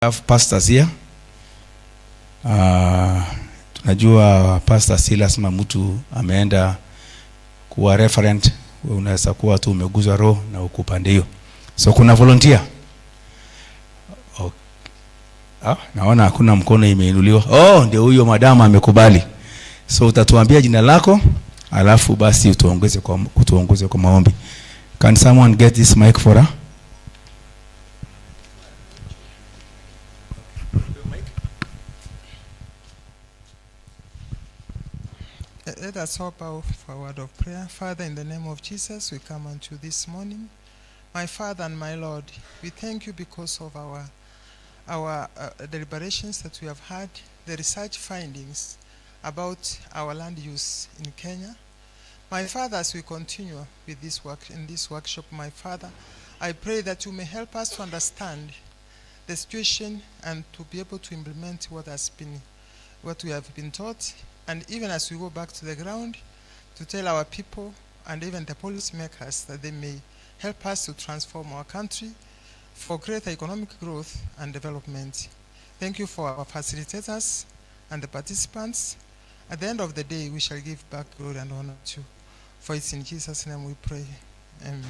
Have pastors here. Tunajua pastor si lazima mtu ameenda kuwa referent, unaweza kuwa tu umeguzwa roho na ukupande hiyo. So kuna volunteer. Naona hakuna mkono imeinuliwa. Ndio huyo madama amekubali. So utatuambia jina lako, alafu basi utuongoze kwa maombi. Can someone get this mic for her? Let us hope for a word of prayer. Father, in the name of Jesus, we come unto you this morning. My Father and my Lord, we thank you because of our deliberations that we have had, the research findings about our land use in Kenya. My Father, as we continue with this work in this workshop, my Father, I pray that you may help us to understand the situation and to be able to implement what we have been taught. And even as we go back to the ground, to tell our people and even the policymakers that they may help us to transform our country for greater economic growth and development. Thank you for our facilitators and the participants. At the end of the day, we shall give back glory and honor to you. For it's in Jesus' name we pray. Amen.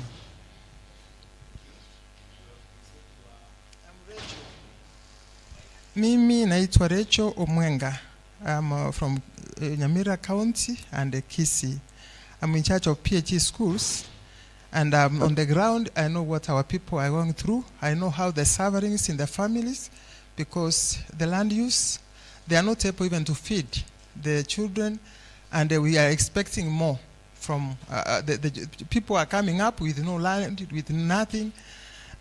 Mimi naitwa Rachel Omwenga. I'm from Nyamira County and Kisii. I'm in charge of PhD schools, and on the ground I know what our people are going through. I know how the sufferings in the families, because the land use, they are not able even to feed the children, and we are expecting more from the people are coming up with no land, with nothing,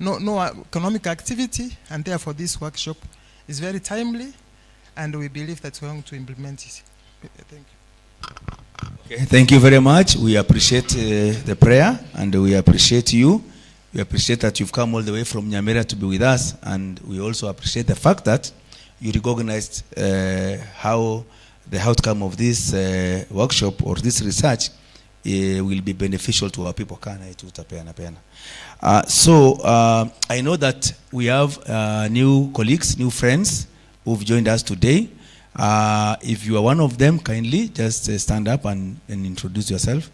no economic activity, and therefore this workshop is very timely. And we believe that we're going to implement it. Thank you. Okay, thank you very much. We appreciate the prayer, and we appreciate you. We appreciate that you've come all the way from Nyamira to be with us, and we also appreciate the fact that you recognized how the outcome of this workshop or this research will be beneficial to our people. So I know that we have new colleagues, new friends who've joined us today. If you are one of them, kindly just stand up and introduce yourself.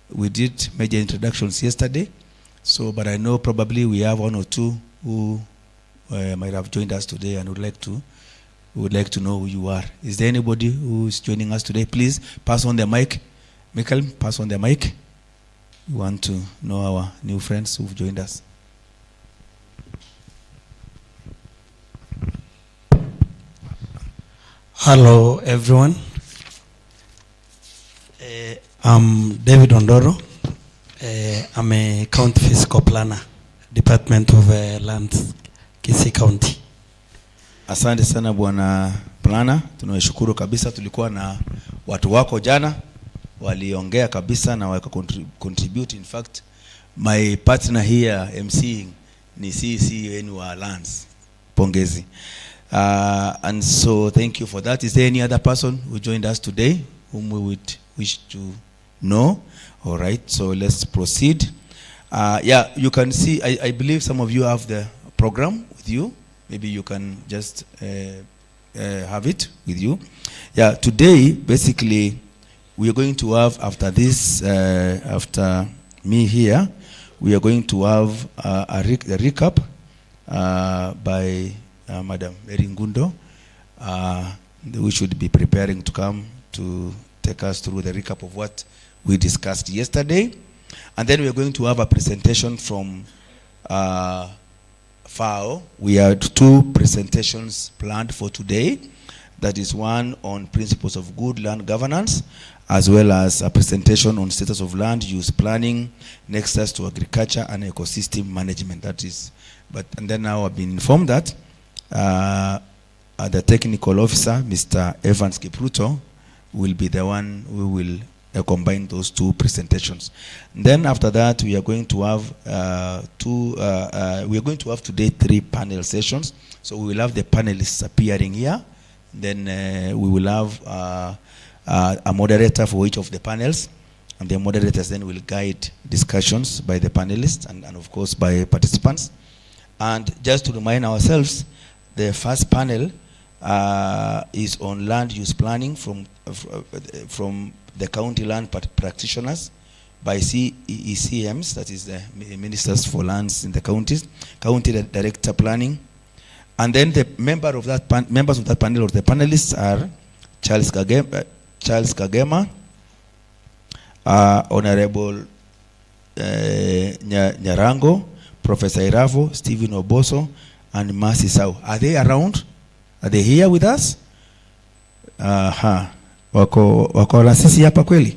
We did major introductions yesterday, but I know probably we have one or two who might have joined us today and would like to know who you are. Is there anybody who is joining us today? Please pass on the mic. Michael, pass on the mic. We want to know our new friends who've joined us. Hello everyone. I'm David Ondoro. I'm a county fiscal planner, Department of Lands, Kisii County. Asante sana bwana planner, tunashukuru kabisa. Tulikuwa na watu wako jana waliongea kabisa na waka contribute. In fact, my partner here MC ni CCN wa Lands. Pongezi. And so thank you for that. Is there any other person who joined us today whom we would wish to know? All right, so let's proceed. You can see, I believe some of you have the program with you. Maybe you can just have it with you. Today, basically, we are going to have, after this, after me here, we are going to have a recap by Madam Mary Ngundo. We should be preparing to come to take us through the recap of what we discussed yesterday. And then we are going to have a presentation from FAO. We had two presentations planned for today. That is one on principles of good land governance, as well as a presentation on status of land use planning, nexus to agriculture and ecosystem management. And then now I've been informed that the technical officer, Mr. Evans Kipruto, will be the one who will combine those two presentations. And then after that, we are going to have today 3 panel sessions. So we will have the panelists appearing here. Then we will have a moderator for each of the panels, and the moderators then will guide discussions by the panelists and of course by participants. And just to remind ourselves The first panel is on land use planning from the county land practitioners by CECMs, that is the ministers for lands in the counties, county director planning, and then the members of that panel or the panelists are Charles Kagema, Honorable Nyarango, Professor Iravo, Stephen Oboso, and Mercy Sau. Are they around? Are they here with us? Wako na sisi hapa kweli?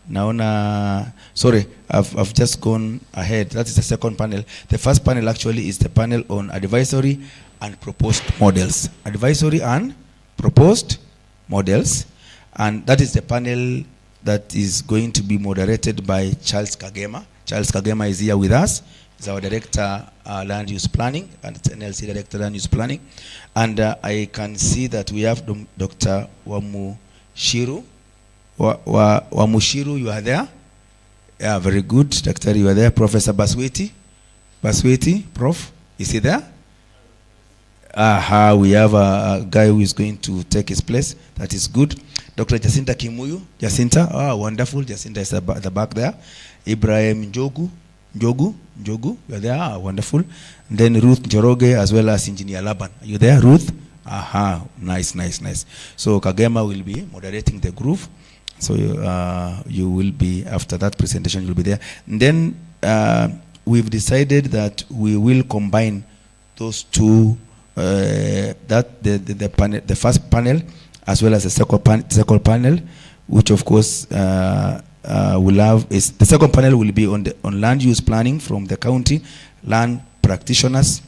Naona, sorry, I've just gone ahead. That is the second panel. The first panel actually is the panel on advisory and proposed models. Advisory and proposed models. And that is the panel that is going to be moderated by Charles Kagema. Charles Kagema is here with us. He's our Director Land Use Planning, and it's NLC Director Land Use Planning. And I can see that we have Dr. Wamushiru. Wamushiru, you are there? Yeah, very good. Doctor, you are there. Professor Basweti, Prof, is he there? We have a guy who is going to take his place. That is good. Dr. Jacinta Kimuyu. Jacinta, wonderful. Jacinta is at the back there. Ibrahim Njogu, you are there. Wonderful. And then Ruth Njoroge as well as Engineer Laban. Are you there, Ruth? Nice. So Kagema will be moderating the group. So you will be, after that presentation, you'll be there. And then we've decided that we will combine those two, the first panel as well as the second panel, which of course will have the second panel will be on land use planning from the county land practitioners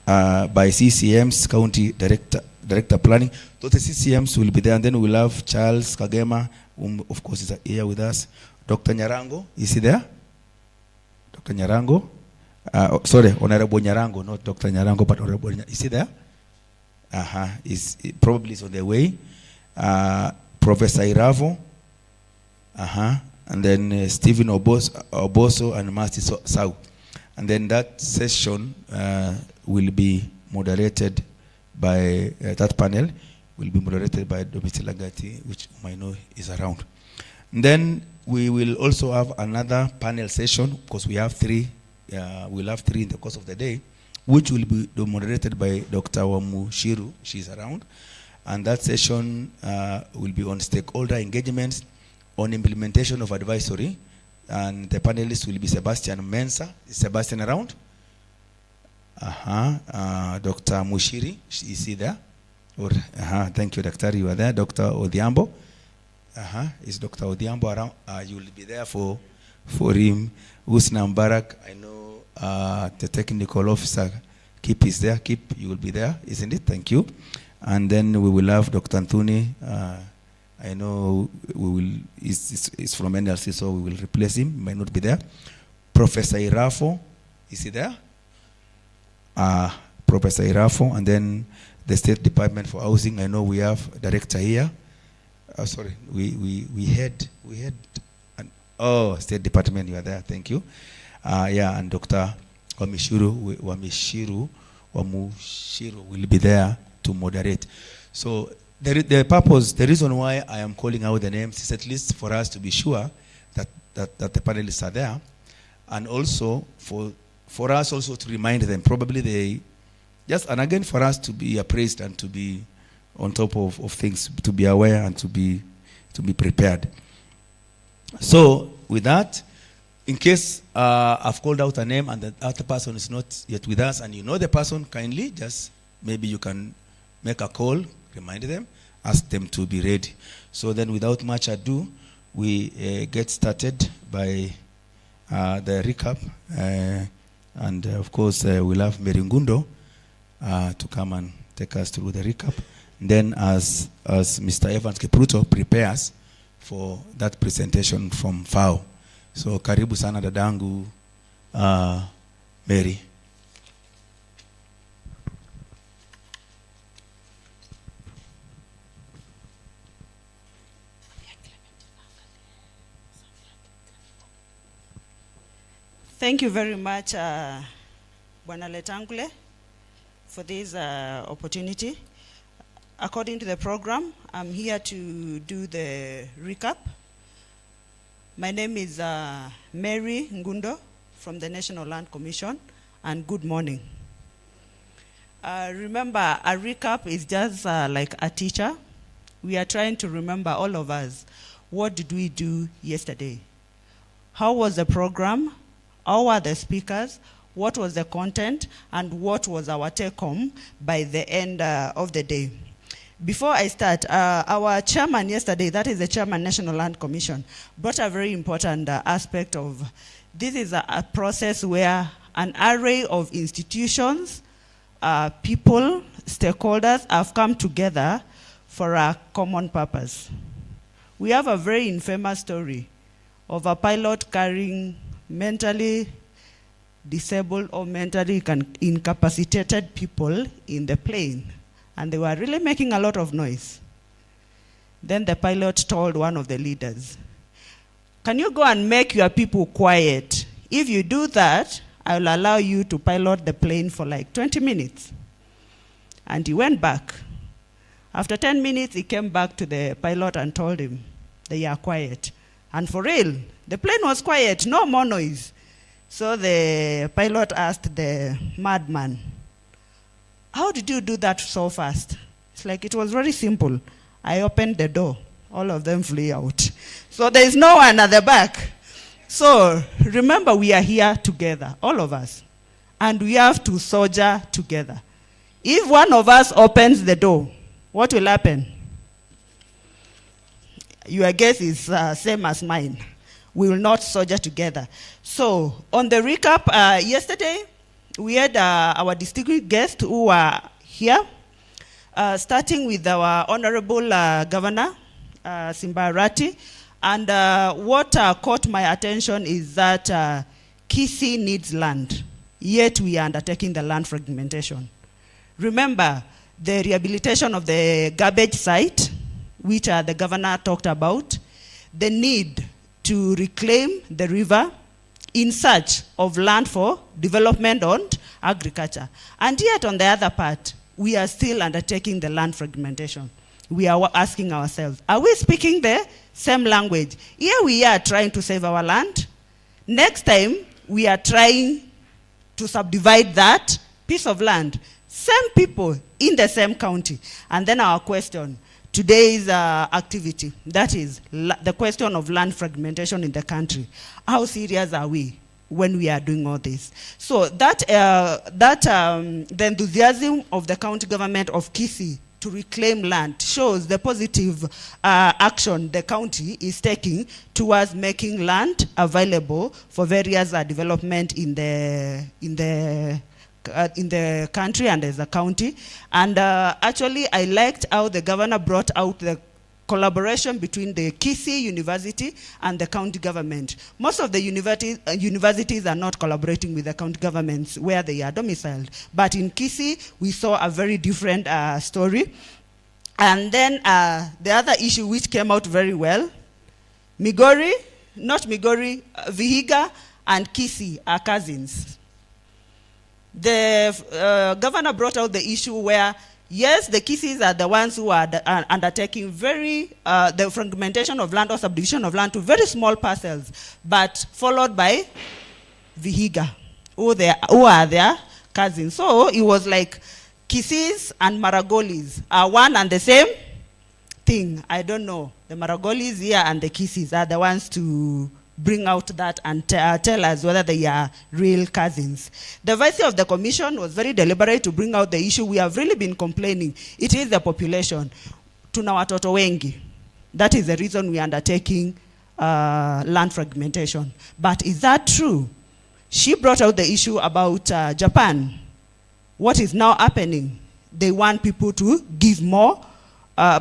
by CCMs, county director planning. Those CCMs will be there, and then we'll have Charles Kagema, whom of course is here with us. Dr. Nyarango, is he there? Dr. Nyarango, sorry, Honorable Nyarango, not Dr. Nyarango, but Honorable Nyarango. Is he there? Probably is on the way. Professor Iravo, and then Stephen Oboso and Mercy Sau. And then that session will be moderated by, that panel will be moderated by Domiti Lagati, which I know is around. And then we will also have another panel session, because we have three, we'll have three in the course of the day, which will be moderated by Dr. Wamushiru, she's around. And that session will be on stakeholder engagements, on implementation of advisory. And the panelists will be Sebastian Mensah. Is Sebastian around? Dr. Mushiri, is he there? Or, thank you, Doctor, you are there. Dr. Odhiambo. Is Dr. Odhiambo around? You will be there for him. Husna Mbarak, I know the technical officer, Kip is there. Kip, you will be there, isn't it? Thank you. And then we will have Dr. Anthony. I know he's from NLC, so we will replace him. He might not be there. Professor Irafo, is he there? Professor Irafo, and then the State Department for Housing. I know we have director here. Sorry, we had State Department, you are there. Thank you. And Dr. Wamushiru will be there to moderate. So the reason why I am calling out the names is at least for us to be sure that the panelists are there, and also for us also to remind them, probably and again for us to be appraised and to be on top of things, to be aware and to be prepared. So with that, in case I've called out a name and the other person is not yet with us, and you know the person, kindly just maybe you can make a call, remind them, ask them to be ready. So then without much ado, we get started by the recap. And of course, we'll have Meringundo to come and take us through the recap. And then as Mr. Evans Kipruto prepares for that presentation from FAO. So karibu sana dadangu Mary. Thank you very much, Bwana Letangule. for this opportunity. According to the program, I'm here to do the recap. My name is Mary Ngundo from the National Land Commission, and good morning. Remember, a recap is just like a teacher. We are trying to remember, all of us, what did we do yesterday? How was the program? How were the speakers? What was the content? And what was our take-home by the end of the day? Before I start, our chairman yesterday, that is the chairman National Land Commission, brought a very important aspect of, this is a process where an array of institutions, people, stakeholders have come together for a common purpose. We have a very infamous story of a pilot carrying mentally disabled or mentally incapacitated people in the plane, and they were really making a lot of noise. Then the pilot told one of the leaders, "Can you go and make your people quiet? If you do that, I will allow you to pilot the plane for like 20 minutes. And he went back. After 10 minutes, he came back to the pilot and told him, they are quiet. And for real, the plane was quiet, no more noise. So the pilot asked the madman, "How did you do that so fast?" It's like, it was very simple. I opened the door. All of them flew out. So there is no one at the back. So remember, we are here together, all of us. And we have to soldier together. If one of us opens the door, what will happen? Your guess is same as mine. We will not soldier together. So on the recap, yesterday, we had our distinguished guests who were here, starting with our Honorable Governor, Simbarati. And what caught my attention is that Kisii needs land, yet we are undertaking the land fragmentation. Remember, the rehabilitation of the garbage site, which the governor talked about, the need to reclaim the river in search of land for development and agriculture. And yet, on the other part, we are still undertaking the land fragmentation. We are asking ourselves, are we speaking the same language? Here we are trying to save our land. Next time, we are trying to subdivide that piece of land. Same people in the same county. And then our question, today's activity, that is the question of land fragmentation in the country. How serious are we when we are doing all this? So the enthusiasm of the county government of Kisii to reclaim land shows the positive action the county is taking towards making land available for various development in the country and as a county. And actually, I liked how the governor brought out the collaboration between the Kisii University and the county government. Most of the universities are not collaborating with the county governments where they are domiciled. But in Kisii, we saw a very different story. And then the other issue which came out very well, Vihiga and Kisii are cousins. The governor brought out the issue where, yes, the Kisiis are the ones who are undertaking the fragmentation of land or subdivision of land to very small parcels, but followed by Vihiga, who are their cousins. So it was like Kisiis and Maragolis are one and the same thing. I don't know. The Maragolis here and the Kisiis are the ones to bring out that and tell us whether they are real cousins. The vice of the commission was very deliberate to bring out the issue. We have really been complaining. It is the population. Tuna watoto wengi. That is the reason we are undertaking land fragmentation. But is that true? She brought out the issue about Japan. What is now happening? They want people to give more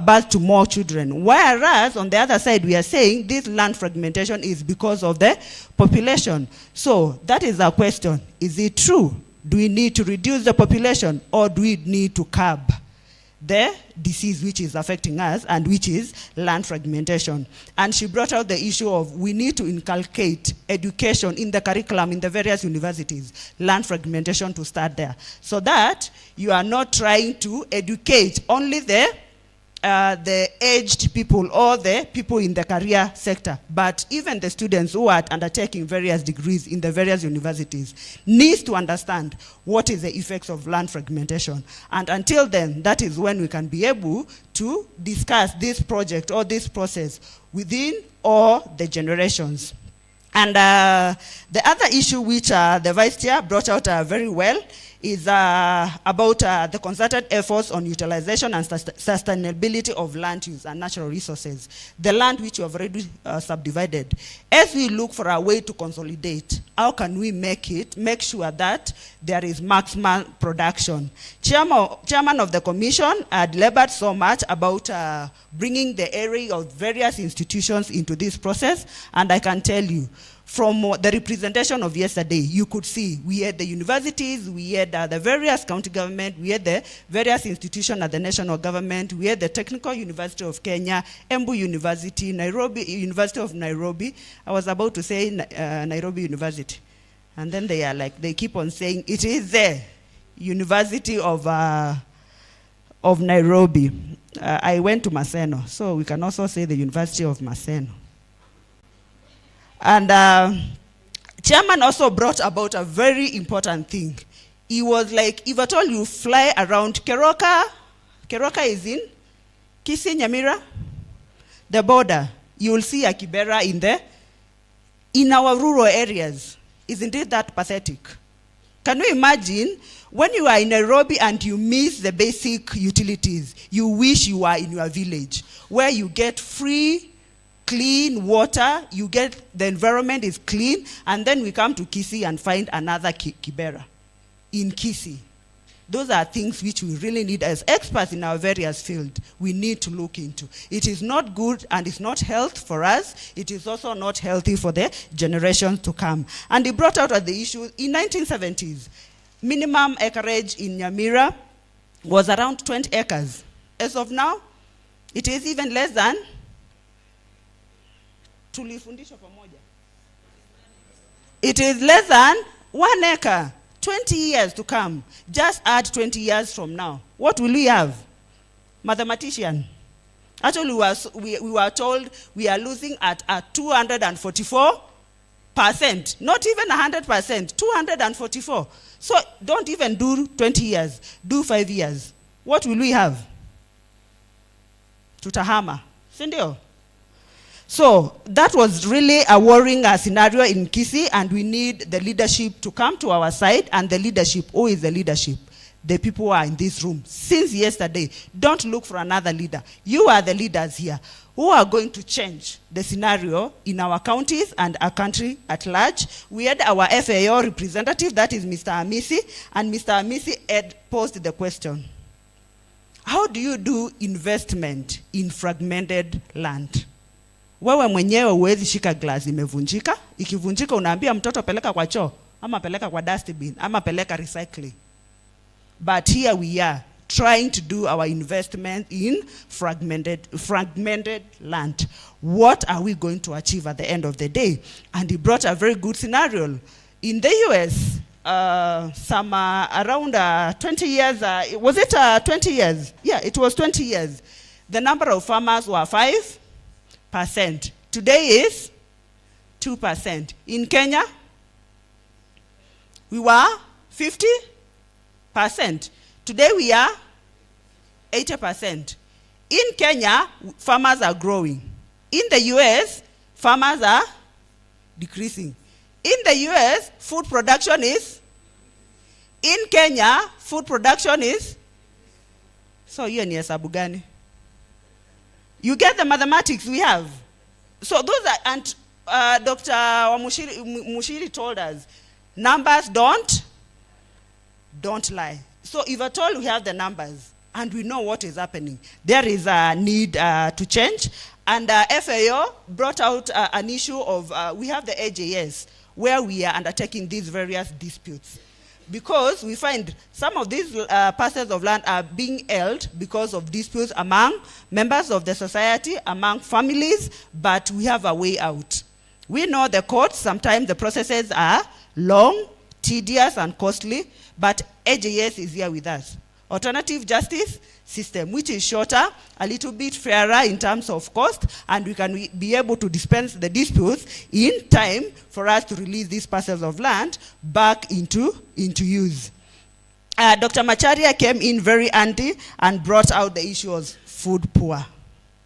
birth to more children. Whereas, on the other side, we are saying this land fragmentation is because of the population. So, that is our question. Is it true? Do we need to reduce the population or do we need to curb the disease which is affecting us and which is land fragmentation. And she brought out the issue of we need to inculcate education in the curriculum in the various universities, land fragmentation to start there, so that you are not trying to educate only the aged people or the people in the career sector, but even the students who are undertaking various degrees in the various universities needs to understand what is the effects of land fragmentation. And until then, that is when we can be able to discuss this project or this process within all the generations. And the other issue which the Vice Chair brought out very well is about the concerted efforts on utilization and sustainability of land use and natural resources. The land which you have already subdivided. As we look for a way to consolidate, how can we make sure that there is maximum production? Chairman of the Commission had labored so much about bringing the area of various institutions into this process, and I can tell you, from the representation of yesterday, you could see we had the universities, we had the various county government, we had the various institutions at the national government, we had the Technical University of Kenya, Embu University, University of Nairobi. I was about to say Nairobi University. And then they keep on saying it is the University of Nairobi. I went to Maseno, so we can also say the University of Maseno. And Chairman also brought about a very important thing. He was like, if at all you fly around Keroka is in Kisii, Nyamira, the border, you will see a kibera in our rural areas. Isn't it that pathetic? Can you imagine when you are in Nairobi and you miss the basic utilities, you wish you are in your village, where you get free clean water, you get the environment is clean, and then we come to Kisii and find another kibera in Kisii. Those are things which we really need as experts in our various fields. We need to look into. It is not good and it's not health for us. It is also not healthy for the generations to come. And he brought out the issue in 1970s. Minimum acreage in Nyamira was around 20 acres. As of now, it is even less than it is less than 1 acre. 20 years to come. Just add 20 years from now. What will we have? Mathematician. Actually, we were told we are losing at 244%. Not even 100%. 244. So don't even do 20 years. Do 5 years. What will we have? Tutahama. Sindio? So that was really a worrying scenario in Kisii, and we need the leadership to come to our side. And the leadership, who is the leadership? The people who are in this room since yesterday. Don't look for another leader. You are the leaders here who are going to change the scenario in our counties and our country at large. We had our FAO representative, that is Mr. Amisi, and Mr. Amisi had posed the question, how do you do investment in fragmented land? Wewe mwenyewe huwezi shika glass imevunjika. Ikivunjika unaambia mtoto peleka kwa choo, ama peleka kwa dustbin, ama peleka recycling. But here we are trying to do our investment in fragmented land. What are we going to achieve at the end of the day? And he brought a very good scenario. In the US, around 20 years, was it 20 years? Yeah, it was 20 years. The number of farmers were 5%. Today is 2%. In Kenya, we were 50%. Today we are 80%. In Kenya, farmers are growing. In the US, farmers are decreasing. In the US, food production is. In Kenya, food production is. So hiyo ni hesabu gani? You get the mathematics we have. So those are, and Dr. Mushiri told us, numbers don't lie. So if at all we have the numbers and we know what is happening, there is a need to change. And FAO brought out an issue of, we have the AJS, where we are undertaking these various disputes. because we find some of these parcels of land are being held because of disputes among members of the society, among families, but we have a way out. We know the courts, sometimes the processes are long, tedious, and costly, but AJS is here with us. Alternative justice system, which is shorter, a little bit fairer in terms of cost, and we can be able to dispense the disputes in time for us to release these parcels of land back into use. Dr. Macharia came in very handy and brought out the issue of food poor,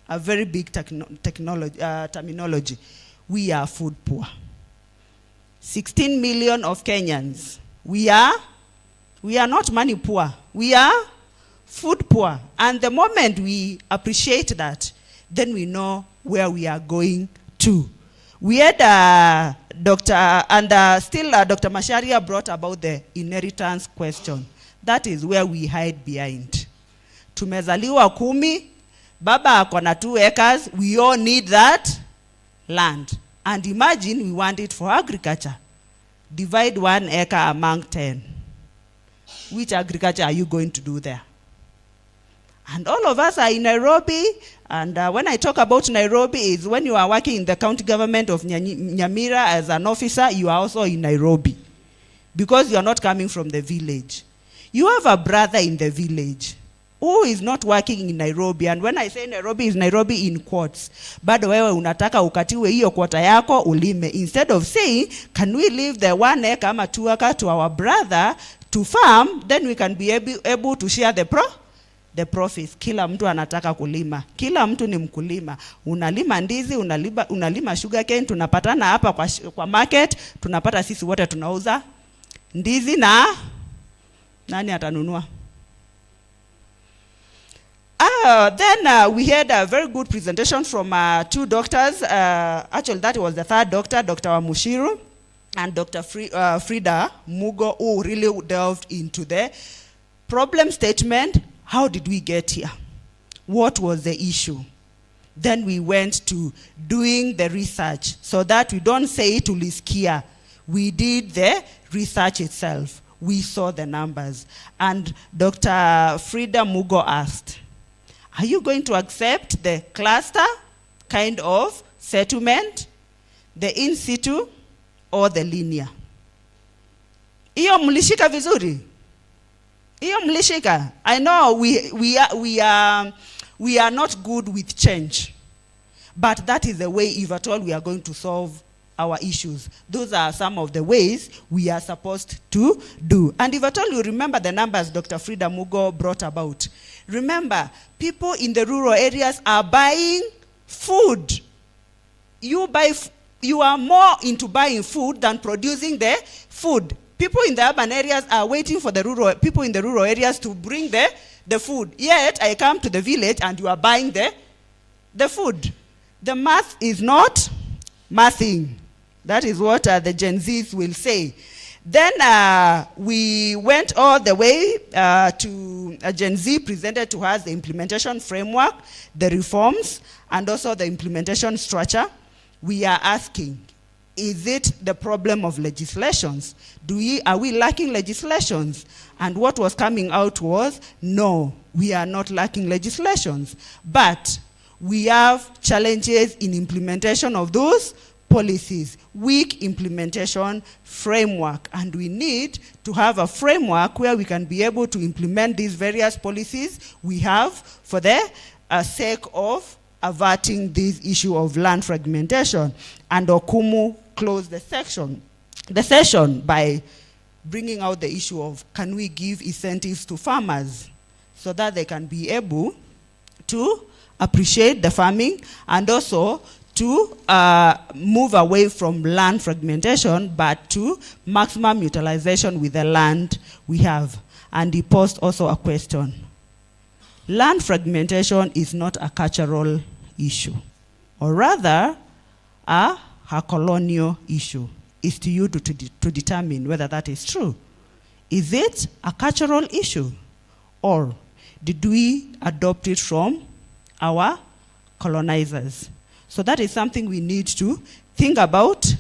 a very big terminology. We are food poor. 16 million of Kenyans. We are not money poor. We are food poor. And the moment we appreciate that, then we know where we are going to. We had Dr. Macharia brought about the inheritance question. That is where we hide behind. Tumezaliwa 10, baba ako na 2 acres, we all need that land. And imagine we want it for agriculture. Divide 1 acre among 10. Which agriculture are you going to do there? And all of us are in Nairobi, and when I talk about Nairobi, is when you are working in the county government of Nyamira as an officer, you are also in Nairobi, because you are not coming from the village. You have a brother in the village who is not working in Nairobi, and when I say Nairobi, is Nairobi in quotes. Bado wewe unataka ukatiwe hiyo kwota yako ulime. Instead of saying, can we leave the 1 acre ama 2 acre to our brother to farm, then we can be able to share the profits. Kila mtu anataka kulima. Kila mtu ni mkulima. Unalima ndizi, unalima sugarcane, tunapatana hapa kwa market, tunapata sisi wote tunauza ndizi na nani atanunua? Then we had a very good presentation from 2 doctors. Actually, that was the 3rd doctor, Dr. Wamushiru and Dr. Frida Mugo, who really delved into the problem statement. How did we get here? What was the issue? Then we went to doing the research so that we don't say it ulisikia. We did the research itself. We saw the numbers. And Dr. Frida Mugo asked, are you going to accept the cluster kind of settlement, the in situ, or the linear? Iyo mlishika vizuri? Iyo mlishika? I know we are not good with change, but that is the way, if at all, we are going to solve our issues. Those are some of the ways we are supposed to do. And if at all you remember the numbers Dr. Frida Mugo brought about, remember, people in the rural areas are buying food. You are more into buying food than producing the food. People in the urban areas are waiting for the people in the rural areas to bring the food. Yet, I come to the village and you are buying the food. The math is not mathing. That is what the Gen Zs will say. Then we went all the way to Gen Z presented to us the implementation framework, the reforms, and also the implementation structure. We are asking, is it the problem of legislations? Are we lacking legislations? And what was coming out was, no, we are not lacking legislations. But we have challenges in implementation of those policies, weak implementation framework, and we need to have a framework where we can be able to implement these various policies we have for the sake of averting this issue of land fragmentation. And Okumu closed the session by bringing out the issue of, can we give incentives to farmers so that they can be able to appreciate the farming and also to move away from land fragmentation, but to maximum utilization with the land we have. And he posed also a question. Land fragmentation is not a cultural issue, or rather a colonial issue. It's to you to determine whether that is true. Is it a cultural issue, or did we adopt it from our colonizers? So that is something we need to think about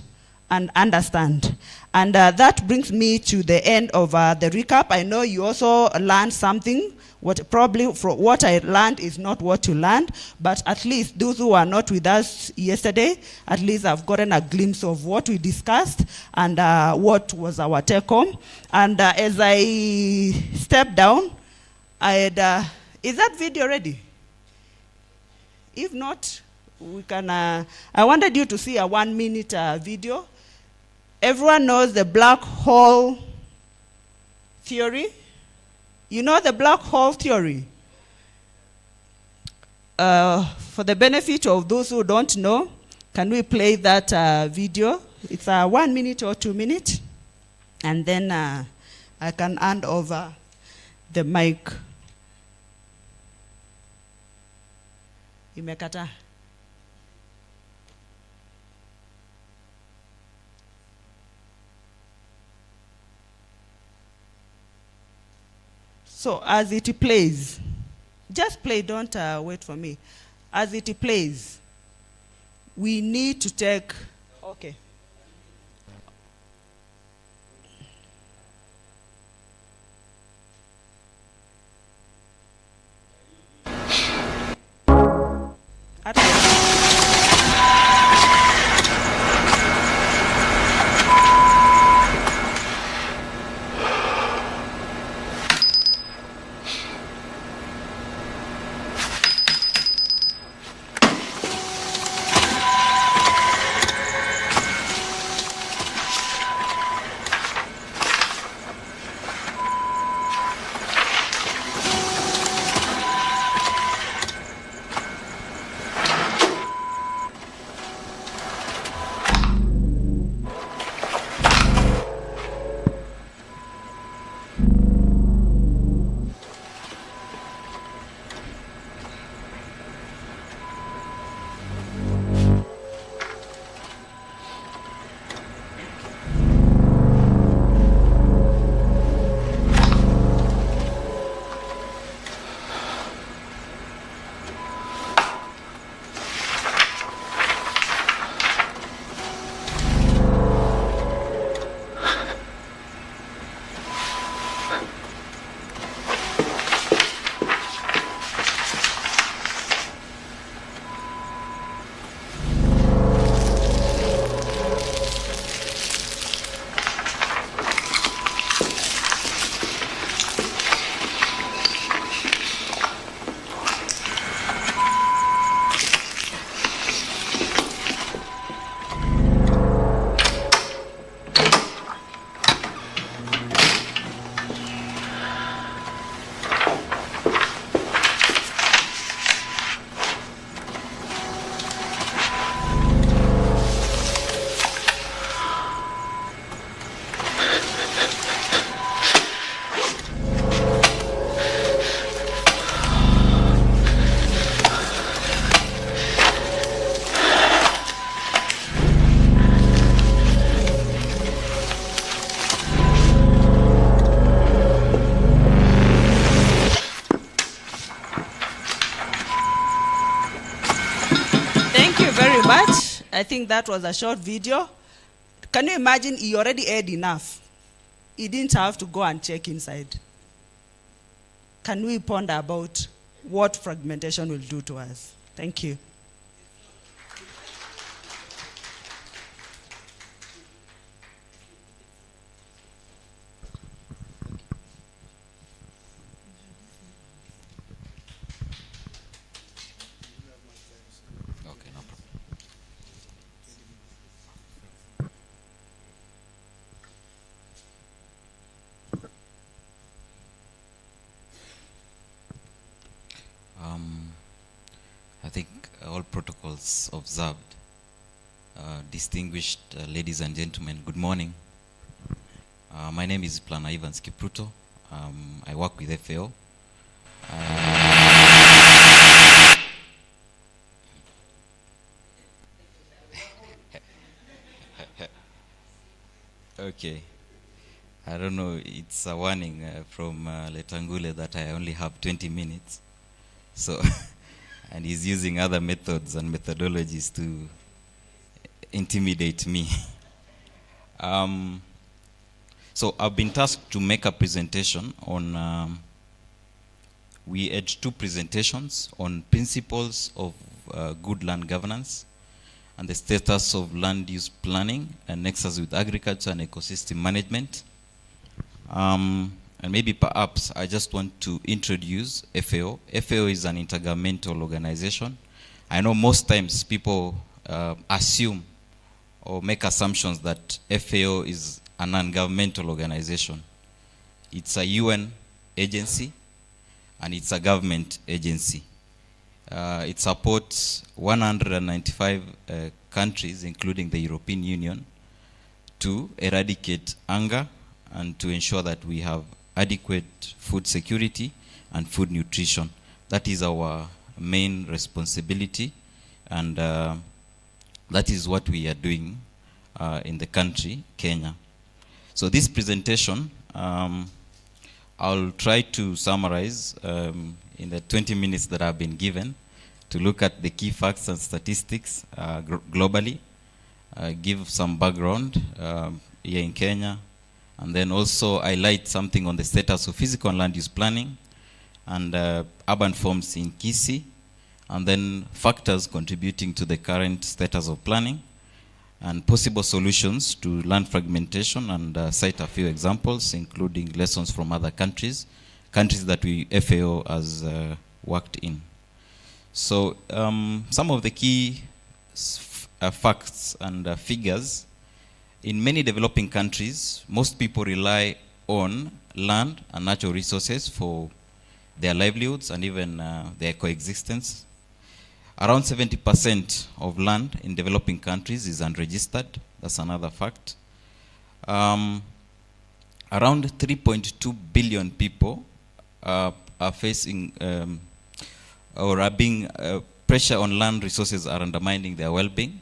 and understand. And that brings me to the end of the recap. I know you also learned something. What probably from what I learned is not what you learned, but at least those who are not with us yesterday, at least I've gotten a glimpse of what we discussed and what was our take home. And as I step down, I had, is that video ready? If not, we can, I wanted you to see a 1-minute video. Everyone knows the black hole theory. You know the black hole theory? For the benefit of those who don't know, can we play that video? It's 1 minute or 2 minutes. And then I can hand over the mic. Imekata. So as it plays, just play, don't wait for me. As it plays, we need to take, okay. I think that was a short video. Can you imagine he already ate enough? He didn't have to go and check inside. Can we ponder about what fragmentation will do to us? Thank you. I think all protocols observed. Distinguished ladies and gentlemen, good morning. My name is Plana Evans Kipruto. I work with FAO. Okay. I don't know, it's a warning from Letangule that I only have 20 minutes. So, and he's using other methods and methodologies to intimidate me. So I've been tasked to make a presentation on, we had 2 presentations on principles of good land governance and the status of land use planning and nexus with agriculture and ecosystem management. And maybe perhaps I just want to introduce FAO. FAO is an intergovernmental organization. I know most times people assume or make assumptions that FAO is a non-governmental organization. It's a UN agency and it's a government agency. It supports 195 countries, including the European Union, to eradicate hunger and to ensure that we have adequate food security and food nutrition. That is our main responsibility, and that is what we are doing in the country, Kenya. So this presentation, I'll try to summarize in the 20 minutes that I've been given to look at the key facts and statistics globally, give some background here in Kenya, and then also highlight something on the status of physical and land use planning and urban forms in Kisii, and then factors contributing to the current status of planning, and possible solutions to land fragmentation, and cite a few examples, including lessons from other countries that FAO has worked in. So some of the key facts and figures. In many developing countries, most people rely on land and natural resources for their livelihoods and even their coexistence. Around 70% of land in developing countries is unregistered. That's another fact. Around 3.2 billion people are facing or are being pressure on land resources are undermining their well-being.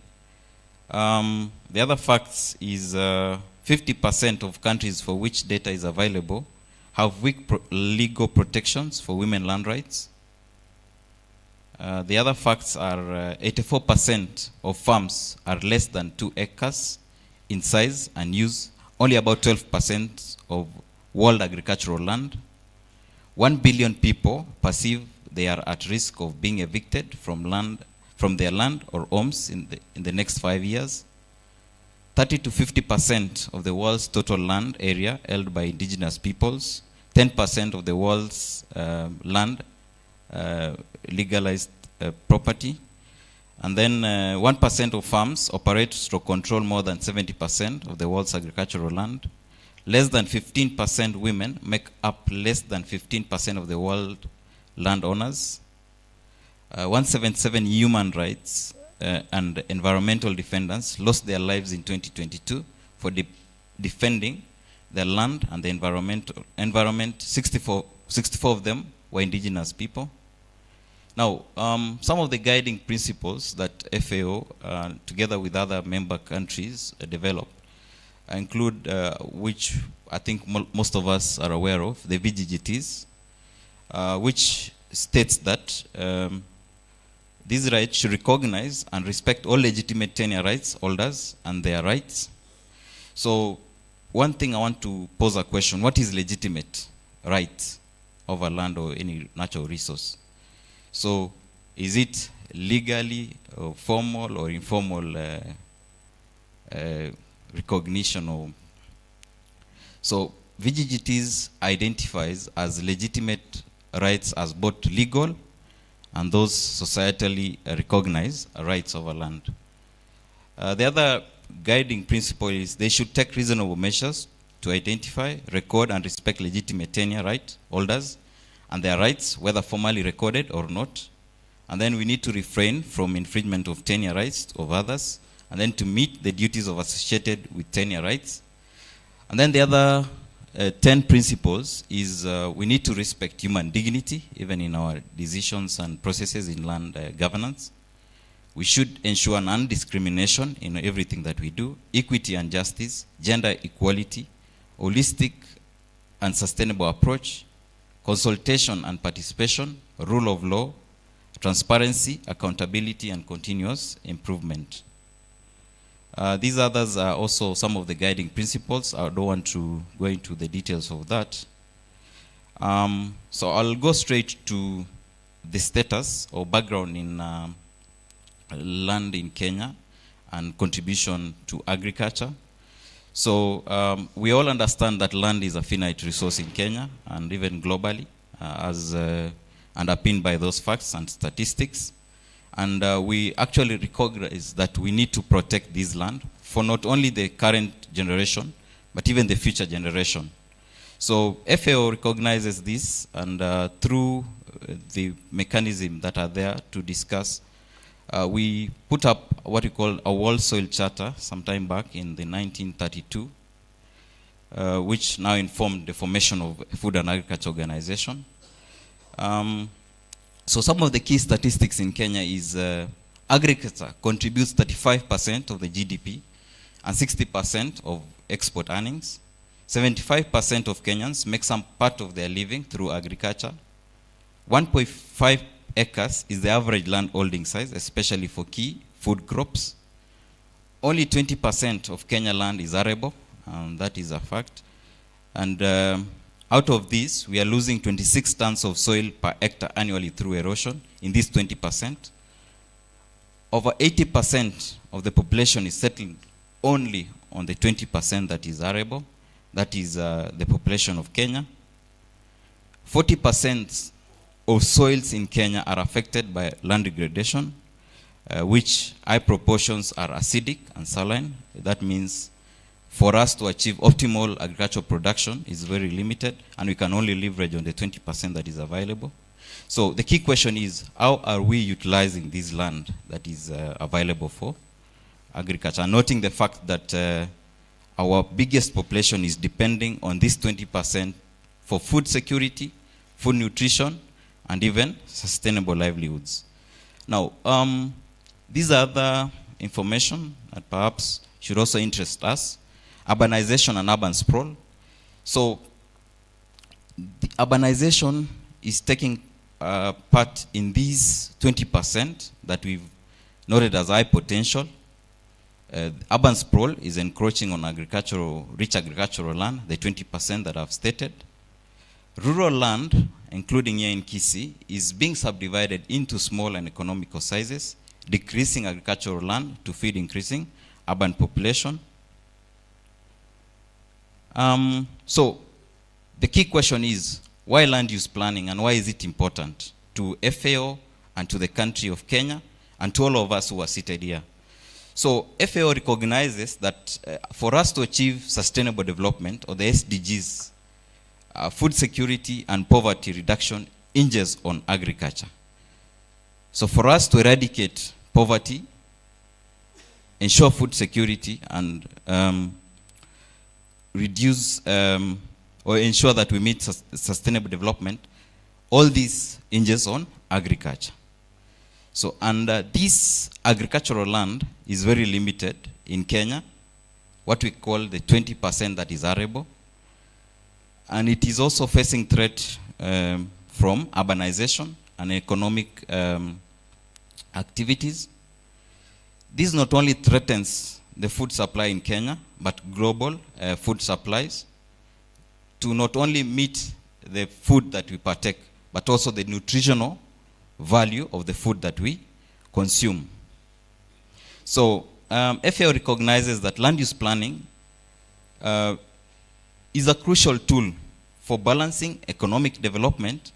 The other facts is 50% of countries for which data is available have weak legal protections for women land rights. The other facts are 84% of farms are less than 2 acres in size and use only about 12% of world agricultural land. 1 billion people perceive they are at risk of being evicted from their land or homes in the next 5 years. 30 to 50% of the world's total land area held by indigenous peoples. 10% of the world's land legalized property. And then 1% of farms operate or control more than 70% of the world's agricultural land. Less than 15% women make up less than 15% of the world landowners. 177 human rights and environmental defenders lost their lives in 2022 for defending their land and the environment. 64 of them were indigenous people. Now, some of the guiding principles that FAO, together with other member countries, developed include, which I think most of us are aware of, the VGGTs, which states that these rights should recognize and respect all legitimate tenure rights holders and their rights. So, one thing I want to pose a question: what is legitimate right over land or any natural resource? So, is it legally or formal or informal recognition? So, VGGTs identifies as legitimate rights as both legal and those societally recognized rights over land. The other guiding principle is they should take reasonable measures to identify, record, and respect legitimate tenure right holders and their rights, whether formally recorded or not. And then we need to refrain from infringement of tenure rights of others, and then to meet the duties of associated with tenure rights. And then the other 10 principles is we need to respect human dignity, even in our decisions and processes in land governance. We should ensure non-discrimination in everything that we do, equity and justice, gender equality, holistic and sustainable approach, consultation and participation, rule of law, transparency, accountability, and continuous improvement. These others are also some of the guiding principles. I don't want to go into the details of that. So I'll go straight to the status or background in land in Kenya and contribution to agriculture. So we all understand that land is a finite resource in Kenya and even globally, as underpinned by those facts and statistics. And we actually recognize that we need to protect this land for not only the current generation, but even the future generation. So FAO recognizes this, and through the mechanism that are there to discuss, we put up what we call a World Soil Charter sometime back in the 1932, which now informed the formation of Food and Agriculture Organization. So some of the key statistics in Kenya is agriculture contributes 35% of the GDP and 60% of export earnings. 75% of Kenyans make some part of their living through agriculture. 1.5 acres is the average land holding size, especially for key food crops. Only 20% of Kenya land is arable, and that is a fact. And out of this, we are losing 26 tons of soil per hectare annually through erosion in this 20%. Over 80% of the population is settled only on the 20% that is arable. That is the population of Kenya. 40% of soils in Kenya are affected by land degradation, which high proportions are acidic and saline. That means for us to achieve optimal agricultural production is very limited, and we can only leverage on the 20% that is available. So the key question is, how are we utilizing this land that is available for agriculture? Noting the fact that our biggest population is depending on this 20% for food security, food nutrition, and even sustainable livelihoods. Now, these are the information that perhaps should also interest us. Urbanization and urban sprawl. So, the urbanization is taking part in these 20% that we've noted as high potential. Urban sprawl is encroaching on rich agricultural land, the 20% that I've stated. Rural land, including here in Kisii, is being subdivided into small and economical sizes, decreasing agricultural land to feed increasing urban population. So the key question is, why land use planning, and why is it important to FAO and to the country of Kenya and to all of us who are seated here? So FAO recognizes that for us to achieve sustainable development, or the SDGs, food security and poverty reduction hinges on agriculture. So for us to eradicate poverty, ensure food security, and reduce or ensure that we meet sustainable development, all these hinges on agriculture. So, and this agricultural land is very limited in Kenya, what we call the 20% that is arable. And it is also facing threat from urbanization and economic activities. This not only threatens the food supply in Kenya, but global food supplies, to not only meet the food that we partake, but also the nutritional value of the food that we consume. So FAO recognizes that land use planning is a crucial tool for balancing economic development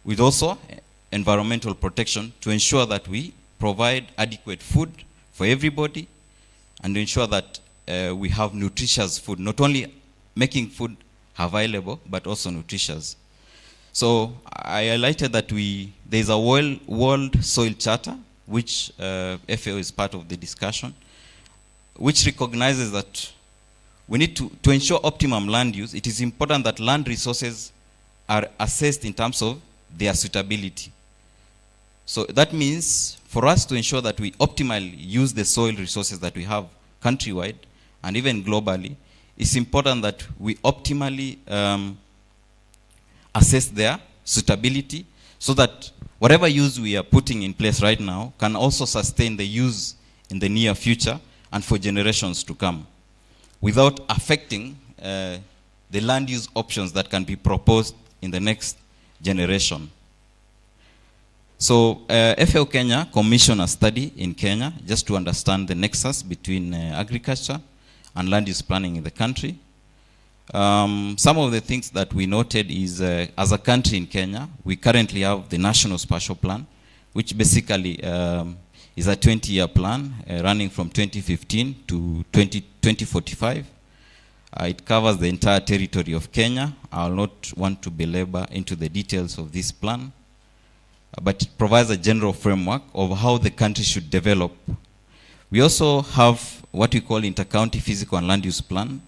with also environmental protection, to ensure that we provide adequate food for everybody, and to ensure that we have nutritious food, not only making food available, but also nutritious. So I highlighted that there is a World Soil Charter, which FAO is part of the discussion, which recognizes that we need to ensure optimum land use. It is important that land resources are assessed in terms of their suitability. So that means for us to ensure that we optimally use the soil resources that we have countrywide and even globally, it's important that we optimally assess their suitability, so that whatever use we are putting in place right now can also sustain the use in the near future and for generations to come, without affecting the land use options that can be proposed in the next generation. So FAO Kenya commissioned a study in Kenya just to understand the nexus between agriculture and land use planning in the country. Some of the things that we noted is, as a country in Kenya, we currently have the National Spatial Plan, which basically is a 20-year plan running from 2015 to 2045. It covers the entire territory of Kenya. I will not want to belabor into the details of this plan, but it provides a general framework of how the country should develop. We also have what we call Inter-County Physical and Land Use Plan.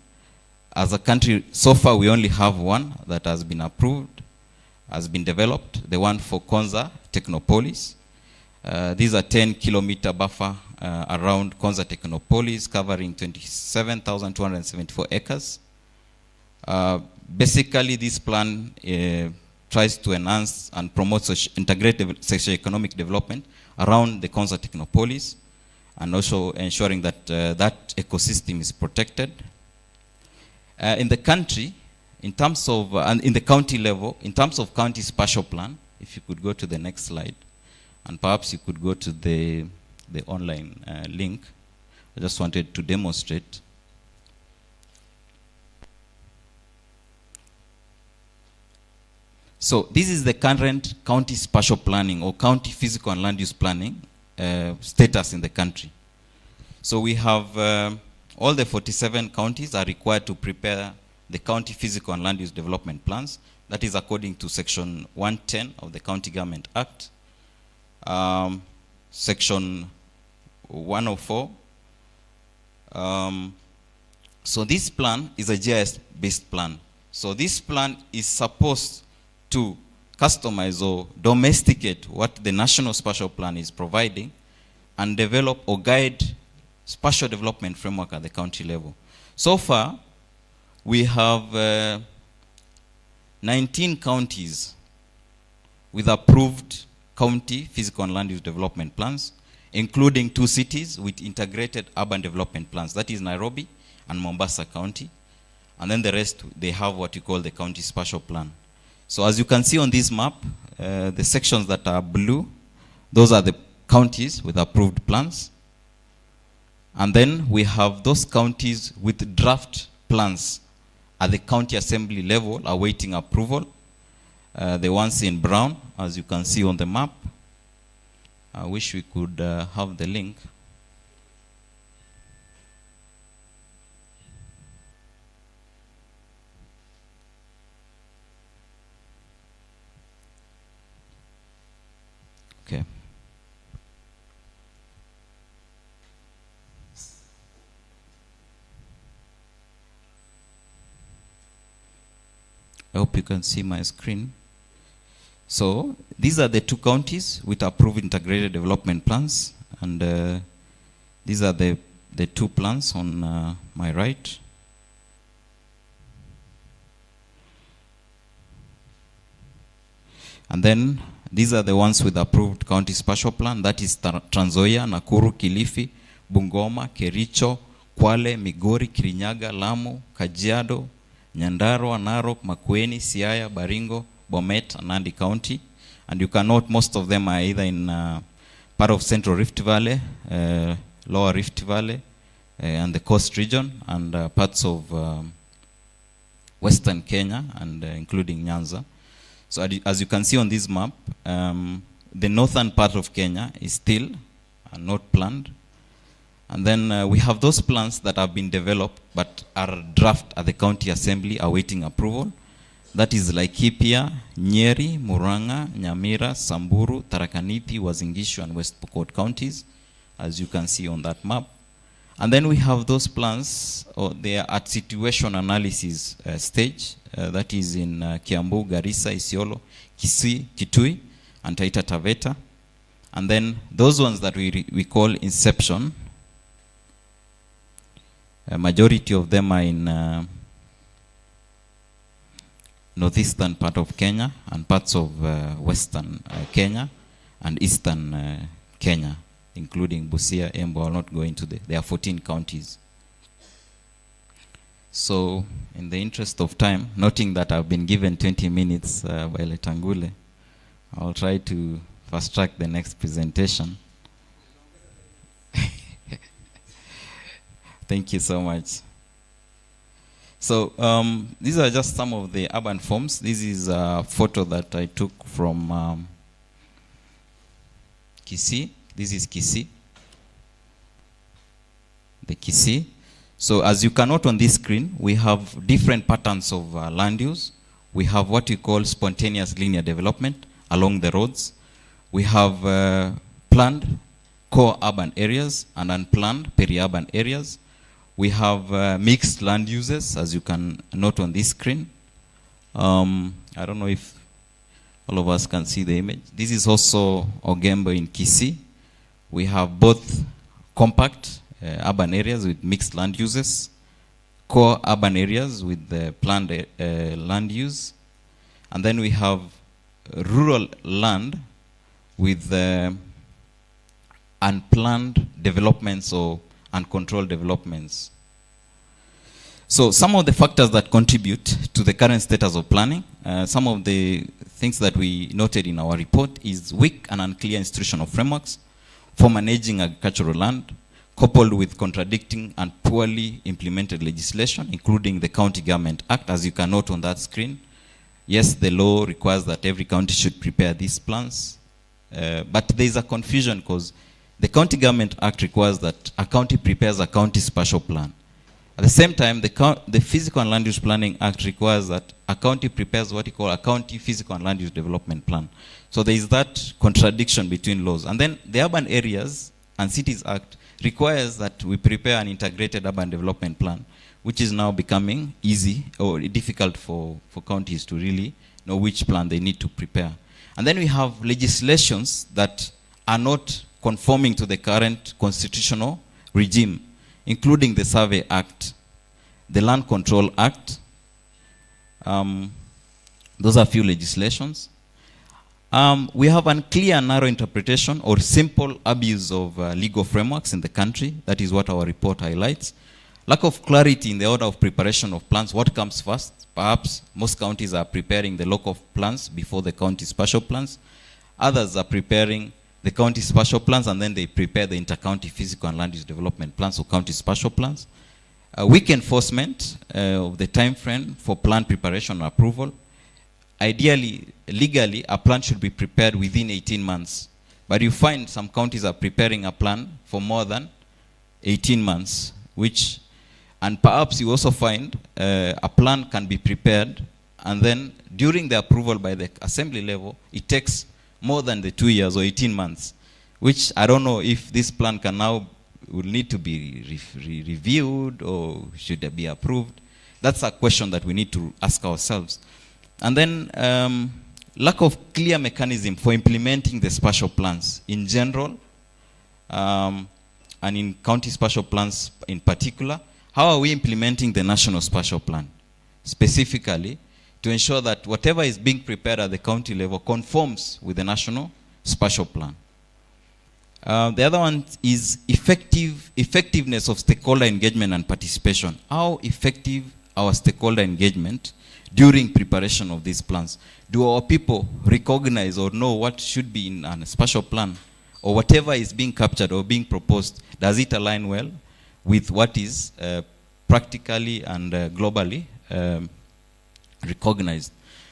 As a country, so far we only have one that has been approved, has been developed, the one for Konza Technopolis. These are 10-kilometer buffer around Konza Technopolis, covering 27,274 acres. Basically, this plan tries to enhance and promote integrated socio-economic development around the Konza Technopolis, and also ensuring that that ecosystem is protected. In the country, in terms of, and in the county level, in terms of county spatial plan, if you could go to the next slide, and perhaps you could go to the online link. I just wanted to demonstrate. So this is the current county spatial planning or county physical and land use planning status in the country. So we have all the 47 counties are required to prepare the county physical and land use development plans. That is according to Section 110 of the County Government Act. Section 104. So this plan is a GIS-based plan. So this plan is supposed to customize or domesticate what the National Spatial Plan is providing and develop or guide spatial development framework at the county level. So far, we have 19 counties with approved county physical and land use development plans, including 2 cities with integrated urban development plans. That is Nairobi and Mombasa County. And then the rest, they have what you call the county spatial plan. So as you can see on this map, the sections that are blue, those are the counties with approved plans. And then we have those counties with draft plans at the county assembly level awaiting approval. The ones in brown, as you can see on the map. I wish we could have the link. Okay. I hope you can see my screen. So these are the 2 counties with approved integrated development plans, and these are the 2 plans on my right. And then these are the ones with approved county spatial plan. That is Trans Nzoia, Nakuru, Kilifi, Bungoma, Kericho, Kwale, Migori, Kirinyaga, Lamu, Kajiado, Nyandarua, Narok, Makueni, Siaya, Baringo, Bomet, and Nandi County. And you can note most of them are either in part of Central Rift Valley, Lower Rift Valley, and the Coast region, and parts of Western Kenya, and including Nyanza. So as you can see on this map, the northern part of Kenya is still not planned. And then we have those plans that have been developed but are draft at the county assembly awaiting approval. That is Laikipia, Nyeri, Murang'a, Nyamira, Samburu, Tharaka Nithi, Uasin Gishu, and West Pokot counties, as you can see on that map. And then we have those plans, they are at situation analysis stage. That is in Kiambu, Garissa, Isiolo, Kisii, Kitui, and Taita Taveta. And then those ones that we call inception, a majority of them are in northeastern part of Kenya and parts of western Kenya and eastern Kenya. including Busia, Embu. I'll not go into there are 14 counties. So, in the interest of time, noting that I've been given 20 minutes by Letangule, I'll try to fast track the next presentation. Thank you so much. So, these are just some of the urban forms. This is a photo that I took from Kisii. This is Kisii. The Kisii. So as you can note on this screen, we have different patterns of land use. We have what we call spontaneous linear development along the roads. We have planned core urban areas and unplanned peri-urban areas. We have mixed land uses, as you can note on this screen. I don't know if all of us can see the image. This is also Ogembo in Kisii. We have both compact urban areas with mixed land uses, core urban areas with the planned land use, and then we have rural land with unplanned developments or uncontrolled developments. So some of the factors that contribute to the current status of planning, some of the things that we noted in our report is weak and unclear institutional frameworks for managing agricultural land, coupled with contradicting and poorly implemented legislation, including the County Government Act, as you can note on that screen. Yes, the law requires that every county should prepare these plans, but there is a confusion because the County Government Act requires that a county prepares a county spatial plan. At the same time, the Physical and Land Use Planning Act requires that a county prepares what you call a county physical and land use development plan. So there is that contradiction between laws. And then the Urban Areas and Cities Act requires that we prepare an integrated urban development plan, which is now becoming easy or difficult for counties to really know which plan they need to prepare. And then we have legislations that are not conforming to the current constitutional regime, including the Survey Act, the Land Control Act. Those are few legislations. We have unclear and narrow interpretation or simple abuse of legal frameworks in the country. That is what our report highlights. Lack of clarity in the order of preparation of plans. What comes first? Perhaps most counties are preparing the local plans before the county spatial plans. Others are preparing the county spatial plans and then they prepare the inter-county physical and land use development plans or county spatial plans. Weak enforcement of the time frame for plan preparation and approval. Ideally, legally, a plan should be prepared within 18 months. But you find some counties are preparing a plan for more than 18 months, and perhaps you also find a plan can be prepared, and then during the approval by the assembly level, it takes more than the 2 years or 18 months, which I don't know if this plan will need to be reviewed or should it be approved. That's a question that we need to ask ourselves. And then lack of clear mechanism for implementing the spatial plans in general, and in county spatial plans in particular. How are we implementing the national spatial plan? Specifically, to ensure that whatever is being prepared at the county level conforms with the national spatial plan. The other one is effectiveness of stakeholder engagement and participation. How effective our stakeholder engagement during preparation of these plans? Do our people recognize or know what should be in a spatial plan, or whatever is being captured or being proposed? Does it align well with what is practically and globally recognized?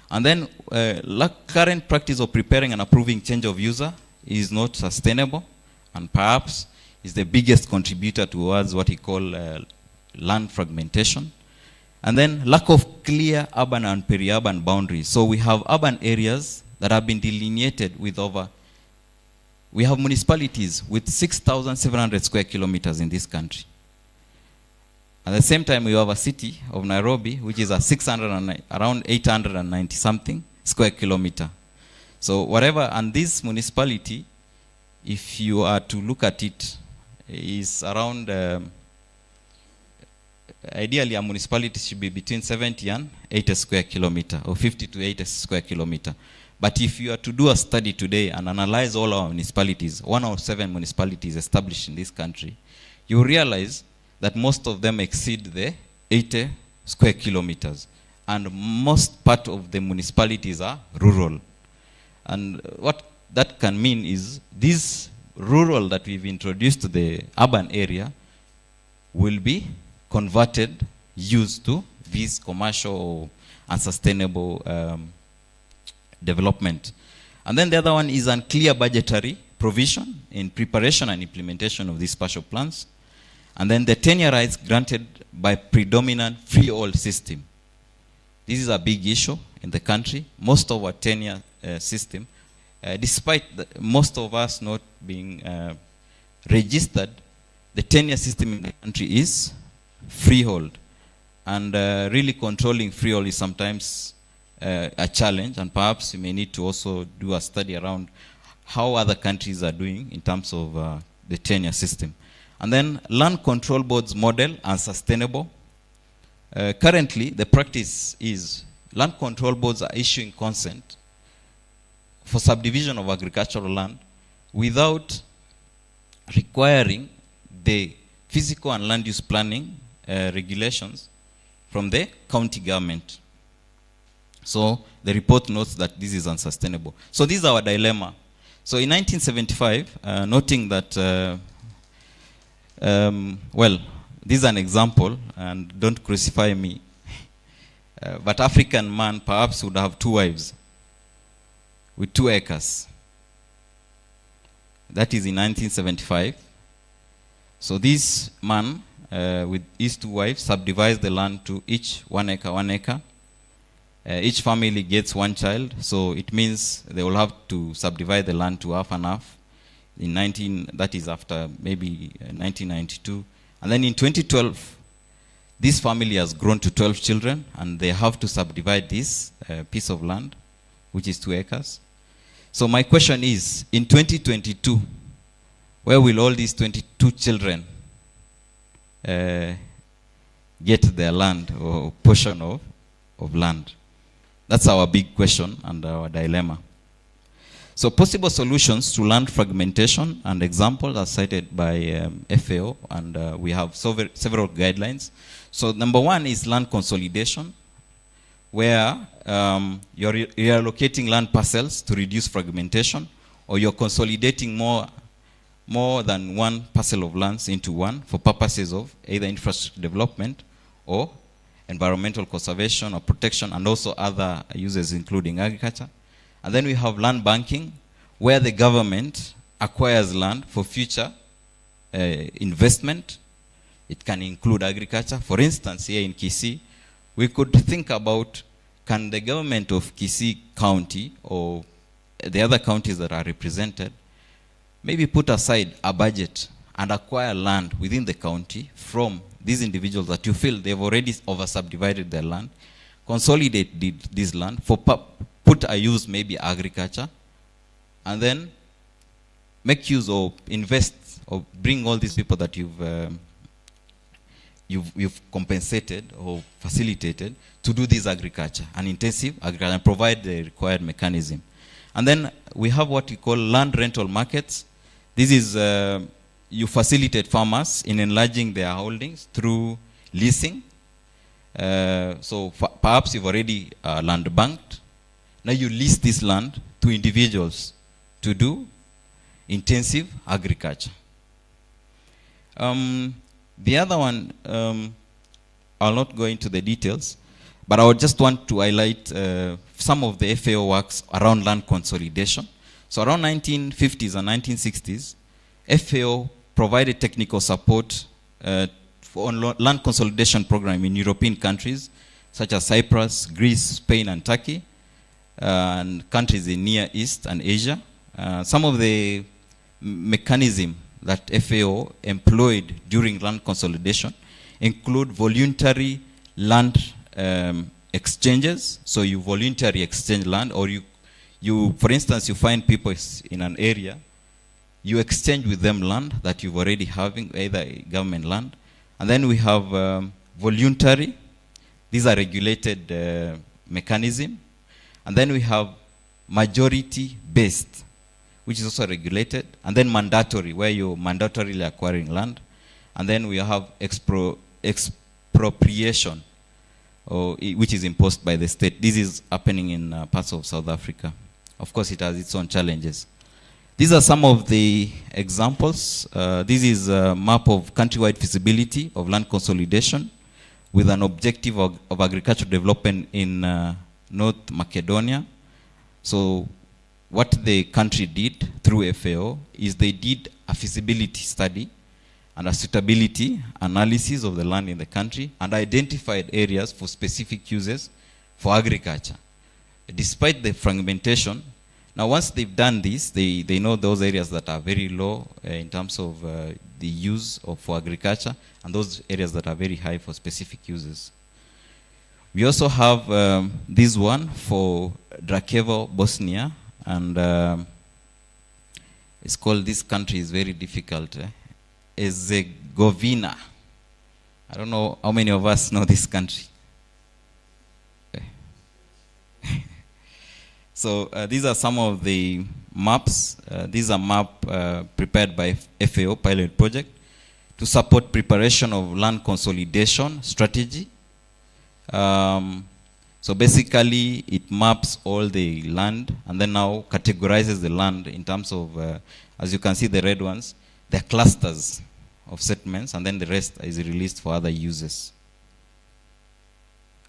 And then current practice of preparing and approving change of user is not sustainable, and perhaps is the biggest contributor towards what we call land fragmentation. And then lack of clear urban and peri-urban boundaries. So we have urban areas that have been delineated with we have municipalities with 6,700 square kilometers in this country. At the same time, we have a city of Nairobi, which is around 890 something square kilometer. So whatever, and this municipality, if you are to look at it, is around, ideally a municipality should be between 70 and 80 square kilometer, or 50 to 80 square kilometer. But if you are to do a study today and analyze all our municipalities, 107 municipalities established in this country, you realize that most of them exceed the 80 square kilometers. And most part of the municipalities are rural. And what that can mean is this rural that we've introduced to the urban area will be converted, used to this commercial and sustainable development. And then the other one is unclear budgetary provision in preparation and implementation of these spatial plans. And then the tenure rights granted by predominant freehold system. This is a big issue in the country. Most of our tenure system, despite most of us not being registered, the tenure system in the country is freehold. And really controlling freehold is sometimes a challenge, and perhaps you may need to also do a study around how other countries are doing in terms of the tenure system. And then land control boards model and sustainable. Currently, the practice is land control boards are issuing consent for subdivision of agricultural land without requiring the physical and land use planning regulations from the county government. So the report notes that this is unsustainable. So this is our dilemma. So in 1975, noting that, well, this is an example, and don't crucify me, but African man perhaps would have 2 wives with 2 acres. That is in 1975. So this man with his 2 wives subdivides the land to each 1 acre, 1 acre. Each family gets 1 child, so it means they will have to subdivide the land to half and half. That is after maybe 1992. And then in 2012, this family has grown to 12 children, and they have to subdivide this piece of land, which is 2 acres. So my question is, in 2022, where will all these 22 children get their land or portion of land? That's our big question and our dilemma. So possible solutions to land fragmentation and examples are cited by FAO, and we have several guidelines. So number 1 is land consolidation, where you're reallocating land parcels to reduce fragmentation, or you're consolidating more than 1 parcel of lands into one for purposes of either infrastructure development or environmental conservation or protection, and also other uses including agriculture. And then we have land banking, where the government acquires land for future investment. It can include agriculture. For instance, here in Kisii, we could think about, can the government of Kisii County or the other counties that are represented maybe put aside a budget and acquire land within the county from these individuals that you feel they've already over-subdivided their land, consolidate this land for put a use, maybe agriculture, and then make use or invest or bring all these people that you've compensated or facilitated to do this agriculture, an intensive agriculture, and provide the required mechanism. And then we have what we call land rental markets. This is you facilitate farmers in enlarging their holdings through leasing. So perhaps you've already land banked. Now you lease this land to individuals to do intensive agriculture. The other one, I'll not go into the details, but I would just want to highlight some of the FAO works around land consolidation. So around 1950s and 1960s, FAO provided technical support for land consolidation program in European countries such as Cyprus, Greece, Spain, and Turkey, and countries in Near East and Asia. Some of the mechanism that FAO employed during land consolidation include voluntary land exchanges. So you voluntarily exchange land, or you, for instance, you find people in an area, you exchange with them land that you've already having, either government land. And then we have voluntary. These are regulated mechanism. And then we have majority based, which is also regulated, and then mandatory, where you're mandatorily acquiring land, and then we have expropriation, which is imposed by the state. This is happening in parts of South Africa. Of course, it has its own challenges. These are some of the examples. This is a map of countrywide feasibility of land consolidation with an objective of agricultural development in North Macedonia. So what the country did through FAO is they did a feasibility study and a suitability analysis of the land in the country and identified areas for specific uses for agriculture. Despite the fragmentation, now once they've done this, they know those areas that are very low in terms of the use for agriculture and those areas that are very high for specific uses. We also have this one for Drakevo, Bosnia, and it's called, this country is very difficult, Herzegovina. I don't know how many of us know this country. So these are some of the maps. These are maps prepared by FAO pilot project to support preparation of land consolidation strategy. So basically it maps all the land and then now categorizes the land in terms of, as you can see the red ones, they're clusters of settlements, and then the rest is released for other uses.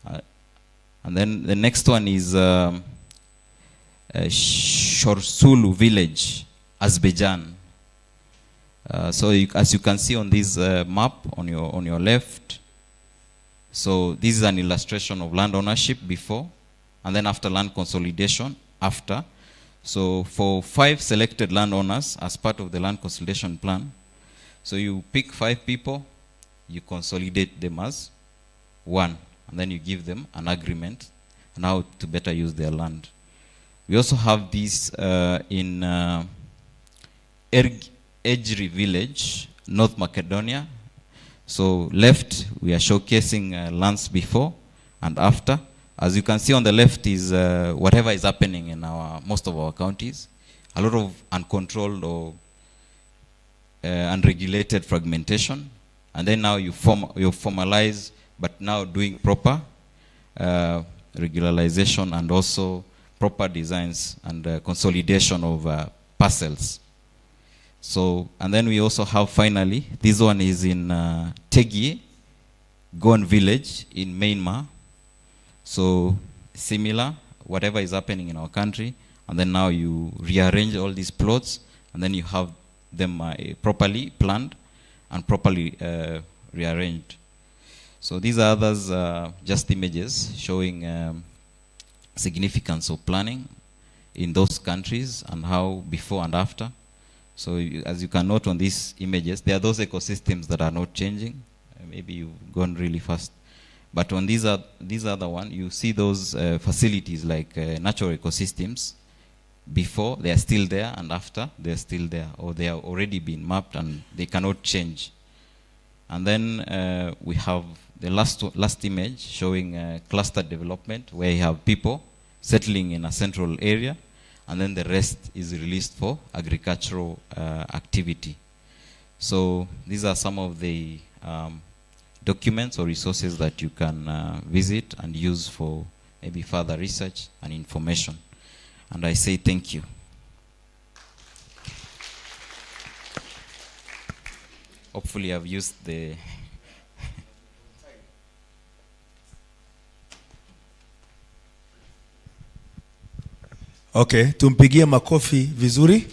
And then the next one is Shorsulu village, Azerbaijan. So as you can see on this map on your left, so this is an illustration of land ownership before, and then after land consolidation after. So for 5 selected landowners as part of the land consolidation plan, so you pick 5 people, you consolidate them as one, and then you give them an agreement on how to better use their land. We also have this in Ejri village, North Macedonia. So left, we are showcasing lands before and after. As you can see on the left is whatever is happening in most of our counties. A lot of uncontrolled or unregulated fragmentation. And then now you formalize, but now doing proper regularization and also proper designs and consolidation of parcels. So, and then we also have finally, this one is in Tegie, Gon village in Myanmar. So similar, whatever is happening in our country, and then now you rearrange all these plots, and then you have them properly planned and properly rearranged. So these are others, just images showing significance of planning in those countries and how before and after. So as you can note on these images, there are those ecosystems that are not changing. Maybe you've gone really fast. But on these other one, you see those facilities like natural ecosystems. Before, they are still there, and after, they are still there, or they have already been mapped and they cannot change. And then we have the last image showing cluster development, where you have people settling in a central area, and then the rest is released for agricultural activity. So these are some of the documents or resources that you can visit and use for maybe further research and information. And I say thank you. Hopefully I've used the... Okay, tumpigie makofi vizuri.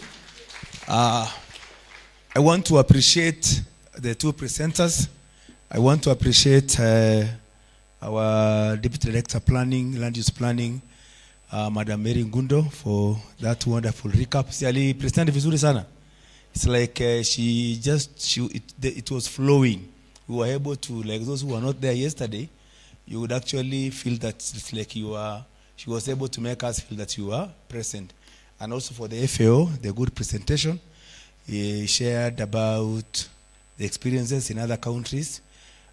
I want to appreciate the 2 presenters. I want to appreciate our Deputy Director Planning, Land Use Planning, Madam Mary Ngundo, for that wonderful recap. She presented vizuri sana. It's like it was flowing. We were able to, like those who were not there yesterday, you would actually feel that it's like she was able to make us feel that you are present. And also for the FAO, the good presentation. He shared about the experiences in other countries.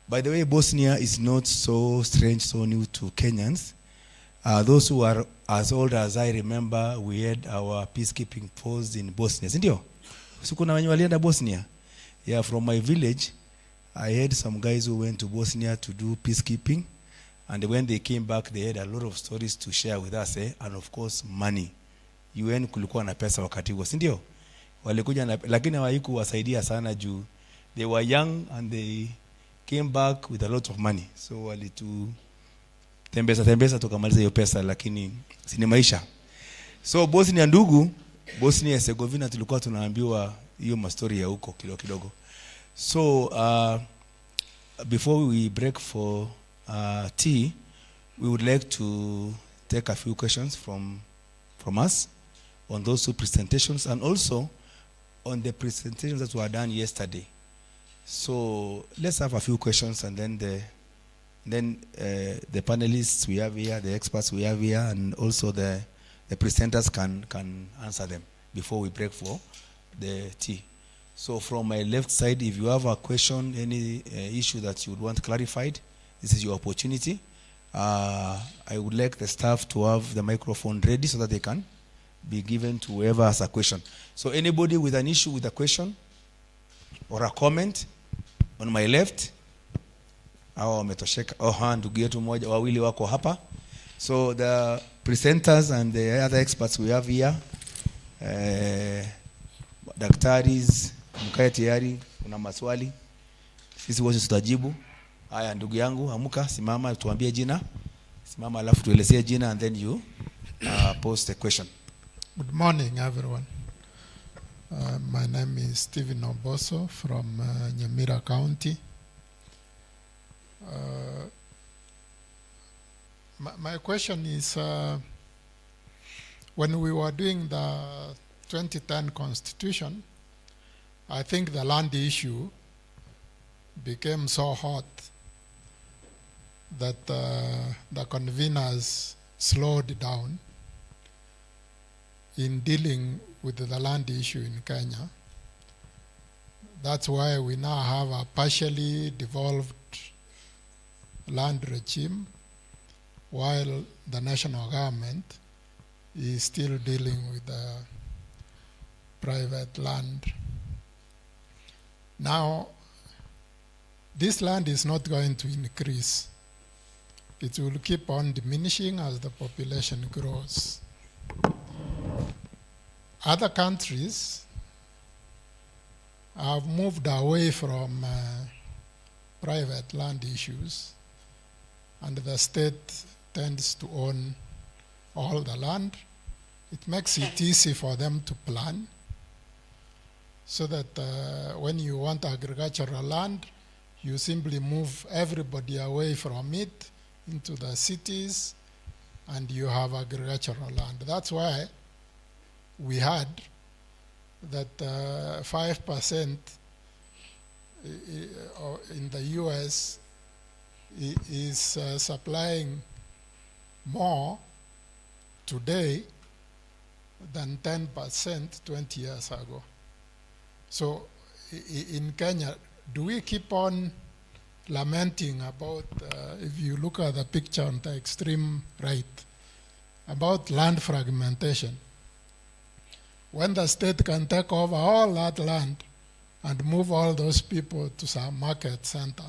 By the way, Bosnia is not so strange, so new to Kenyans. Those who are as old as I remember, we had our peacekeeping post in Bosnia. Sindio? Sikuna wenye walienda Bosnia. Yeah, from my village, I had some guys who went to Bosnia to do peacekeeping. And when they came back, they had a lot of stories to share with us, and of course, money. UN kulikuwa na pesa wakati huo, si ndio? Walikuja na, lakini hawaikuwasaidia sana juu they were young and they came back with a lot of money. So walitu tembeza tukamaliza hiyo pesa, lakini si ni maisha. So Bosnia ndugu, Bosnia Herzegovina tulikuwa tunaambiwa hiyo mastori ya huko kidogo. So before we break for tea, we would like to take a few questions from us on those two presentations and also on the presentations that were done yesterday. So let's have a few questions, and then the panelists we have here, the experts we have here, and also the presenters can answer them before we break for the tea. So from my left side, if you have a question, any issue that you would want clarified, this is your opportunity. I would like the staff to have the microphone ready so that they can be given to whoever has a question. So anybody with an issue with a question or a comment on my left, ndugu yetu mmoja wawili wako hapa. So the presenters and the other experts we have here, daktaris, mkae tayari, kuna maswali, sisi wote tutajibu. Haya ndugu yangu, amuka, simama, tuambie jina. Simama alafu tuelezee jina, and then you post a question. Good morning, everyone. My name is Stephen Oboso from Nyamira County. My question is, when we were doing the 2010 Constitution, I think the land issue became so hot that the conveners slowed down in dealing with the land issue in Kenya. That's why we now have a partially devolved land regime, while the national government is still dealing with the private land. Now, this land is not going to increase. It will keep on diminishing as the population grows. Other countries have moved away from private land issues, and the state tends to own all the land. It makes it easy for them to plan, so that when you want agricultural land, you simply move everybody away from it into the cities, and you have agricultural land. That's why we had that 5% in the US is supplying more today than 10% 20 years ago. So in Kenya, do we keep on lamenting about, if you look at the picture on the extreme right, about land fragmentation, when the state can take over all that land and move all those people to some market center,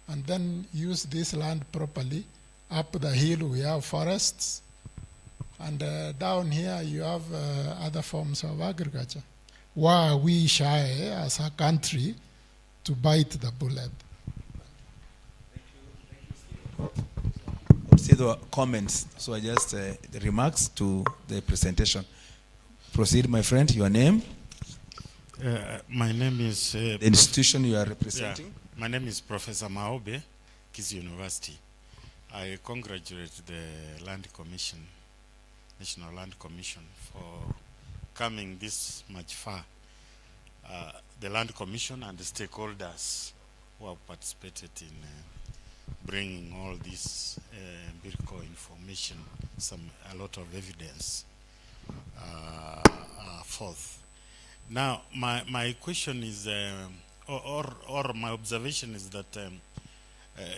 and then use this land properly? Up the hill we have forests, and down here you have other forms of agriculture. Why are we shy as a country to bite the bullet? See the comments, so I just the remarks to the presentation. Proceed, my friend. Your name? My name is... the institution you are representing? Yeah, my name is Professor Maobe, Kisii University. I congratulate the Land Commission, National Land Commission, for coming this much far. The Land Commission and the stakeholders who have participated in bringing all this empirical information, a lot of evidence forth. Now, my question is, or my observation is that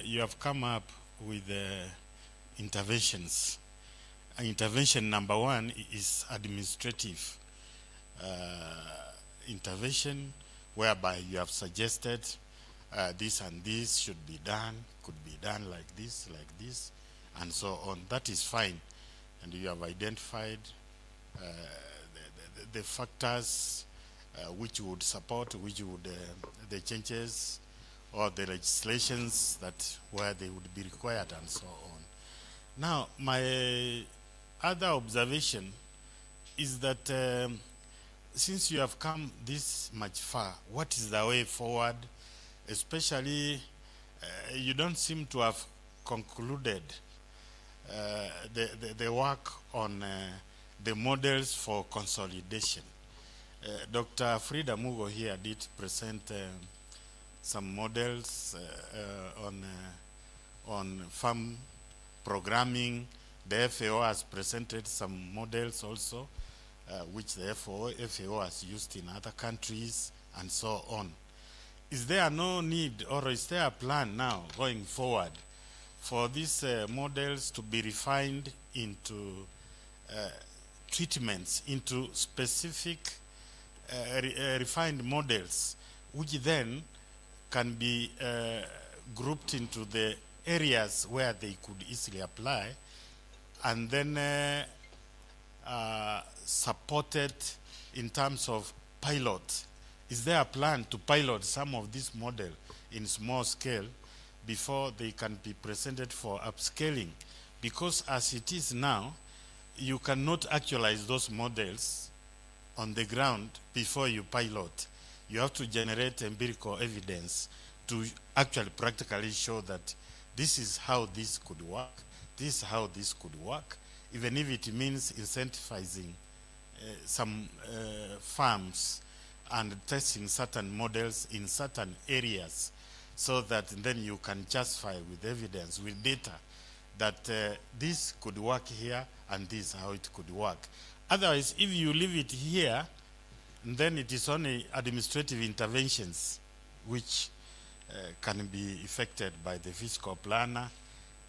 you have come up with interventions intervention number one is administrative intervention, whereby you have suggested this and this should be done, could be done like this, and so on. That is fine. And you have identified the factors which would support, which would, the changes or the legislations that where they would be required and so on. Now, my other observation is that since you have come this much far, what is the way forward? Especially, you don't seem to have concluded the work on the models for consolidation. Dr. Frida Mugo here did present some models on farm programming. The FAO has presented some models also, which the FAO has used in other countries and so on. Is there no need, or is there a plan now going forward for these models to be refined into treatments, into specific refined models, which then can be grouped into the areas where they could easily apply, and then supported in terms of pilot? Is there a plan to pilot some of this model in small scale before they can be presented for upscaling? Because as it is now, you cannot actualize those models on the ground before you pilot. You have to generate empirical evidence to actually practically show that this is how this could work, this is how this could work, even if it means incentivizing some farms and testing certain models in certain areas, so that then you can justify with evidence, with data, that this could work here and this is how it could work. Otherwise, if you leave it here, then it is only administrative interventions which can be effected by the fiscal planner,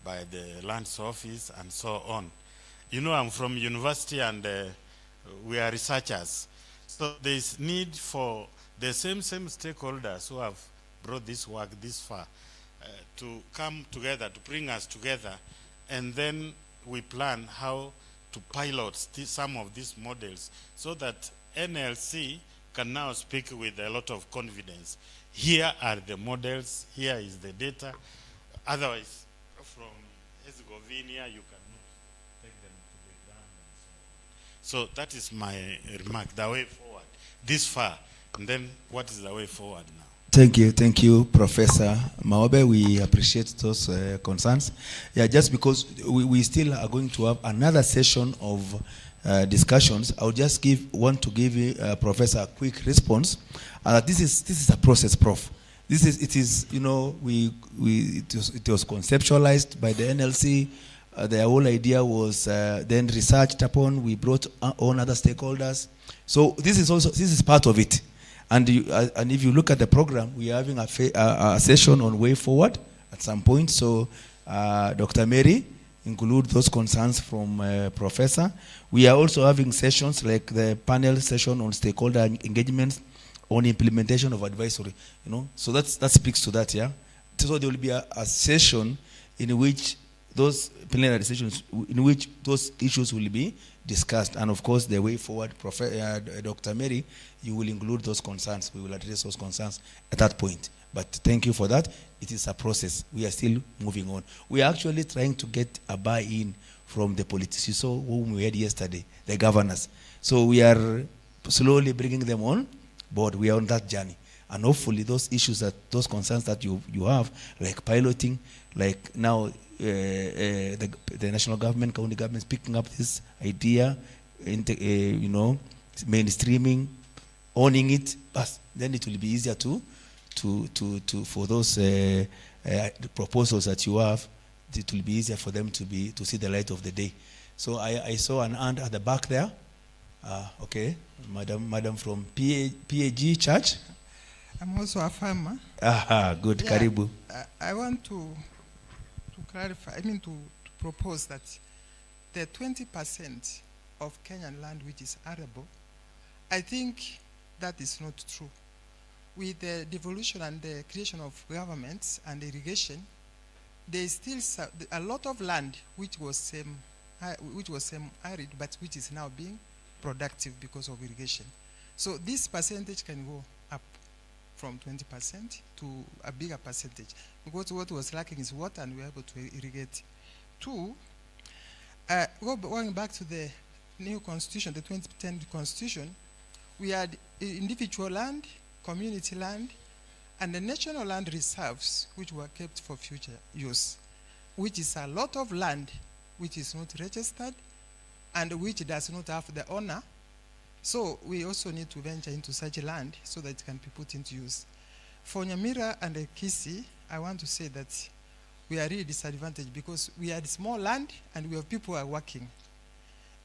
by the lands office, and so on. You know, I'm from university and we are researchers. So there's need for the same stakeholders who have brought this work this far to come together, to bring us together, and then we plan how to pilot some of these models so that NLC can now speak with a lot of confidence. Here are the models, here is the data. Otherwise, from Herzegovina, you cannot take them to the ground and so on. So that is my remark, the way forward, this far. And then what is the way forward now? Thank you, Professor Maobe. We appreciate those concerns. Yeah, just because we still are going to have another session of discussions, I'll just want to give you, Professor, a quick response. This is a process, Prof. It was conceptualized by the NLC. The whole idea was then researched upon. We brought on other stakeholders. So this is part of it. And if you look at the program, we are having a session on way forward at some point. So Dr. Mary, include those concerns from Professor. We are also having sessions like the panel session on stakeholder engagements on implementation of advisory. So that speaks to that, yeah. So there will be a session in which those plenary sessions, in which those issues will be discussed, and of course the way forward, Dr. Mary, you will include those concerns. We will address those concerns at that point. But thank you for that. It is a process. We are still moving on. We are actually trying to get a buy-in from the politicians. You saw whom we had yesterday, the governors. So we are slowly bringing them on board. We are on that journey. And hopefully those issues, those concerns that you have, like piloting, like now the national government, county governments picking up this idea, mainstreaming, owning it, but then it will be easier for those proposals that you have. It will be easier for them to see the light of the day. So I saw an aunt at the back there. Okay, madam from PAG Church. I'm also a farmer. Good. Yeah, Karibu. I want to clarify, to propose that the 20% of Kenyan land which is arable, I think that is not true. With the devolution and the creation of governments and irrigation, there is still a lot of land which was arid, but which is now being productive because of irrigation. So this percentage can go up from 20% to a bigger percentage, because what was lacking is water, and we were able to irrigate. Two, going back to the new constitution, the 2010 constitution, we had individual land, community land, and the national land reserves, which were kept for future use, which is a lot of land which is not registered and which does not have the owner. So we also need to venture into such land so that it can be put into use. For Nyamira and Kisii, I want to say that we are really disadvantaged because we had small land and we have people who are working.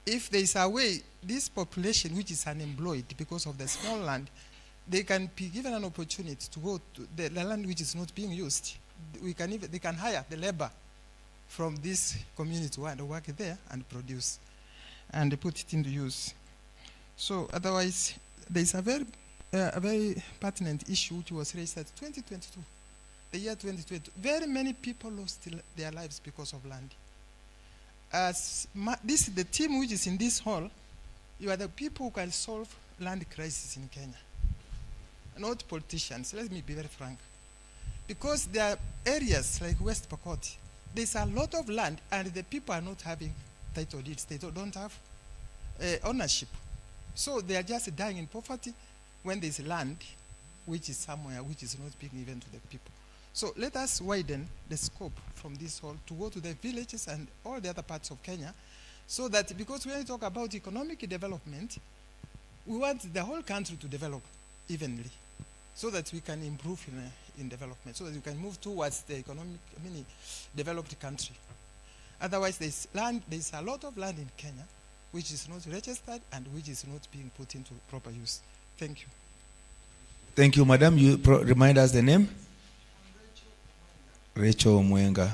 If there is a way, this population which is unemployed because of the small land, they can be given an opportunity to go to the land which is not being used. They can hire the labor from this community to work there and produce and put it into use. So otherwise, there is a very pertinent issue which was raised at 2022, the year 2022. Very many people lost their lives because of land. This is the team which is in this hall. You are the people who can solve land crisis in Kenya, not politicians. Let me be very frank. Because there are areas like West Pokot, there's a lot of land and the people are not having title deeds. They don't have ownership. So they are just dying in poverty when there's land which is somewhere which is not being given to the people. So let us widen the scope from this hall to go to the villages and all the other parts of Kenya, so that, because when we talk about economic development, we want the whole country to develop evenly, so that we can improve in development, so that we can move towards the developed country. Otherwise, there's a lot of land in Kenya which is not registered and which is not being put into proper use. Thank you. Thank you, madam. You remind us the name? Rachel Mwenga.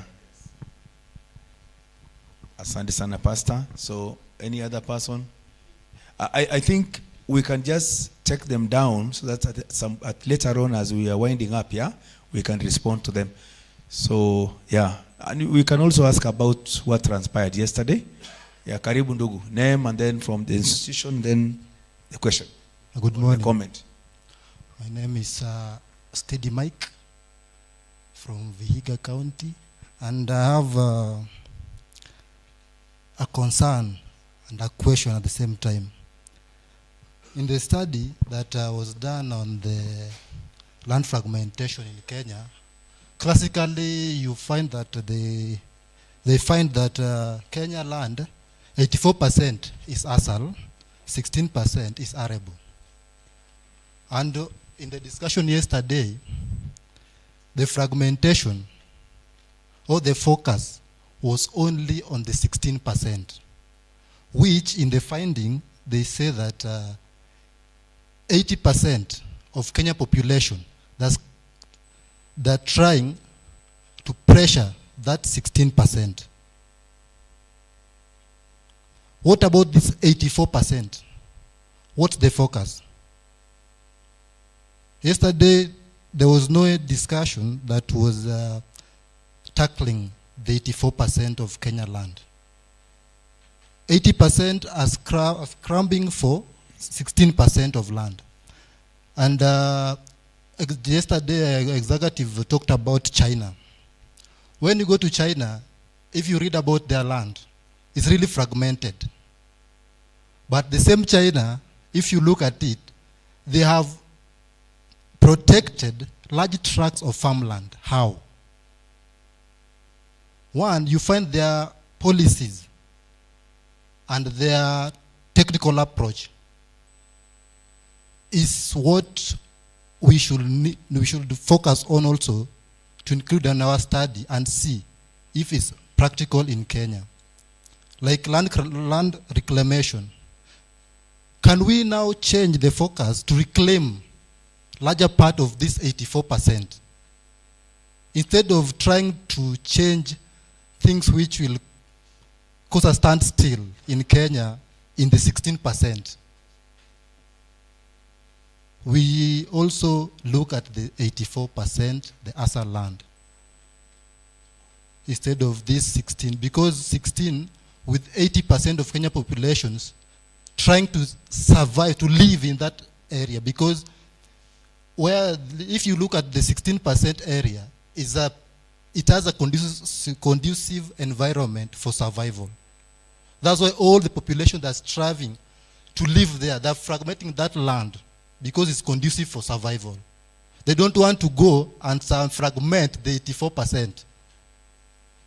Asante sana, Pastor. So, any other person? I think we can just take them down so that later on, as we are winding up, we can respond to them. So, and we can also ask about what transpired yesterday. Karibu ndugu. Name, and then from the institution, then the question. Good morning. The comment. My name is Steady Mike from Vihiga County, and I have a concern and a question at the same time. In the study that was done on the land fragmentation in Kenya, classically you find that they find that Kenya land, 84% is ASAL, 16% is arable. And in the discussion yesterday, the fragmentation or the focus was only on the 16%, which in the finding, they say that 80% of Kenya population, they're trying to pressure that 16%. What about this 84%? What's the focus? Yesterday, there was no discussion that was tackling the 84% of Kenya land. 80% are scrambling for 16% of land. And yesterday, executive talked about China. When you go to China, if you read about their land, it's really fragmented. But the same China, if you look at it, they have protected large tracts of farmland. How? One, you find their policies and their technical approach is what we should focus on also, to include in our study and see if it's practical in Kenya. Like land reclamation. Can we now change the focus to reclaim larger part of this 84%? Instead of trying to change things which will cause a standstill in Kenya in the 16%. We also look at the 84%, the ASA land, instead of this 16, because 16, with 80% of Kenya populations trying to survive, to live in that area, because if you look at the 16% area, it has a conducive environment for survival. That's why all the population that's striving to live there, they're fragmenting that land because it's conducive for survival. They don't want to go and fragment the 84%.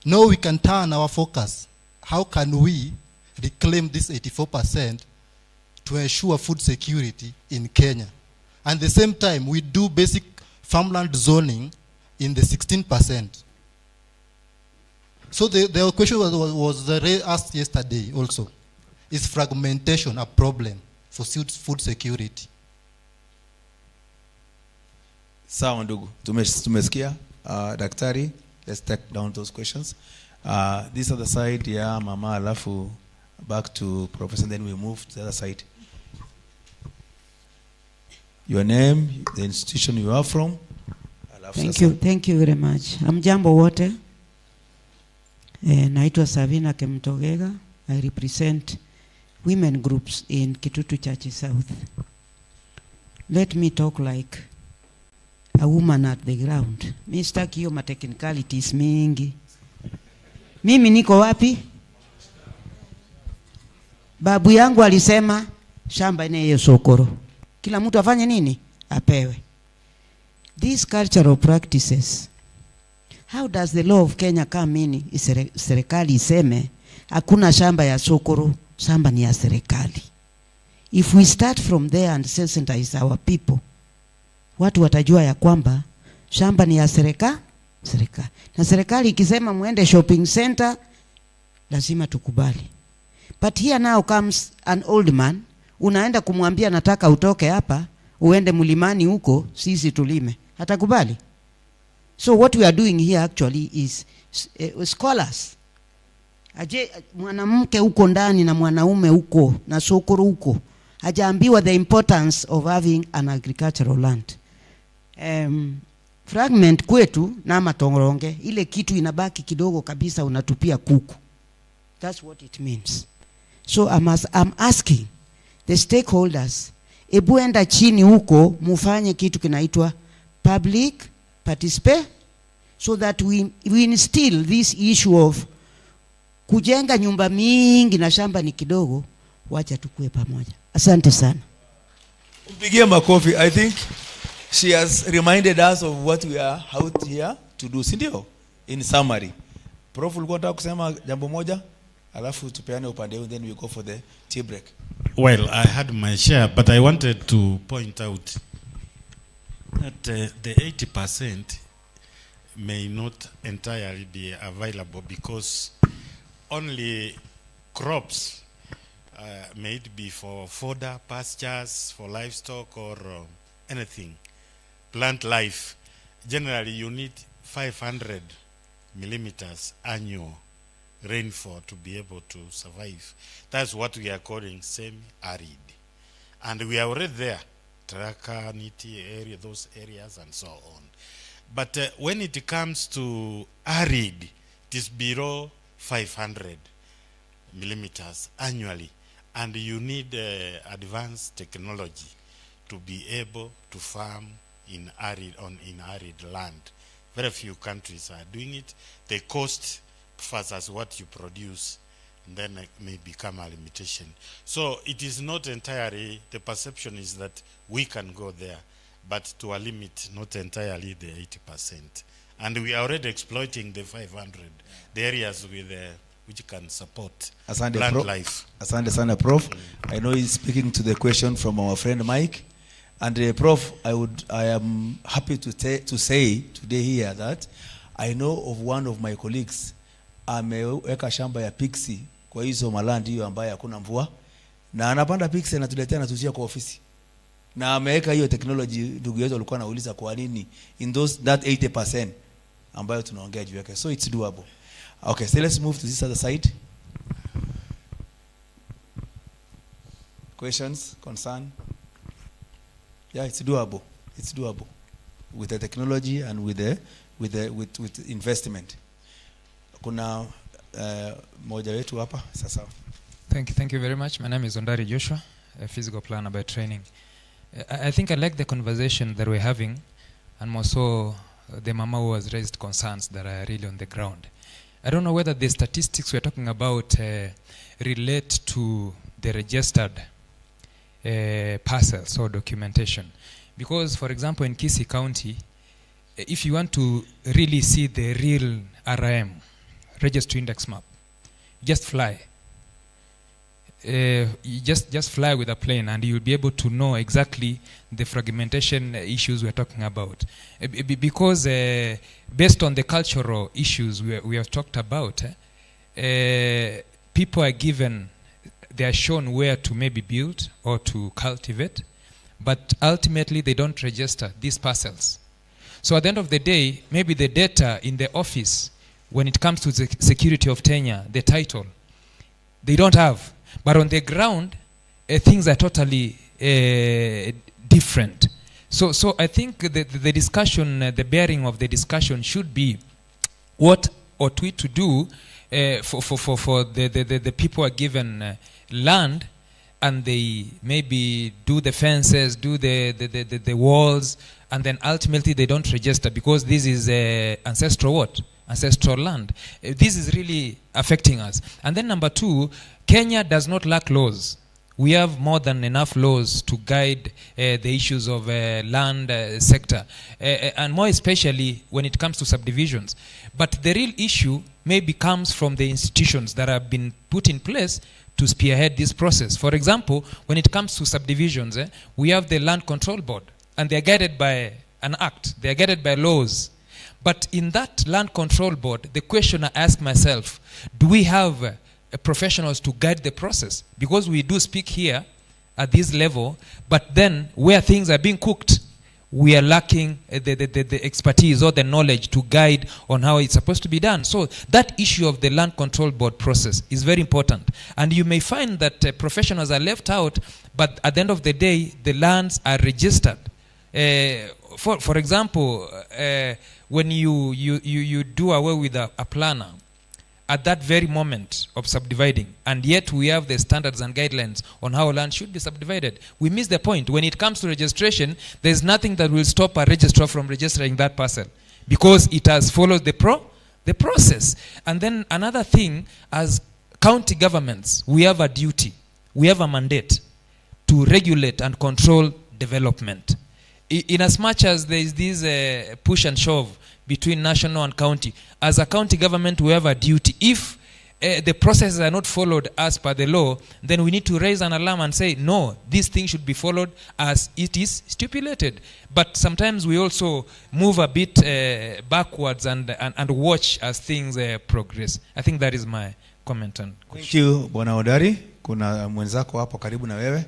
No, we can turn our focus. How can we reclaim this 84% to ensure food security in Kenya? And at the same time, we do basic farmland zoning in the 16%. So the question was asked yesterday also. Is fragmentation a problem for food security? Sawa ndugu, tumesikia daktari. Let's take down those questions. This other side, yeah, mama, alafu back to professor, then we move to the other side. Your name, the institution you are from. Thank you very much. Hamjambo wote. Naitwa Savina Kemtogega. I represent women groups in Kitutu Church South. Let me talk like a woman at the ground. Mi sitaki hiyo technicalities mingi. Mimi niko wapi? Babu yangu alisema shamba ina sokoro. Kila mtu afanye nini? Apewe. These cultural practices, how does the law of Kenya come in? Serikali iseme hakuna shamba ya sokoro, shamba ni ya serikali. If we start from there and sensitize our people, watu watajua ya kwamba shamba ni ya serikali. Na serikali ikisema muende shopping center, lazima tukubali. But here now comes an old man, unaenda kumwambia nataka utoke hapa, uende mlimani huko, sisi tulime. Hatakubali. So what we are doing here actually is scholars. Aje mwanamke huko ndani na mwanaume huko na sokoro huko. Hajaambiwa the importance of having an agricultural land. Fragment kwetu na matongoronge, ile kitu inabaki kidogo kabisa unatupia kuku. That's what it means. So I'm asking the stakeholders, ebu enda chini huko mufanye kitu kinaitwa public participation, so that we instill this issue of kujenga nyumba mingi na shamba ni kidogo, wacha tukue pamoja. Asante sana. Mpigie makofi. I think she has reminded us of what we are out here to do. Sindio? In summary. Prof, ulikuwa unataka kusema jambo moja? Alafu tupeane upande huu, then we go for the tea break. Well, I had my share, but I wanted to point out that the 80% may not entirely be available because only crops, may it be for fodder, pastures, for livestock or anything, plant life, generally you need 500 millimeters annual rainfall to be able to survive. That's what we are calling semi-arid. And we are already there, Traka, Niti area, those areas and so on. But when it comes to arid, it is below 500 millimeters annually. And you need advanced technology to be able to farm in arid land. Very few countries are doing it. The cost versus what you produce, and then it may become a limitation. So it is not entirely, the perception is that we can go there, but to a limit, not entirely the 80%. And we are already exploiting the 500, the areas with which can support plant life. Asante sana Prof. I know he's speaking to the question from our friend Mike. And Prof, I am happy to say today here that I know of one of my colleagues ameweka shamba ya Kisii kwa hizo malandi hiyo ambayo hakuna mvua, na anapanda Kisii na tuletea na tuzia kwa ofisi, na ameweka hiyo technology. Ndugu yetu alikuwa anauliza kwa nini in that 80% ambayo tunaongea juu yake. So it's doable. Okay, so let's move to this other side. questions, concern? Yeah, it's doable. It's doable with the technology and with investment. Kuna moja wetu hapa sasa. Thank you very much. My name is Ondari Joshua, a physical planner by training. I think I like the conversation that we're having, and more so the mama who has raised concerns that are really on the ground. I don't know whether the statistics we're talking about relate to the registered parcels or documentation. Because, for example, in Kisii County, if you want to really see the real RM, Registry Index Map, just fly. You just fly with a plane and you'll be able to know exactly the fragmentation issues we're talking about. Because based on the cultural issues we have talked about, people are given, they are shown where to maybe build or to cultivate, but ultimately they don't register these parcels. So at the end of the day, maybe the data in the office, when it comes to the security of tenure, the title, they don't have. But on the ground, things are totally different. So I think the discussion, the bearing of the discussion should be what ought we to do for the people are given land, and they maybe do the fences, do the walls, and then ultimately they don't register because this is ancestral what? Ancestral land. This is really affecting us. And then number two, Kenya does not lack laws. We have more than enough laws to guide the issues of land sector, and more especially when it comes to subdivisions. But the real issue maybe comes from the institutions that have been put in place to spearhead this process. For example, when it comes to subdivisions, we have the Land Control Board, and they're guided by an act. They're guided by laws. But in that Land Control Board, the question I ask myself, do we have professionals to guide the process? Because we do speak here at this level, but then where things are being cooked, we are lacking the expertise or the knowledge to guide on how it's supposed to be done. So that issue of the Land Control Board process is very important. And you may find that professionals are left out, but at the end of the day, the lands are registered. For example, when you do away with a planner at that very moment of subdividing, and yet we have the standards and guidelines on how land should be subdivided, we miss the point. When it comes to registration, there's nothing that will stop a registrar from registering that parcel because it has followed the process. And then another thing, as county governments, we have a duty, we have a mandate to regulate and control development. In as much as there is this push and shove between national and county, as a county government we have a duty. If the processes are not followed as per the law, then we need to raise an alarm and say, no, this thing should be followed as it is stipulated. But sometimes we also move a bit backwards and watch as things progress. I think that is my comment on question. Thank you, Bwana Odari. Kuna mwenzako hapo karibu na wewe.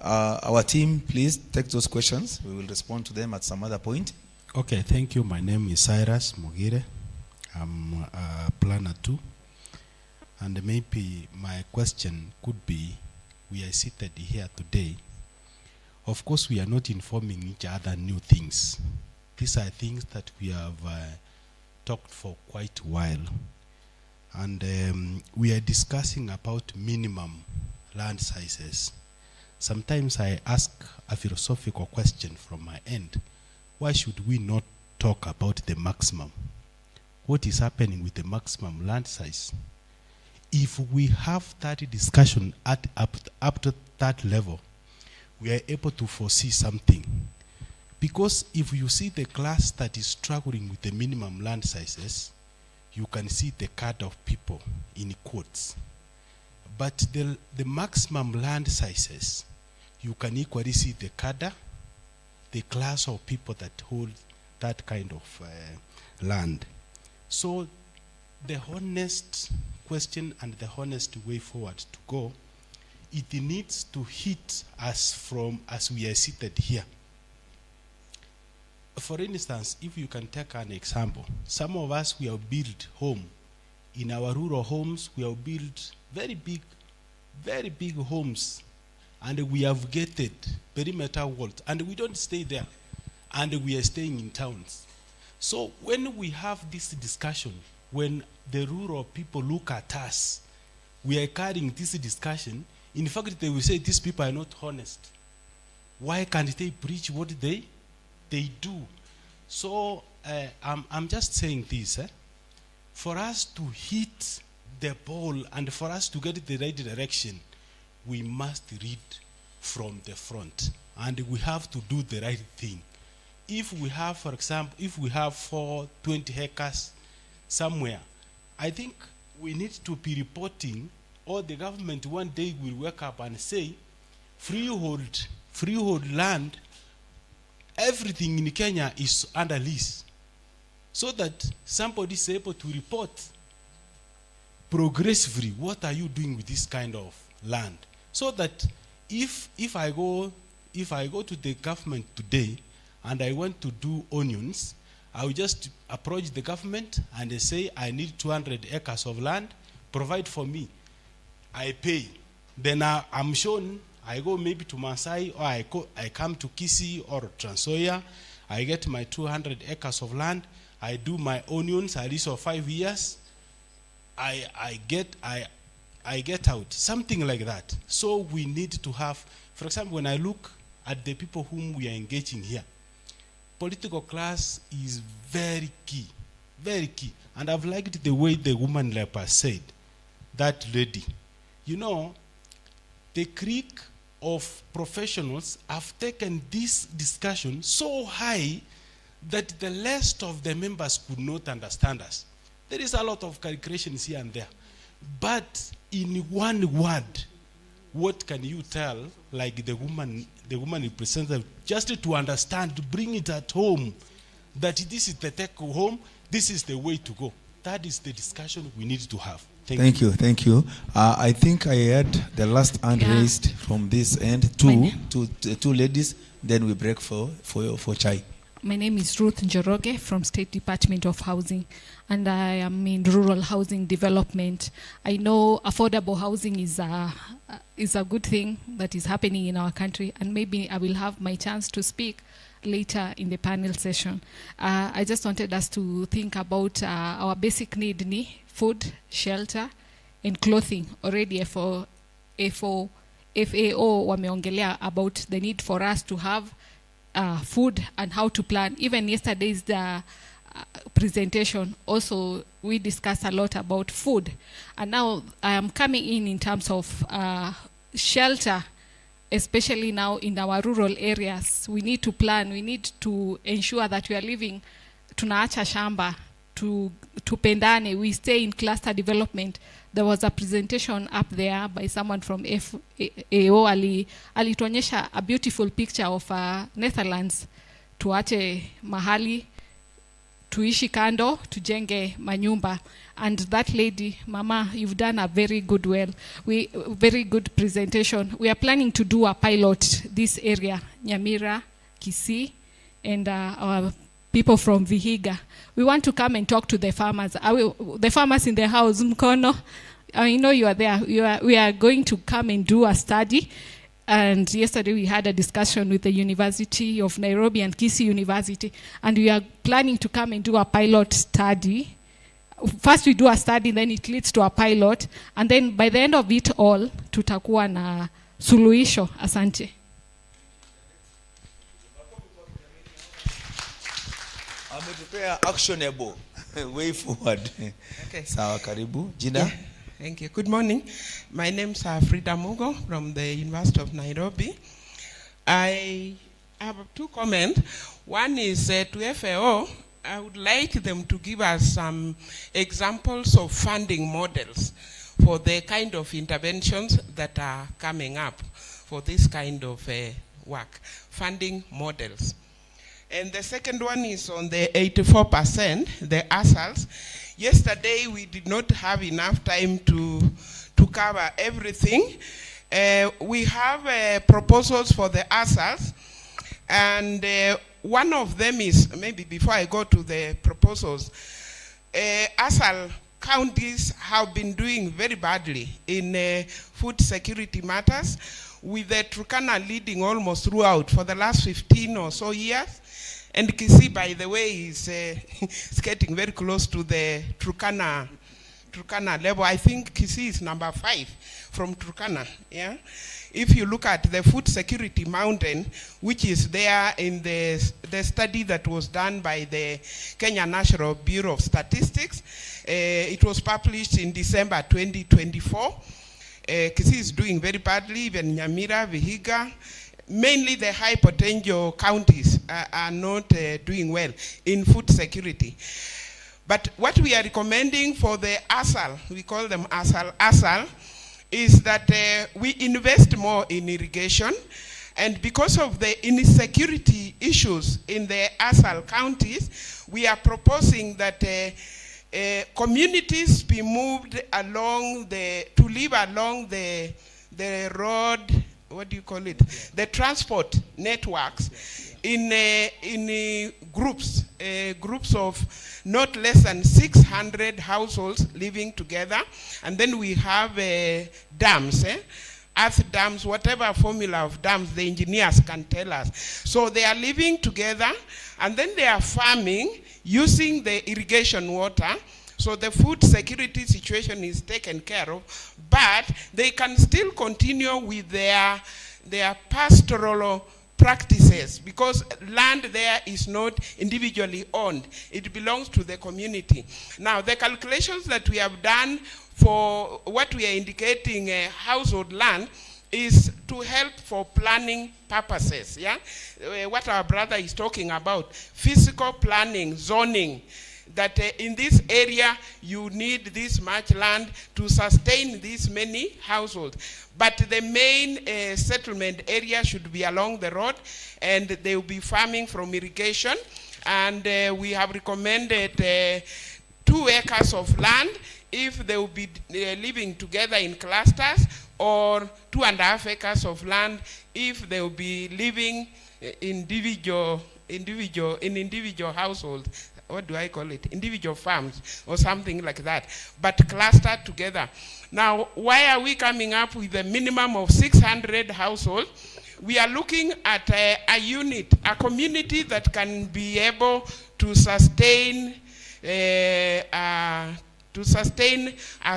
Our team, please take those questions. We will respond to them at some other point. Okay, thank you. My name is Cyrus Mugire. I'm a planner too. And maybe my question could be, we are seated here today. Of course, we are not informing each other new things. These are things that we have talked for quite a while. And we are discussing about minimum land sizes. Sometimes I ask a philosophical question from my end. Why should we not talk about the maximum? What is happening with the maximum land size? If we have that discussion up to that level, we are able to foresee something. Because if you see the class that is struggling with the minimum land sizes, you can see the card of people in quotes. But the maximum land sizes, you can equally see the cadre, the class of people that hold that kind of land. So the honest question and the honest way forward to go, it needs to hit us as we are seated here. For instance, if you can take an example, some of us, we have built home. In our rural homes, we have built very big homes. and we have gated perimeter walls, and we don't stay there, and we are staying in towns. So when we have this discussion, when the rural people look at us, we are carrying this discussion. In fact, they will say these people are not honest. Why can't they preach what they do? So I'm just saying this. For us to hit the ball and for us to get the right direction, we must read from the front, and we have to do the right thing. If we have, for example, if we have 20 acres somewhere, I think we need to be reporting, or the government one day will wake up and say, freehold land, everything in Kenya is under lease, so that somebody is able to report progressively, what are you doing with this kind of land? So that if I go to the government today and I want to do onions, I will just approach the government and they say, I need 200 acres of land, provide for me. I pay. Then I'm shown, I go maybe to Masai, or I come to Kisii or Transoya, I get my 200 acres of land, I do my onions at least for 5 years, I get out, something like that. So we need to have, for example, when I look at the people whom we are engaging here, political class is very key, very key. And I've liked the way the woman leper said, that lady. You know, the clique of professionals have taken this discussion so high that the rest of the members could not understand us. There is a lot of calculations here and there. But in one word, what can you tell, like the woman representative, just to understand, to bring it at home, that this is the take home, this is the way to go. That is the discussion we need to have. Thank you. I think I had the last hand raised from this end, two ladies, then we break for chai. My name is Ruth Njoroge from State Department of Housing, and I am in rural housing development. I know affordable housing is a good thing that is happening in our country, and maybe I will have my chance to speak later in the panel session. I just wanted us to think about our basic need, food, shelter, and clothing. Already FAO wameongelea about the need for us to have food and how to plan. Even yesterday's presentation, also we discussed a lot about food. And now I am coming in terms of shelter, especially now in our rural areas. We need to plan, we need to ensure that we are living, tunaacha shamba, tupendane, we stay in cluster development. There was a presentation up there by someone from FAO, alituonyesha a beautiful picture of Netherlands. Tuache mahali, tuishi kando, tujenge manyumba. And that lady, Mama, you've done a very good presentation. We are planning to do a pilot this area, Nyamira, Kisii, and our people from Vihiga. We want to come and talk to the farmers. The farmers in the house, Mkono, I know you are there. We are going to come and do a study. And yesterday we had a discussion with the University of Nairobi and Kisii University. And we are planning to come and do a pilot study. First we do a study, then it leads to a pilot. And then by the end of it all, tutakuwa na suluhisho. Asante. Actionable way forward. Okay. Sawa, karibu. Jina? Yeah. Thank you. Good morning. My name is Frida Mugo from the University of Nairobi. I have two comments. One is to FAO. I would like them to give us some examples of funding models for the kind of interventions that are coming up for this kind of work. Funding models. And the second one is on the 84%, the ASALs. Yesterday, we did not have enough time to cover everything. We have proposals for the ASALs, and one of them is, maybe before I go to the proposals, ASAL counties have been doing very badly in food security matters. with the Turkana leading almost throughout for the last 15 or so years. And Kisii, by the way, is is getting very close to the Turkana level. I think Kisii is number 5 from Turkana. Yeah. If you look at the food security mountain, which is there in the study that was done by the Kenya National Bureau of Statistics, it was published in December 2024. Kisii is doing very badly, even Nyamira, Vihiga. Mainly the high potential counties are not doing well in food security. But what we are recommending for the ASAL, we call them ASAL, is that we invest more in irrigation. And because of the insecurity issues in the ASAL counties, we are proposing that communities be moved along to live along the road, what do you call it? The transport networks in groups of not less than 600 households living together. And then we have dams, earth dams, whatever formula of dams the engineers can tell us. So they are living together, and then they are farming using the irrigation water. So the food security situation is taken care of, but they can still continue with their pastoral practices, because land there is not individually owned. It belongs to the community. Now, the calculations that we have done for what we are indicating household land is to help for planning purposes. Yeah, what our brother is talking about, physical planning, zoning, that in this area you need this much land to sustain this many households. But the main settlement area should be along the road, and they will be farming from irrigation. And we have recommended 2 acres of land if they will be living together in clusters, or 2.5 acres of land if they will be living in individual households. What do I call it? Individual farms or something like that, but clustered together. Now, why are we coming up with a minimum of 600 households? We are looking at a unit, a community that can be able to sustain a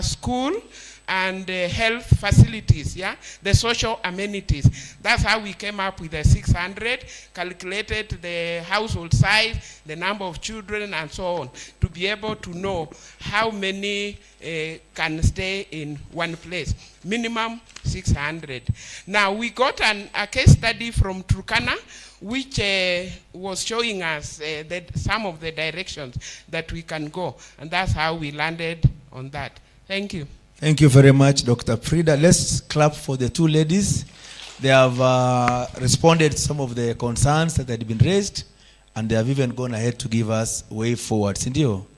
school and health facilities, yeah, the social amenities. That's how we came up with the 600, calculated the household size, the number of children, and so on, to be able to know how many can stay in one place. Minimum 600. Now, we got a case study from Turkana, which was showing us some of the directions that we can go, and that's how we landed on that. Thank you. Thank you very much, Dr. Frida. Let's clap for the 2 ladies. They have responded to some of the concerns that had been raised, and they have even gone ahead to give us way forward,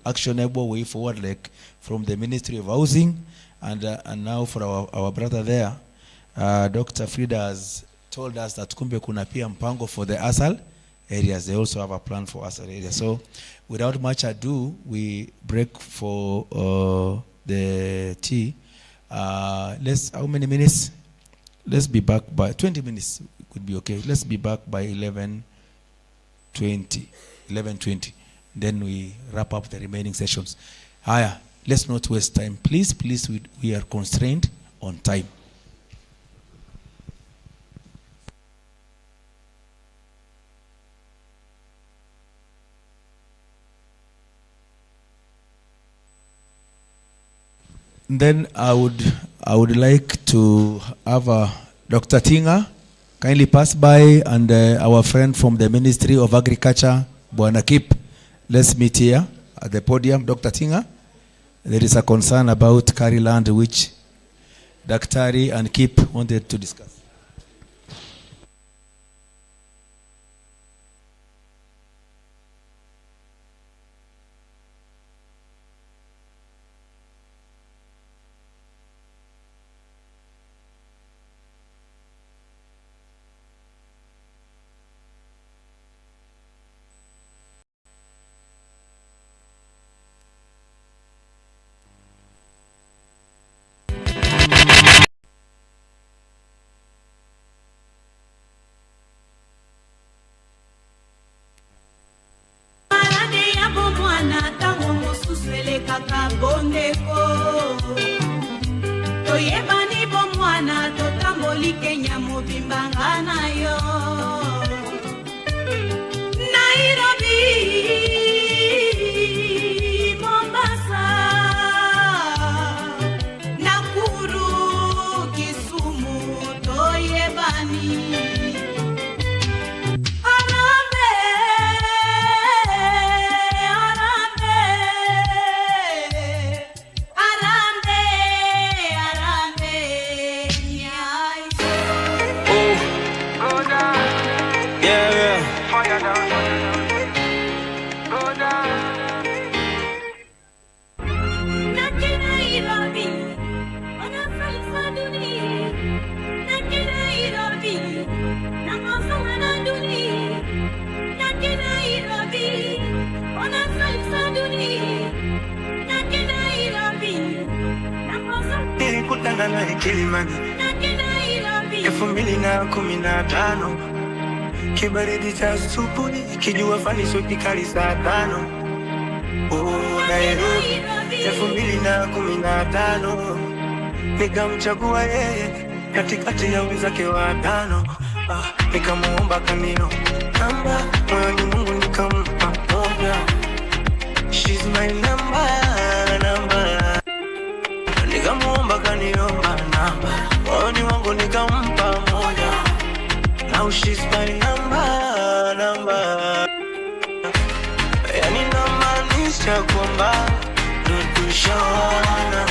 actionable way forward, like from the Ministry of Housing, and now for our brother there, Dr. Frida has told us that kumbe kuna pia mpango for the ASAL areas. They also have a plan for ASAL areas. So without much ado, we break for the tea. How many minutes? Let's be back by 20 minutes. Could be okay. Let's be back by 11:20. Then we wrap up the remaining sessions. Haya, let's not waste time. Please, we are constrained on time. Then I would like to have Dr. Tinga kindly pass by, and our friend from the Ministry of Agriculture, Bwana Kip. Let's meet here at the podium. Dr. Tinga, there is a concern about Kari land which Daktari and Kip wanted to discuss. mwana tango mosusu elekaka bondeko toyebani bomwana totamboli Kenya mobimbanga na yo Nairobi Mombasa Nakuru Kisumu toyebani Nilikutana Kilimani 2015 kibaridi cha asubuhi kijua fani suti kali saa 5 Nairobi 2015 nikamchagua yeye katikati ya wenzake watano nikamuomba kanino namba moyoni Mungu nikampa moja she's my number nikamuomba kaniomba namba moyoni wangu nikampa moja now she's my number yani namaanisha kwamba ndo tushawana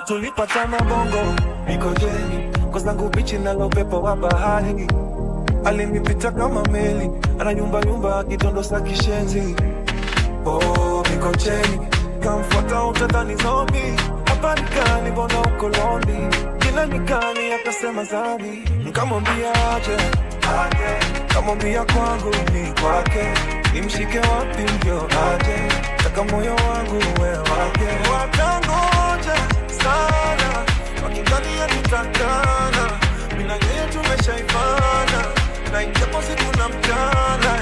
Tulipatana bongo Mikojeni kwa zangu bichi na upepo wa bahari alinipita kama meli ana nyumba kitondo sa kishenzi Mikojeni kamfuata utadhani zombie hapa nikani bona ukolondi kila nikani akasema zabi nikamwambia aje kamwambia kwangu ni kwake nimshike wapi ndio aje taka moyo wangu wewe wake watangoja sana wakingania nitakana mina yeye tumeshaifana na ingapo siku na mchana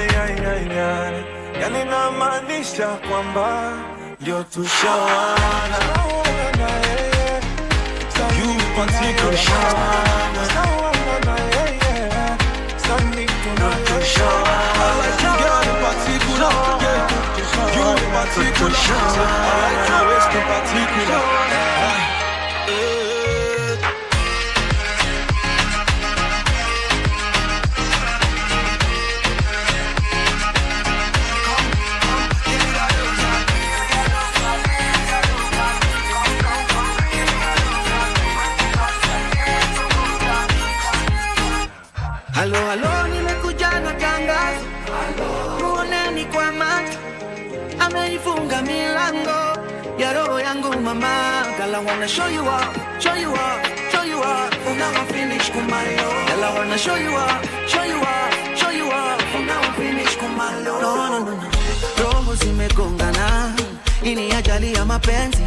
yani namaanisha kwamba ndio tushawana you particular shawana Sunday tonight tushawana I like you girl in particular you in particular I like your waist in particular Halo, nimekuja na tangazo. Muoneni kwa macho, ameifunga milango ya roho yangu mama. Girl, I wanna show you up. Now finish kumalo. Girl, I wanna show you up. Now finish kumalo. No. Roho zimegongana, ini ajali ya mapenzi.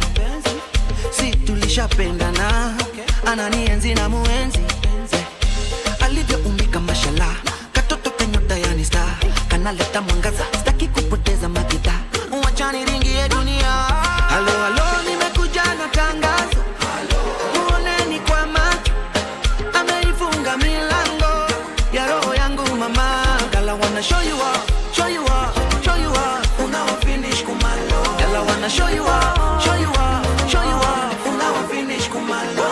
Si tulishapendana, ananienzi na muenzi. Alivyo umbika mashallah, katoto kenyota yani star. Kanaleta mwangaza, sitaki kupoteza makita. Wachani ringi ya dunia. Halo, nimekuja na tangazo. Muoneni kwa macho, ameifunga milango ya roho yangu mama. Girl, I wanna show you up. Unawa finish kumalo. Girl, I wanna show you up. Unawa finish kumalo.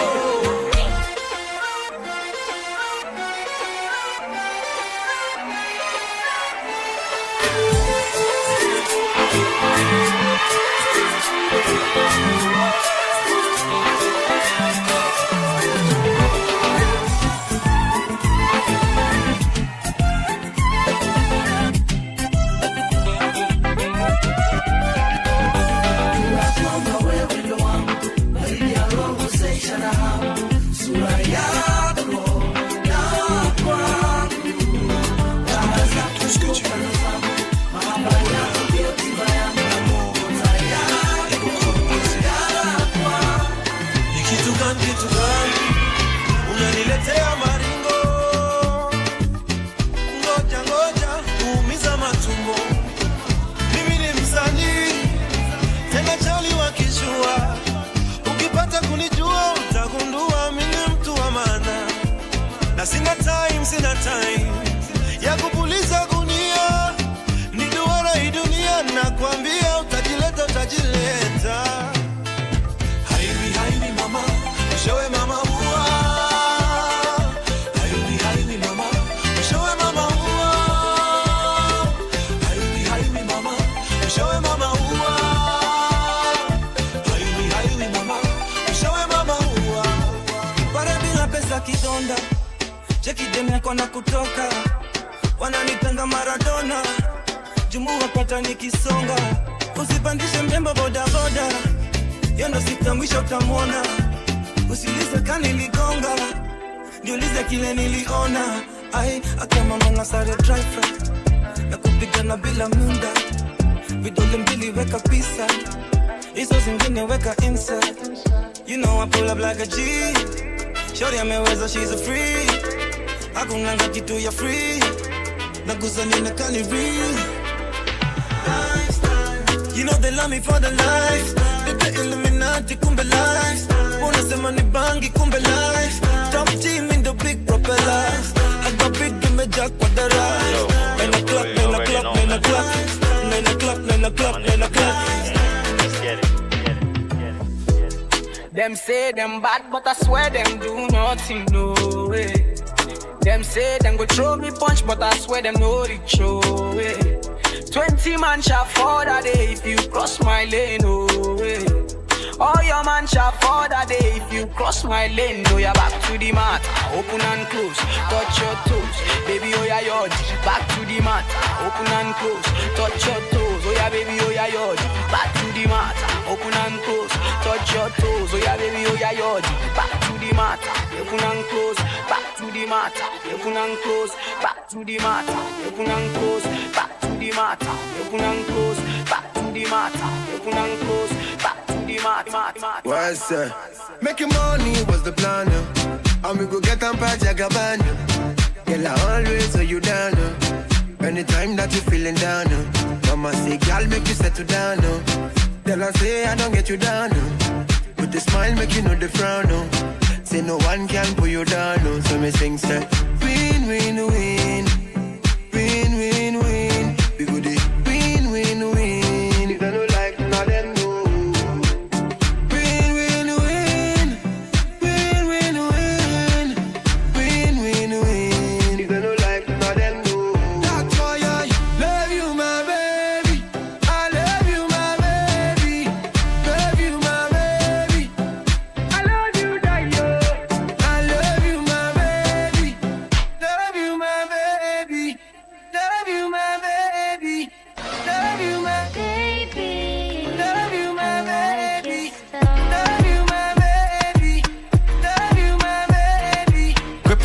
Maradona, jumuwa pata nikisonga. Usipandishe mrembo boda boda, yondo sita mwisho utamwona. Usilize kani ligonga, niulize kile niliona. Ai, akama manga sare driver, na kupigana bila munda. Vidole mbili weka pisa, hizo zingine weka inside. You know I pull up like a G, shorty ameweza, she's a free. Hakunanga kitu ya free, naguza nina kani real. You know they love me for the life, Bebe Illuminati kumbe life. Unasema ni bangi kumbe life, top team in the big propellers. I got big image kwa daraj. 9 o'clock, 9 o'clock, 9 o'clock, 9 o'clock, 9 o'clock, 9 o'clock. Them say them bad, but I swear them do nothing, no way. Them say them go throw me punch, but I swear them no reach, no way. 20 man shall fall that day if you cross my lane, no way. All your man shall fall that day if you cross my lane. No, you're back to the mat, open and close, touch your toes. Baby, oh yeah, yod, back to the mat, open and close, touch your toes. Oh yeah, baby, oh yeah, yod, back to the mat, open and close, touch your toes. Oh yeah, baby, oh yeah, yod, back to the mat, open and close, back to the mat, open and close, back to the mat, open and close, back to the mat, open and close, back to the mat, open and close, back. What's that? Making money was the plan, and we go get on by Jagabana. Girl, I always hold you down. Anytime that you feeling down, mama say, girl, make you settle down. Tell her say I don't get you down. With the smile, make you know the frown. Say no one can pull you down. So me sing say, win, win, win, win, win, win. We go the win, win, win. You don't know like none of them.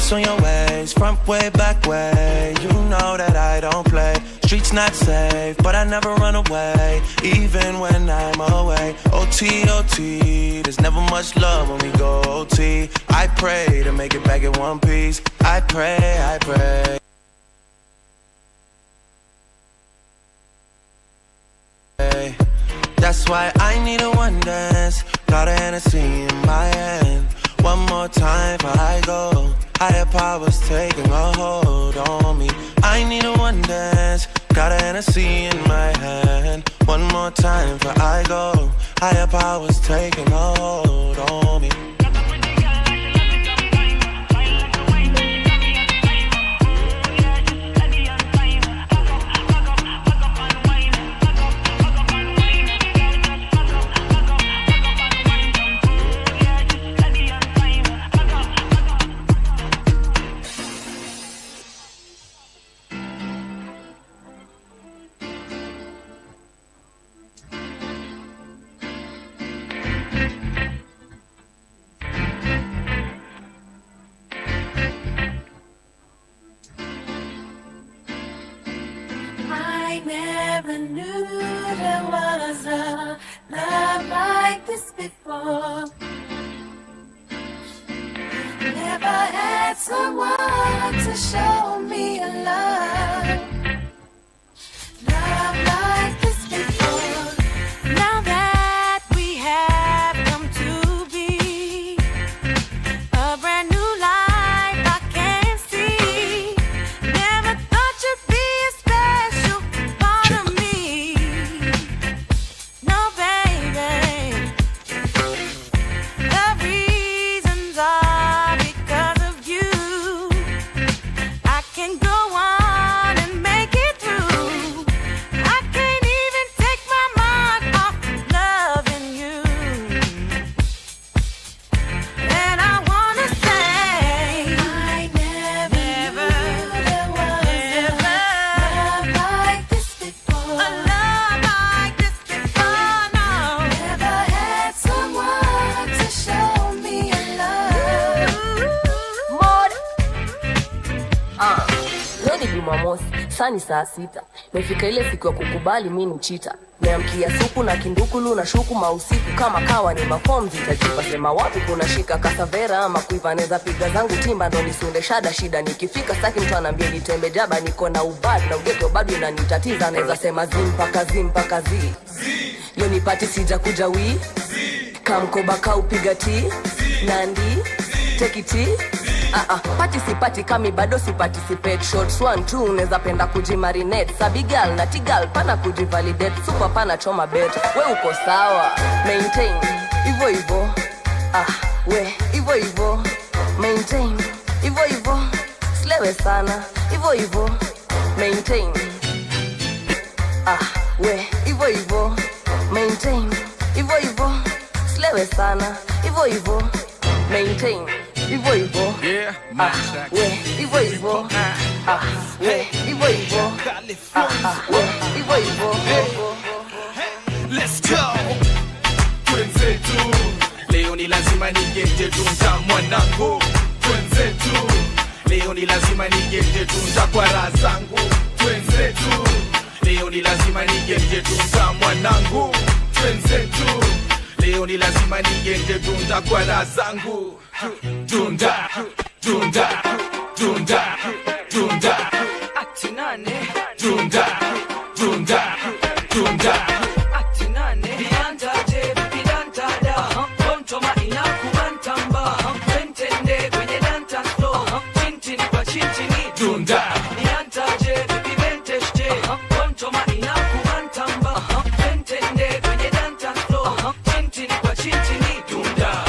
On your ways, front way, back way. You know that I don't play. Streets not safe, but I never run away, even when I'm away. OT, OT, there's never much love when we go OT. I pray to make it back in one piece. I pray, I pray. That's why I need a one dance. Got a Hennessy in my hand. One more time before I go. Higher powers taking a hold on me. I need a one dance. Got a Hennessy in my hand. One more time before I go. Higher powers taking a hold on me. I never knew there was a love like this before. Never had someone to show me a love like this before. Now that we have come to be a brand new life, I can see. Never thought you'd be a special part of me. No, baby. The reasons are because of you. I can go on sani saa 6. Mefika ile siku ya kukubali mimi ni cheater. Meamkia supu na kindukulu na shuku mausiku kama kawa ni maform zitajipa sema wapi kuna shika kasavera ama kuivaneza piga zangu timba ndo nisunde shida nikifika saki mtu anambia nitembe jaba niko na ubad na ugeto bado inanitatiza naweza sema mpaka zi leo nipati sija kuja wi kamkoba kaupiga ti nandi take it participate kami bado si participate shots 1 2 unaweza penda kujimarinate sabigal na tigal pana kujivalidate super pana choma bet we uko sawa maintain hivyo we hivyo maintain hivyo slewe sana hivyo maintain we hivyo maintain hivyo slewe sana hivyo maintain hivyo yeah we hivyo we hivyo let's go twenzetu leo ni lazima nigeje tunza mwanangu twenzetu leo ni lazima nigeje tunza kwa raha zangu twenzetu leo ni lazima nigeje tunza mwanangu twenzetu leo ni lazima nigeje tunza kwa raha zangu Dunda ati nane Dunda ati nane Bianda je bidanta da Kontoma inakubantamba Pentende kwenye danta flow Chintini kwa chintini Dunda Bianda je bibenteshte Kontoma inakubantamba Pentende kwenye danta flow Chintini kwa chintini Dunda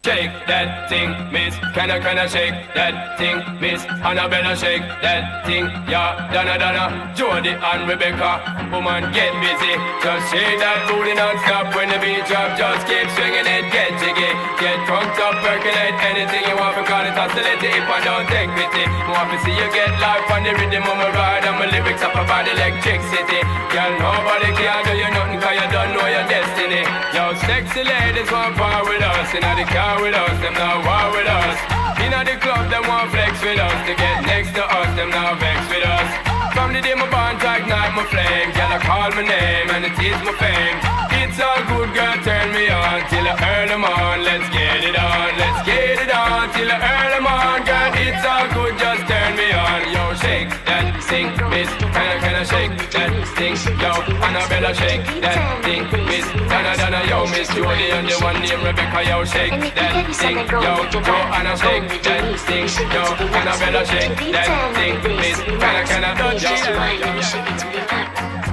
Shake that thing, miss. Can I shake that thing, miss? Annabella shake that thing, yeah. Donna, Jody and Rebecca. Woman, get busy. Just shake that booty non-stop when the beat drop. Just keep swinging it, get jiggy. Get drunk up, percolate anything you want because it's hostility if I don't take pity. Want to see you get life on the rhythm of my ride and my lyrics up about electricity. Girl, nobody can do you nothing cause you don't know your destiny. Yo, sexy ladies want part with us. In the car with us, them now war with us. In the club, them want flex with us. To get next to us, them now vex with us. From the day my bond to ignite my flame. Girl, I call my name and it is my fame. It's all good, girl, turn me on till I earn them on. Let's get it on, let's get it on till I earn them on. Girl, it's all good, just turn me on. Yo, shake that thing, miss. Can I shake that thing? Yo, Annabella, shake that thing, miss. Donna, yo, miss Jody and the one named Rebecca. Yo, shake that thing, yo, Anna, shake that thing, yo, Annabella, shake that thing, miss. Can I touch you?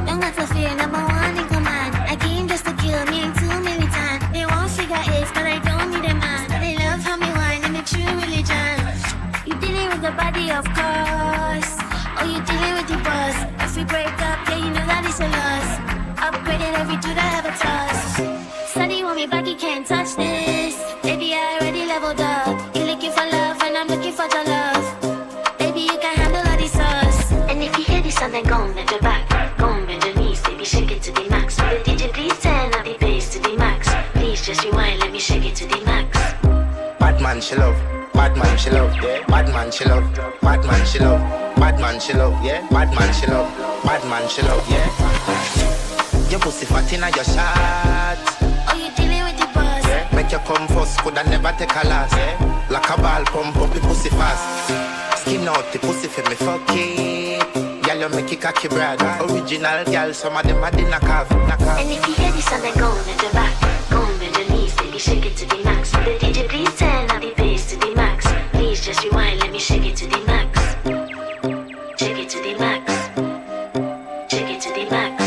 Don't have to fear, number one in command. I came just to kill me and 2 militant. They won't figure it, but I don't need a man. They love how me wine and the true religion. You dealing with the body, of course. Or you dealing with the boss. If we break up, yeah, you know that it's a loss. Upgraded every dude I ever touched. Study want me back, you can't touch this. Baby, I already leveled up. You're looking for love and I'm looking for your love. Baby, you can handle all the sauce. And if you hear this song, then go and bend your back. Go and bend your knees, baby, shake it to the max. Will the DJ please turn up the bass to the max? Please just rewind, let me shake it to the max. Bad man she love, bad man she love, yeah. Bad man she love, bad man she love, bad man she love, yeah. Bad man she love, bad man she love, yeah. Your pussy fat inna your shot. Oh, you dealing with the boss? Yeah. Make you come first, coulda never take a last. Yeah. Like a ball pump up the pussy fast. Skin out the pussy for me fuck it. girl, you make it cocky brad. Original girl, some of them are the knockoff. And if you hear this song, then go on at the back. Go on, bend your knees, baby, shake it to the max. The DJ, please turn up the bass to the max. Please just rewind, let me shake it to the max. Shake it to the max. Shake it to the max.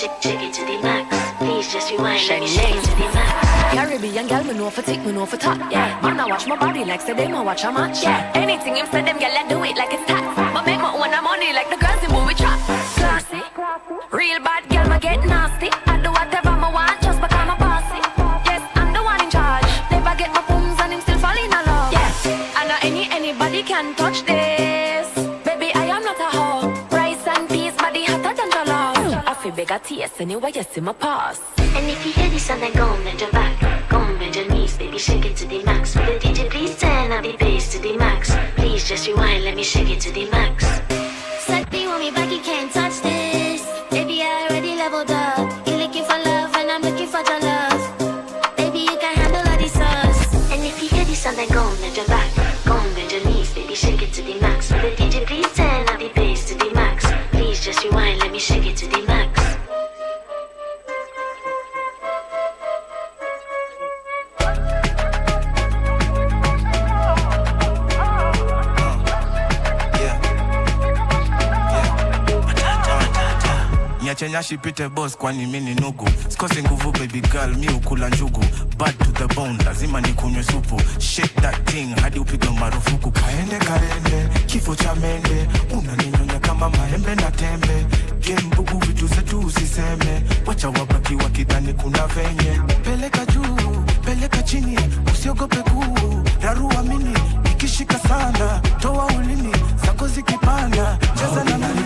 Shake it to the max. Please just rewind, let me shake it to the max. Caribbean girl, me know for tick, me know for top. Yeah, man, I watch my body like say them I watch a match. Yeah, anything him say them girl, I do it like it's tax. But make my own money like the girls in movie trap. Classy, real bad girl, me get nasty. I do whatever I want just because I'm bossy. Yes, I'm the one in charge. Never get my booms and him still fall in love. Yes, I know anybody can touch this. Baby, I am not a hoe. Rice and peas, body hotter than the love. I feel bigger taste anyway, you see my pass. And if you hear this song, then go on, bend your back. Go on, bend your knees, baby, shake it to the max. Will the DJ please turn up the bass to the max? Please just rewind, let me shake it to the max. Suck me, want me back, you can't touch this. Baby, I already leveled up. You're looking for love, and I'm looking for your love. Baby, you can handle all the sauce. And if you hear this song, then go on, bend your back. Go on, bend your knees, baby, shake it to the max. Will the DJ please turn up the bass to the max? Please just rewind, let me shake it to the max. Nyachenya shipite boss kwani mimi nugu. Sikose nguvu baby girl mi ukula njugu. Bad to the bone lazima nikunywe supu. Shake that thing hadi upige marufuku. Kaende kifo cha mende. Unaninyonya kama maembe na tembe. Gembugu vitu zetu usiseme. Wacha wabaki wakidhani kuna venye. Peleka juu, peleka chini. Usiogope kuu, rarua mini. Ikishika sana, toa ulimi. Zako zikipanda, cheza na mimi.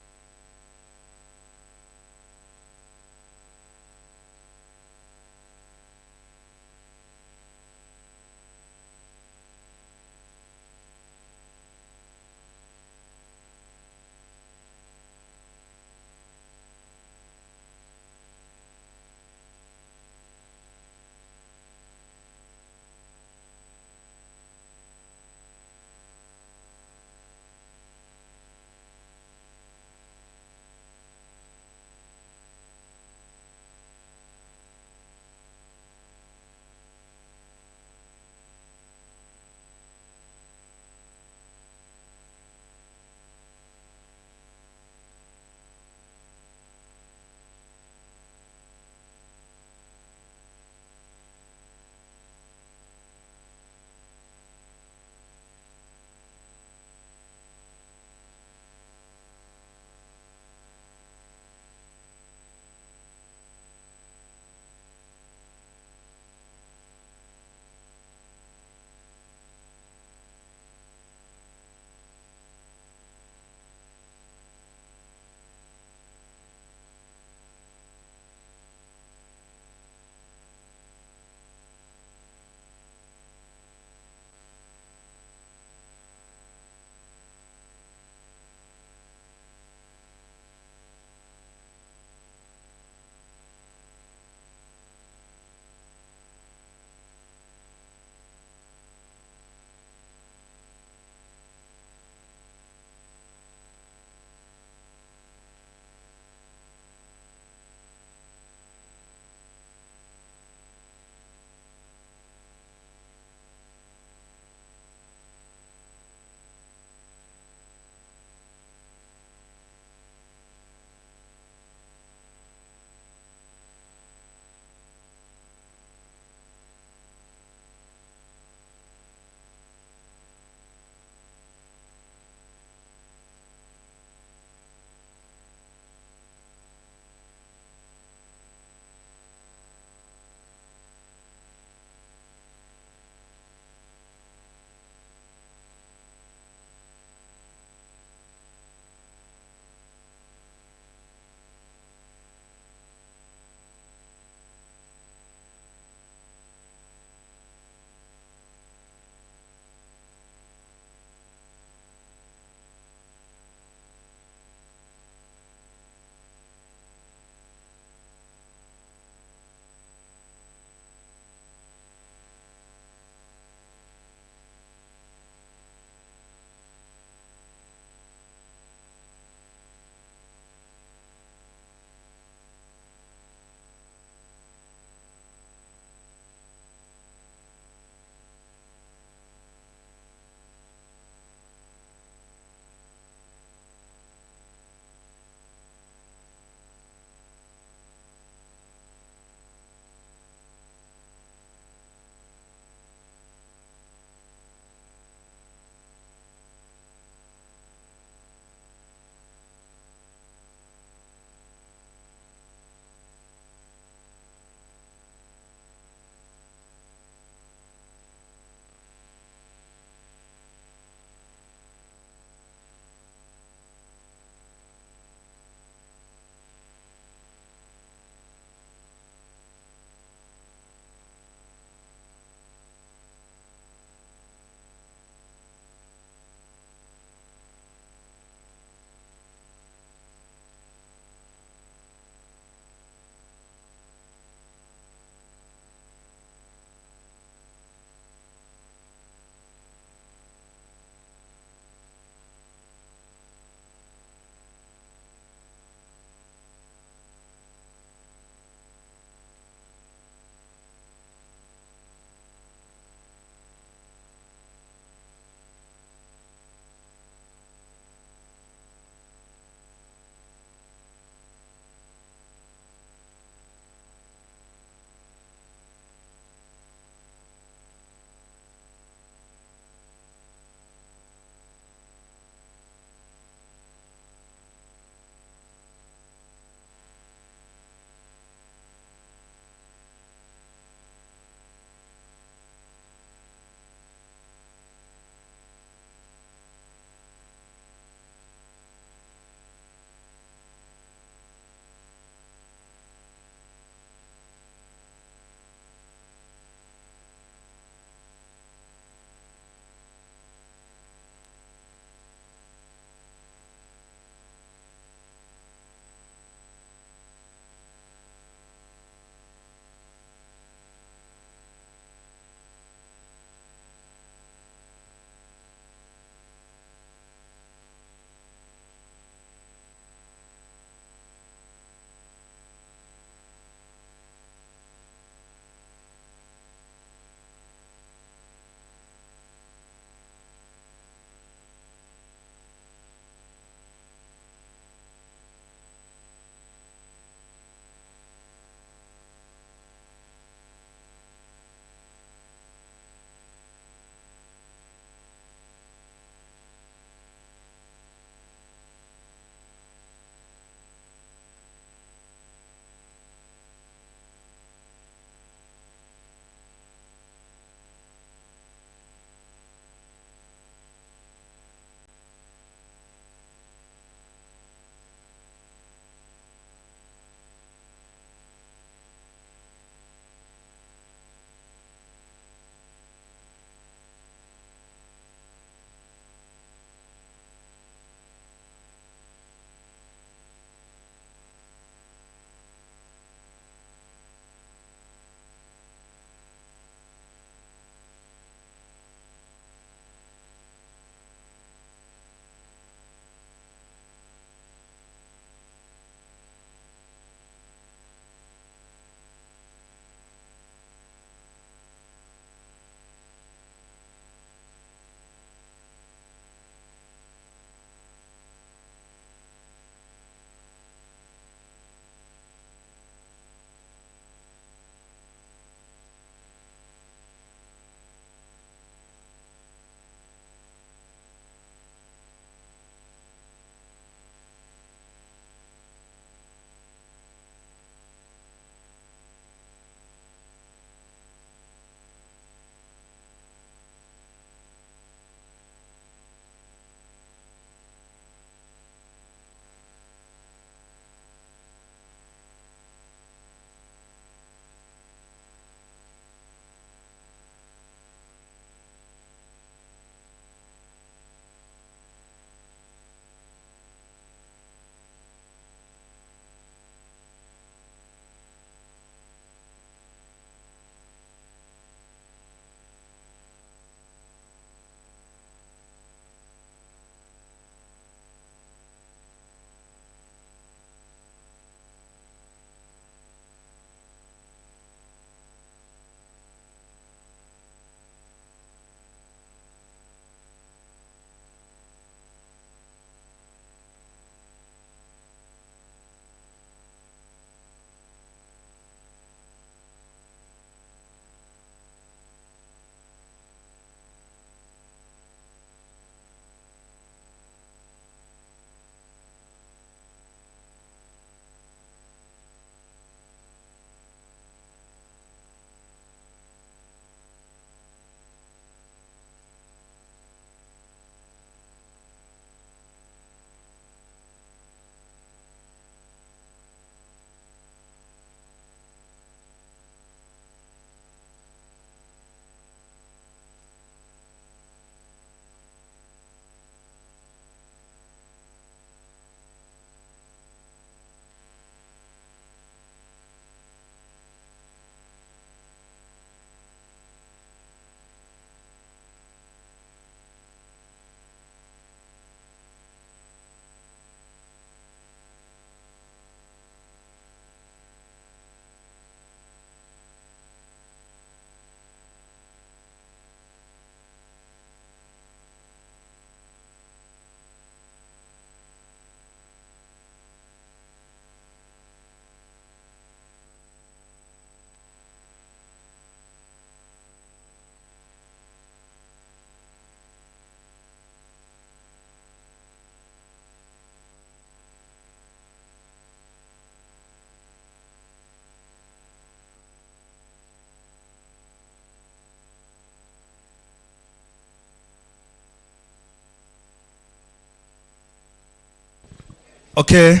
Okay.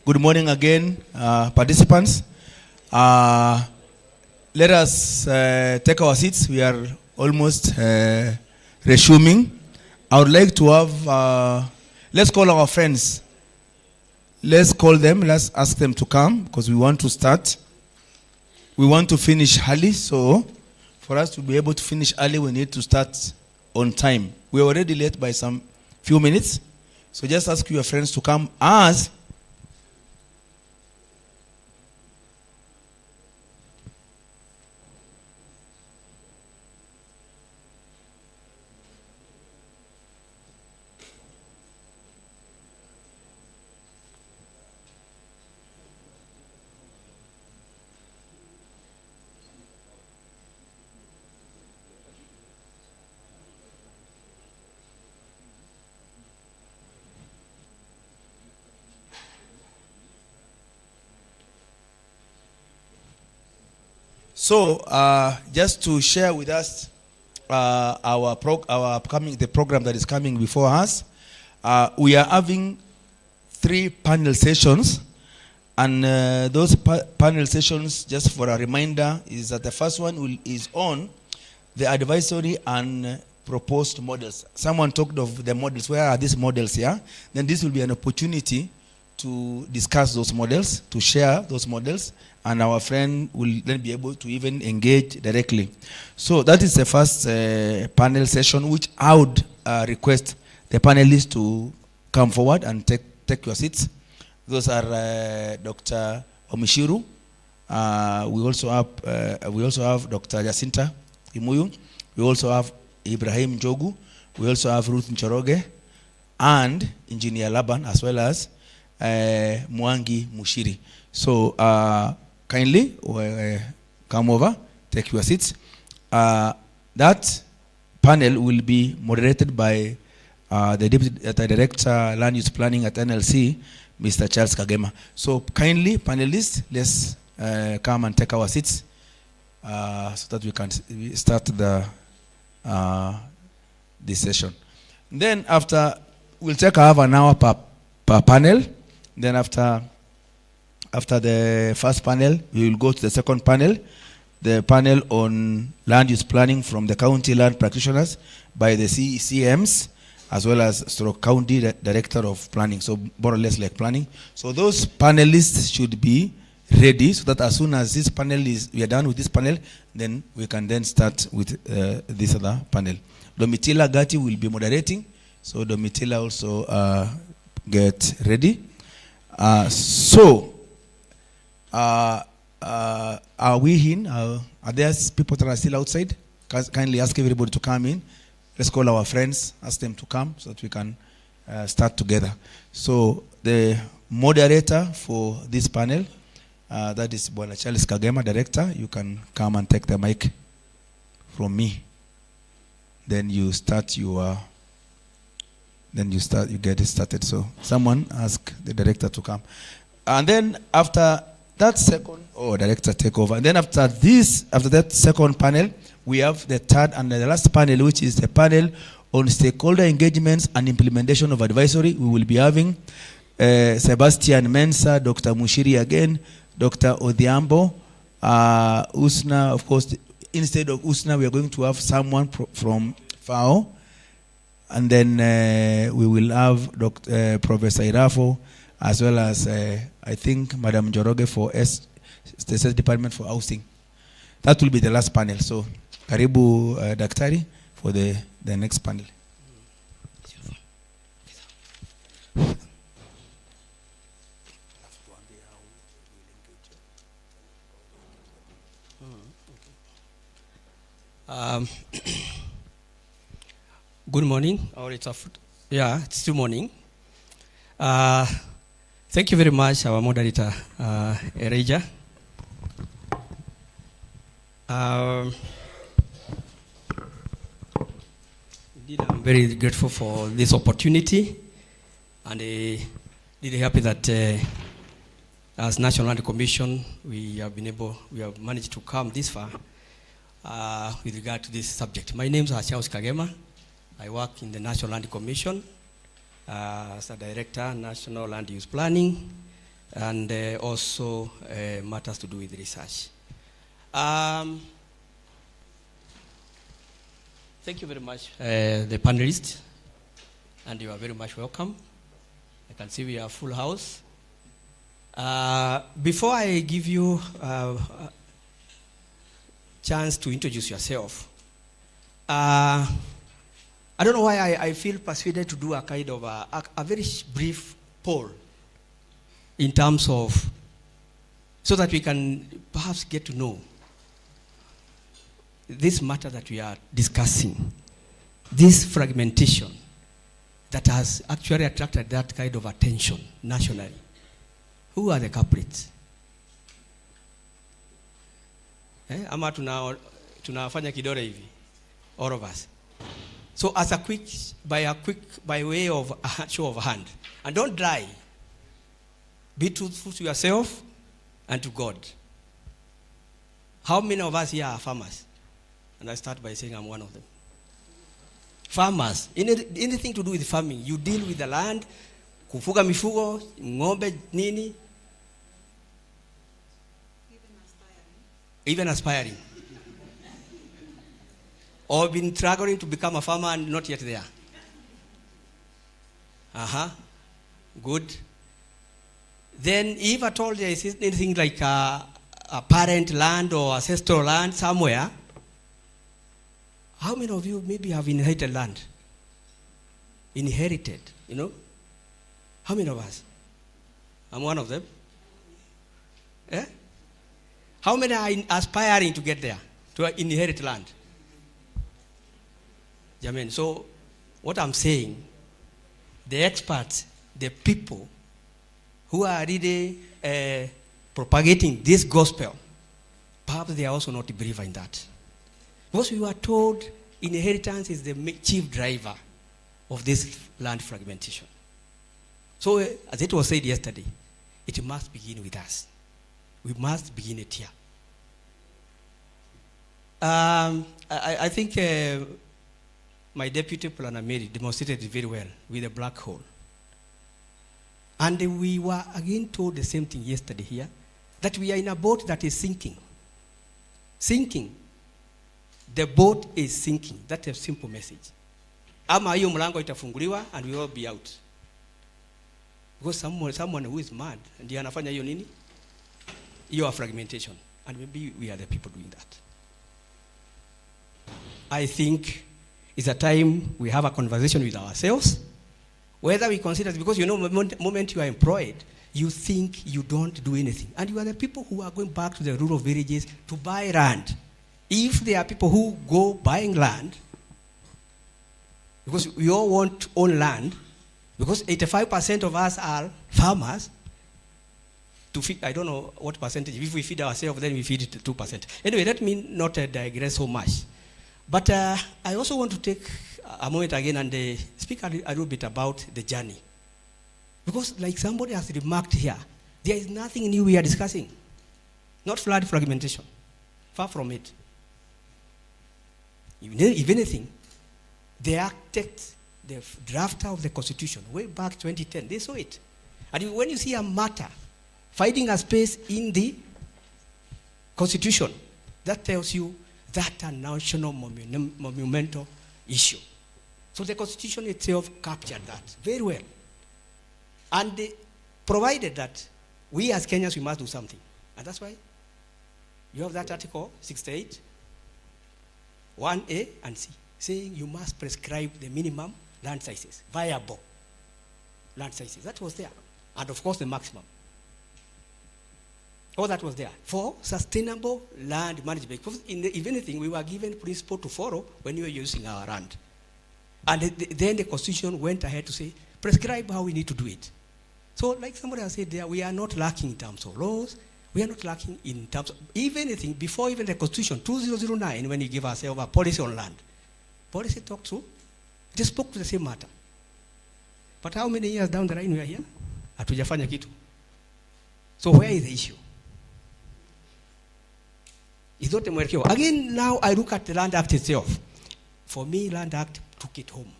Good morning again, participants. Let us take our seats. We are almost resuming. I would like to have, let's call our friends. Let's call them. Let's ask them to come because we want to start. We want to finish early. So for us to be able to finish early, we need to start on time. We're already late by some few minutes. So just ask your friends to come as So, just to share with us our upcoming the program that is coming before us, we are having 3 panel sessions, and those panel sessions, just for a reminder, is that the first one is on the advisory and proposed models. Someone talked of the models. Where are these models here? Then this will be an opportunity to discuss those models, to share those models, and our friend will then be able to even engage directly. So that is the first panel session, which I would request the panelists to come forward and take your seats. Those are Dr. Omishiru. We also have Dr. Jacinta Imuyu. We also have Ibrahim Jogu. We also have Ruth Nchoroge and Engineer Laban, as well as Mwangi Mushiri. So kindly come over, take your seats. That panel will be moderated by the Deputy Director Land Use Planning at NLC, Mr. Charles Kagema. So kindly, panelists, let's come and take our seats so that we can start this session. Then after, we'll take half an hour per panel. Then after the first panel, we will go to the second panel, the panel on land use planning from the county land practitioners by the CMs, as well as county director of planning. So more or less like planning. So those panelists should be ready so that as soon as this panel we are done with this panel, then we can then start with this other panel. Domitila Gati will be moderating. So Domitila also get ready. Are we in? Are there people that are still outside? Kindly ask everybody to come in. Let's call our friends, ask them to come so that we can start together. So the moderator for this panel, that is Bwana Charles Kagema, director. You can come and take the mic from me. Then you start your. You get it started. So someone ask the director to come. And then after that director take over. And then after that second panel, we have the third and the last panel, which is the panel on stakeholder engagements and implementation of advisory. We will be having Sebastian Mensa, Dr. Mushiri again, Dr. Odhiambo, Usna, of course. Instead of Usna, we are going to have someone from FAO. And then we will have Professor Irafo, as well as, I think, Madam Joroge for the State Department for Housing. That will be the last panel. So, karibu Daktari for the next panel. Good morning, or it's still morning. Thank you very much, our moderator, Ereja. Indeed, I'm very grateful for this opportunity, and really happy that as National Land Commission, we have managed to come this far with regard to this subject. My name is Charles Kagema. I work in the National Land Commission, as a director, National Land Use Planning, and also matters to do with research. Thank you very much, the panelists, and you are very much welcome. I can see we are full house. Before I give you a chance to introduce yourself, I don't know why I feel persuaded to do a kind of a very brief poll in terms of, so that we can perhaps get to know this matter that we are discussing, this fragmentation that has actually attracted that kind of attention nationally. Who are the culprits? Ama tunafanya kidore hivi, all of us. So as by way of a show of hand, and don't lie. Be truthful to yourself and to God. How many of us here are farmers? And I start by saying I'm one of them. Farmers, anything to do with farming, you deal with the land, kufuga mifugo, ng'ombe, nini. Even aspiring. Or been struggling to become a farmer and not yet there. Good. Then if at all there is anything like a parent land or ancestral land somewhere, how many of you maybe have inherited land? Inherited, you know? How many of us? I'm one of them. Eh? How many are aspiring to get there, to inherit land? Amen. So what I'm saying, the experts, the people who are really propagating this gospel, perhaps they are also not a believer in that. Because we were told inheritance is the chief driver of this land fragmentation. So as it was said yesterday, it must begin with us. We must begin it here. I think my deputy planner Mary demonstrated it very well with a black hole. And we were again told the same thing yesterday here, that we are in a boat that is sinking. Sinking. The boat is sinking. That's a simple message. Ama hiyo mlango itafunguliwa and we will be out. Because someone who is mad, ndiye anafanya hiyo nini? Hiyo fragmentation. And maybe we are the people doing that. I think it's a time we have a conversation with ourselves. Whether we consider, because you know, the moment you are employed, you think you don't do anything. And you are the people who are going back to the rural villages to buy land. If there are people who go buying land, because we all want to own land, because 85% of us are farmers, to feed, I don't know what percentage, if we feed ourselves, then we feed it 2%. Anyway, let me not digress so much. But I also want to take a moment again and speak a little bit about the journey. Because like somebody has remarked here, there is nothing new we are discussing. Not flood fragmentation. Far from it. If anything, the architect, the drafter of the Constitution, way back 2010, they saw it. And when you see a matter finding a space in the Constitution, that tells you that's a national monumental issue. So the Constitution itself captured that very well. And they provided that we as Kenyans, we must do something. And that's why you have that article 68, 1A and C, saying you must prescribe the minimum land sizes, viable land sizes. That was there. And of course the maximum. All that was there for sustainable land management. Because if anything, we were given principle to follow when we were using our land. And then the Constitution went ahead to say, prescribe how we need to do it. So like somebody has said there, we are not lacking in terms of laws. We are not lacking in terms of, if anything, before even the Constitution, 2009, when we give ourselves a policy on land, policy talked to, they spoke to the same matter. But how many years down the line we are here? Hatujafanya kitu. So where is the issue? It's not a mwelekeo. Again, now I look at the Land Act itself. For me, Land Act took it home.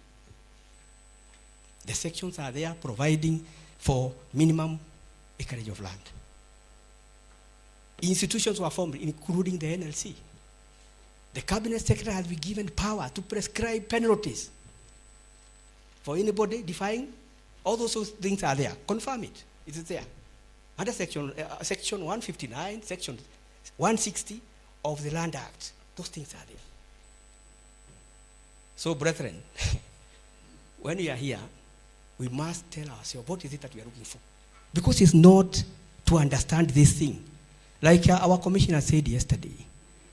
The sections are there providing for minimum acreage of land. Institutions were formed, including the NLC. The cabinet secretary has been given power to prescribe penalties for anybody defying. All those things are there. Confirm it. It is there. Under section 159, section 160 of the Land Act. Those things are there. So, brethren, when we are here, we must tell ourselves, what is it that we are looking for? Because it's not to understand this thing. Like our commissioner said yesterday,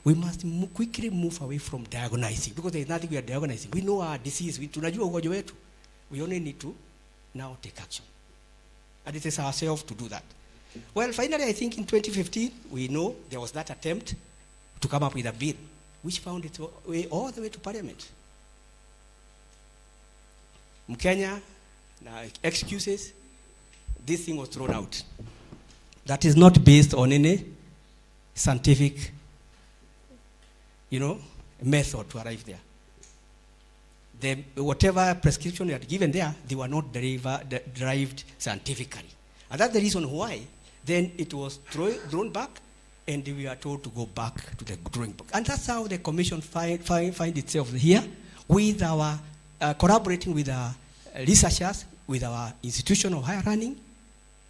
we must quickly move away from diagonizing, because there is nothing we are diagonizing. We know our disease. Tunajua ugonjwa wetu. We only need to now take action. And it is ourselves to do that. Well, finally, I think in 2015, we know there was that attempt to come up with a bill, which found its way all the way to Parliament. Mkenya, excuses, this thing was thrown out. That is not based on any scientific, method to arrive there. Whatever prescription they had given there, they were not derived scientifically. And that's the reason why then it was thrown back, and we are told to go back to the drawing board. And that's how the commission find itself here, with our collaborating with our researchers, with our institution of higher learning,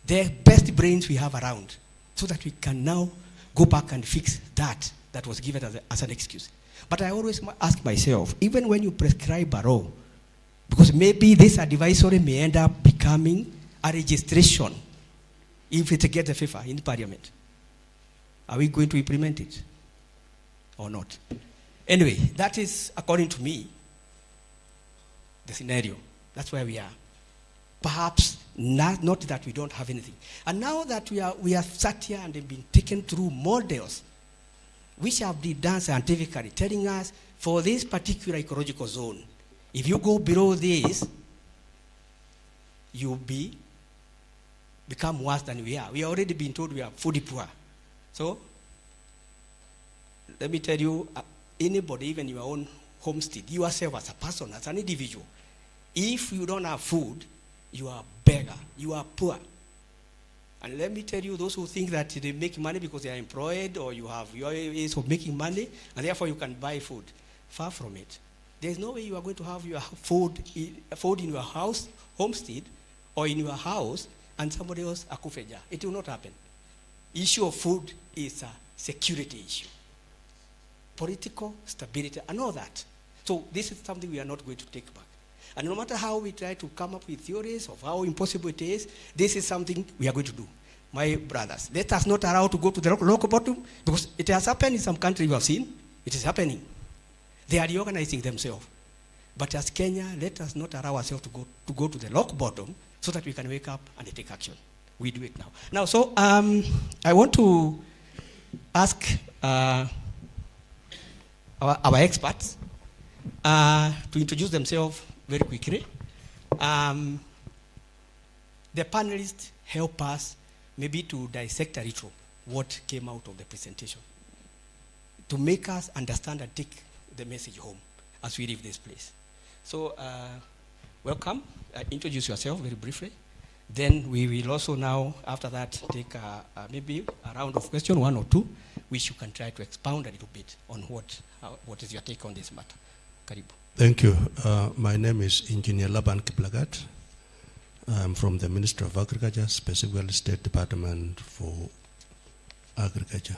the best brains we have around, so that we can now go back and fix that was given as an excuse. But I always ask myself, even when you prescribe a law, because maybe this advisory may end up becoming a registration if it gets a favor in Parliament. Are we going to implement it or not? Anyway, that is, according to me, the scenario. That's where we are. Perhaps not that we don't have anything. And now that we are sat here and have been taken through models which have been done scientifically, telling us for this particular ecological zone, if you go below this, you'll become worse than we are. We have already been told we are food poor. So, let me tell you, anybody, even your own homestead, yourself as a person, as an individual, if you don't have food, you are a beggar, you are poor. And let me tell you, those who think that they make money because they are employed, or you have your ways of making money, and therefore you can buy food, far from it. There's no way you are going to have your food in your house, homestead, or in your house, and somebody else akufeja. It will not happen. Issue of food is a security issue. Political stability, and all that. So this is something we are not going to take back. And no matter how we try to come up with theories of how impossible it is, this is something we are going to do. My brothers, let us not allow to go to the local bottom, because it has happened in some countries we have seen. It is happening. They are reorganizing themselves. But as Kenya, let us not allow ourselves to go to the local bottom, so that we can wake up and take action. We do it now. Now, so I want to ask our experts to introduce themselves very quickly. The panelists help us maybe to dissect a little what came out of the presentation, to make us understand and take the message home as we leave this place. So, welcome. Introduce yourself very briefly. Then we will also now, after that, take maybe a round of questions, one or two, which you can try to expound a little bit on what is your take on this matter. Karibu. Thank you. My name is Engineer Laban Kiplagat. I'm from the Ministry of Agriculture, specifically State Department for Agriculture.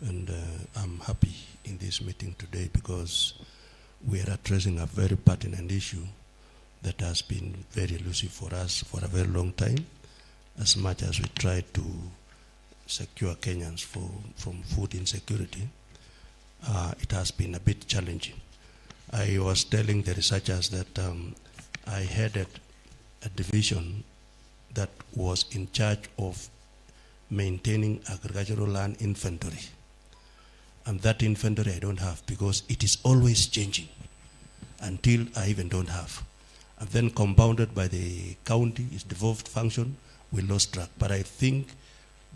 And I'm happy in this meeting today because we are addressing a very pertinent issue that has been very elusive for us for a very long time, as much as we try to secure Kenyans from food insecurity. It has been a bit challenging. I was telling the researchers that I headed a division that was in charge of maintaining agricultural land inventory. And that inventory I don't have because it is always changing until I even don't have. And then compounded by the county, its devolved function, we lost track. But I think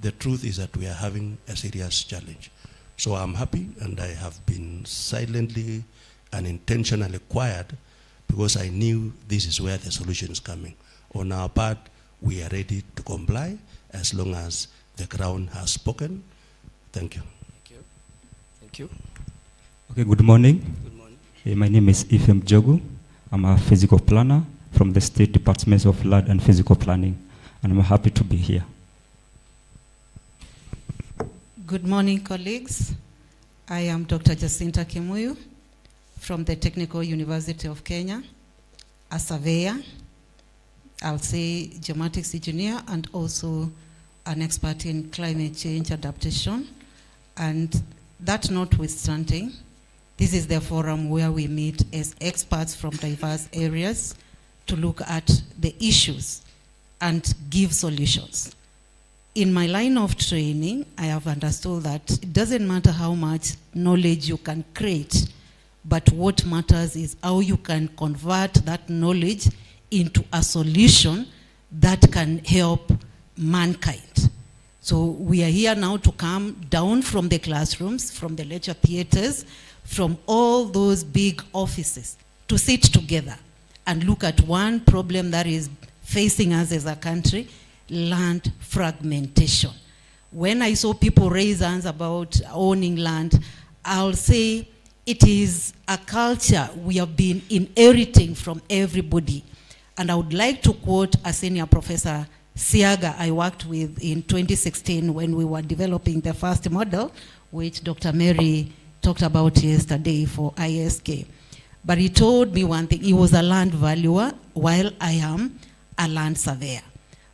the truth is that we are having a serious challenge. So I'm happy, and I have been silently and intentionally quiet because I knew this is where the solution is coming. On our part, we are ready to comply as long as the Crown has spoken. Thank you. Thank you. Okay, good morning. Good morning. My name is Ifem Jogu. I'm a physical planner from the State Department of Land and Physical Planning, and I'm happy to be here. Good morning, colleagues. I am Dr. Jacinta Kimuyu from the Technical University of Kenya, a surveyor, I'll say geomatics engineer, and also an expert in climate change adaptation. And that notwithstanding, this is the forum where we meet as experts from diverse areas to look at the issues and give solutions. In my line of training, I have understood that it doesn't matter how much knowledge you can create, but what matters is how you can convert that knowledge into a solution that can help mankind. So we are here now to come down from the classrooms, from the lecture theaters, from all those big offices to sit together and look at one problem that is facing us as a country: land fragmentation. When I saw people raise hands about owning land, I'll say it is a culture we have been inheriting from everybody. And I would like to quote a senior professor, Siaga, I worked with in 2016 when we were developing the first model, which Dr. Mary talked about yesterday for ISK. But he told me one thing: he was a land valuer while I am a land surveyor.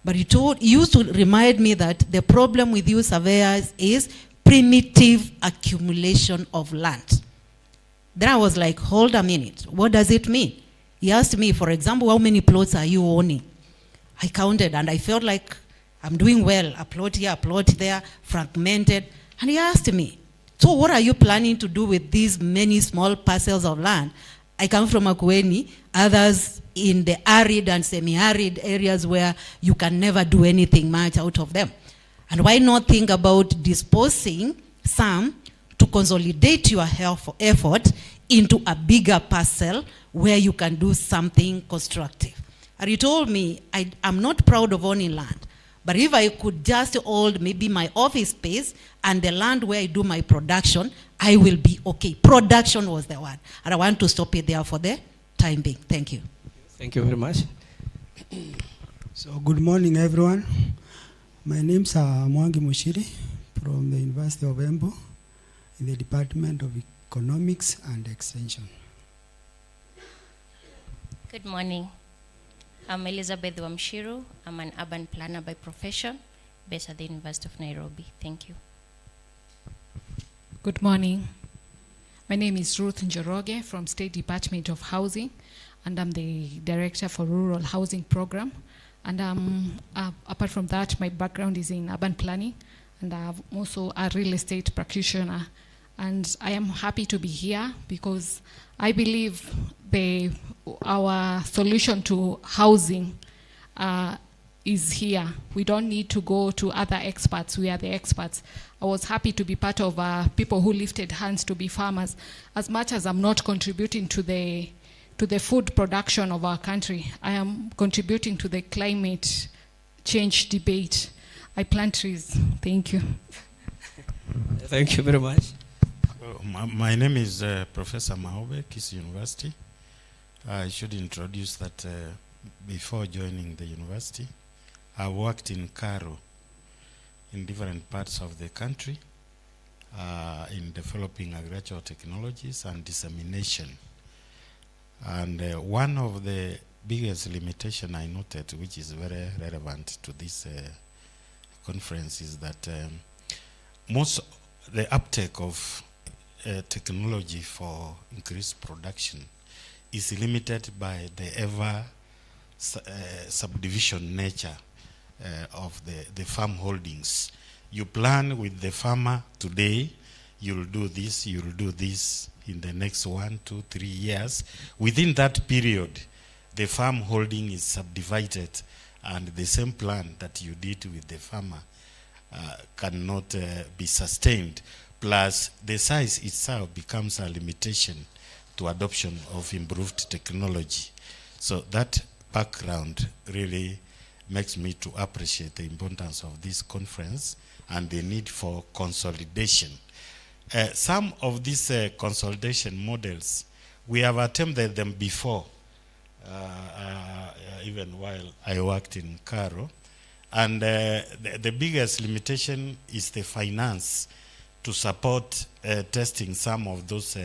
But he used to remind me that the problem with you surveyors is primitive accumulation of land. Then I was like, hold a minute, what does it mean? He asked me, for example, how many plots are you owning? I counted and I felt like I'm doing well, a plot here, a plot there, fragmented. And he asked me, so what are you planning to do with these many small parcels of land? I come from Makueni, others in the arid and semi-arid areas where you can never do anything much out of them. And why not think about disposing some to consolidate your effort into a bigger parcel where you can do something constructive? And he told me, I'm not proud of owning land, but if I could just hold maybe my office space and the land where I do my production, I will be okay. Production was the word. And I want to stop it there for the time being. Thank you. Thank you very much. So good morning, everyone. My name is Mwangi Mushiri from the University of Embu in the Department of Economics and Extension. Good morning. I'm Elizabeth Wamshiru. I'm an urban planner by profession based at the University of Nairobi. Thank you. Good morning. My name is Ruth Njoroge from State Department of Housing, and I'm the Director for Rural Housing Program. And apart from that, my background is in urban planning, and I'm also a real estate practitioner. And I am happy to be here because I believe our solution to housing is here. We don't need to go to other experts. We are the experts. I was happy to be part of people who lifted hands to be farmers. As much as I'm not contributing to the food production of our country, I am contributing to the climate change debate. I plant trees. Thank you. Thank you very much. My name is Professor Maobe, Kisii University. I should introduce that before joining the university, I worked in Karo in different parts of the country in developing agricultural technologies and dissemination. And one of the biggest limitation I noted, which is very relevant to this conference, is that most the uptake of technology for increased production is limited by the ever subdivision nature of the farm holdings. You plan with the farmer today, you'll do this in the next 1, 2, 3 years. Within that period, the farm holding is subdivided, and the same plan that you did with the farmer cannot be sustained. Plus, the size itself becomes a limitation to adoption of improved technology. So that background really makes me to appreciate the importance of this conference and the need for consolidation. Some of these consolidation models, we have attempted them before, even while I worked in Cairo. And the biggest limitation is the finance to support testing some of those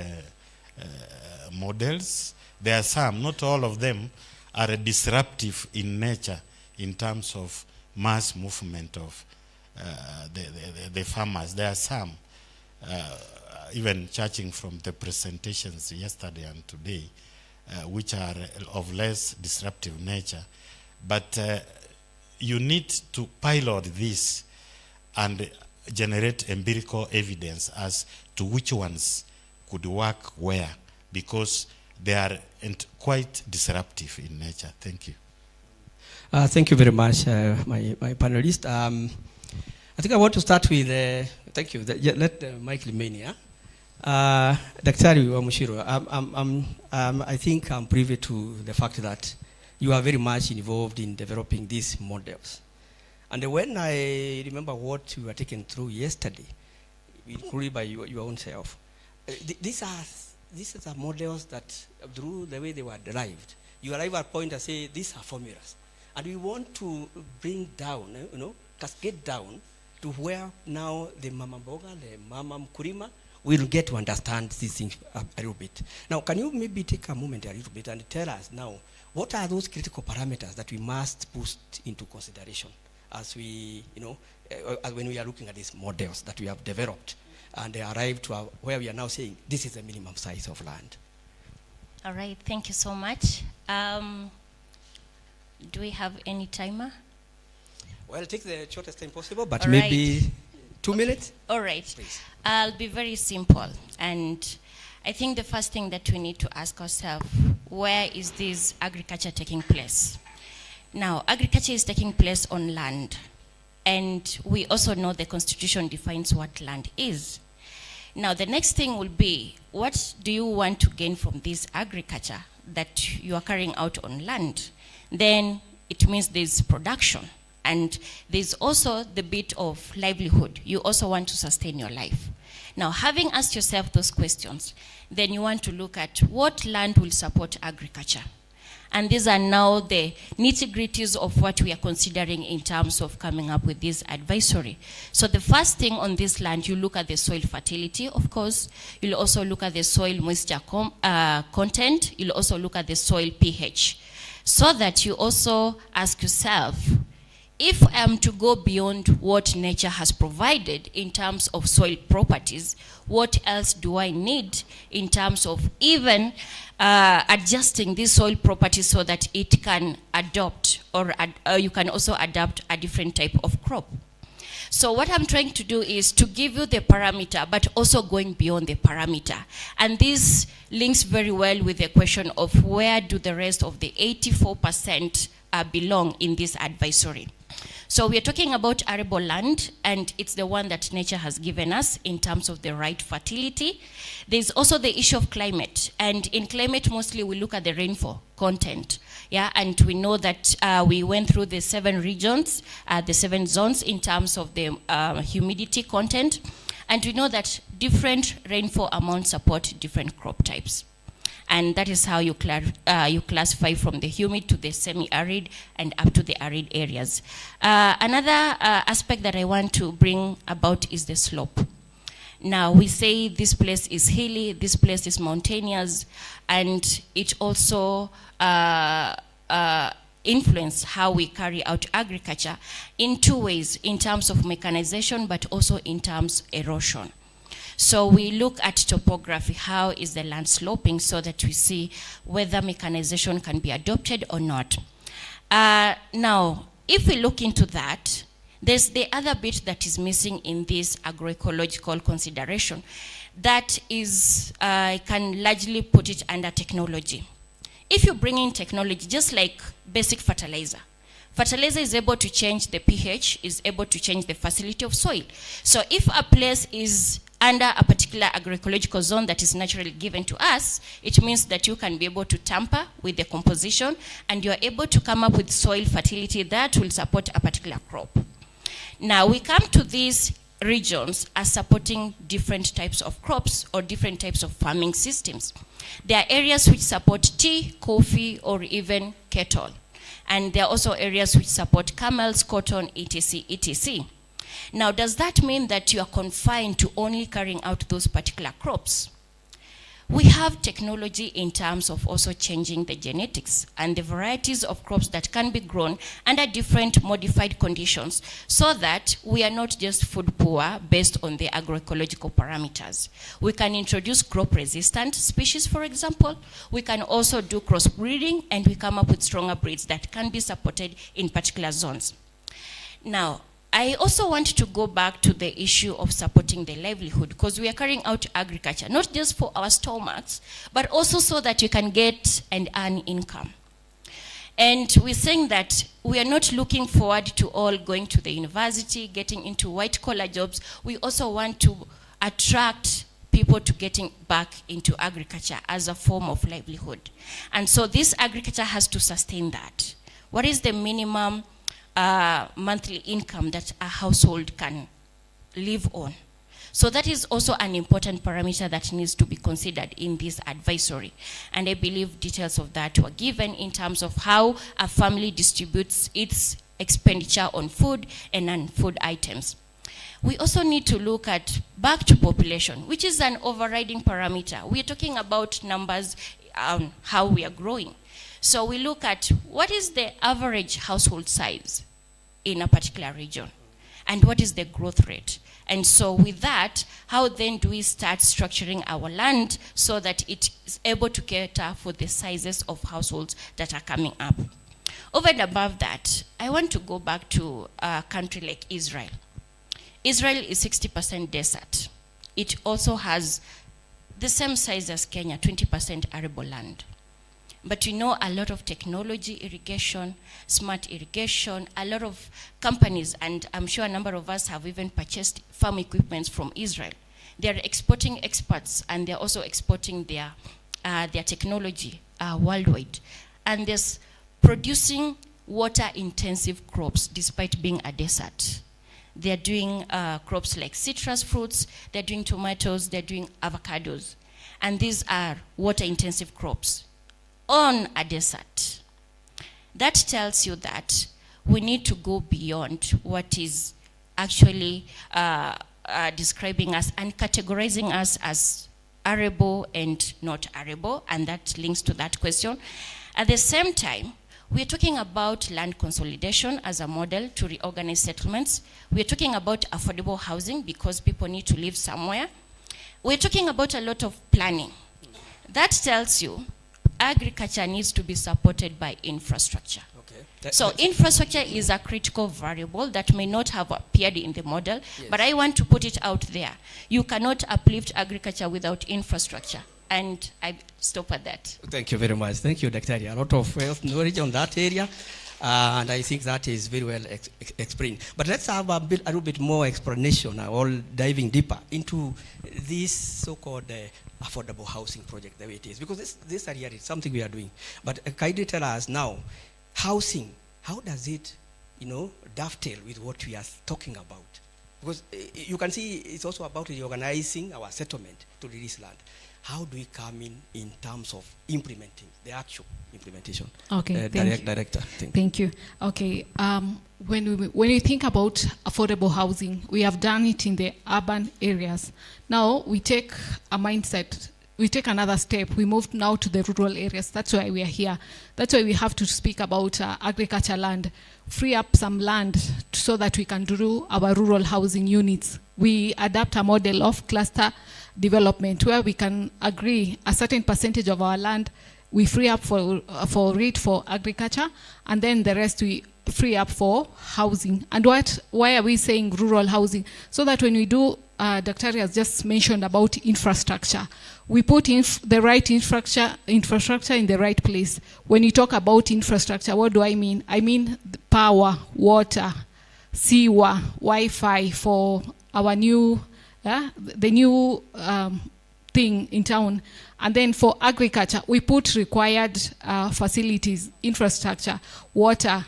models. There are some, not all of them, are disruptive in nature in terms of mass movement of the farmers. There are some, even judging from the presentations yesterday and today, which are of less disruptive nature. But you need to pilot this and generate empirical evidence as to which ones could work where, because they are quite disruptive in nature. Thank you. Thank you very much, my panelists. I think I want to start with, thank you, let Mike remain here. Daktari Wamushiro, I think I'm privy to the fact that you are very much involved in developing these models. And when I remember what you were taken through yesterday, included by your own self, these are models that, through the way they were derived, you arrive at a point and say, these are formulas. And we want to bring down, cascade down to where now the Mama Mboga, the Mama Mkulima, will get to understand these things a little bit. Now, can you maybe take a moment a little bit and tell us now, what are those critical parameters that we must put into consideration as we, when we are looking at these models that we have developed and they arrive to where we are now saying this is the minimum size of land? All right, thank you so much. Do we have any timer? Well, take the shortest time possible, but all maybe right. 2 minutes. All right. Please. I'll be very simple. And I think the first thing that we need to ask ourselves, where is this agriculture taking place? Now, agriculture is taking place on land. And we also know the Constitution defines what land is. Now, the next thing will be, what do you want to gain from this agriculture that you are carrying out on land? Then it means there's production. And there's also the bit of livelihood. You also want to sustain your life. Now, having asked yourself those questions, then you want to look at what land will support agriculture. And these are now the nitty-gritties of what we are considering in terms of coming up with this advisory. So the first thing on this land, you look at the soil fertility, of course. You'll also look at the soil moisture content. You'll also look at the soil pH. So that you also ask yourself, if I am to go beyond what nature has provided in terms of soil properties, what else do I need in terms of even adjusting these soil properties so that it can adopt or you can also adapt a different type of crop? So what I'm trying to do is to give you the parameter, but also going beyond the parameter. And this links very well with the question of where do the rest of the 84% belong in this advisory. So we are talking about arable land, and it's the one that nature has given us in terms of the right fertility. There's also the issue of climate, and in climate mostly we look at the rainfall content. Yeah, and we know that we went through the 7 regions, the 7 zones in terms of the humidity content, and we know that different rainfall amounts support different crop types. And that is how you classify from the humid to the semi-arid and up to the arid areas. Another aspect that I want to bring about is the slope. Now, we say this place is hilly, this place is mountainous, and it also influence how we carry out agriculture in 2 ways, in terms of mechanization, but also in terms of erosion. So we look at topography, how is the land sloping, so that we see whether mechanization can be adopted or not. Now, if we look into that, there's the other bit that is missing in this agroecological consideration. That is, I can largely put it under technology. If you bring in technology, just like basic fertilizer, fertilizer is able to change the pH, is able to change the facility of soil. So if a place is under a particular agroecological zone that is naturally given to us, it means that you can be able to tamper with the composition and you're able to come up with soil fertility that will support a particular crop. Now we come to these regions as supporting different types of crops or different types of farming systems. There are areas which support tea, coffee, or even cattle. And there are also areas which support camels, cotton, etc., etc. Now, does that mean that you are confined to only carrying out those particular crops? We have technology in terms of also changing the genetics and the varieties of crops that can be grown under different modified conditions so that we are not just food poor based on the agroecological parameters. We can introduce crop-resistant species, for example. We can also do crossbreeding, and we come up with stronger breeds that can be supported in particular zones. Now, I also want to go back to the issue of supporting the livelihood, because we are carrying out agriculture, not just for our stomachs, but also so that you can get and earn income. And we're saying that we are not looking forward to all going to the university, getting into white-collar jobs. We also want to attract people to getting back into agriculture as a form of livelihood. And so this agriculture has to sustain that. What is the minimum monthly income that a household can live on? So that is also an important parameter that needs to be considered in this advisory. And I believe details of that were given in terms of how a family distributes its expenditure on food and non-food items. We also need to look at back to population, which is an overriding parameter. We are talking about numbers, how we are growing. So we look at what is the average household size in a particular region and what is the growth rate. And so with that, how then do we start structuring our land so that it is able to cater for the sizes of households that are coming up? Over and above that, I want to go back to a country like Israel. Israel is 60% desert. It also has the same size as Kenya, 20% arable land. But we know a lot of technology, irrigation, smart irrigation, a lot of companies, and I'm sure a number of us have even purchased farm equipment from Israel. They're exporting experts, and they're also exporting their technology worldwide. And there's producing water-intensive crops despite being a desert. They're doing crops like citrus fruits, they're doing tomatoes, they're doing avocados. And these are water-intensive crops on a desert. That tells you that we need to go beyond what is actually describing us and categorizing us as arable and not arable, and that links to that question. At the same time, we're talking about land consolidation as a model to reorganize settlements. We're talking about affordable housing because people need to live somewhere. We're talking about a lot of planning. That tells you agriculture needs to be supported by infrastructure. Okay. So infrastructure is a critical variable that may not have appeared in the model, yes, but I want to put it out there. You cannot uplift agriculture without infrastructure. And I stop at that. Thank you very much. Thank you, Dr. A lot of knowledge on that area. And I think that is very well explained. But let's have a little bit more explanation, or diving deeper into this so-called affordable housing project, the way it is. Because this area is something we are doing. But can you tell us now, housing, how does it, dovetail with what we are talking about? Because you can see it's also about reorganizing our settlement to release land. How do we come in terms of implementing, the actual implementation? Okay, Director. Thank you. Okay, when you think about affordable housing, we have done it in the urban areas. Now we take a mindset, we take another step. We move now to the rural areas. That's why we are here. That's why we have to speak about agriculture land, free up some land so that we can do our rural housing units. We adapt a model of cluster development where we can agree a certain percentage of our land we free up for agriculture, and then the rest we free up for housing. And why are we saying rural housing? So that when we do, Dr. has just mentioned about infrastructure, we put the right infrastructure in the right place. When you talk about infrastructure, what do I mean? I mean power, water, sewer, Wi-Fi for our new yeah, the new thing in town. And then for agriculture, we put required facilities, infrastructure, water,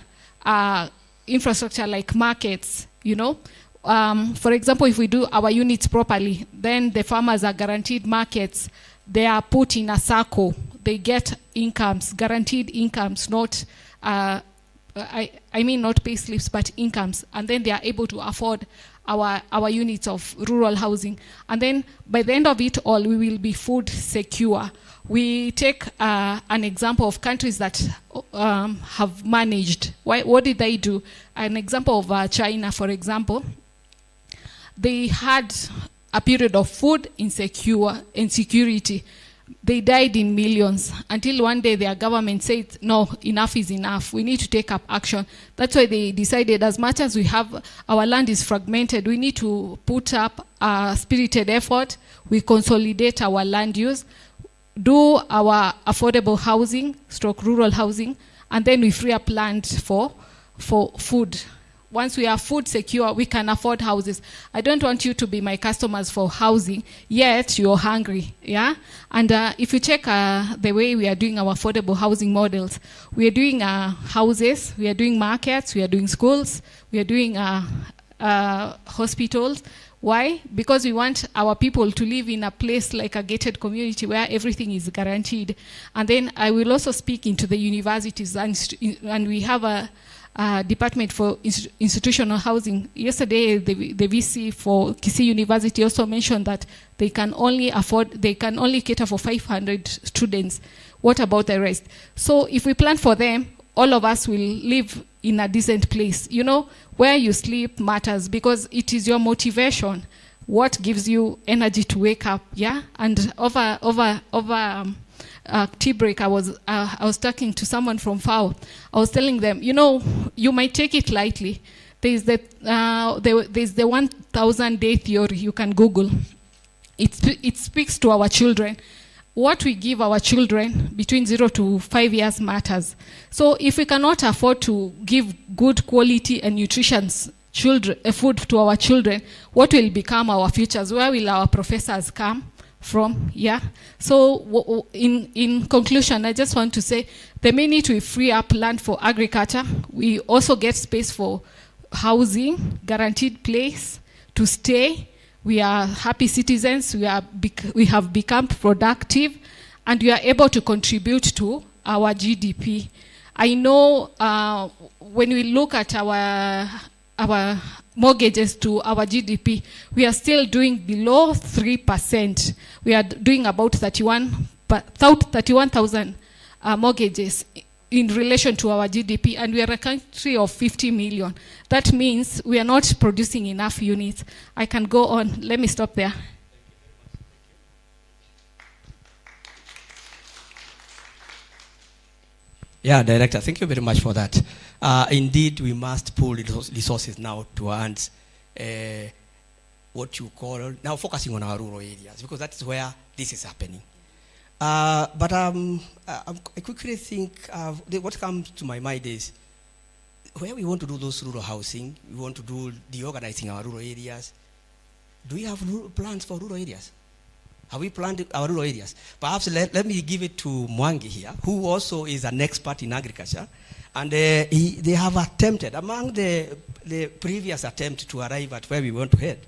infrastructure like markets, you know. For example, if we do our units properly, then the farmers are guaranteed markets. They are put in a circle. They get incomes, guaranteed incomes, not, I mean not pay slips, but incomes. And then they are able to afford our units of rural housing. And then by the end of it all, we will be food secure. We take an example of countries that have managed. What did they do? An example of China, for example. They had a period of food insecurity. They died in millions until one day their government said, no, enough is enough. We need to take up action. That's why they decided, as much as we have, our land is fragmented, we need to put up a spirited effort. We consolidate our land use, do our affordable housing, rural housing, and then we free up land for food. Once we are food secure, we can afford houses. I don't want you to be my customers for housing, yet you're hungry, yeah? And if you check the way we are doing our affordable housing models, we are doing houses, we are doing markets, we are doing schools, we are doing hospitals. Why? Because we want our people to live in a place like a gated community where everything is guaranteed. And then I will also speak into the universities, and we have a Department for Institutional Housing. Yesterday, the VC for Kisii University also mentioned that they can only cater for 500 students. What about the rest? So if we plan for them, all of us will live in a decent place. You know, where you sleep matters because it is your motivation. What gives you energy to wake up, yeah? And over tea break, I was talking to someone from FAO. I was telling them, you know, you might take it lightly. There's the 1,000-day theory. You can Google. It speaks to our children. What we give our children between 0 to 5 years matters. So if we cannot afford to give good quality and nutritious food to our children, what will become our futures? Where will our professors come from? Yeah. So in conclusion, I just want to say the minute we free up land for agriculture, we also get space for housing, guaranteed place to stay. We are happy citizens. We have become productive, and we are able to contribute to our GDP. I know when we look at our mortgages to our GDP, we are still doing below 3%. We are doing about 31,000 mortgages in relation to our GDP, and we are a country of 50 million. That means we are not producing enough units. I can go on. Let me stop there. Yeah, Director, thank you very much for that. Indeed, we must pull resources now towards what you call, now focusing on our rural areas, because that is where this is happening. But I quickly think what comes to my mind is where we want to do those rural housing, we want to do the organizing our rural areas. Do we have plans for rural areas? Have we planned our rural areas? Perhaps let me give it to Mwangi here, who also is an expert in agriculture. And they have attempted, among the previous attempt to arrive at where we want to head,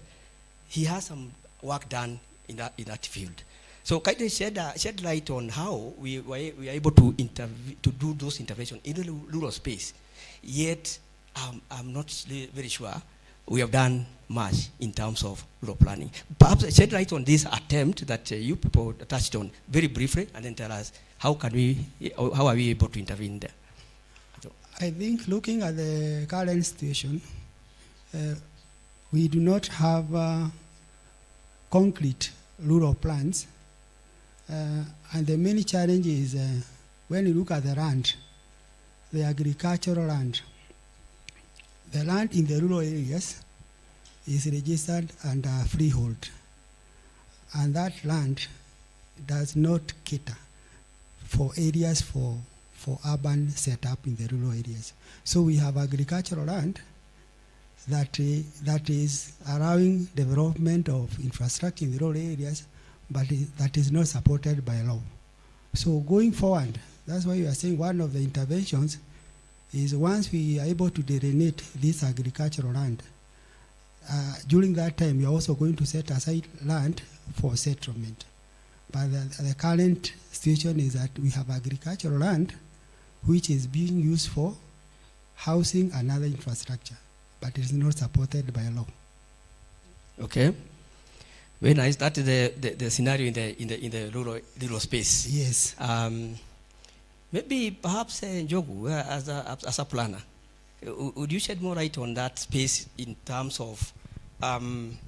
he has some work done in that field. So can you shed light on how we are able to do those interventions in the rural space? Yet, I'm not very sure we have done much in terms of rural planning. Perhaps shed light on this attempt that you people touched on very briefly, and then tell us how are we able to intervene there? I think looking at the current situation, we do not have concrete rural plans. And the main challenge is when you look at the land, the agricultural land, the land in the rural areas is registered under freehold. And that land does not cater for areas for urban setup in the rural areas. So we have agricultural land that is allowing development of infrastructure in the rural areas, but that is not supported by law. So going forward, that's why we are saying one of the interventions is once we are able to delineate this agricultural land, during that time we are also going to set aside land for settlement. But the current situation is that we have agricultural land which is being used for housing and other infrastructure, but it is not supported by law. Okay. When I started the scenario in the rural space. Yes. Maybe perhaps Njogu, as a planner, would you shed more light on that space in terms of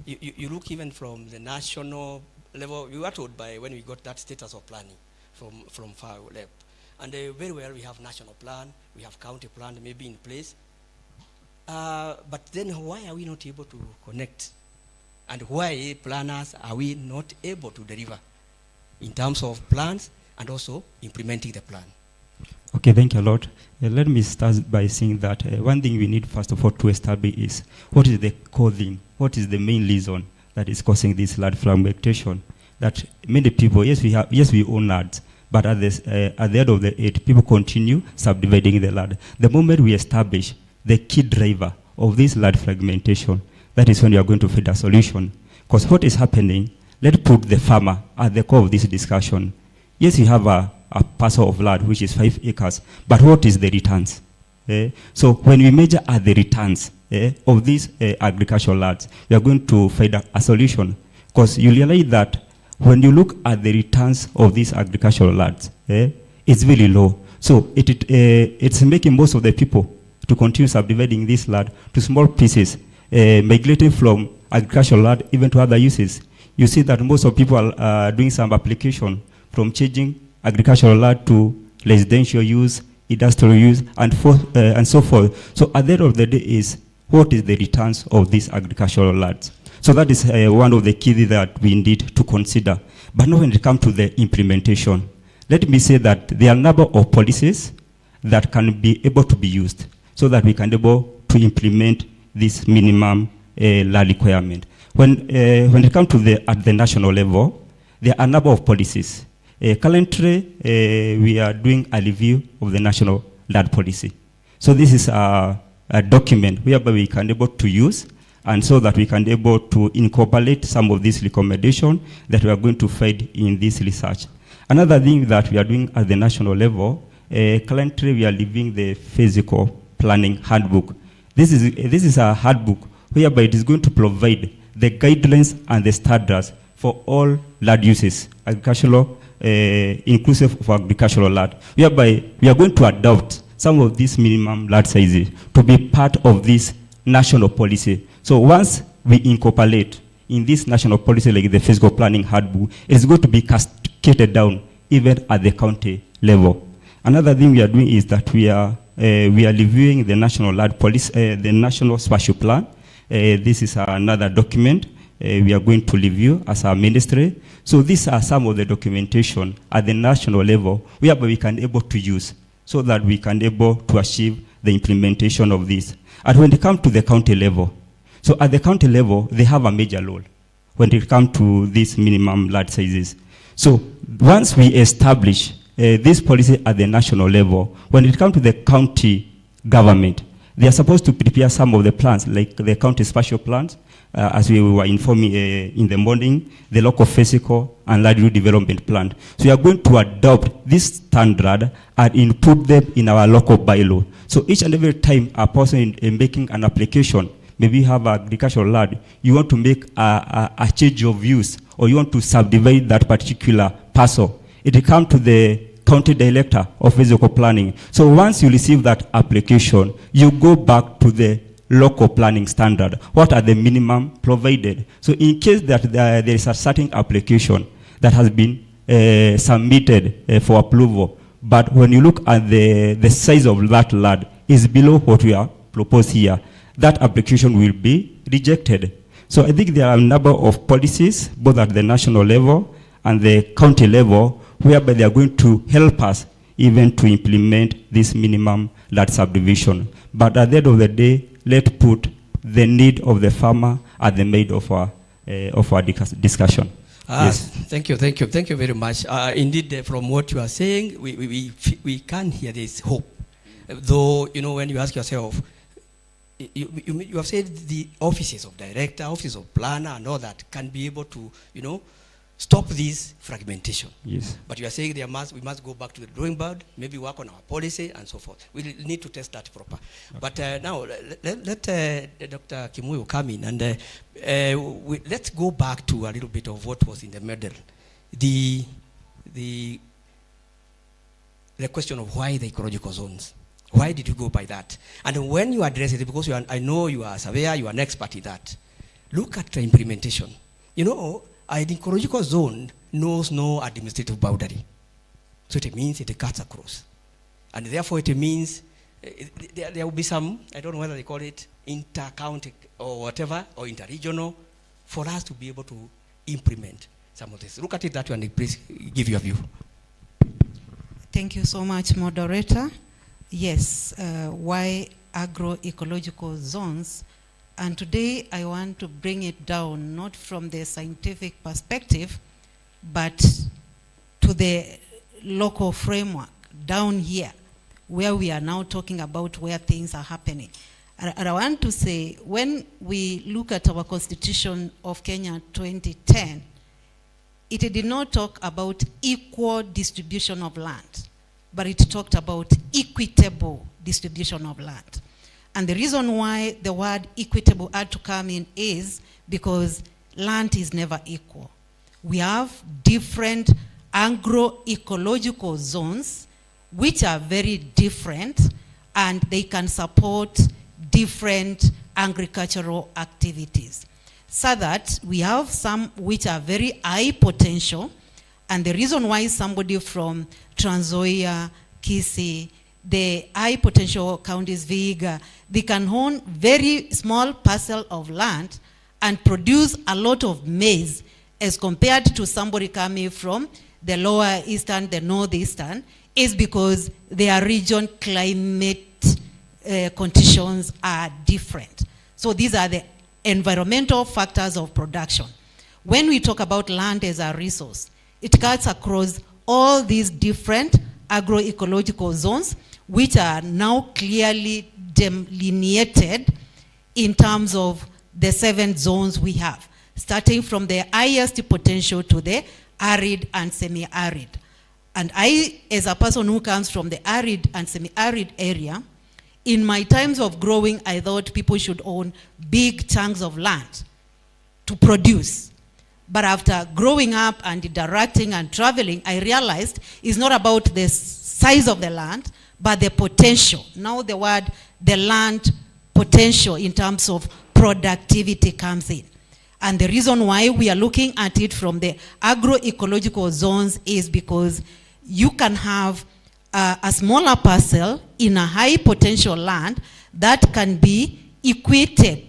you look even from the national level? We were told by when we got that status of planning from far left, and very well we have national plan, we have county plan maybe in place, but then why are we not able to connect? And why planners are we not able to deliver in terms of plans and also implementing the plan? Okay, thank you a lot. Let me start by saying that one thing we need first of all to establish is what is the core thing, what is the main reason that is causing this land fragmentation. That many people, yes we own lands, but at the end of the day, people continue subdividing the land. The moment we establish the key driver of this land fragmentation, that is when you are going to find a solution. Because what is happening, let's put the farmer at the core of this discussion. Yes, you have a parcel of land which is 5 acres, but what is the returns? So when we measure at the returns of these agricultural lands, we are going to find a solution. Because you realize that when you look at the returns of these agricultural lands, it's really low. So it's making most of the people to continue subdividing this land to small pieces, migrating from agricultural land even to other uses. You see that most of people are doing some application from changing agricultural land to residential use, industrial use, and so forth. So at the end of the day is, what is the returns of these agricultural lands? So that is one of the key that we need to consider. But now when it comes to the implementation, let me say that there are a number of policies that can be able to be used so that we can be able to implement this minimum land requirement. When it comes to at the national level, there are a number of policies. Currently, we are doing a review of the national land policy. So this is a document whereby we can be able to use, and so that we can be able to incorporate some of these recommendations that we are going to find in this research. Another thing that we are doing at the national level, currently we are reviewing the physical planning handbook. This is a handbook whereby it is going to provide the guidelines and the standards for all land uses, agricultural, inclusive of agricultural land, whereby we are going to adopt some of these minimum land sizes to be part of this national policy. So once we incorporate in this national policy like the physical planning handbook, it's going to be cascaded down even at the county level. Another thing we are doing is that we are reviewing the national land policy, the national spatial plan. This is another document we are going to review as a ministry. So these are some of the documentation at the national level whereby we can able to use so that we can able to achieve the implementation of this. And when it comes to the county level, so at the county level, they have a major role when it comes to these minimum land sizes. So once we establish this policy at the national level, when it comes to the county government, they are supposed to prepare some of the plans, like the county spatial plans, as we were informing in the morning, the local physical and land use development plan. So we are going to adopt this standard and input them in our local bylaw. So each and every time a person is making an application, maybe you have agricultural land, you want to make a change of use, or you want to subdivide that particular parcel, it will come to the county director of physical planning. So once you receive that application, you go back to the local planning standard. What are the minimum provided? So in case that there is a certain application that has been submitted for approval, but when you look at the size of that land is below what we are proposed here, that application will be rejected. So I think there are a number of policies, both at the national level and the county level, whereby they are going to help us even to implement this minimum land subdivision. But at the end of the day, let's put the need of the farmer at the mid of our discussion. Yes. Thank you very much. Indeed, from what you are saying, we can hear this hope. Though, when you ask yourself, you have said the offices of director, office of planner, and all that can be able to, stop this fragmentation. Yes. But you are saying we must go back to the drawing board, maybe work on our policy and so forth. We need to test that proper. Okay. But now let Dr. Kimuyu come in and let's go back to a little bit of what was in the middle. The question of why the ecological zones. Why did you go by that? And when you address it, because I know you are a surveyor, you are an expert in that, look at the implementation. An ecological zone knows no administrative boundary. So it means it cuts across. And therefore it means there will be some, I don't know whether they call it inter-county or whatever, or inter-regional, for us to be able to implement some of this. Look at it that way and please give your view. Thank you so much, moderator. Yes, why agroecological zones? And today I want to bring it down, not from the scientific perspective, but to the local framework down here, where we are now talking about where things are happening. And I want to say, when we look at our Constitution of Kenya 2010, it did not talk about equal distribution of land, but it talked about equitable distribution of land. And the reason why the word equitable had to come in is because land is never equal. We have different agroecological zones which are very different, and they can support different agricultural activities. So that we have some which are very high potential, and the reason why somebody from Trans Nzoia, Kisii, the high potential counties, Vihiga, they can own very small parcel of land and produce a lot of maize as compared to somebody coming from the lower eastern, the northeastern, is because their region climate conditions are different. So these are the environmental factors of production. When we talk about land as a resource, it cuts across all these different agroecological zones, which are now clearly delineated in terms of the 7 zones we have, starting from the highest potential to the arid and semi-arid. And I, as a person who comes from the arid and semi-arid area, in my times of growing, I thought people should own big chunks of land to produce. But after growing up and interacting and traveling, I realized it's not about the size of the land, but the potential. Now the land potential in terms of productivity comes in. And the reason why we are looking at it from the agroecological zones is because you can have a smaller parcel in a high potential land that can be equitably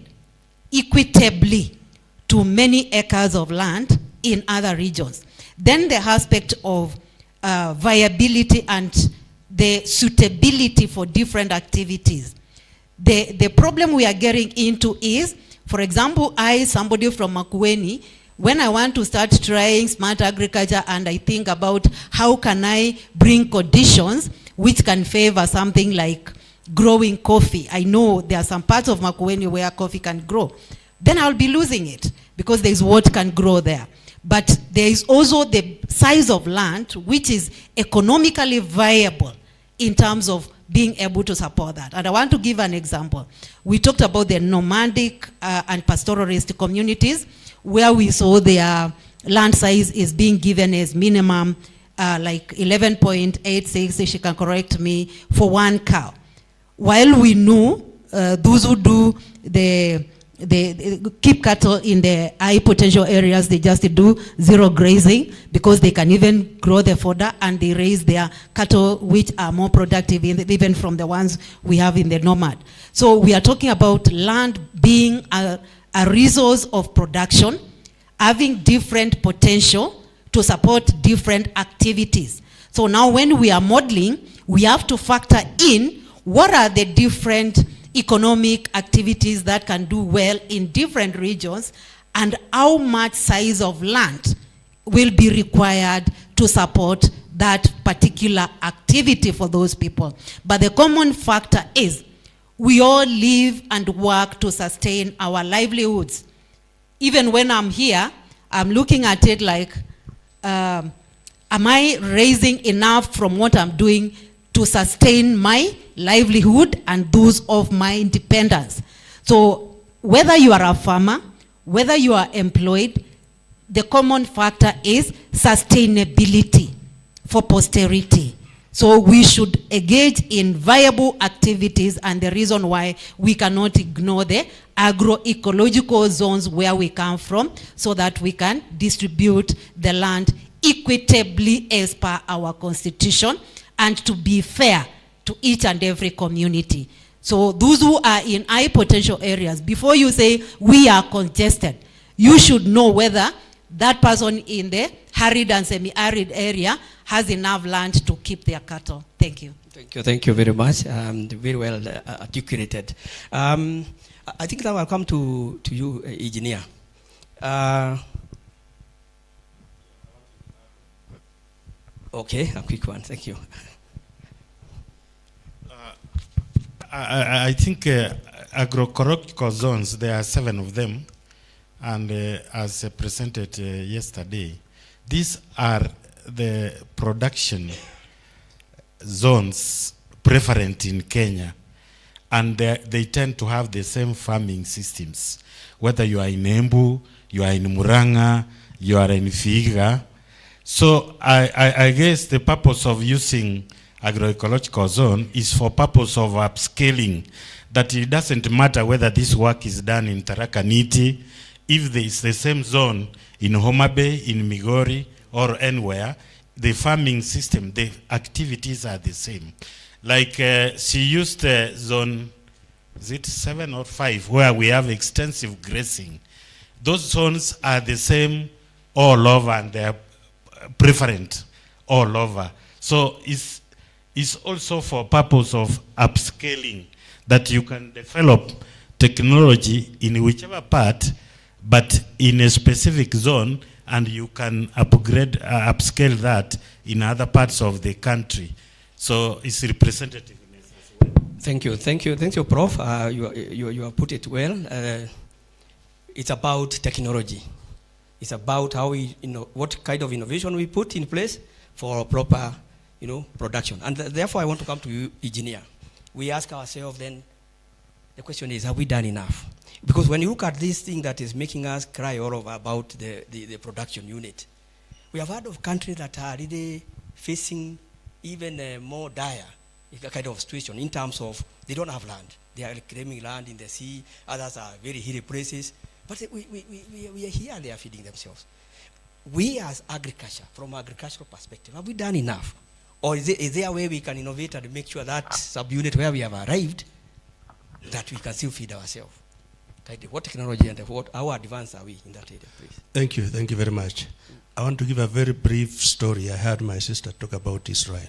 to many acres of land in other regions. Then the aspect of viability and the suitability for different activities. The problem we are getting into is, for example, somebody from Makueni, when I want to start trying smart agriculture and I think about how can I bring conditions which can favor something like growing coffee. I know there are some parts of Makueni where coffee can grow. Then I'll be losing it because there is what can grow there. But there is also the size of land which is economically viable in terms of being able to support that. And I want to give an example. We talked about the nomadic and pastoralist communities where we saw their land size is being given as minimum like 11.86, if she can correct me, for 1 cow. While we know those who do the keep cattle in the high potential areas, they just do zero grazing because they can even grow the fodder and they raise their cattle which are more productive even from the ones we have in the nomad. So we are talking about land being a resource of production, having different potential to support different activities. So now when we are modeling, we have to factor in what are the different economic activities that can do well in different regions, and how much size of land will be required to support that particular activity for those people. But the common factor is we all live and work to sustain our livelihoods. Even when I'm here, I'm looking at it like, am I raising enough from what I'm doing to sustain my livelihood and those of my dependents? So whether you are a farmer, whether you are employed, the common factor is sustainability for posterity. So we should engage in viable activities, and the reason why we cannot ignore the agroecological zones where we come from, so that we can distribute the land equitably as per our constitution and to be fair to each and every community. So those who are in high potential areas, before you say we are congested, you should know whether that person in the arid and semi-arid area has enough land to keep their cattle. Thank you. Thank you very much. Very well articulated. I think now I'll come to you, engineer. Okay, a quick one. Thank you. I think agroecological zones, there are 7 of them, and as presented yesterday, these are the production zones prevalent in Kenya, and they tend to have the same farming systems. Whether you are in Embu, you are in Muranga, you are in Vihiga. So I guess the purpose of using agroecological zone is for purpose of upscaling, that it doesn't matter whether this work is done in Tharaka Nithi, if there is the same zone in Homa Bay, in Migori, or anywhere, the farming system, the activities are the same. Like she used zone, is it 7 or 5, where we have extensive grazing. Those zones are the same all over, and they are preferent all over. So it's also for purpose of upscaling, that you can develop technology in whichever part, but in a specific zone, and you can upgrade, upscale that in other parts of the country. So it's representative. Thank you, Prof. You have put it well. It's about technology. It's about how we, what kind of innovation we put in place for proper, production. And therefore, I want to come to you, engineer. We ask ourselves then, the question is, have we done enough? Because when you look at this thing that is making us cry all over about the production unit, we have heard of countries that are really facing even a more dire kind of situation in terms of they don't have land. They are claiming land in the sea. Others are very hilly places. But we are here, they are feeding themselves. We as agriculture, from an agricultural perspective, have we done enough? Or is there a way we can innovate and make sure that subunit where we have arrived, that we can still feed ourselves? What technology and how advanced are we in that area, please? Thank you very much. I want to give a very brief story. I heard my sister talk about Israel.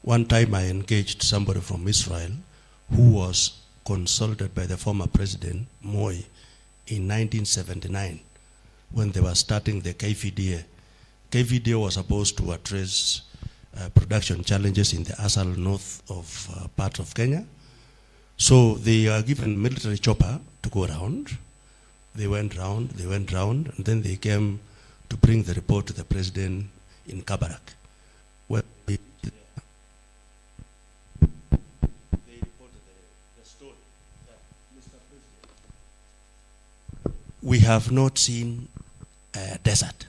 One time I engaged somebody from Israel who was consulted by the former president, Moi, in 1979, when they were starting the KVDA. KVDA was supposed to address production challenges in the Asal north of part of Kenya. So they are given military chopper to go around. They went round, and then they came to bring the report to the president in Kabarak. Well, they reported the story that, Mr. President, we have not seen a desert.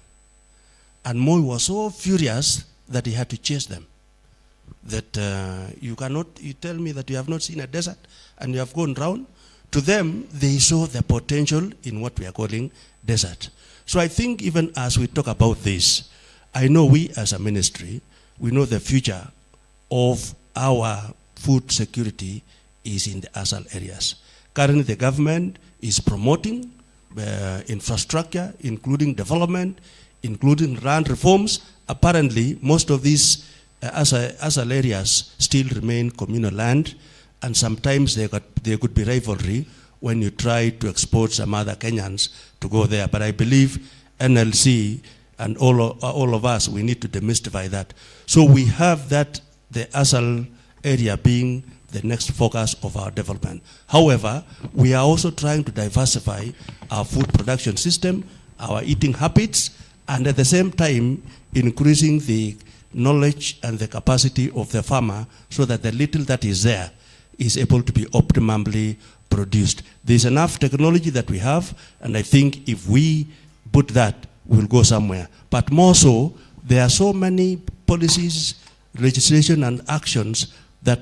And Moi was so furious that he had to chase them. That you tell me that you have not seen a desert and you have gone round. To them, they saw the potential in what we are calling desert. So I think even as we talk about this, I know we as a ministry, we know the future of our food security is in the Asal areas. Currently the government is promoting infrastructure, including development, including land reforms. Apparently, most of these Asal areas still remain communal land, and sometimes there could be rivalry when you try to export some other Kenyans to go there. But I believe NLC and all of us, we need to demystify that. So we have that, the ASAL area being the next focus of our development. However, we are also trying to diversify our food production system, our eating habits, and at the same time, increasing the knowledge and the capacity of the farmer so that the little that is there is able to be optimally produced. There's enough technology that we have, and I think if we put that, we'll go somewhere. But more so, there are so many policies, legislation, and actions that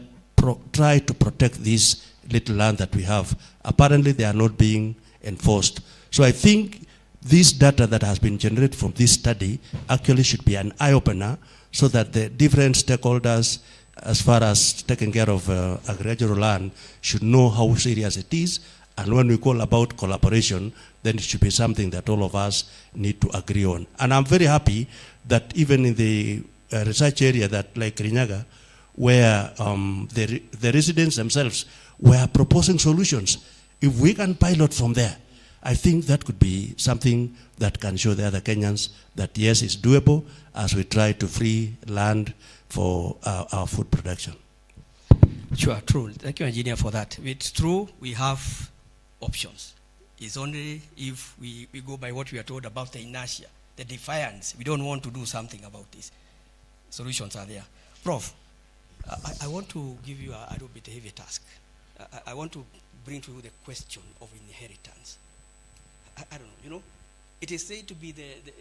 try to protect this little land that we have. Apparently, they are not being enforced. So I think this data that has been generated from this study actually should be an eye-opener so that the different stakeholders, as far as taking care of agricultural land, should know how serious it is. And when we call about collaboration, then it should be something that all of us need to agree on. And I'm very happy that even in the research area that like Kirinyaga, where the residents themselves were proposing solutions, if we can pilot from there, I think that could be something that can show the other Kenyans that yes, it's doable as we try to free land for our food production. Sure, true. Thank you, engineer, for that. It's true, we have options. It's only if we go by what we are told about the inertia, the defiance. We don't want to do something about this. Solutions are there. Prof, I want to give you a little bit heavy task. I want to bring to you the question of inheritance. I don't know, you know, it is said to be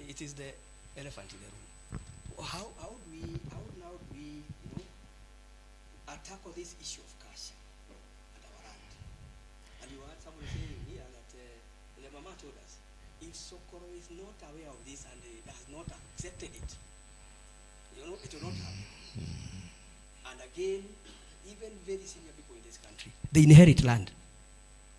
it is the elephant in the room. How do we, you know, tackle this issue of cash at our land? And you heard somebody saying here that the mama told us, if Sokoro is not aware of this and has not accepted it, you know, it will not happen. And again, even very senior people in this country, they inherit land.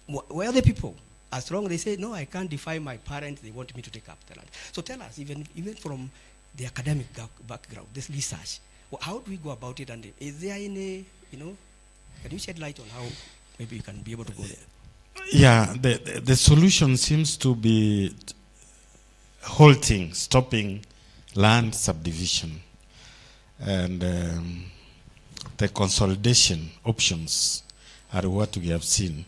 Where are the people? As long as they say, no, I can't defy my parents, they want me to take up the land. So tell us, even from the academic background, this research, how do we go about it? And is there any, you know, can you shed light on how maybe you can be able to go there? Yeah, the solution seems to be stopping land subdivision. And the consolidation options are what we have seen.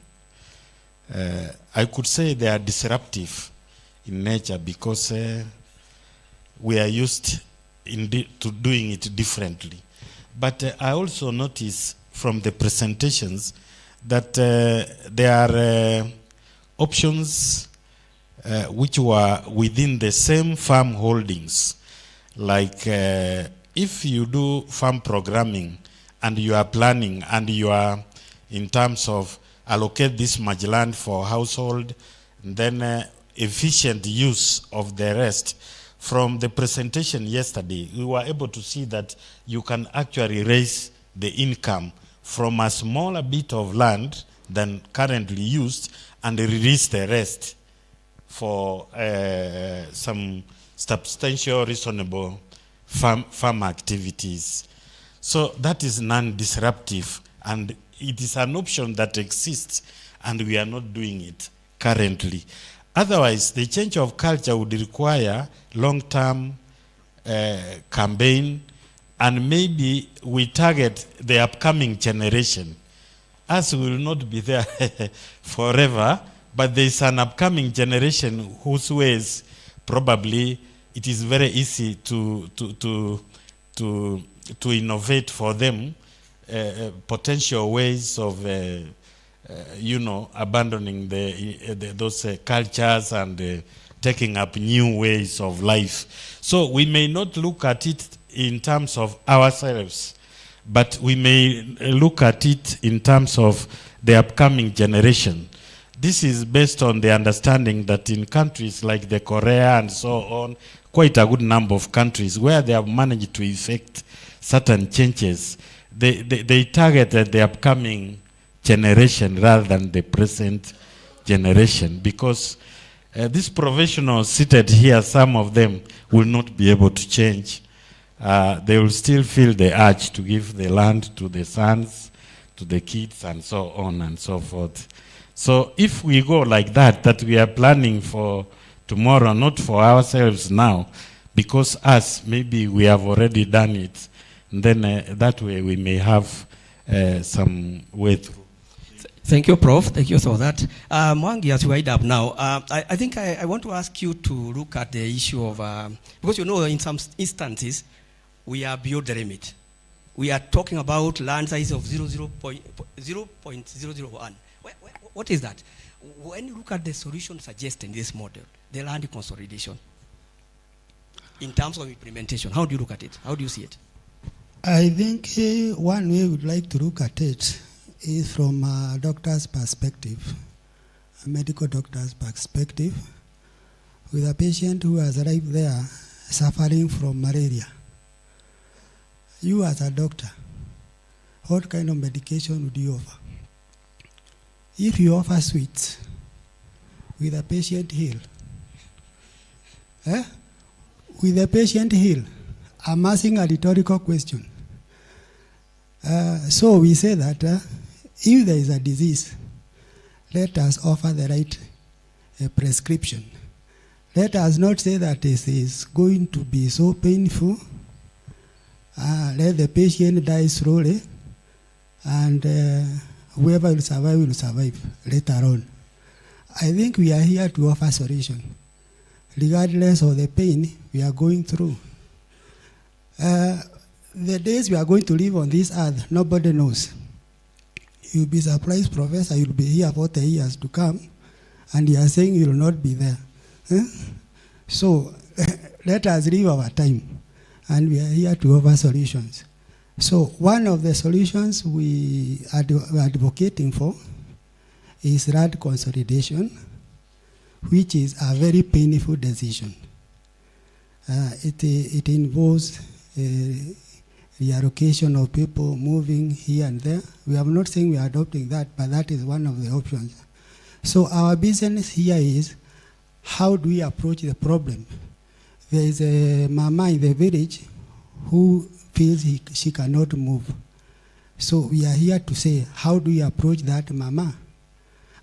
I could say they are disruptive in nature because we are used to doing it differently. But I also notice from the presentations that there are options which were within the same farm holdings. Like if you do farm programming and you are planning and you are in terms of allocate this much land for household, and then efficient use of the rest. From the presentation yesterday, we were able to see that you can actually raise the income from a smaller bit of land than currently used and release the rest for some substantial, reasonable farm activities. So that is non-disruptive, and it is an option that exists, and we are not doing it currently. Otherwise, the change of culture would require long-term campaign, and maybe we target the upcoming generation. Us will not be there forever, but there is an upcoming generation whose ways probably it is very easy to innovate for them potential ways of abandoning those cultures and taking up new ways of life. So we may not look at it in terms of ourselves, but we may look at it in terms of the upcoming generation. This is based on the understanding that in countries like the Korea and so on, quite a good number of countries where they have managed to effect certain changes, they targeted the upcoming generation rather than the present generation, because these professionals seated here, some of them will not be able to change. They will still feel the urge to give the land to the sons, to to the kids and so on and so forth. So if we go like that we are planning for tomorrow, not for ourselves now, because us, maybe we have already done it, and then that way we may have some way through. Thank you, Prof. Thank you for that. Mwangi, as we wind up now, I think I want to ask you to look at the issue of, because you know in some instances, we are beyond the limit. We are talking about land size of 0.001. What is that? When you look at the solution suggested in this model, the land consolidation, in terms of implementation, how do you look at it? How do you see it? I think one way we would like to look at it is from a doctor's perspective, a medical doctor's perspective, with a patient who has arrived there suffering from malaria. You as a doctor, what kind of medication would you offer? If you offer sweets, will the patient heal? Will the patient heal? I'm asking a rhetorical question. So we say that if there is a disease, let us offer the right prescription. Let us not say that it is going to be so painful. Let the patient die slowly, and whoever will survive later on. I think we are here to offer solution, regardless of the pain we are going through. The days we are going to live on this earth, nobody knows. You'll be surprised, Professor, you'll be here 40 years to come, and you are saying you will not be there. So let us live our time, and we are here to offer solutions. So one of the solutions we are advocating for is land consolidation, which is a very painful decision. It involves the allocation of people moving here and there. We are not saying we are adopting that, but that is one of the options. So our business here is, how do we approach the problem? There is a mama in the village who feels she cannot move. So we are here to say, how do we approach that mama?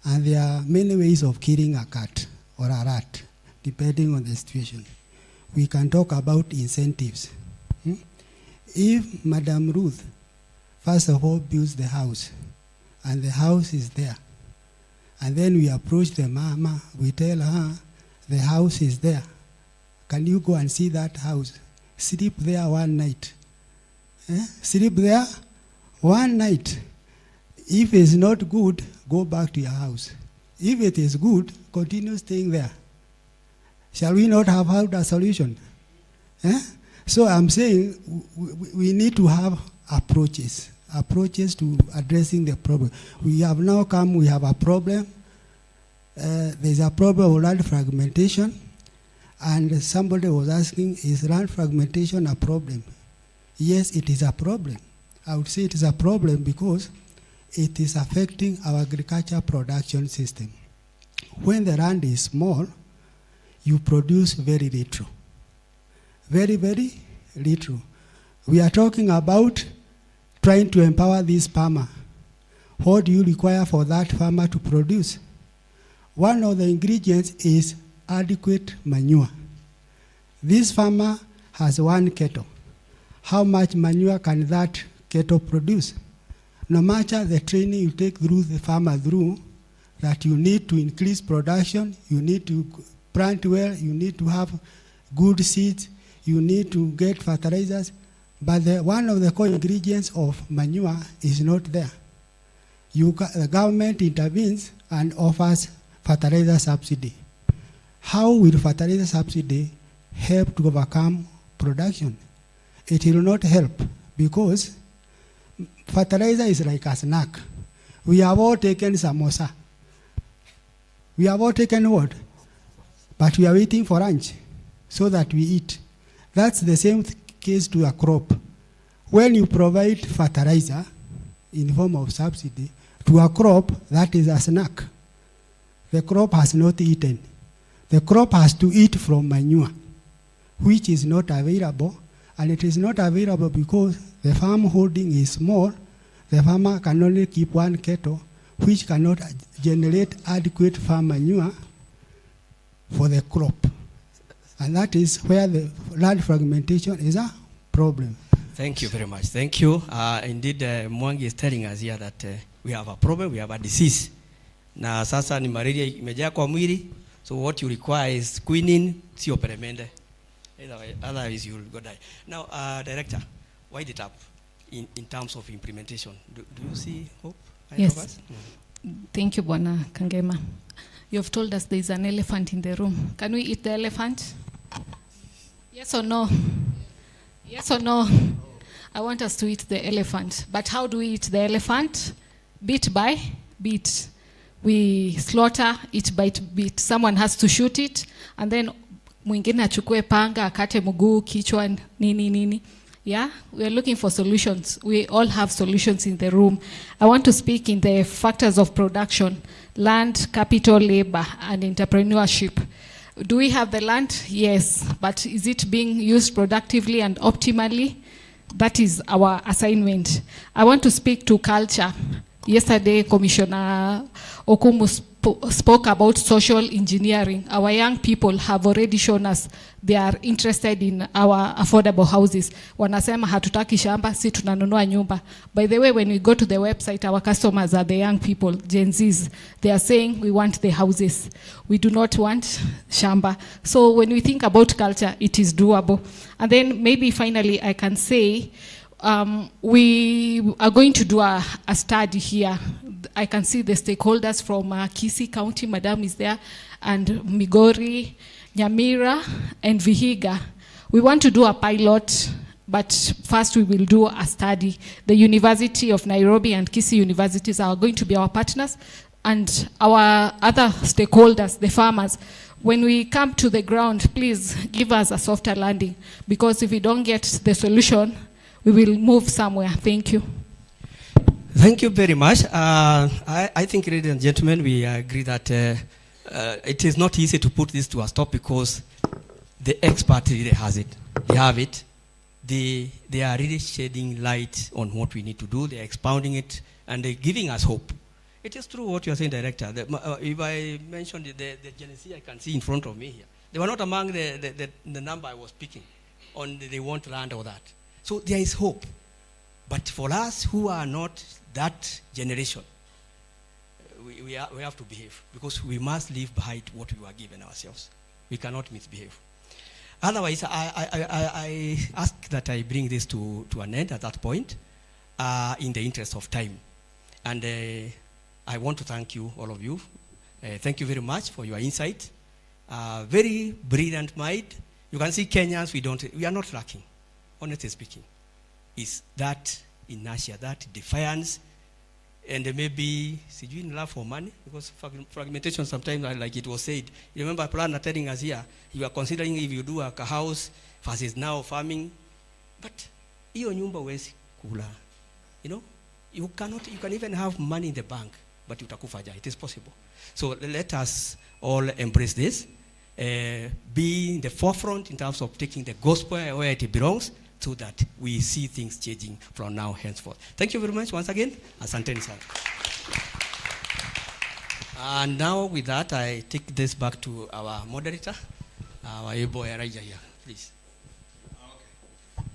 And there are many ways of killing a cat or a rat, depending on the situation. We can talk about incentives. If Madam Ruth, first of all, builds the house, and the house is there, and then we approach the mama, we tell her, the house is there. Can you go and see that house? Sleep there one night. Sleep there one night. If it's not good, go back to your house. If it is good, continue staying there. Shall we not have had a solution? So I'm saying we need to have approaches to addressing the problem. We have now come, we have a problem. There's a problem of land fragmentation. And somebody was asking, is land fragmentation a problem? Yes, it is a problem. I would say it is a problem because it is affecting our agriculture production system. When the land is small, you produce very little. Very, very little. We are talking about trying to empower this farmer. What do you require for that farmer to produce? One of the ingredients is adequate manure. This farmer has one cattle. How much manure can that cattle produce? No matter the training you take through the farmer through, that you need to increase production, you need to plant well, you need to have good seeds, you need to get fertilizers, but one of the core ingredients of manure is not there. The government intervenes and offers fertilizer subsidy. How will fertilizer subsidy help to overcome production? It will not help because fertilizer is like a snack. We have all taken samosa. We have all taken what? But we are waiting for lunch so that we eat. That's the same case to a crop. When you provide fertilizer in form of subsidy to a crop, that is a snack. The crop has not eaten. The crop has to eat from manure, which is not available, and it is not available because the farm holding is small. the farmer can only keep one cattle, which cannot generate adequate farm manure for the crop. And that is where the land fragmentation is a problem. Thank you very much. Thank you. Indeed, Mwangi is telling us here that we have a problem, we have a disease. Na sasa ni malaria imejaa kwa mwili, so what you require is quinine, sio peremende. Otherwise you will go die. Now, Director, wind it up in terms of implementation. Do you see hope? Yes. Thank you, Bwana Kangema. You have told us there is an elephant in the room. Can we eat the elephant? Yes or no? Yes or no? I want us to eat the elephant. But how do we eat the elephant? Bit by bit. We slaughter it by bit. Someone has to shoot it, and then mwingine achukue panga, akate mguu, kichwa, nini. Yeah, we are looking for solutions. We all have solutions in the room. I want to speak in the factors of production: land, capital, labor, and entrepreneurship. Do we have the land? Yes, but is it being used productively and optimally? That is our assignment. I want to speak to culture. Yesterday, Commissioner Okumu spoke about social engineering. Our young people have already shown us they are interested in our affordable houses. Wanasema hatutaki shamba, si tunanunua nyumba. By the way, when we go to the website, our customers are the young people, Gen Zs. They are saying we want the houses. We do not want shamba. So when we think about culture, it is doable. And then maybe finally I can say, we are going to do a study here. I can see the stakeholders from Kisii County, Madam is there, and Migori, Nyamira, and Vihiga. We want to do a pilot, but first we will do a study. The University of Nairobi and Kisii universities are going to be our partners, and our other stakeholders, the farmers. When we come to the ground, please give us a softer landing, because if we don't get the solution, we will move somewhere. Thank you. Thank you very much. I think, ladies and gentlemen, we agree that it is not easy to put this to a stop, because the expert really has it. They have it. They are really shedding light on what we need to do. They are expounding it, and they're giving us hope. It is true what you are saying, Director. If I mentioned the Gen Z I can see in front of me here, they were not among the number I was picking on they want land or that. So there is hope. But for us who are not that generation, we have to behave, because we must leave behind what we were given ourselves. We cannot misbehave. Otherwise, I ask that I bring this to an end at that point, in the interest of time. And I want to thank you, all of you. Thank you very much for your insight. Very brilliant mind. You can see Kenyans, we are not lacking. Honestly speaking, is that inertia, that defiance, and maybe love for money, because fragmentation sometimes, like it was said, you remember Plana telling us here, you are considering if you do a house versus now farming, but iyo nyumba huwezi kula, you can even have money in the bank, but utakufa. It is possible. So let us all embrace this, be in the forefront in terms of taking the gospel where it belongs, so that we see things changing from now henceforth. Thank you very much once again. Asanteni sana. And now with that, I take this back to our moderator, our Embu Elijah here, please.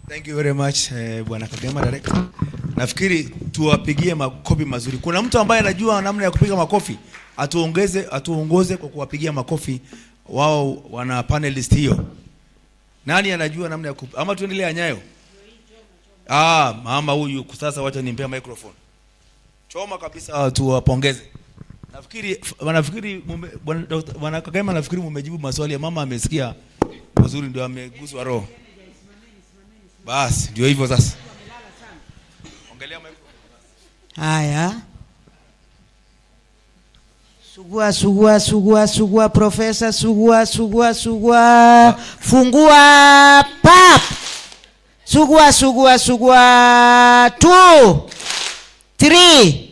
Thank you very much, Bwana Kagema, Director. Nafikiri tuwapigie makofi mazuri. Kuna mtu ambaye anajua namna ya kupiga makofi, atuongoze kwa kuwapigia makofi. Wao wana panelist hiyo. Nani anajua namna ya ama tuendelee Nyayo? Mama huyu sasa, wacha nimpea microphone. Choma kabisa, tuwapongeze. Nafikiri Bwana Kagema, nafikiri mmejibu maswali ya mama, amesikia vizuri, ndio ameguswa roho. Basi ndio hivyo sasa. Ongelea microphone. Haya. Sugua profesa, sugua. Fungua pap. Sugua. 2 3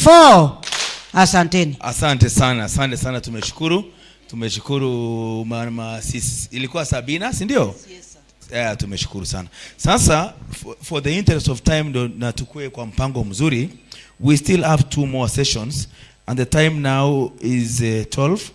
4. Asanteni. Asante sana, tumeshukuru mama sisi. Ilikuwa Sabina, si ndio? Tumeshukuru sana. Sasa for the interest of time na tukue kwa mpango mzuri, we still have 2 more sessions and the time now is 12.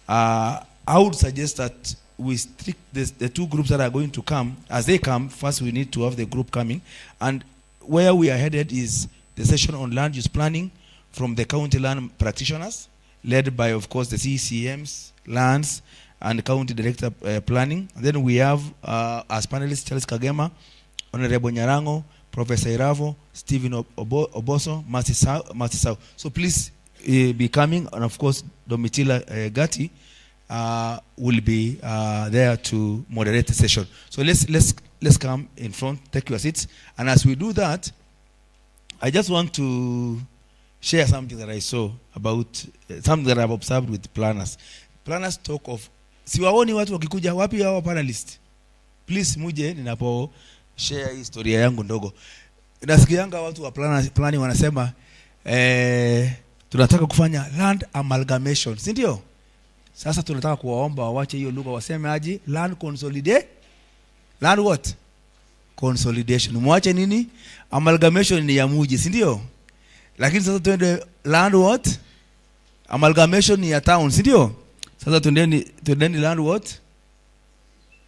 I would suggest that we stick the 2 groups that are going to come. As they come, first we need to have the group coming, and where we are headed is the session on land use planning from the county land practitioners, led by, of course, the CCMs, lands, and county director planning. And then we have as panelists Charles Kagema, Honorable Nyarango, Professor Iravo, Stephen Oboso, Masisau. So please be coming, and of course Domitila Gatti will be there to moderate the session. So let's come in front, take your seats, and as we do that, I just want to share something that I saw about something that I've observed with planners. Planners talk of siwaoni watu wakikuja wapi hao panelist. Please muje ninapo share historia yangu ndogo. Nasikianga watu wa planning wanasema tunataka kufanya land amalgamation, si ndio? Sasa tunataka kuwaomba wawache hiyo lugha, waseme aje land consolidate. Land what? Consolidation. Mwache nini? Amalgamation ni ya muji, si ndio? Lakini sasa tuende land what? Amalgamation ni ya town, si ndio? Sasa tuendeni land what?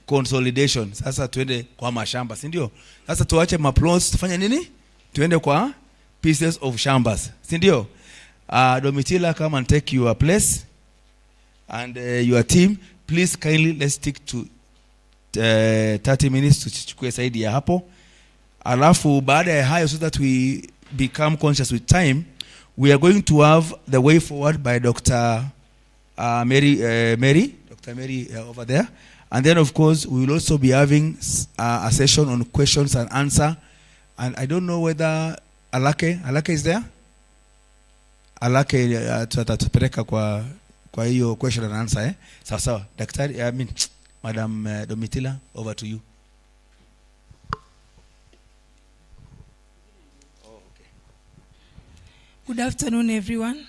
Consolidation. Sasa tuende kwa mashamba, si ndio? Sasa tuache maplots, tufanye nini? Tuende kwa pieces of shambas, si ndio? Domitila, come and take your place, and your team, please kindly let's stick to 30 minutes tuchukue saidi ya hapo. Alafu baada ya hayo, so that we become conscious with time, we are going to have the way forward by Dr. Mary over there. And then of course we will also be having a session on questions and answer. And I don't know whether Alake is there. Alake tutatupeleka kwa hiyo question and answer sawa. Daktari, Madam Domitila, over to you. Good afternoon, everyone.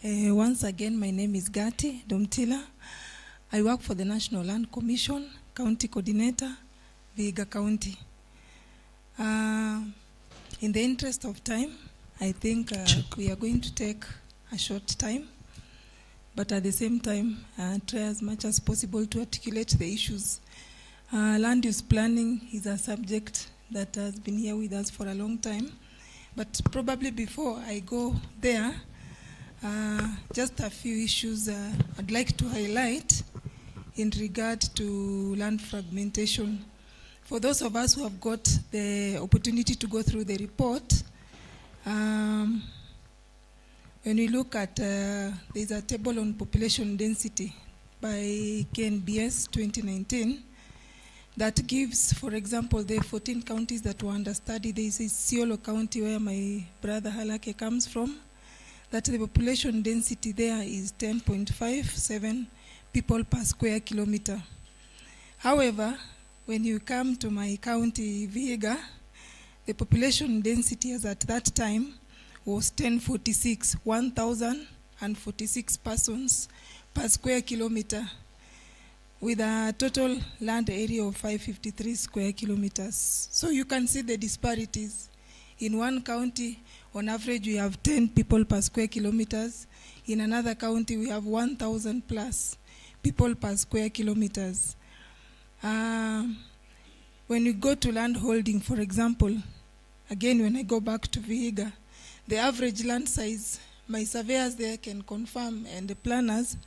Once again, my name is Gatti Domitila. I work for the National Land Commission, County Coordinator, Vihiga County. In the interest of time, I think we are going to take a short time, but at the same time, try as much as possible to articulate the issues. Land use planning is a subject that has been here with us for a long time, but probably before I go there, just a few issues I'd like to highlight in regard to land fragmentation. For those of us who have got the opportunity to go through the report, when we look at, there's a table on population density by KNBS 2019 that gives, for example, the 14 counties that were under study. There is Isiolo County, where my brother Halake comes from, that the population density there is 10.57 people per square kilometer. However, when you come to my county, Vihiga, the population density as at that time was 1,046 persons per square kilometer, with a total land area of 553 square kilometers. So you can see the disparities. In one county, on average, we have 10 people per square kilometers. In another county, we have 1,000 plus people per square kilometers. When we go to land holding, for example, again, when I go back to Vihiga, the average land size, my surveyors there can confirm, and the planners,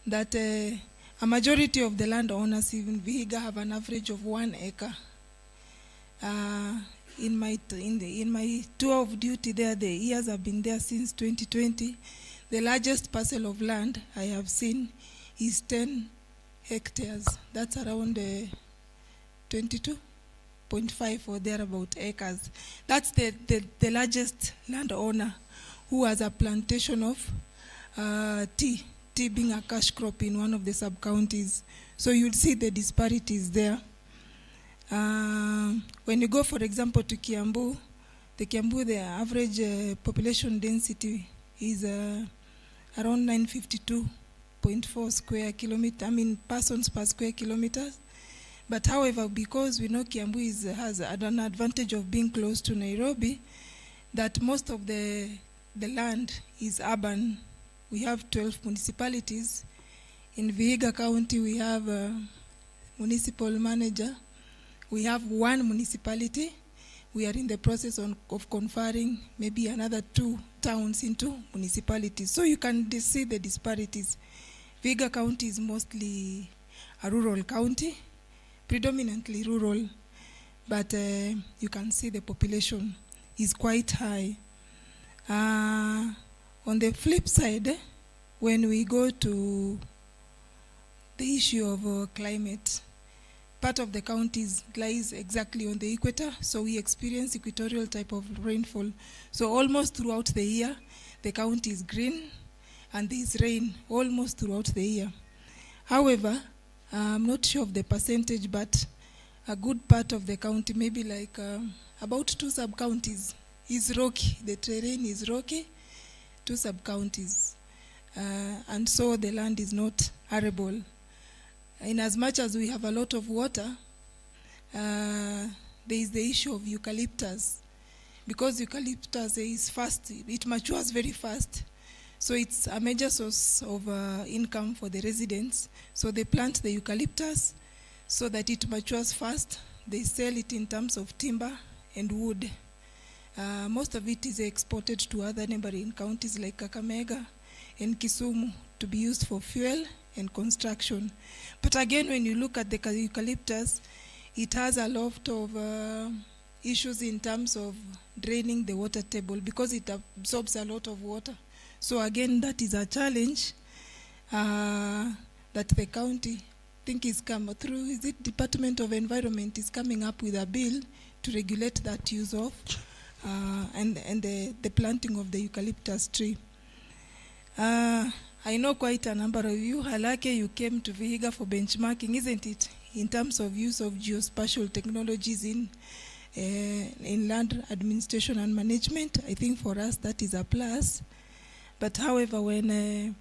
that a majority of the landowners in Vihiga have an average of 1 acre. In my tour of duty there, the years I've been there since 2020, the largest parcel of land I have seen is 10 hectares. That's around 22.5 or thereabout acres. That's the largest landowner who has a plantation of tea being a cash crop in one of the sub-counties. So you'll see the disparities there. When you go, for example, to Kiambu, the average population density is around 952.4 square kilometer, persons per square kilometers. But however, because we know Kiambu has an advantage of being close to Nairobi, that most of the land is urban. We have 12 municipalities. In Vihiga County, we have a municipal manager. We have one municipality. We are in the process of conferring maybe another 2 towns into municipalities. So you can see the disparities. Vihiga County is mostly a rural county, predominantly rural, but you can see the population is quite high. On the flip side, when we go to the issue of climate, part of the counties lies exactly on the equator, so we experience equatorial type of rainfall. So almost throughout the year, the county is green, and there is rain almost throughout the year. However, I'm not sure of the percentage, but a good part of the county, maybe like about 2 sub-counties, is rocky. The terrain is rocky, 2 sub-counties. And so the land is not arable. In as much as we have a lot of water, there is the issue of eucalyptus. Because eucalyptus is fast, it matures very fast. So it's a major source of income for the residents. So they plant the eucalyptus so that it matures fast. They sell it in terms of timber and wood. Most of it is exported to other neighboring counties like Kakamega and Kisumu to be used for fuel and construction. But again, when you look at the eucalyptus, it has a lot of issues in terms of draining the water table because it absorbs a lot of water. So again, that is a challenge that the county think is come through. Is it Department of Environment is coming up with a bill to regulate that use of and the planting of the eucalyptus tree. I know quite a number of you, Halake, you came to Vihiga for benchmarking, isn't it? In terms of use of geospatial technologies in land administration and management. I think for us that is a plus. But however, when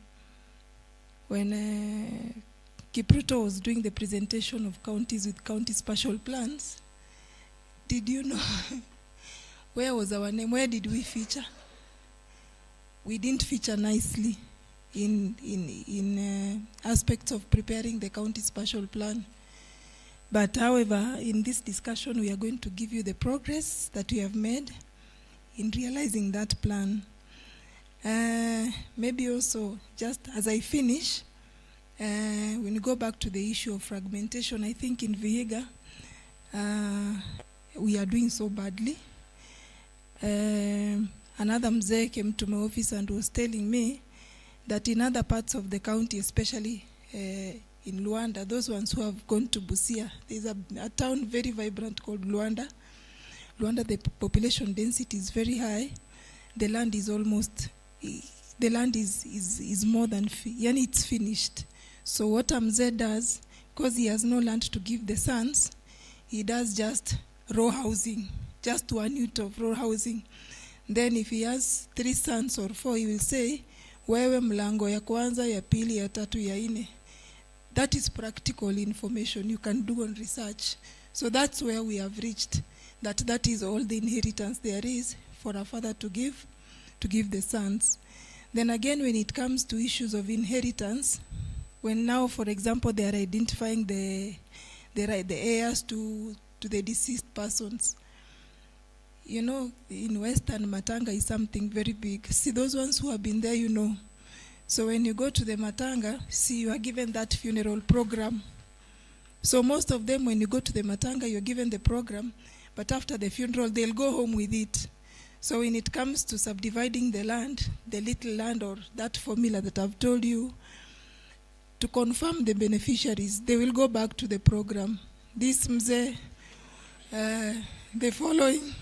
Kipruto was doing the presentation of counties with county spatial plans, did you know where was our name? Where did we feature? We didn't feature nicely in aspects of preparing the county spatial plan. But however, in this discussion, we are going to give you the progress that we have made in realizing that plan. Maybe also, just as I finish, when you go back to the issue of fragmentation, I think in Vihiga, we are doing so badly. Another mzee came to my office and was telling me that in other parts of the county, especially in Luanda, those ones who have gone to Busia, there's a town very vibrant called Luanda. Luanda, the population density is very high. The land is almost, the land is more than, yani it's finished. So what Mzee does, because he has no land to give the sons, he does just row housing, just 1 unit of row housing. Then if he has 3 sons or 4, he will say, wewe mlango ya kwanza, ya pili, ya tatu, ya ine. That is practical information you can do on research. So that's where we have reached, that is all the inheritance there is for a father to give the sons. Then again, when it comes to issues of inheritance, when now, for example, they are identifying the heirs to the deceased persons, you know, in Western, Matanga is something very big. See, those ones who have been there, you know. So when you go to the Matanga, see, you are given that funeral program. So most of them, when you go to the Matanga, you're given the program, but after the funeral, they'll go home with it. So when it comes to subdividing the land, the little land or that formula that I've told you, to confirm the beneficiaries, they will go back to the program. This mzee, the following.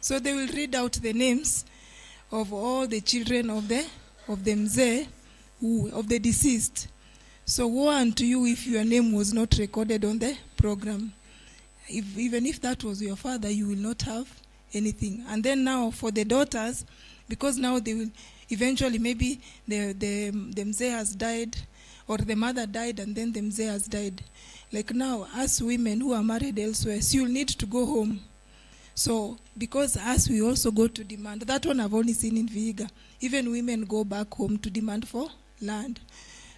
So they will read out the names of all the children of the mzee, of the deceased. So woe unto you if your name was not recorded on the program. Even if that was your father, you will not have anything. And then now for the daughters, because now they will eventually, maybe the mzee has died, or the mother died and then the mzee has died. Like now, us women who are married elsewhere, so you'll need to go home. So because us, we also go to demand. That one I've only seen in Vihiga. Even women go back home to demand for land.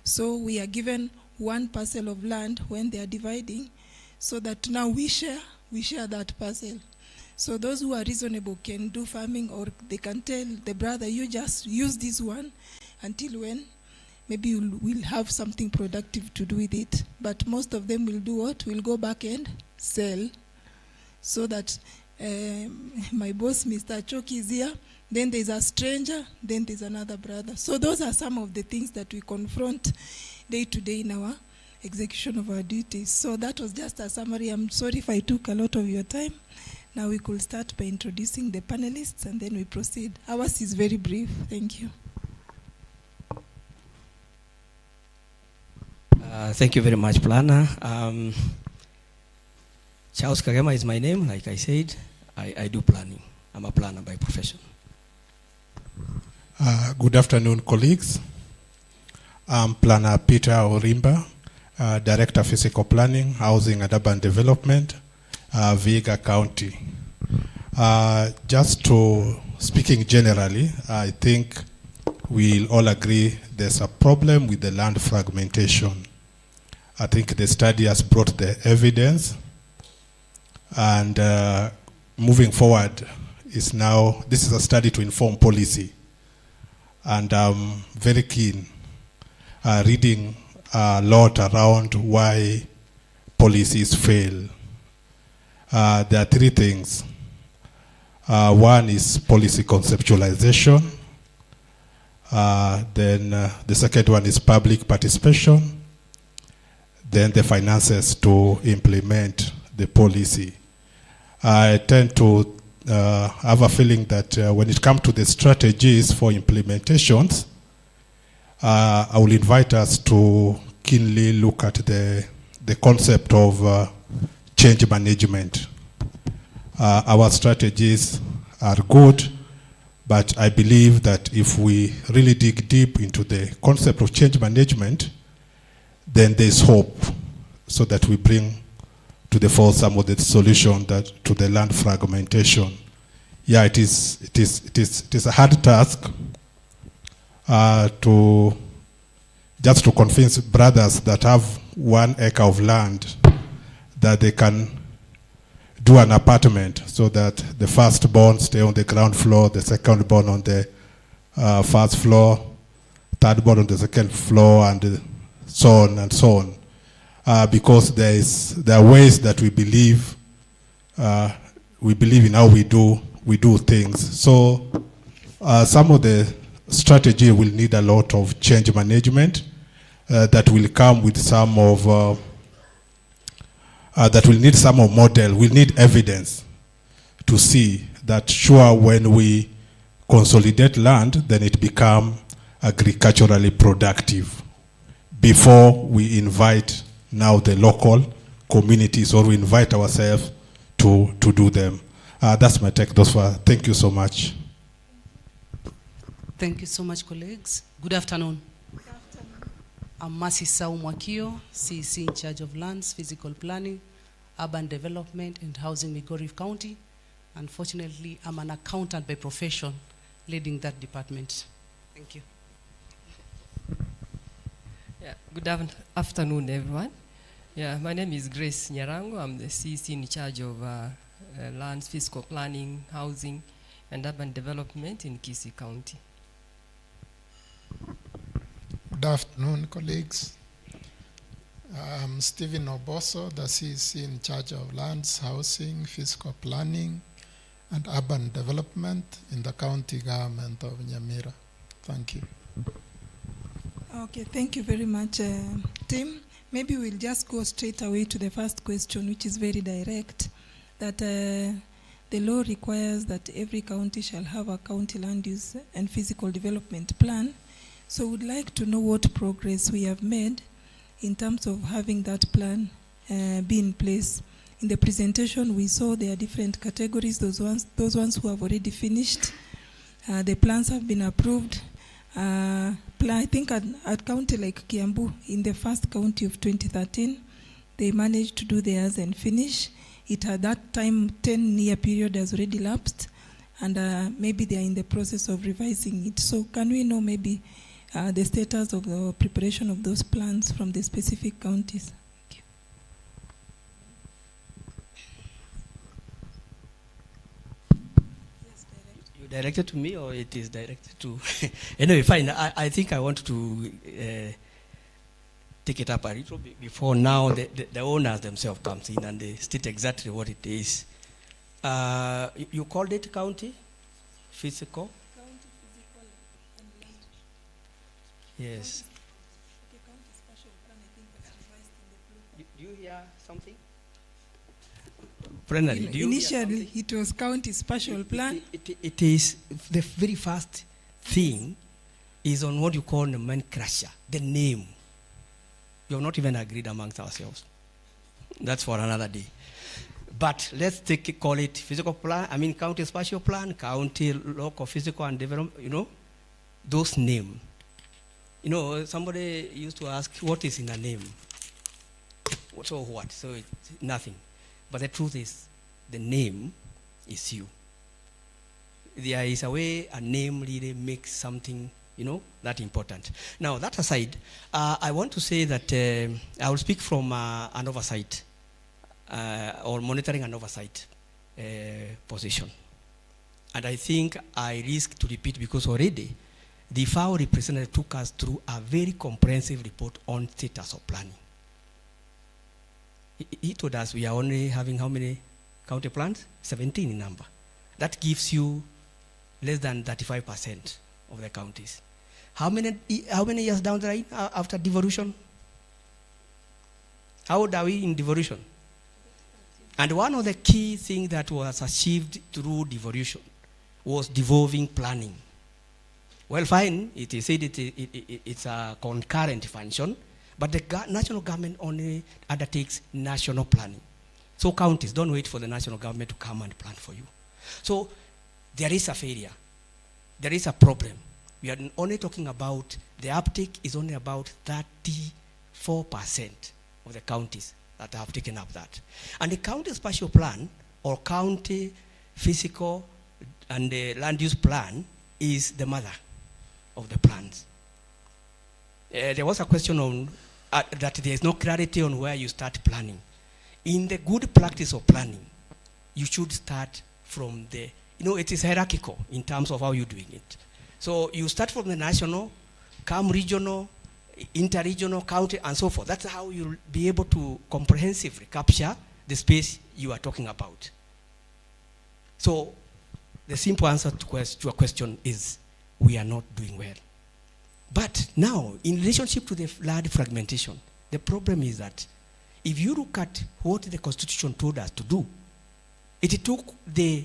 So we are given one parcel of land when they are dividing, so that now we share that parcel. So those who are reasonable can do farming, or they can tell the brother, you just use this one until when maybe we'll have something productive to do with it. But most of them will do what? Will go back and sell. So that my boss, Mr. Choki, is here. Then there's a stranger. Then there's another brother. So those are some of the things that we confront day to day in our execution of our duties. So that was just a summary. I'm sorry if I took a lot of your time. Now we could start by introducing the panelists and then we proceed. Ours is very brief. Thank you. Thank you very much, Planner. Charles Kagema is my name. Like I said, I do planning. I'm a planner by profession. Good afternoon, colleagues. I'm Planner Peter Orimba, Director of Physical Planning, Housing and Urban Development, Vihiga County. Just to speaking generally, I think we'll all agree there's a problem with the land fragmentation. I think the study has brought the evidence, and moving forward is now, this is a study to inform policy. And I'm very keen reading a lot around why policies fail. There are three things. One is policy conceptualization. Then the second one is public participation. Then the finances to implement the policy. I tend to have a feeling that when it comes to the strategies for implementations, I will invite us to keenly look at the concept of change management. Our strategies are good, but I believe that if we really dig deep into the concept of change management, then there's hope, so that we bring to the fore some of the solution that to the land fragmentation. Yeah, it is a hard task to convince brothers that have 1 acre of land that they can do an apartment, so that the first born stay on the ground floor, the second born on the first floor, third born on the second floor, and so on and so on. Because there are ways that we believe in how we do things. So some of the strategy will need a lot of change management that will come with some of that will need some of model. We'll need evidence to see that sure, when we consolidate land, then it become agriculturally productive before we invite now the local communities, or we invite ourselves to do them. That's my take thus far. Thank you so much. Thank you so much, colleagues. Good afternoon. I'm Masi Sau Mwakio, CEC in charge of lands, physical planning, urban development, and housing, Migori County. Unfortunately, I'm an accountant by profession, leading that department. Thank you. Yeah, good afternoon, everyone. Yeah, my name is Grace Nyarango. I'm the CEC in charge of lands, physical planning, housing, and urban development in Kisii County. Good afternoon, colleagues. I'm Stephen Oboso, the CEC in charge of lands, housing, physical planning, and urban development in the county government of Nyamira. Thank you. Okay, thank you very much, Tim. Maybe we'll just go straight away to the first question, which is very direct, that the law requires that every county shall have a county land use and physical development plan. So we'd like to know what progress we have made in terms of having that plan be in place. In the presentation, we saw there are different categories, those ones who have already finished. The plans have been approved, I think at county like Kiambu, in the first county of 2013, they managed to do theirs and finish. It at that time, 10-year period has already lapsed, and maybe they are in the process of revising it. So can we know maybe the status of the preparation of those plans from the specific counties? Thank you. You directed to me, or it is directed to? Anyway, fine. I think I want to take it up a little bit before now the owners themselves comes in and they state exactly what it is. You called it county physical? County physical and land. Yes. Okay, county special plan, I think was revised in the blue. Do you hear something? Plenary, do you Initially, it was county special plan. It is the very first thing is on what you call the man crusher, the name. We have not even agreed amongst ourselves. That's for another day. But let's call it physical plan, county spatial plan, county local physical and development, those names. Somebody used to ask, what is in a name? So what? So it's nothing. But the truth is, the name is you. There is a way a name really makes something, that important. Now, that aside, I want to say that I will speak from an oversight or monitoring and oversight position. And I think I risk to repeat because already the FAO representative took us through a very comprehensive report on status of planning. He told us we are only having how many county plans? 17 in number. That gives you less than 35% of the counties. How many years down the line after devolution? How old are we in devolution? And one of the key things that was achieved through devolution was devolving planning. Well, fine, it is said it's a concurrent function, but the national government only undertakes national planning. So counties, don't wait for the national government to come and plan for you. So there is a failure. There is a problem. We are only talking about, the uptake is only about 34% of the counties that have taken up that. And the county spatial plan or county physical and the land use plan is the mother of the plans. There was a question on that there is no clarity on where you start planning. In the good practice of planning, you should start from the, it is hierarchical in terms of how you're doing it. So you start from the national, come regional, inter-regional, county, and so forth. That's how you'll be able to comprehensively capture the space you are talking about. So the simple answer to your question is we are not doing well. But now, in relationship to the land fragmentation, the problem is that if you look at what the Constitution told us to do, it took the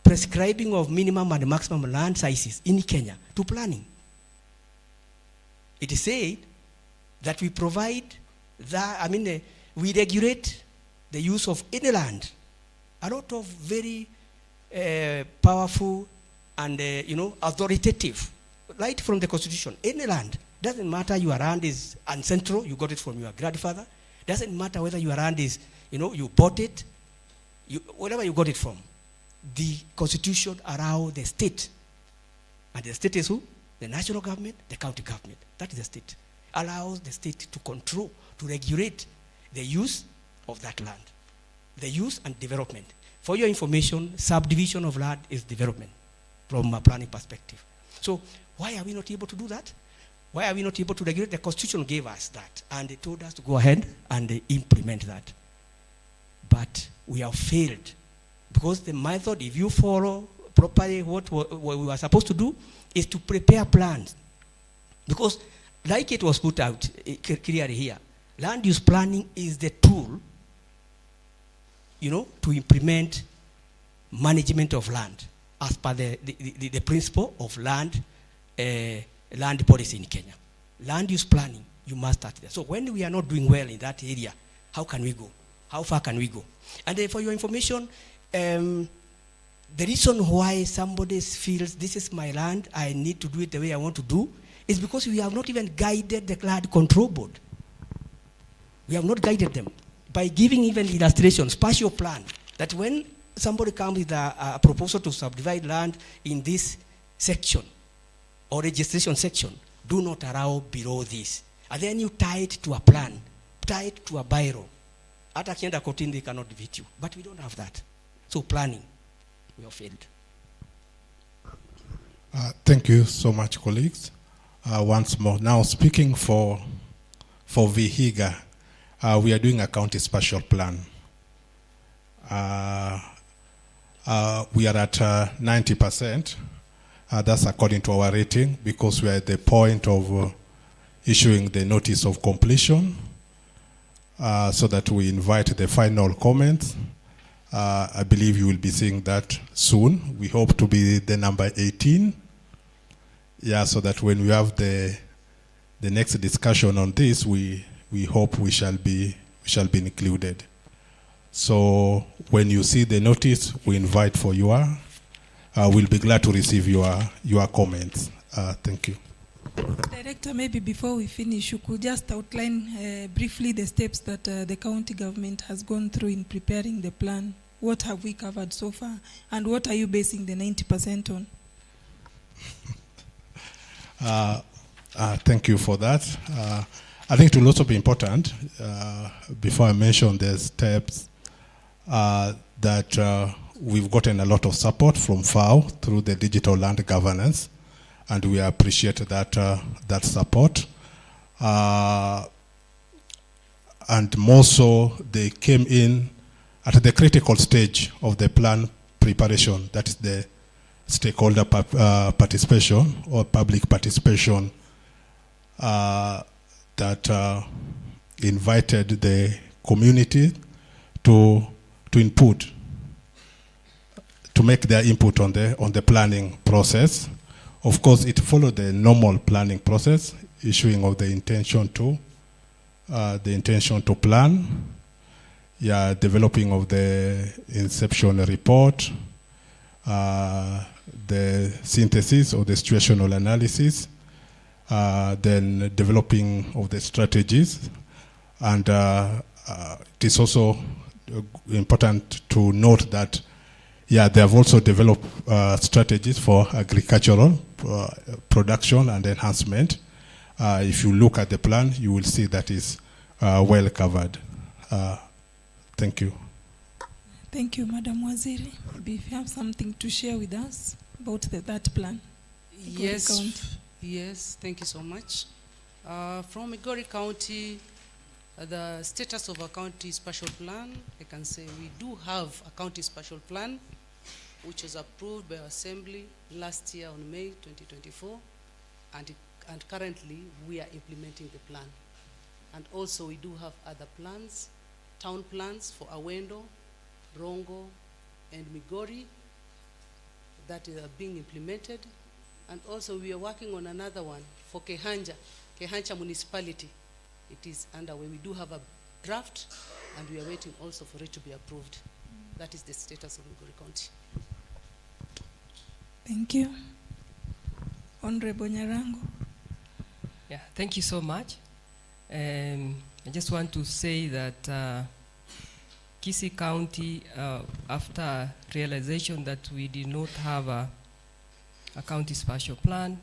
prescribing of minimum and maximum land sizes in Kenya to planning. It is said that we provide that, we regulate the use of any land. A lot of very powerful and, authoritative, right from the Constitution. Any land, doesn't matter your land is ancestral, you got it from your grandfather. Doesn't matter whether your land is, you bought it, wherever you got it from. The Constitution allows the state, and the state is who? The national government, the county government. That is the state. Allows the state to control, to regulate the use of that land. The use and development. For your information, subdivision of land is development from a planning perspective. So why are we not able to do that? Why are we not able to regulate? The Constitution gave us that, and they told us to go ahead and implement that. But we have failed. Because the method, if you follow properly what we were supposed to do, is to prepare plans. Because, like it was put out clearly here, land use planning is the tool, to implement management of land as per the principle of land policy in Kenya. Land use planning, you must start there. So when we are not doing well in that area, how can we go? How far can we go? And for your information, the reason why somebody feels this is my land, I need to do it the way I want to do, is because we have not even guided the land control board. We have not guided them by giving even illustrations, spatial plan, that when somebody comes with a proposal to subdivide land in this section or registration section, do not allow below this. And then you tie it to a plan, tie it to a bylaw. At akienda kotini, they cannot defeat you. But we don't have that. So planning, we have failed. Thank you so much, colleagues. Once more, now speaking for Vihiga, we are doing a county spatial plan. We are at 90%. That's according to our rating, because we are at the point of issuing the notice of completion, so that we invite the final comments. I believe you will be seeing that soon. We hope to be the number 18. Yeah, so that when we have the next discussion on this, we hope we shall be included. So when you see the notice, we invite for we'll be glad to receive your comments. Thank you. Director, maybe before we finish, you could just outline briefly the steps that the county government has gone through in preparing the plan. What have we covered so far? And what are you basing the 90% on? Thank you for that. I think it will also be important, before I mention the steps, that we've gotten a lot of support from FAO through the digital land governance, and we appreciate that support. And more so, they came in at the critical stage of the plan preparation, that is the stakeholder participation or public participation, that invited the community to input, to make their input on the planning process. Of course, it followed the normal planning process, issuing of the intention to plan, developing of the inception report, the synthesis or the situational analysis, then developing of the strategies. And it is also important to note that they have also developed strategies for agricultural production and enhancement. If you look at the plan, you will see that is well covered. Thank you. Thank you, Madam Waziri. Maybe if you have something to share with us about that plan. Yes, thank you so much. From Migori County, the status of a county spatial plan, I can say we do have a county spatial plan, which was approved by Assembly last year on May 2024, and currently we are implementing the plan. And also we do have other plans, town plans for Awendo, Rongo, and Migori that are being implemented. And also we are working on another one for Kehancha municipality. It is underway. We do have a draft, and we are waiting also for it to be approved. That is the status of Migori County. Thank you. Honorable Nyarango. Yeah, thank you so much. I just want to say that Kisii County, after realization that we did not have a county spatial plan,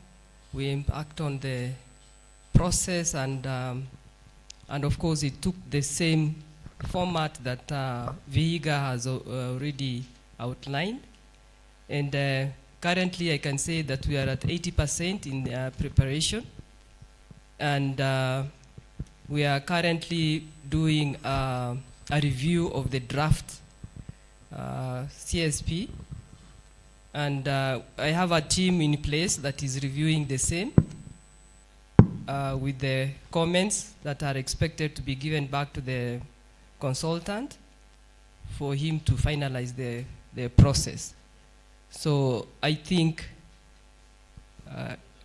we embarked on the process, and of course it took the same format that Vihiga has already outlined. And currently I can say that we are at 80% in preparation, and we are currently doing a review of the draft CSP, and I have a team in place that is reviewing the same with the comments that are expected to be given back to the consultant for him to finalize the process. So I think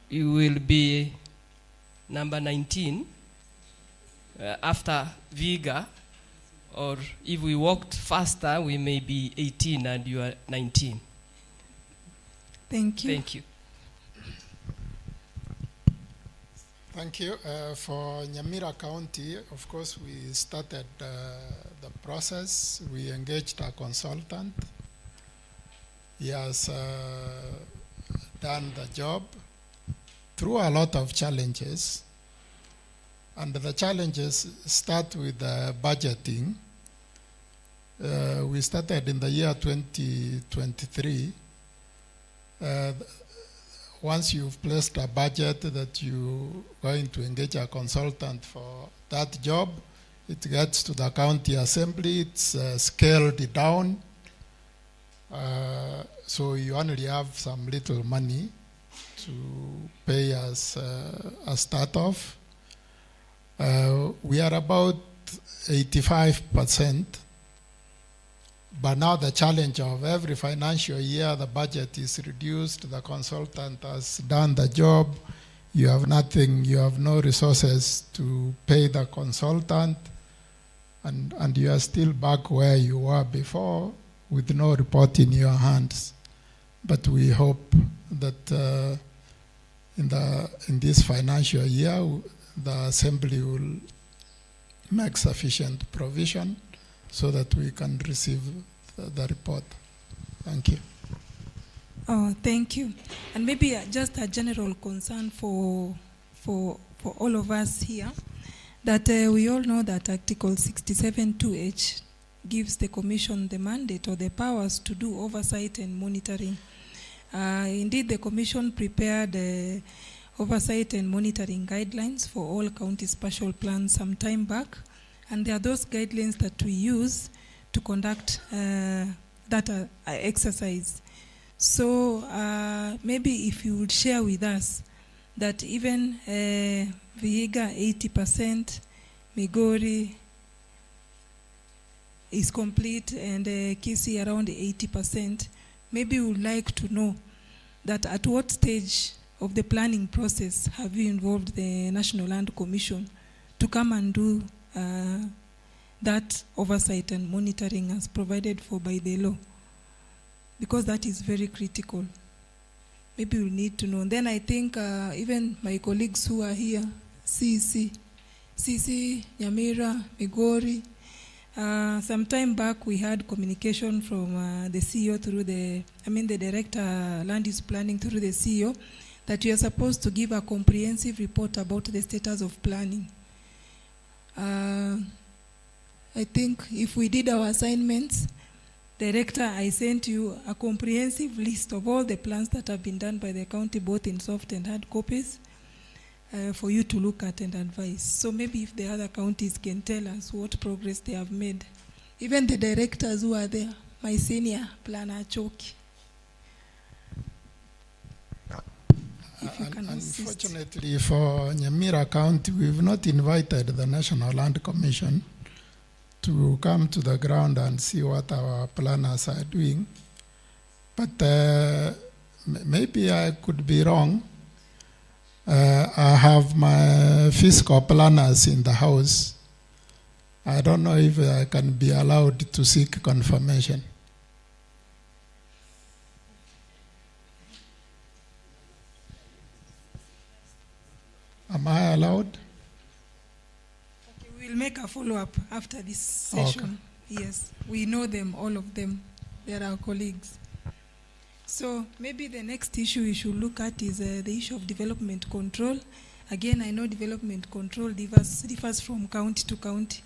it will be number 19 after Viga, or if we walked faster, we may be 18 and you are 19. Thank you. Thank you. Thank you. For Nyamira County, of course, we started the process. We engaged a consultant. He has done the job through a lot of challenges. And the challenges start with budgeting. We started in the year 2023. Once you've placed a budget that you're going to engage a consultant for that job, it gets to the county assembly, it's scaled down. So you only have some little money to pay as a start-off. We are about 85%. But now the challenge of every financial year, the budget is reduced, the consultant has done the job, you have nothing, you have no resources to pay the consultant, and you are still back where you were before with no report in your hands. But we hope that in this financial year, the Assembly will make sufficient provision so that we can receive the report. Thank you. Oh, thank you. And maybe just a general concern for all of us here, that we all know that Article 67(2)(h) gives the Commission the mandate or the powers to do oversight and monitoring. Indeed, the Commission prepared oversight and monitoring guidelines for all county spatial plans some time back. And there are those guidelines that we use to conduct that exercise. So maybe if you would share with us that even Vihiga 80%, Migori is complete, and Kisii around 80%, maybe we would like to know that at what stage of the planning process have you involved the National Land Commission to come and do that oversight and monitoring as provided for by the law, because that is very critical. Maybe we need to know. And then I think even my colleagues who are here, Kisii, Nyamira, Migori, some time back we had communication from the CEO through the Director Land Use Planning through the CEO, that you are supposed to give a comprehensive report about the status of planning. I think if we did our assignments, Director, I sent you a comprehensive list of all the plans that have been done by the county, both in soft and hard copies, for you to look at and advise. So maybe if the other counties can tell us what progress they have made. Even the directors who are there, my senior planner, Choki. Unfortunately for Nyamira County, we've not invited the National Land Commission to come to the ground and see what our planners are doing. But maybe I could be wrong. I have my fiscal planners in the house. I don't know if I can be allowed to seek confirmation. Am I allowed? Okay, we'll make a follow-up after this session. Okay. Yes, we know them, all of them. They're our colleagues. So maybe the next issue we should look at is the issue of development control. Again, I know development control differs from county to county.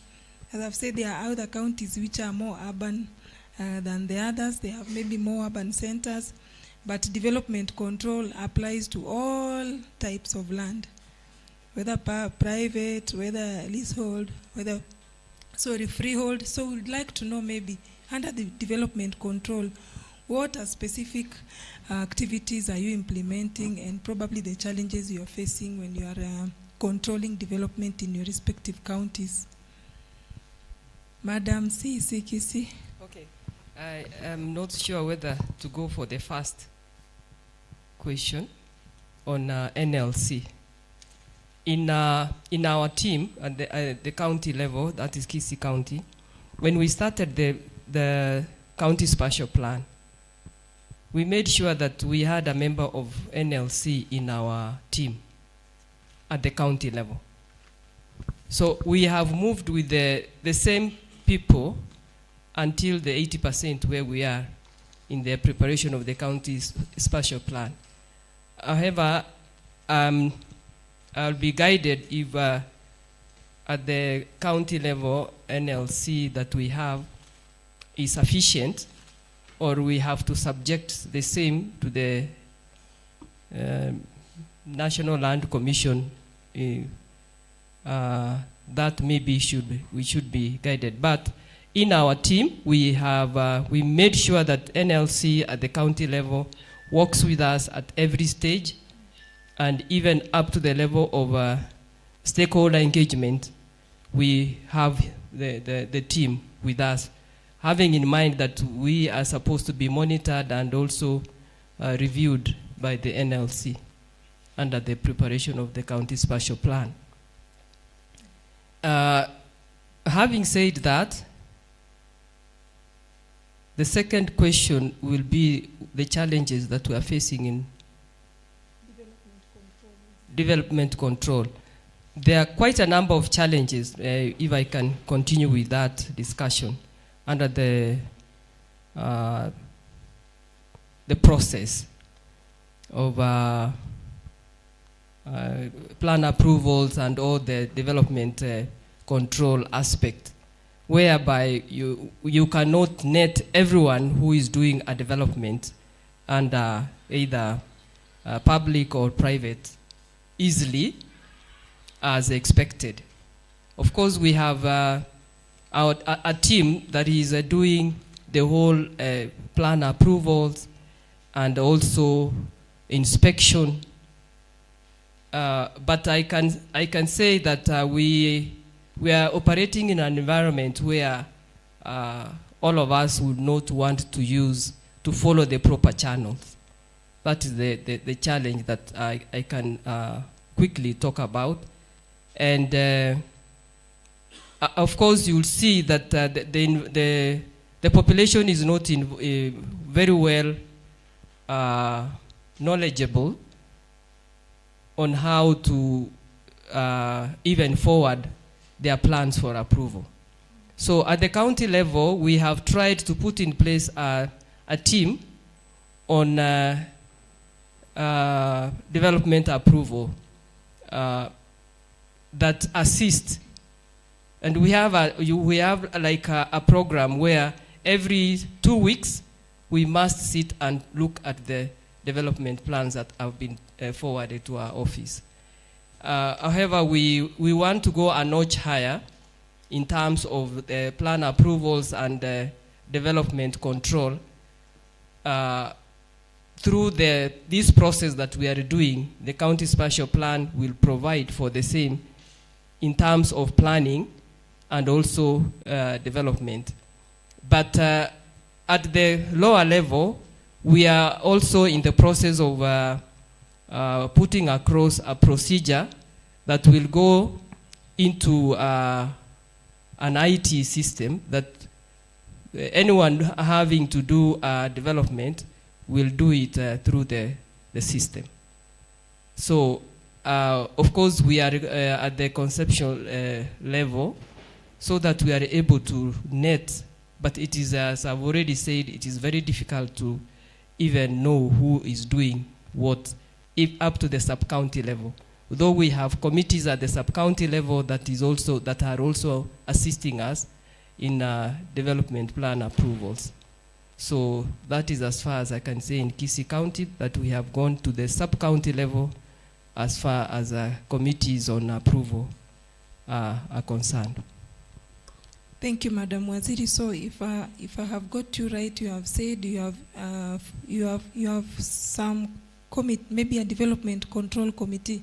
As I've said, there are other counties which are more urban than the others. They have maybe more urban centers. But development control applies to all types of land, whether private, whether leasehold, whether freehold. So we'd like to know, maybe under the development control, what are specific activities are you implementing, and probably the challenges you are facing when you are controlling development in your respective counties. Madam Kisii. Okay, I am not sure whether to go for the first question on NLC. In our team at the county level, that is Kisii County, when we started the county spatial plan, we made sure that we had a member of NLC in our team at the county level. So we have moved with the same people until the 80% where we are in the preparation of the county's spatial plan. However, I'll be guided if at the county level NLC that we have is sufficient, or we have to subject the same to the National Land Commission. That maybe we should be guided. But in our team, we have we made sure that NLC at the county level works with us at every stage, and even up to the level of stakeholder engagement. We have the team with us, having in mind that we are supposed to be monitored and also reviewed by the NLC under the preparation of the county spatial plan. Having said that, the second question will be the challenges that we are facing in development control. There are quite a number of challenges, if I can continue with that discussion, under the process of plan approvals and all the development control aspect, whereby you cannot net everyone who is doing a development under either public or private easily as expected. Of course, we have a team that is doing the whole plan approvals and also inspection. But I can say that we are operating in an environment where all of us would not want to follow the proper channels. That is the challenge that I can quickly talk about. And of course, you'll see that the population is not very well knowledgeable on how to even forward their plans for approval. So at the county level, we have tried to put in place a team on development approval that assist. And we have like a program where every 2 weeks we must sit and look at the development plans that have been forwarded to our office. However, we want to go a notch higher in terms of the plan approvals and development control. Through this process that we are doing, the county spatial plan will provide for the same in terms of planning and also development. But at the lower level, we are also in the process of putting across a procedure that will go into an IT system that anyone having to do development will do it through the system. So, of course, we are at the conceptual level so that we are able to net, but it is, as I've already said, it is very difficult to even know who is doing what up to the sub-county level. Though we have committees at the sub-county level that are also assisting us in development plan approvals. So that is as far as I can say in Kisii County, that we have gone to the sub-county level as far as committees on approval are concerned. Thank you, Madam Waziri. So if I have got you right, you have said you have some maybe a development control committee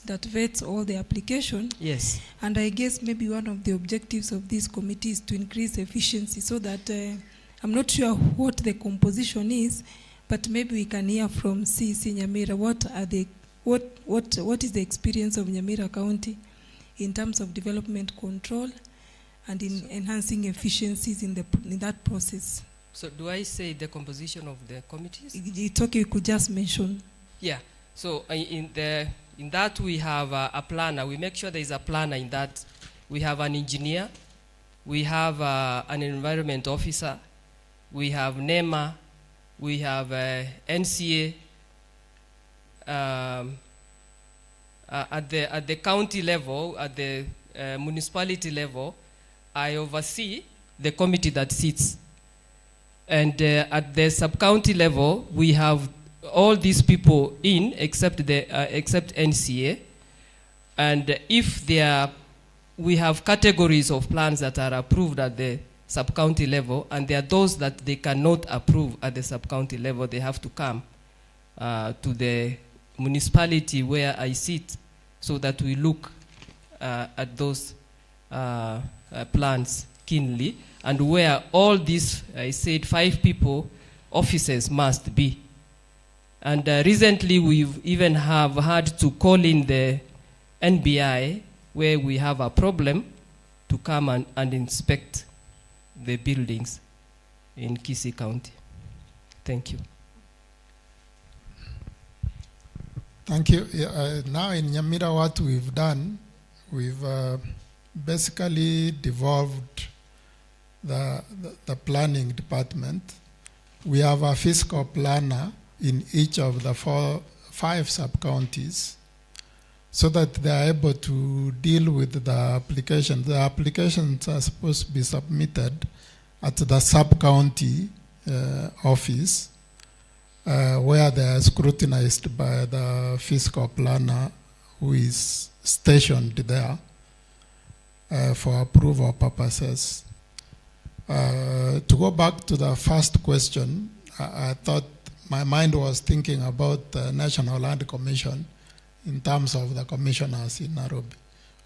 that vets all the application. Yes. And I guess maybe one of the objectives of this committee is to increase efficiency, so that I'm not sure what the composition is, but maybe we can hear from CC Nyamira. What is the experience of Nyamira County in terms of development control and in enhancing efficiencies in that process? So do I say the composition of the committees? It's okay, you could just mention. Yeah. So in that we have a planner. We make sure there is a planner in that. We have an engineer. We have an environment officer. We have NEMA. We have NCA. At the county level, at the municipality level, I oversee the committee that sits. And at the sub-county level, we have all these people in, except NCA. And if we have categories of plans that are approved at the sub-county level, and there are those that they cannot approve at the sub-county level, they have to come to the municipality where I sit, so that we look at those plans keenly, and where all these, I said 5 people, officers must be. And recently we've even have had to call in the NBI where we have a problem to come and inspect the buildings in Kisii County. Thank you. Thank you. Now in Nyamira, what we've done, we've basically devolved the planning department. We have a fiscal planner in each of the 5 sub-counties, so that they are able to deal with the applications. The applications are supposed to be submitted at the sub-county office, where they are scrutinized by the fiscal planner who is stationed there for approval purposes. To go back to the first question, I thought my mind was thinking about the National Land Commission in terms of the commissioners in Nairobi.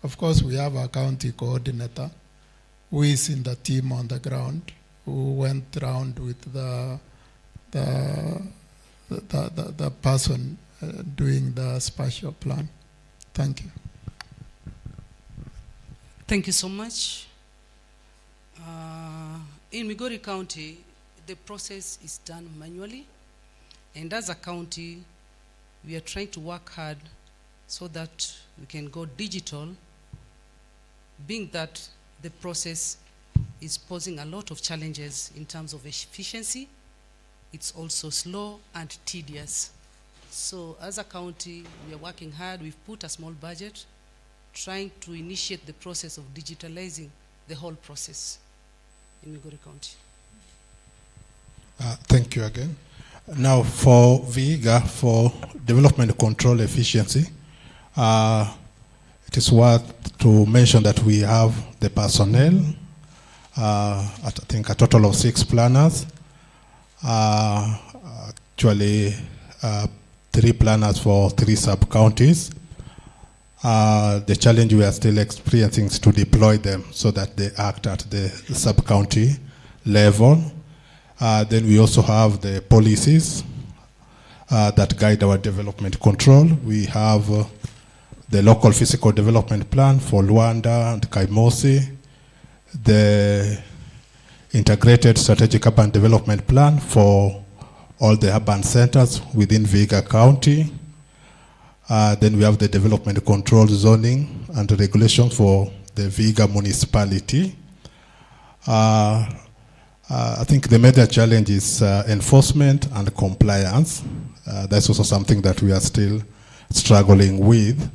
Of course, we have a county coordinator who is in the team on the ground, who went around with the person doing the spatial plan. Thank you. Thank you so much. In Migori County, the process is done manually. And as a county, we are trying to work hard so that we can go digital, being that the process is posing a lot of challenges in terms of efficiency. It's also slow and tedious. So as a county, we are working hard. We've put a small budget trying to initiate the process of digitalizing the whole process in Migori County. Thank you again. Now for Vihiga, for development control efficiency, it is worth to mention that we have the personnel, I think a total of 6 planners, actually 3 planners for 3 sub-counties. The challenge we are still experiencing is to deploy them so that they act at the sub-county level. Then we also have the policies that guide our development control. We have the local physical development plan for Luanda and Kaimosi, the integrated strategic urban development plan for all the urban centers within Vihiga County. Then we have the development control zoning and regulation for the Vihiga municipality. I think the major challenge is enforcement and compliance. That's also something that we are still struggling with.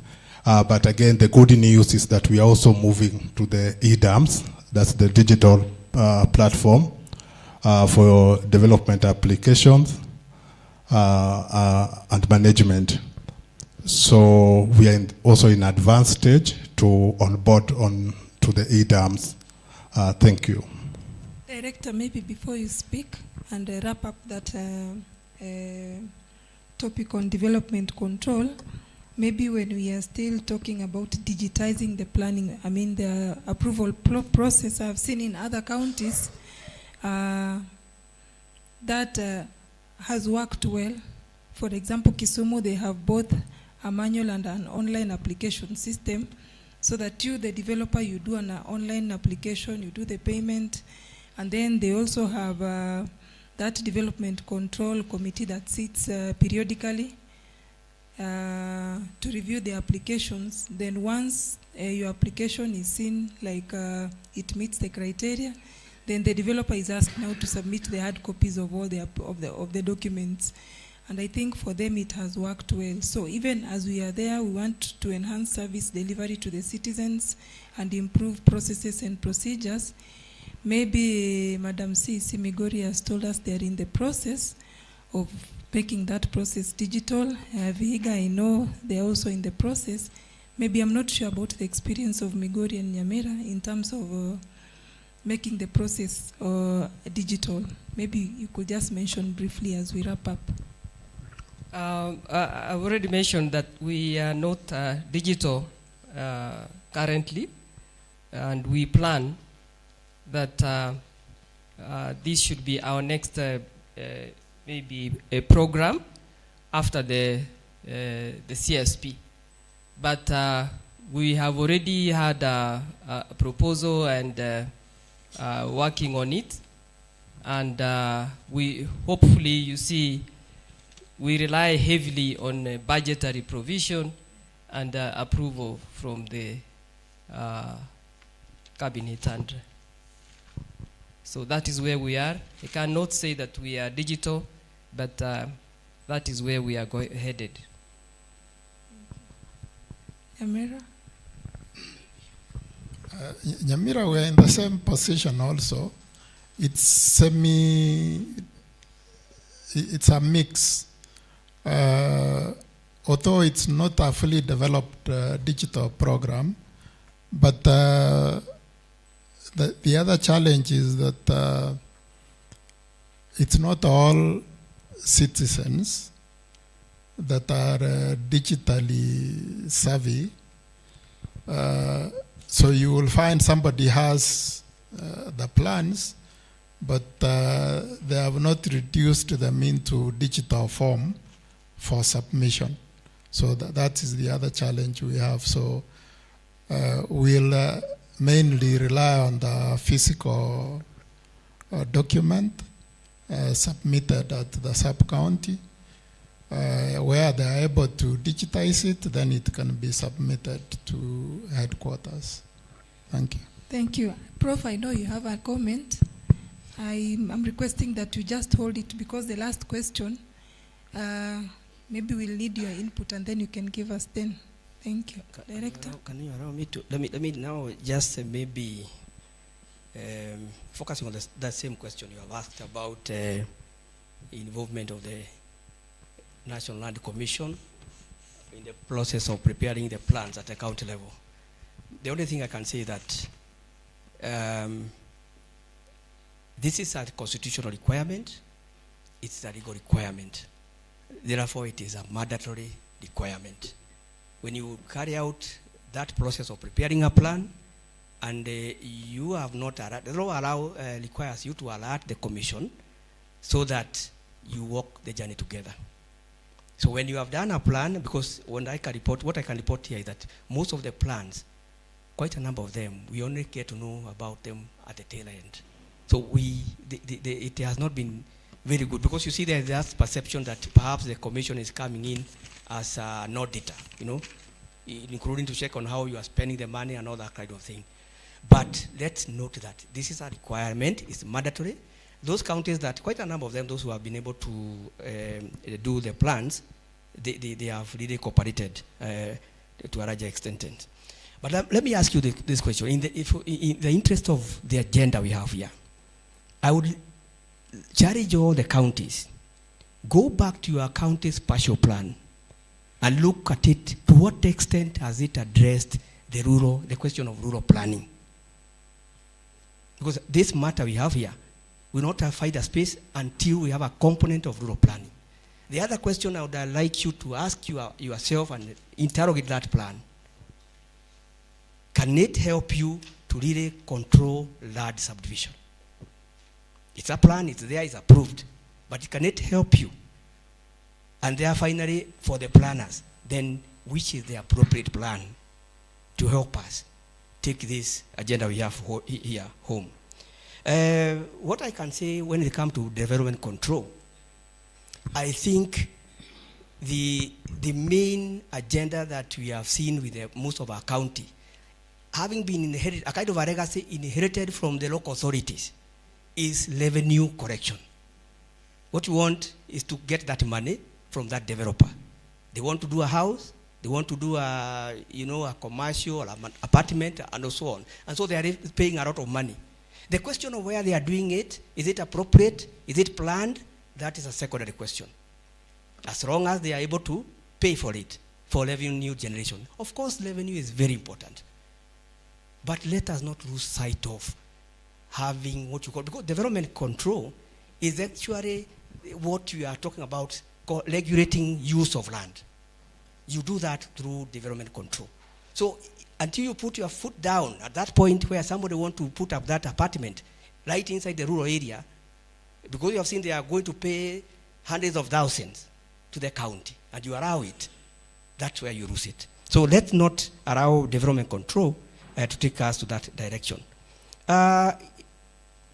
But again, the good news is that we are also moving to the EDAMS, that's the digital platform for development applications and management. So we are also in advanced stage to onboard on to the EDAMS. Thank you. Director, maybe before you speak and wrap up that topic on development control, maybe when we are still talking about digitizing the planning, I mean the approval process I've seen in other counties, that has worked well. For example, Kisumu, they have both a manual and an online application system, so that you, the developer, you do an online application, you do the payment, and then they also have that development control committee that sits periodically to review the applications. Then once your application is seen like it meets the criteria, then the developer is asked now to submit the hard copies of all the documents. And I think for them it has worked well. So even as we are there, we want to enhance service delivery to the citizens and improve processes and procedures. Maybe Madam C.C. Migori has told us they are in the process of making that process digital. Vihiga, I know they are also in the process. Maybe I'm not sure about the experience of Migori and Nyamira in terms of making the process digital. Maybe you could just mention briefly as we wrap up. I've already mentioned that we are not digital currently, and we plan that this should be our next maybe a program after the CSP. But we have already had a proposal and working on it, and we hopefully, you see, we rely heavily on budgetary provision and approval from the cabinet, and so that is where we are. I cannot say that we are digital, but that is where we are headed. Nyamira? Nyamira, we are in the same position also. It's a mix. Although it's not a fully developed digital program, but the other challenge is that it's not all citizens that are digitally savvy. So you will find somebody has the plans, but they have not reduced them into digital form for submission. So that is the other challenge we have. So we'll mainly rely on the physical document submitted at the sub-county. Where they are able to digitize it, then it can be submitted to headquarters. Thank you. Thank you. Prof, I know you have a comment. I'm requesting that you just hold it, because the last question, maybe we'll need your input and then you can give us then. Thank you. Director? Can you allow me to, let me now just maybe focusing on that same question you have asked about involvement of the National Land Commission in the process of preparing the plans at the county level. The only thing I can say is that this is a constitutional requirement, it's a legal requirement. Therefore, it is a mandatory requirement. When you carry out that process of preparing a plan, and you have not, the law requires you to alert the commission so that you walk the journey together. So when you have done a plan, because when I can report, what I can report here is that most of the plans, quite a number of them, we only get to know about them at the tail end. So it has not been very good, because you see there's that perception that perhaps the commission is coming in as an auditor, you know, including to check on how you are spending the money and all that kind of thing. But let's note that this is a requirement, it's mandatory. Those counties that, quite a number of them, those who have been able to do the plans, they have really cooperated to a larger extent. But let me ask you this question. In the interest of the agenda we have here, I would challenge all the counties, go back to your county's spatial plan and look at it. To what extent has it addressed the question of rural planning? Because this matter we have here will not find a space until we have a component of rural planning. The other question I would like you to ask yourself and interrogate that plan. Can it help you to really control large subdivision? It's a plan, it's there, it's approved, but can it help you? And there finally, for the planners, then which is the appropriate plan to help us take this agenda we have here home? What I can say when it comes to development control, I think the main agenda that we have seen with most of our county, having been inherited, a kind of a legacy inherited from the local authorities, is revenue correction. What you want is to get that money from that developer. They want to do a house, they want to do a commercial or an apartment, and so on. And so they are paying a lot of money. The question of where they are doing it, is it appropriate? Is it planned? That is a secondary question. As long as they are able to pay for it, for revenue generation. Of course, revenue is very important. But let us not lose sight of having what you call, because development control is actually what we are talking about, regulating use of land. You do that through development control. So until you put your foot down at that point where somebody wants to put up that apartment right inside the rural area, because you have seen they are going to pay hundreds of thousands to the county, and you allow it, that's where you lose it. So let's not allow development control to take us to that direction.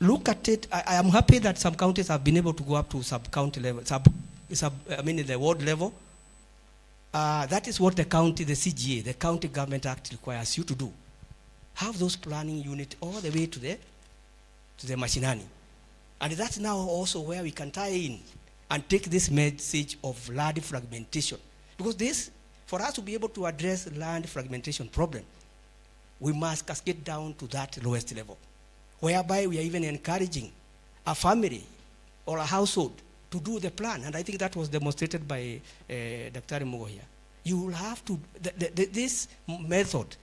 Look at it. I am happy that some counties have been able to go up to sub-county level, the ward level. That is what the county, the CGA, the County Government Act requires you to do. Have those planning units all the way to the mashinani. And that's now also where we can tie in and take this message of land fragmentation. Because this, for us to be able to address land fragmentation problem, we must cascade down to that lowest level, whereby we are even encouraging a family or a household to do the plan. And I think that was demonstrated by Dr. Mugo here. You will have to, this method,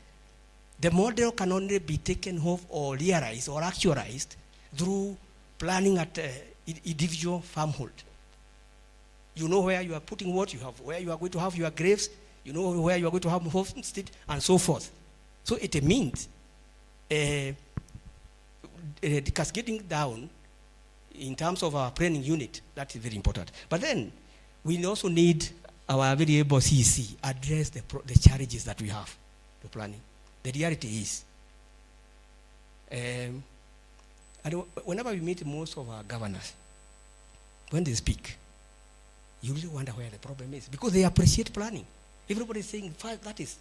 the model can only be taken off or realized or actualized through planning at individual farmhold. You know where you are putting what, you have where you are going to have your graves, you know where you are going to have homestead, and so forth. So it means cascading down in terms of our planning unit. That is very important. But then we also need our very able CEC address the challenges that we have to planning. The reality is, and whenever we meet most of our governors, when they speak, you really wonder where the problem is, because they appreciate planning. Everybody is saying, that is.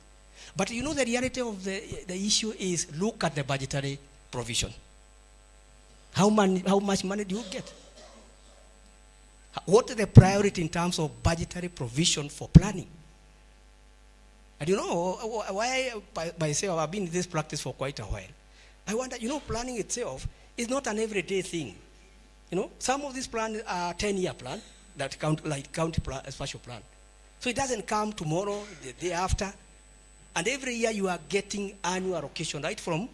But you know, the reality of the issue is, look at the budgetary provision. How much money do you get? What is the priority in terms of budgetary provision for planning? And you know, why myself, I've been in this practice for quite a while. I wonder, planning itself is not an everyday thing. Some of these plans are 10-year plan, that county plan, spatial plan. So it doesn't come tomorrow, the day after. And every year you are getting annual allocation, right from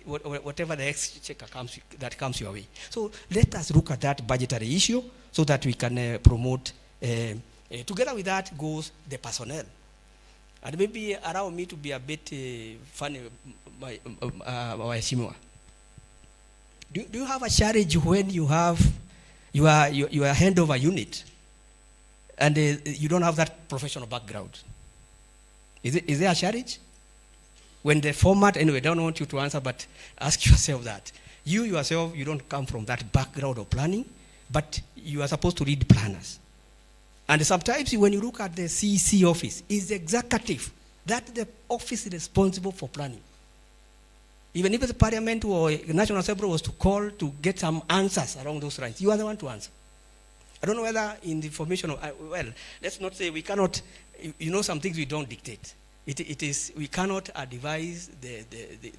whatever the exchequer comes your way. So let us look at that budgetary issue so that we can promote. Together with that goes the personnel. And maybe allow me to be a bit funny, do you have a challenge when you are hand of a unit and you don't have that professional background? Is there a challenge? When the format, anyway, I don't want you to answer, but ask yourself that. You yourself, you don't come from that background of planning, but you are supposed to read planners. And sometimes when you look at the CEC office, is the executive, that the office responsible for planning. Even if the parliament or National Assembly was to call to get some answers along those lines, you are the one to answer. I don't know whether in the formation of, well, let's not say we cannot, some things we don't dictate. It is, we cannot advise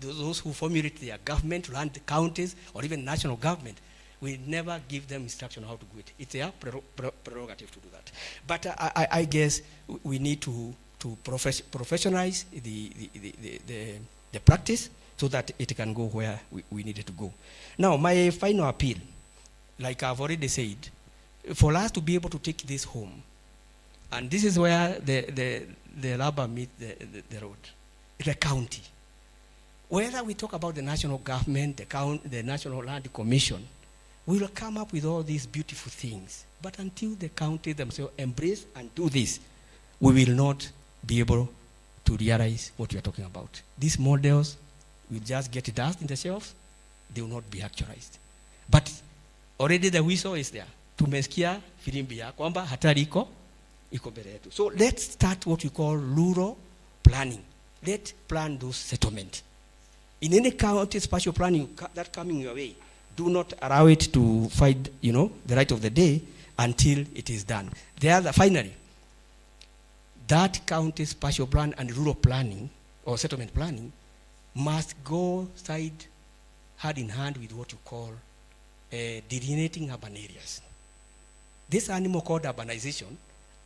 those who formulate their government, run the counties, or even national government. We never give them instruction on how to do it. It's their prerogative to do that. But I guess we need to professionalize the practice so that it can go where we need it to go. Now, my final appeal, like I've already said, for us to be able to take this home, and this is where the rubber meets the road, the county. Whether we talk about the national government, the National Land Commission, we will come up with all these beautiful things. But until the county themselves embrace and do this, we will not be able to realize what we are talking about. These models will just get dust in the shelves, they will not be actualized. But already the whistle is there. Tumesikia filimbi ya kwamba hatari iko mbele yetu. So let's start what we call rural planning. Let's plan those settlement. In any county spatial planning that coming your way, do not allow it to fight, the right of the day until it is done. Finally, that county spatial plan and rural planning or settlement planning must go hand in hand with what you call delineating urban areas. This animal called urbanization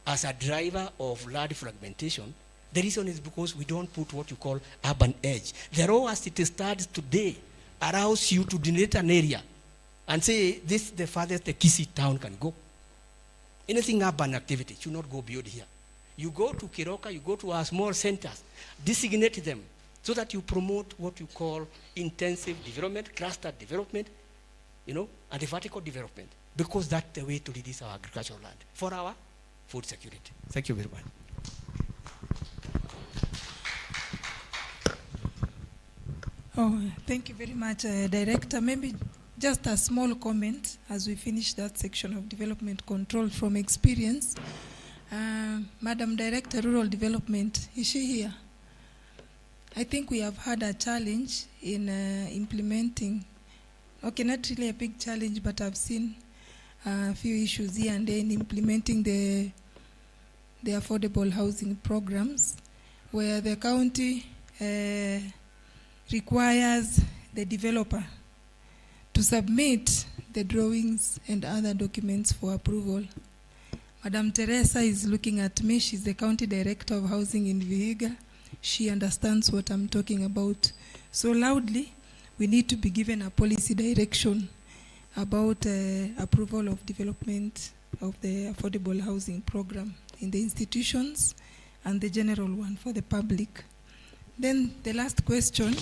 as a driver of land fragmentation, the reason is because we don't put what you call urban edge. The law as it stands today allows you to delineate an area and say this is the farthest the Kisii town can go. Anything urban activity should not go beyond here. You go to Kiroka, you go to our small centers, designate them so that you promote what you call intensive development, cluster development, and the vertical development, because that's the way to release our agricultural land for our food security. Thank you very much. Oh, thank you very much, Director. Maybe just a small comment as we finish that section of development control from experience. Madam Director, Rural Development, is she here? I think we have had a challenge in implementing, okay, not really a big challenge, but I've seen a few issues here and there in implementing the affordable housing programs, where the county requires the developer to submit the drawings and other documents for approval. Madam Teresa is looking at me. She's the County Director of Housing in Vihiga. She understands what I'm talking about. So loudly, we need to be given a policy direction about approval of development of the affordable housing program in the institutions and the general one for the public. Then the last question,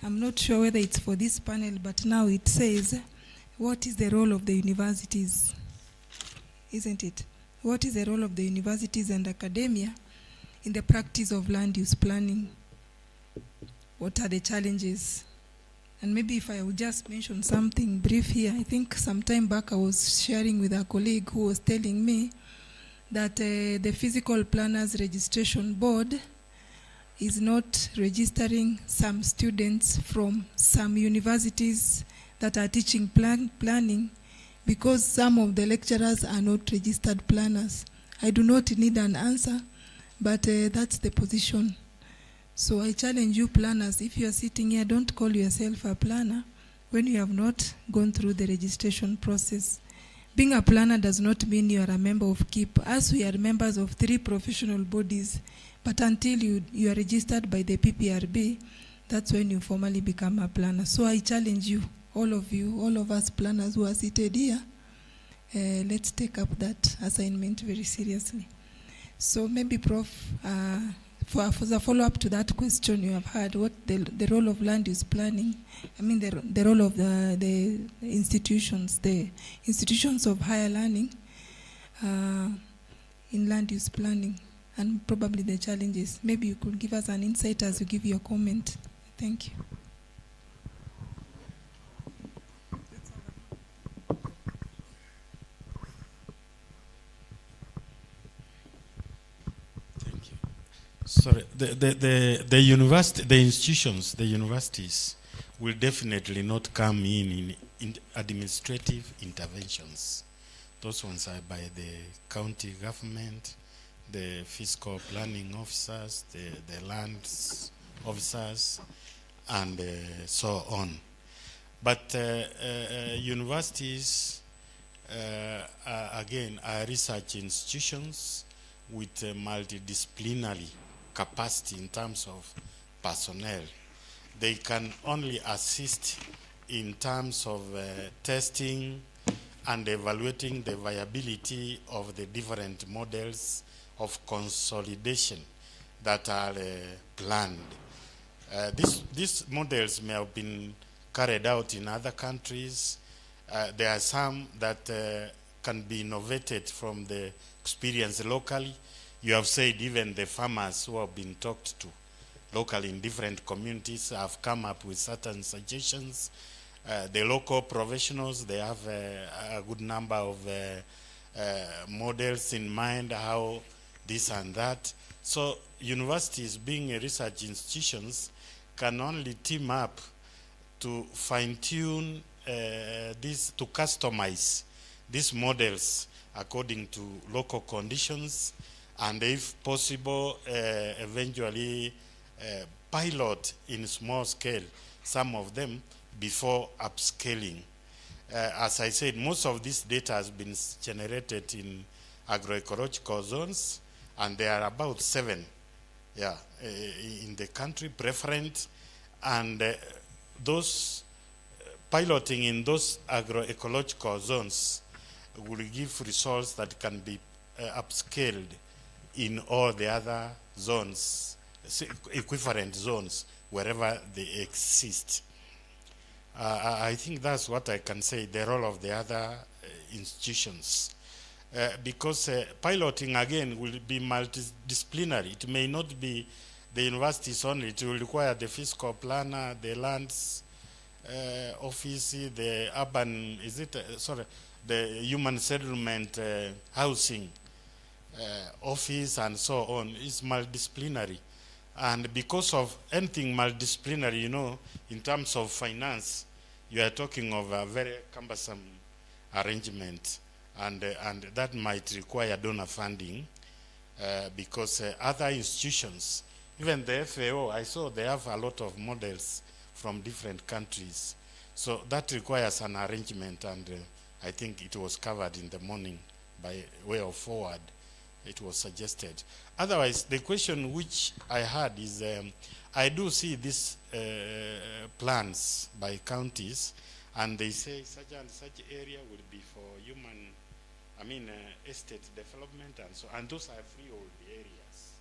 I'm not sure whether it's for this panel, but now it says, what is the role of the universities? Isn't it? What is the role of the universities and academia in the practice of land use planning? What are the challenges? And maybe if I would just mention something brief here, I think some time back I was sharing with a colleague who was telling me that the Physical Planners Registration Board is not registering some students from some universities that are teaching planning because some of the lecturers are not registered planners. I do not need an answer, but that's the position. So I challenge you planners, if you are sitting here, don't call yourself a planner when you have not gone through the registration process. Being a planner does not mean you are a member of KIP. As we are members of 3 professional bodies, but until you are registered by the PPRB, that's when you formally become a planner. So I challenge you, all of us planners who are seated here, let's take up that assignment very seriously. So maybe Prof, for the follow-up to that question you have had, what the role of land use planning, the role of the institutions of higher learning in land use planning, and probably the challenges. Maybe you could give us an insight as you give your comment. Thank you. Thank you. Sorry, the universities will definitely not come in administrative interventions. Those ones are by the county government, the fiscal planning officers, the lands officers, and so on. But universities, again, are research institutions with multidisciplinary capacity in terms of personnel. They can only assist in terms of testing and evaluating the viability of the different models of consolidation that are planned. These models may have been carried out in other countries. There are some that can be innovated from the experience locally. You have said even the farmers who have been talked to locally in different communities have come up with certain suggestions, The local professionals, they have a good number of models in mind, how this and that. So universities, being research institutions, can only team up to fine-tune this, to customize these models according to local conditions, and if possible, eventually pilot in small scale some of them before upscaling. As I said, most of this data has been generated in agroecological zones, and there are about 7 in the country, preferent, and those piloting in those agroecological zones will give results that can be upscaled in all the other zones, equivalent zones, wherever they exist. I think that's what I can say, the role of the other institutions. Because piloting, again, will be multidisciplinary. It may not be the universities only. It will require the fiscal planner, the lands office, the urban, the human settlement housing office, and so on. It's multidisciplinary. And because of anything multidisciplinary, you know, in terms of finance, you are talking of a very cumbersome arrangement, and that might require donor funding because other institutions, even the FAO, I saw they have a lot of models from different countries. So that requires an arrangement, and I think it was covered in the morning by way of forward. It was suggested. Otherwise, the question which I had is, I do see these plans by counties, and they say such and such area will be for human, estate development and so, and those are freehold areas.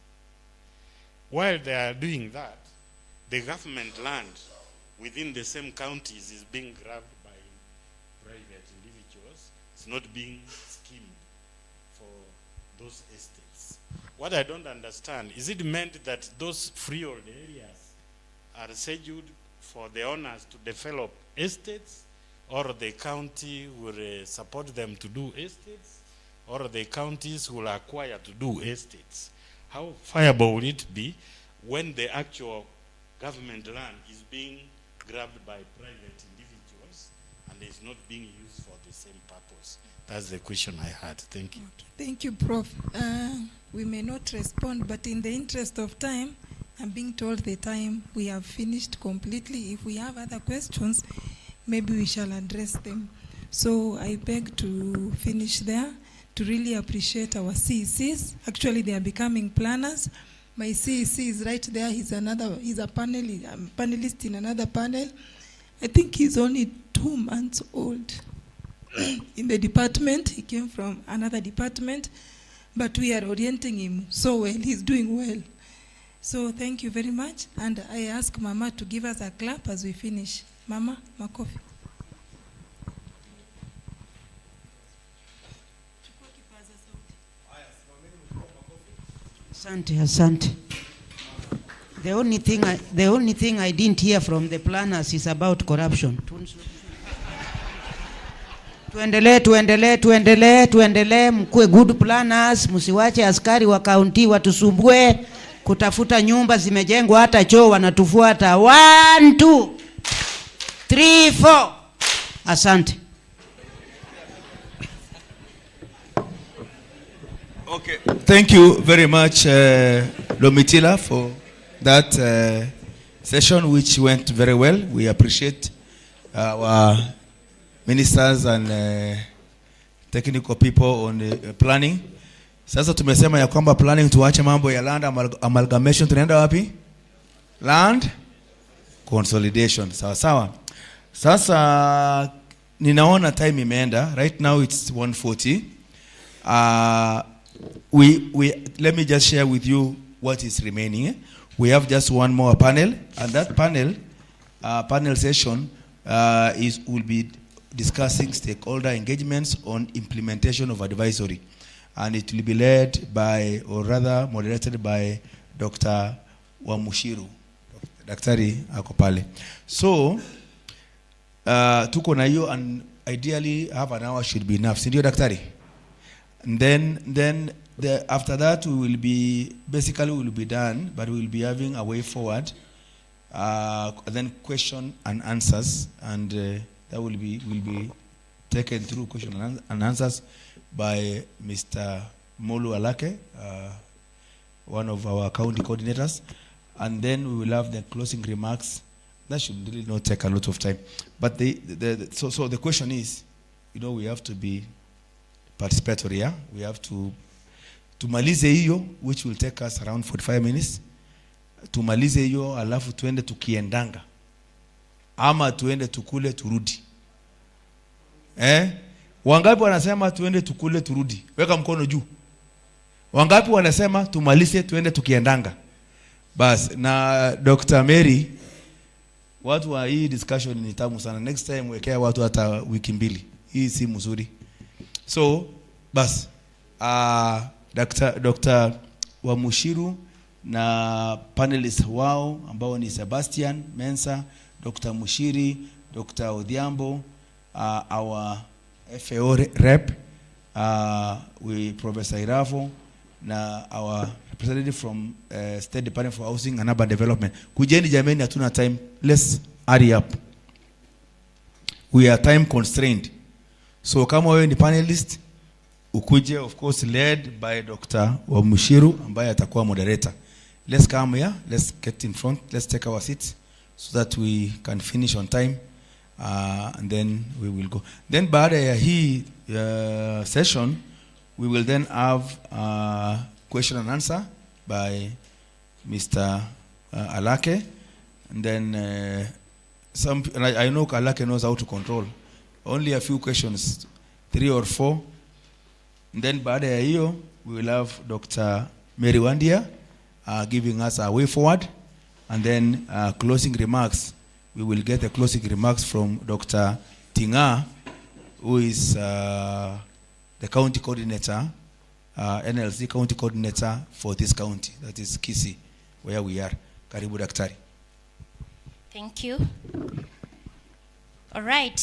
While they are doing that, the government land within the same counties is being grabbed by private individuals. It's not being schemed for those estates. What I don't understand, is it meant that those freehold areas are scheduled for the owners to develop estates, or the county will support them to do estates, or the counties will acquire to do estates? How viable will it be when the actual government land is being grabbed by private individuals and is not being used for the same purpose? That's the question I had. Thank you. Okay. Thank you, Prof. We may not respond, but in the interest of time, I'm being told the time we have finished completely. If we have other questions, maybe we shall address them. So I beg to finish there, to really appreciate our CECs. Actually, they are becoming planners. My CEC is right there. He's a panelist in another panel. I think he's only 2 months old in the department. He came from another department, but we are orienting him so well. He's doing well. So thank you very much. And I ask Mama to give us a clap as we finish. Mama, makofi. Asante, asante. The only thing I didn't hear from the planners is about corruption. Tuendelee, mkue good planners, msiwache askari wa kaunti watusumbue kutafuta nyumba zimejengwa hata choo wanatufuata. 1 2 3 4. Asante. Okay, thank you very much, Domitila, for that session, which went very well. We appreciate our ministers and technical people on the planning. Sasa tumesema ya kwamba planning tuache mambo ya land amalgamation, tunaenda wapi? Land consolidation. Sawa sawa. Sasa ninaona time imeenda. Right now it's 1:40. Let me just share with you what is remaining. We have just one more panel, and that panel session will be discussing stakeholder engagements on implementation of advisory, and it will be led by, or rather moderated by, Dr. Wamushiru. Daktari ako pale. So tuko na hiyo, and ideally half an hour should be enough, si ndio daktari? And then after that we will be done, but we will be having a way forward, then question and answers, and that will be taken through question and answers by Mr. Molu Alake, one of our county coordinators, and then we will have the closing remarks. That should really not take a lot of time. But so the question is, we have to be participatory. Yeah? We have to tumalize hiyo, which will take us around 45 minutes. Tumalize hiyo, alafu tuende tukiendanga, ama tuende tukule turudi. Wangapi wanasema tuende tukule turudi? Weka mkono juu. Wangapi wanasema tumalize tuende tukiendanga? Bas, na Dr. Mary, watu wa hii discussion ni tamu sana. Next time wekea watu hata wiki 2. Hii si mzuri. So, bas, Dr. Wamushiru na panelists wao ambao ni Sebastian Mensa, Dr. Mushiri, Dr. Odhiambo, our FAO rep, Professor Iravo, na our representative from State Department for Housing and Urban Development. Kujeni jameni, hatuna time. Let's hurry up. We are time constrained. So kama wewe ni panelist, ukuje, of course led by Dr. Wamushiru ambaye atakuwa moderator. Let's come here, let's get in front, let's take our seats so that we can finish on time, and then we will go. Then baada ya hii session, we will then have question and answer by Mr. Alake, and then I know Alake knows how to control. Only a few questions, 3 or 4. And then baada ya hiyo, we will have Dr. Mary Wandia giving us a way forward, and then closing remarks. We will get the closing remarks from Dr. Tinga, who is the county coordinator, NLC county coordinator for this county, that is Kisii, where we are. Karibu daktari. Thank you. All right,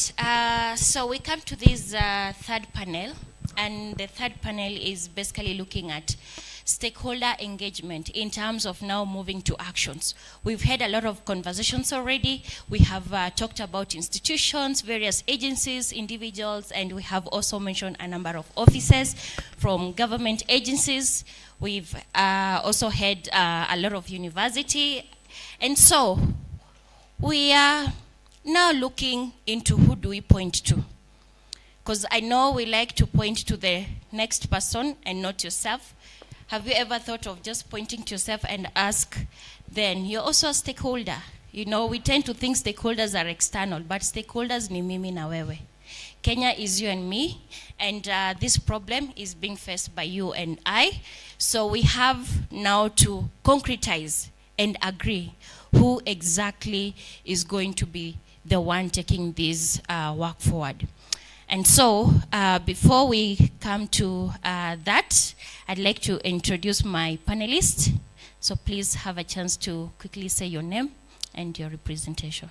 so we come to this third panel, and the third panel is basically looking at stakeholder engagement in terms of now moving to actions. We've had a lot of conversations already. We have talked about institutions, various agencies, individuals, and we have also mentioned a number of offices from government agencies. We've also had a lot of university. And so we are now looking into who do we point to. Because I know we like to point to the next person and not yourself. Have you ever thought of just pointing to yourself and ask, then you're also a stakeholder? We tend to think stakeholders are external, but stakeholders ni mimi na wewe. Kenya is you and me, and this problem is being faced by you and I. So we have now to concretize and agree who exactly is going to be the one taking this work forward. And so, before we come to that, I'd like to introduce my panelists. So please have a chance to quickly say your name and your representation.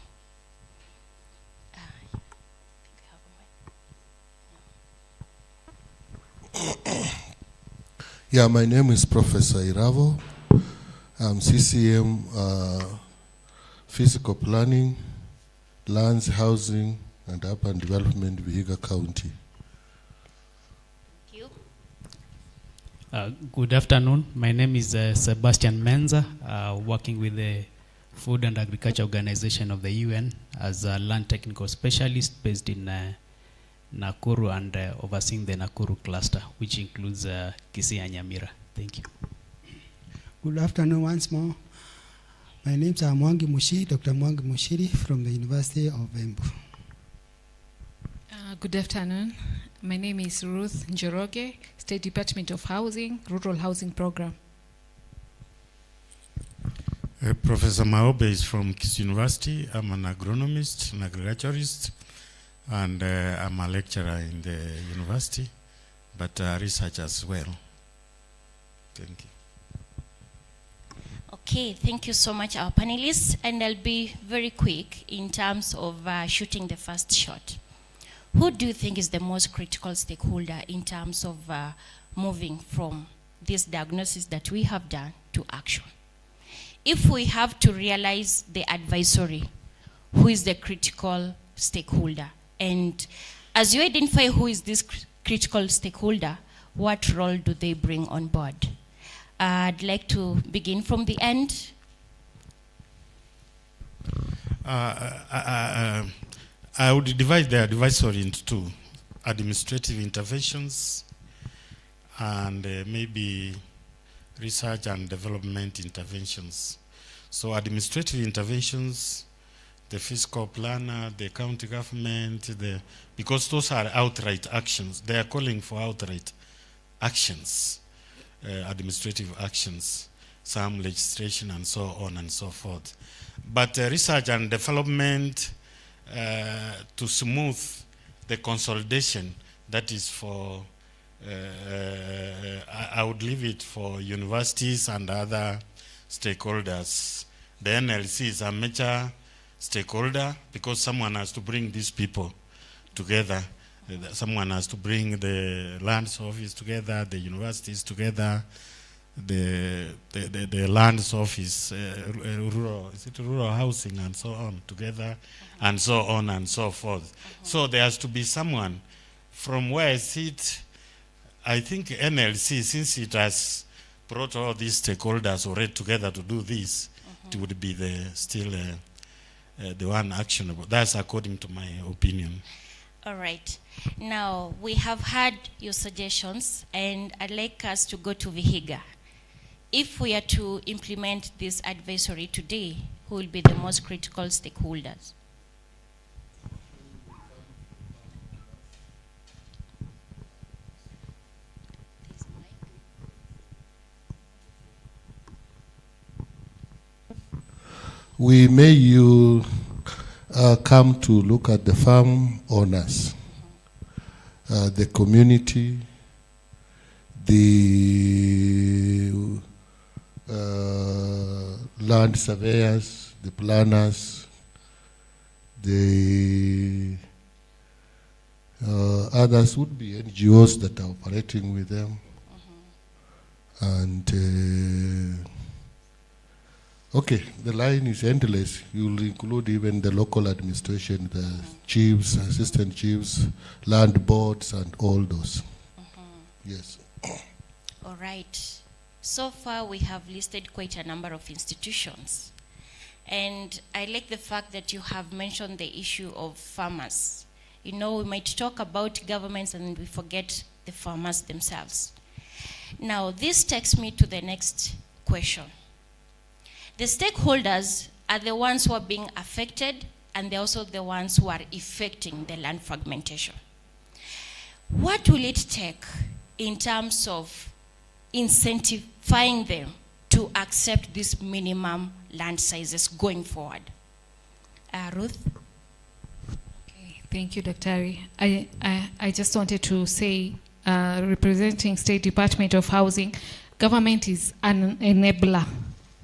Yeah, my name is Professor Iravo. I'm CCM Physical Planning, Lands, Housing, and Urban Development, Vihiga County. Thank you. Good afternoon. My name is Sebastian Menza, working with the Food and Agriculture Organization of the UN as a land technical specialist based in Nakuru and overseeing the Nakuru cluster, which includes Kisii and Nyamira. Thank you. Good afternoon once more. My name is Mwangi Mushiri, Dr. Mwangi Mushiri from the University of Embu. Good afternoon. My name is Ruth Njoroge, State Department of Housing, Rural Housing Program. Professor Maobe is from Kisii University. I'm an agronomist, an agriculturist, and I'm a lecturer in the university, but research as well. Thank you. Okay, thank you so much, our panelists. And I'll be very quick in terms of shooting the first shot. Who do you think is the most critical stakeholder in terms of moving from this diagnosis that we have done to action? If we have to realize the advisory, who is the critical stakeholder? And as you identify who is this critical stakeholder, what role do they bring on board? I'd like to begin from the end. I would divide the advisory into two: administrative interventions and maybe research and development interventions. So administrative interventions, the fiscal planner, the county government, because those are outright actions. They are calling for outright actions, administrative actions, some legislation and so on and so forth. But research and development to smooth the consolidation, that is for, I would leave it for universities and other stakeholders. The NLC is a major stakeholder because someone has to bring these people together. Someone has to bring the lands office together, the universities together, the lands office, rural housing and so on together, and so on and so forth. So there has to be someone. From where I sit, I think NLC, since it has brought all these stakeholders already together to do this, it would be still the one actionable. That's according to my opinion. All right. Now, we have had your suggestions, and I'd like us to go to Vihiga. If we are to implement this advisory today, who will be the most critical stakeholders? We may come to look at the farm owners, the community, the land surveyors, the planners, the others would be NGOs that are operating with them. And okay, the line is endless. You'll include even the local administration, the chiefs, assistant chiefs, land boards, and all those. Yes. All right. So far, we have listed quite a number of institutions. And I like the fact that you have mentioned the issue of farmers. You know, we might talk about governments and we forget the farmers themselves. Now, this takes me to the next question. The stakeholders are the ones who are being affected, and they're also the ones who are effecting the land fragmentation. What will it take in terms of incentivizing them to accept these minimum land sizes going forward? Ruth? Okay, thank you, Dr. I just wanted to say, representing State Department of Housing, government is an enabler.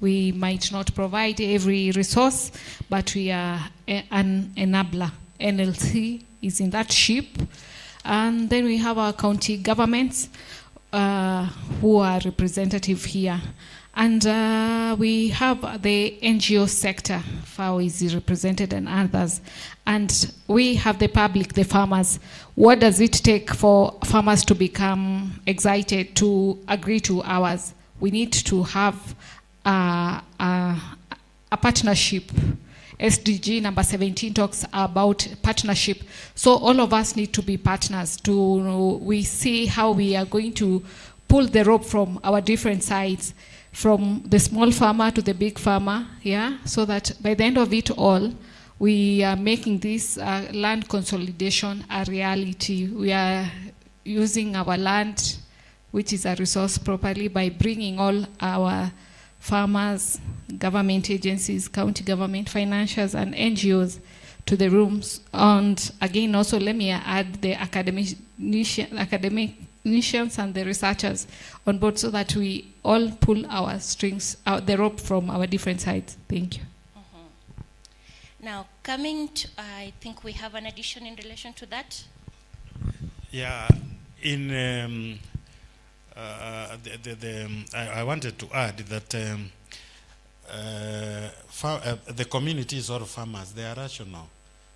We might not provide every resource, but we are an enabler. NLC is in that ship. And then we have our county governments who are representative here. And we have the NGO sector, FAO is represented, and others. And we have the public, the farmers. What does it take for farmers to become excited to agree to ours? We need to have a partnership. SDG number 17 talks about partnership. So all of us need to be partners we see how we are going to pull the rope from our different sides, from the small farmer to the big farmer, yeah, so that by the end of it all, we are making this land consolidation a reality. We are using our land, which is a resource, properly by bringing all our farmers, government agencies, county government, financials, and NGOs to the rooms. And again, also let me add the academic technicians and the researchers on board so that we all pull our strings, the rope from our different sides. Thank you. Now, coming to, I think we have an addition in relation to that. Yeah, in I wanted to add that the communities or farmers, they are rational.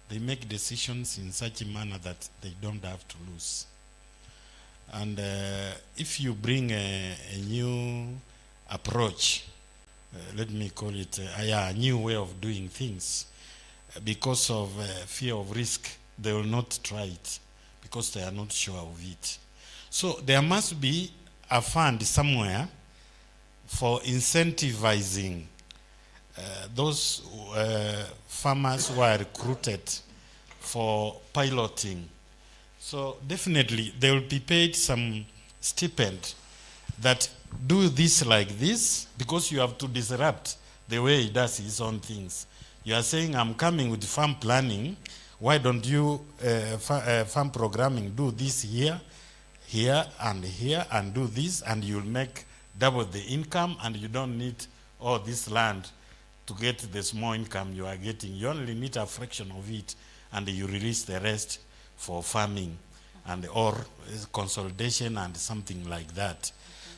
They make decisions in such a manner that they don't have to lose. And if you bring a new approach, let me call it a new way of doing things, because of fear of risk, they will not try it because they are not sure of it. So there must be a fund somewhere for incentivizing those farmers who are recruited for piloting. So definitely they will be paid some stipend that do this like this, because you have to disrupt the way he does his own things. You are saying, I'm coming with farm planning, why don't you farm programming do this here, here and do this, and you'll make double the income, and you don't need all this land to get the small income you are getting. You only need a fraction of it, and you release the rest for farming and or consolidation and something like that.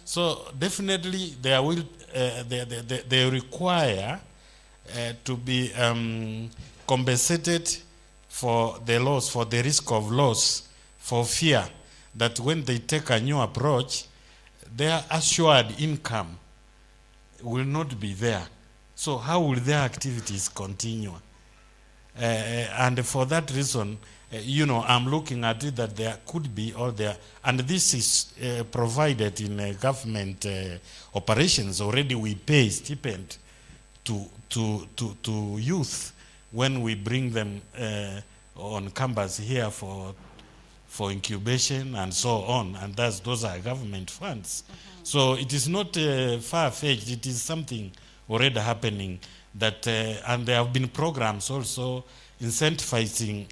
So definitely they require to be compensated for the loss, for the risk of loss, for fear that when they take a new approach, their assured income will not be there. So how will their activities continue? And for that reason, I'm looking at it that there could be all there, and this is provided in government operations. Already we pay stipend to youth when we bring them on campus here for incubation and so on, and those are government funds. So it is not far-fetched. It is something already happening. That and there have been programs also incentivizing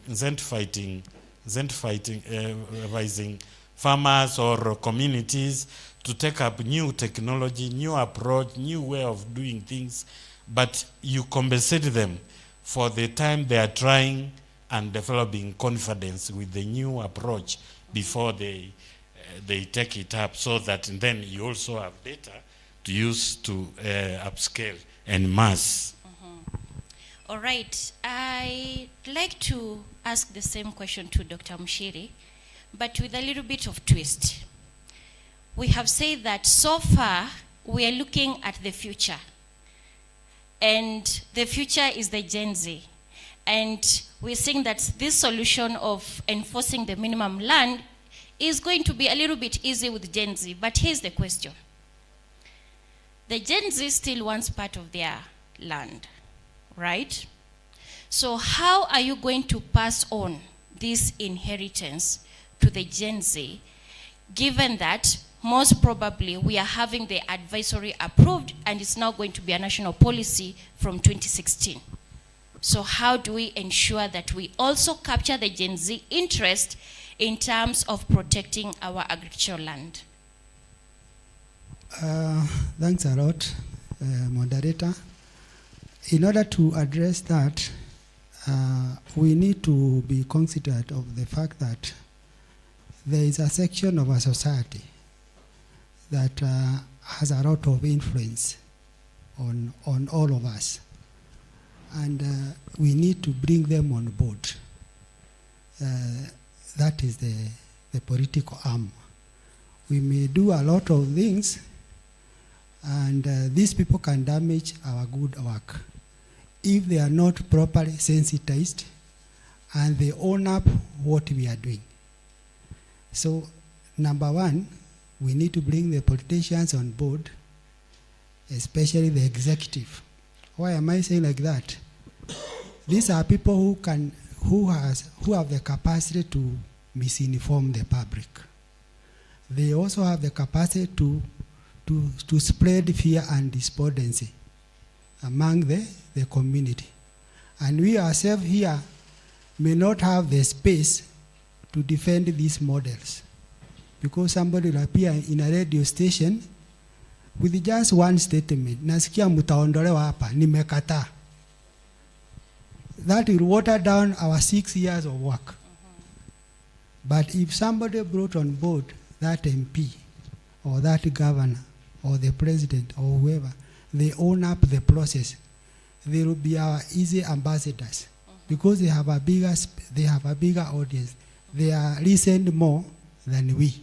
farmers or communities to take up new technology, new approach, new way of doing things, but you compensate them for the time they are trying and developing confidence with the new approach before they take it up, so that then you also have data to use to upscale and mass. All right, I'd like to ask the same question to Dr. Mushiri, but with a little bit of twist. We have said that so far we are looking at the future, and the future is the Gen Z. And we're saying that this solution of enforcing the minimum land is going to be a little bit easy with Gen Z, but here's the question. The Gen Z still wants part of their land, right? So how are you going to pass on this inheritance to the Gen Z, given that most probably we are having the advisory approved and it's now going to be a national policy from 2016? So how do we ensure that we also capture the Gen Z interest in terms of protecting our agricultural land? Thanks a lot, moderator. In order to address that, we need to be considerate of the fact that there is a section of our society that has a lot of influence on all of us. And we need to bring them on board. That is the political arm. We may do a lot of things, and these people can damage our good work if they are not properly sensitized and they own up what we are doing. So, number one, we need to bring the politicians on board, especially the executive. Why am I saying like that? These are people who have the capacity to misinform the public. They also have the capacity to spread fear and despondency among the community. And we ourselves here may not have the space to defend these models. because somebody will appear in a radio station with just one statement, nasikia mtaondolewa hapa, nimekataa. That will water down our 6 years of work. But if somebody brought on board that MP or that governor or the president or whoever, they own up the process, they will be our easy ambassadors because they have a bigger audience. They are listened more than we.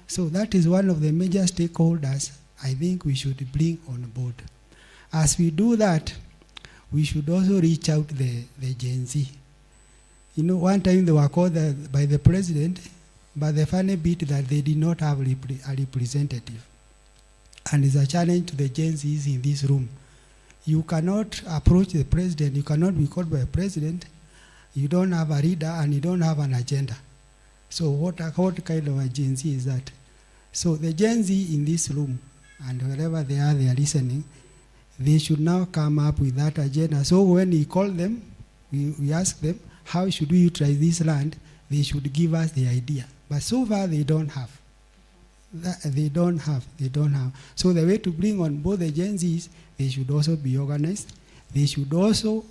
So that is one of the major stakeholders I think we should bring on board. As we do that, we should also reach out the Gen Z. You know, one time they were called by the president, but the funny bit that they did not have a representative. And it's a challenge to the Gen Zs in this room. You cannot approach the president, you cannot be called by a president, you don't have a leader and you don't have an agenda. So what kind of a Gen Z is that? So the Gen Z in this room, and wherever they are listening, they should now come up with that agenda. So when we call them, we ask them, how should we utilize this land? They should give us the idea. But so far they don't have. They don't have. So the way to bring on both the Gen Zs, they should also be organized. They should also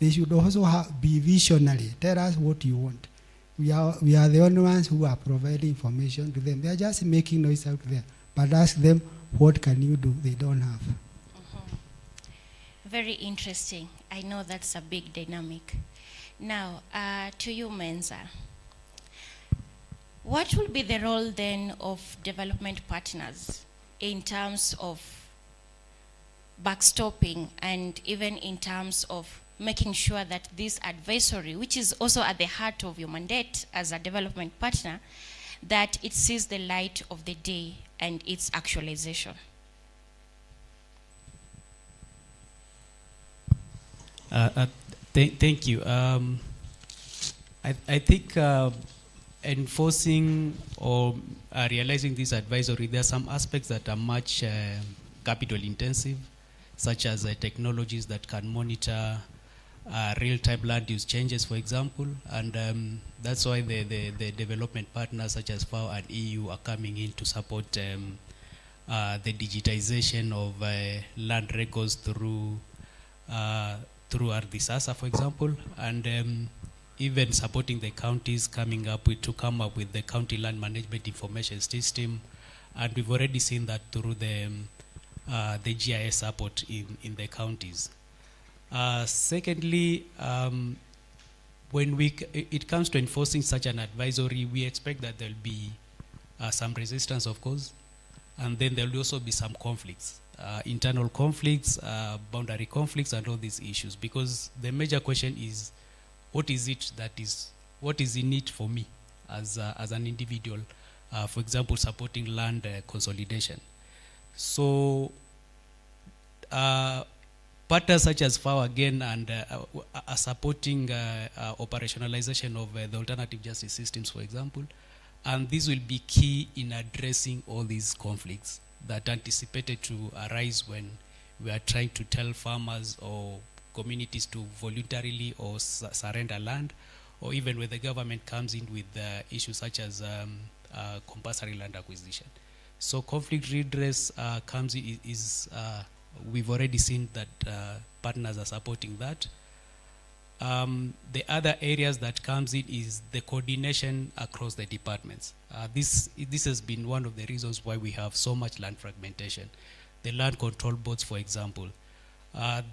be visionary. Tell us what you want. We are the only ones who are providing information to them. They are just making noise out there. But ask them, what can you do? They don't have. Very interesting. I know that's a big dynamic. Now, to you, Menza. What will be the role then of development partners in terms of backstopping and even in terms of making sure that this advisory, which is also at the heart of your mandate as a development partner, that it sees the light of the day and its actualization? Thank you. I think enforcing or realizing this advisory, there are some aspects that are much capital intensive, such as technologies that can monitor real-time land use changes, for example, and that's why the development partners such as FAO and EU are coming in to support the digitization of land records through Ardhisasa, for example, and even supporting the counties to come up with the county land management information system, and we've already seen that through the GIS support in the counties. Secondly, when it comes to enforcing such an advisory, we expect that there'll be some resistance, of course, and then there'll also be some conflicts, internal conflicts, boundary conflicts, and all these issues, because the major question is, what is in it for me as an individual, for example, supporting land consolidation. So partners such as FAO again and are supporting operationalization of the alternative justice systems, for example, and this will be key in addressing all these conflicts that anticipated to arise when we are trying to tell farmers or communities to voluntarily or surrender land, or even when the government comes in with issues such as compulsory land acquisition. So conflict redress comes in, we've already seen that partners are supporting that. The other areas that comes in is the coordination across the departments. This has been one of the reasons why we have so much land fragmentation. The land control boards, for example.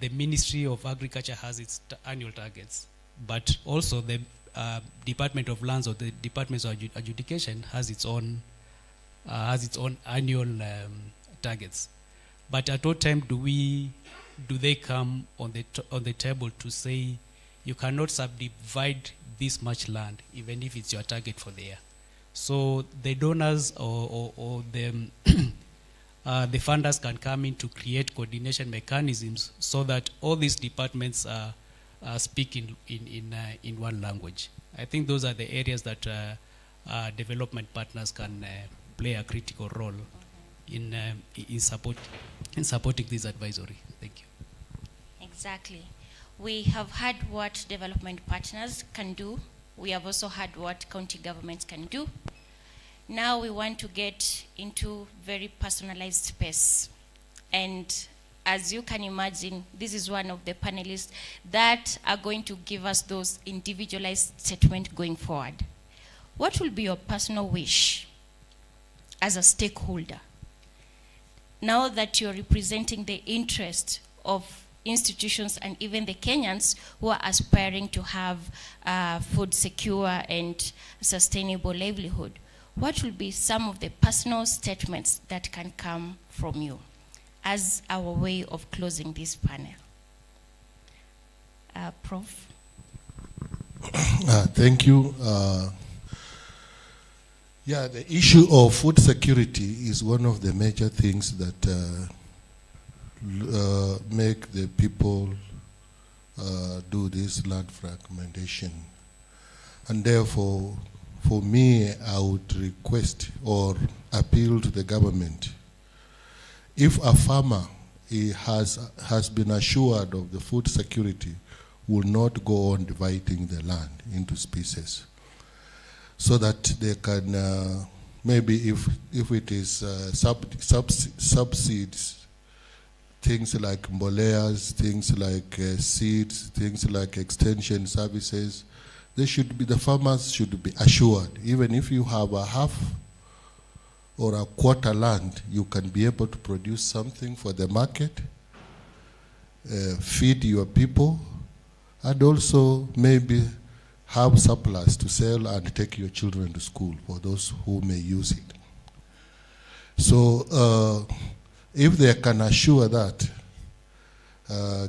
The Ministry of Agriculture has its annual targets, but also the Department of Lands or the Department of Adjudication has its own annual targets. But at what time do they come on the table to say you cannot subdivide this much land, even if it's your target for the year? So the donors or the the funders can come in to create coordination mechanisms so that all these departments speak in one language. I think those are the areas that development partners can play a critical role in supporting this advisory. Thank you. Exactly. We have heard what development partners can do. We have also heard what county governments can do. Now we want to get into very personalized space. And as you can imagine, this is one of the panelists that are going to give us those individualized statements going forward. What will be your personal wish as a stakeholder? Now that you're representing the interest of institutions and even the Kenyans who are aspiring to have food secure and sustainable livelihood, what will be some of the personal statements that can come from you as our way of closing this panel? Prof? Thank you. Yeah, the issue of food security is one of the major things that make the people do this land fragmentation. And therefore, for me, I would request or appeal to the government, if a farmer has been assured of the food security, will not go on dividing the land into species, so that they can, maybe if it is subsidies, things like mboleas, things like seeds, things like extension services, the farmers should be assured, even if you have a half or a quarter land, you can be able to produce something for the market, feed your people, and also maybe have surplus to sell and take your children to school for those who may use it. So if they can assure that,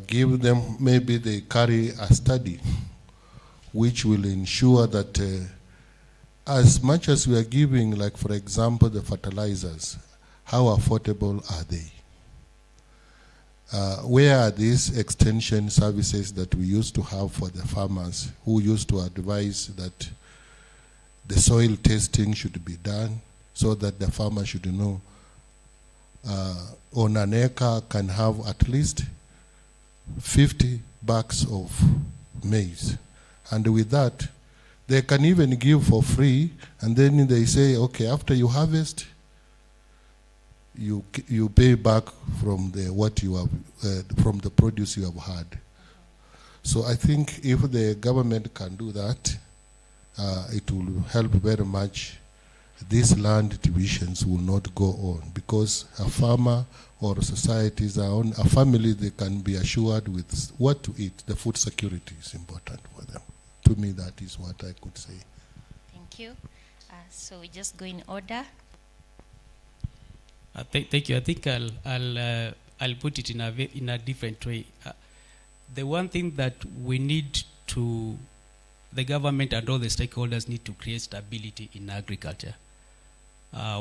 give them, maybe they carry a study which will ensure that as much as we are giving, like for example, the fertilizers, how affordable are they? Where are these extension services that we used to have for the farmers who used to advise that the soil testing should be done so that the farmer should know on an acre can have at least 50 bags of maize. And with that, they can even give for free, and then they say, okay, after you harvest, you pay back from what you have from the produce you have had. So I think if the government can do that, it will help very much. These land divisions will not go on, because a farmer or societies are on a family, they can be assured with what to eat. The food security is important for them. To me, that is what I could say. Thank you. So we just go in order. Thank you. I think I'll put it in a different way. The one thing that we need to, the government and all the stakeholders need to create stability in agriculture.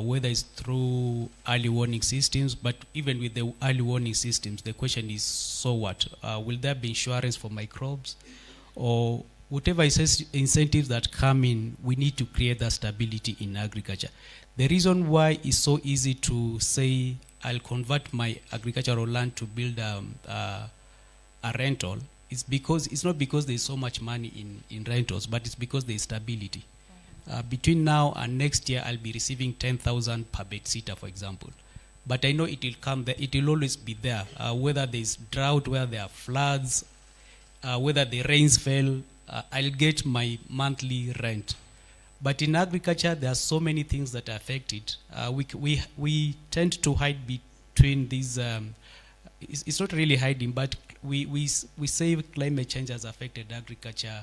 Whether it's through early warning systems, but even with the early warning systems, the question is, so what? Will there be insurance for microbes? Or whatever incentives that come in, we need to create that stability in agriculture. The reason why it's so easy to say, I'll convert my agricultural land to build a rental, is because it's not because there's so much money in rentals, but it's because there's stability. Between now and next year, I'll be receiving 10,000 per bed sitter, for example. But I know it will come there, it will always be there. Whether there's drought, whether there are floods, whether the rains fell, I'll get my monthly rent. But in agriculture, there are so many things that are affected. We tend to hide between these, it's not really hiding, but we say climate change has affected agriculture,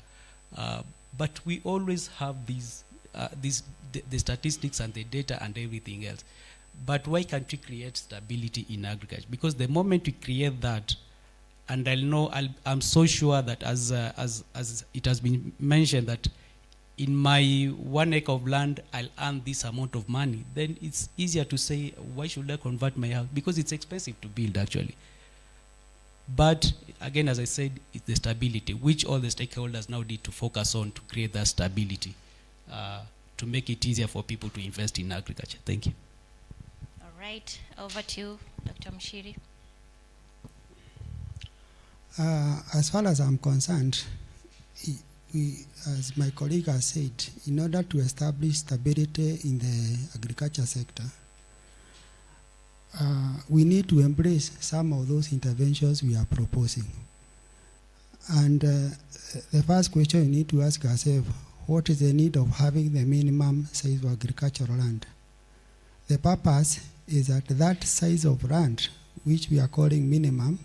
but we always have the statistics and the data and everything else. But why can't we create stability in agriculture? Because the moment we create that, and I'm so sure that as it has been mentioned that in my 1 acre of land, I'll earn this amount of money, then it's easier to say, why should I convert my house? Because it's expensive to build, actually. But again, as I said, it's the stability, which all the stakeholders now need to focus on to create that stability, to make it easier for people to invest in agriculture. Thank you. All right, over to you, Dr. Mshiri. As far as I'm concerned, as my colleague has said, in order to establish stability in the agriculture sector, we need to embrace some of those interventions we are proposing. And the first question we need to ask ourselves, what is the need of having the minimum size of agricultural land? The purpose is that that size of land, which we are calling minimum,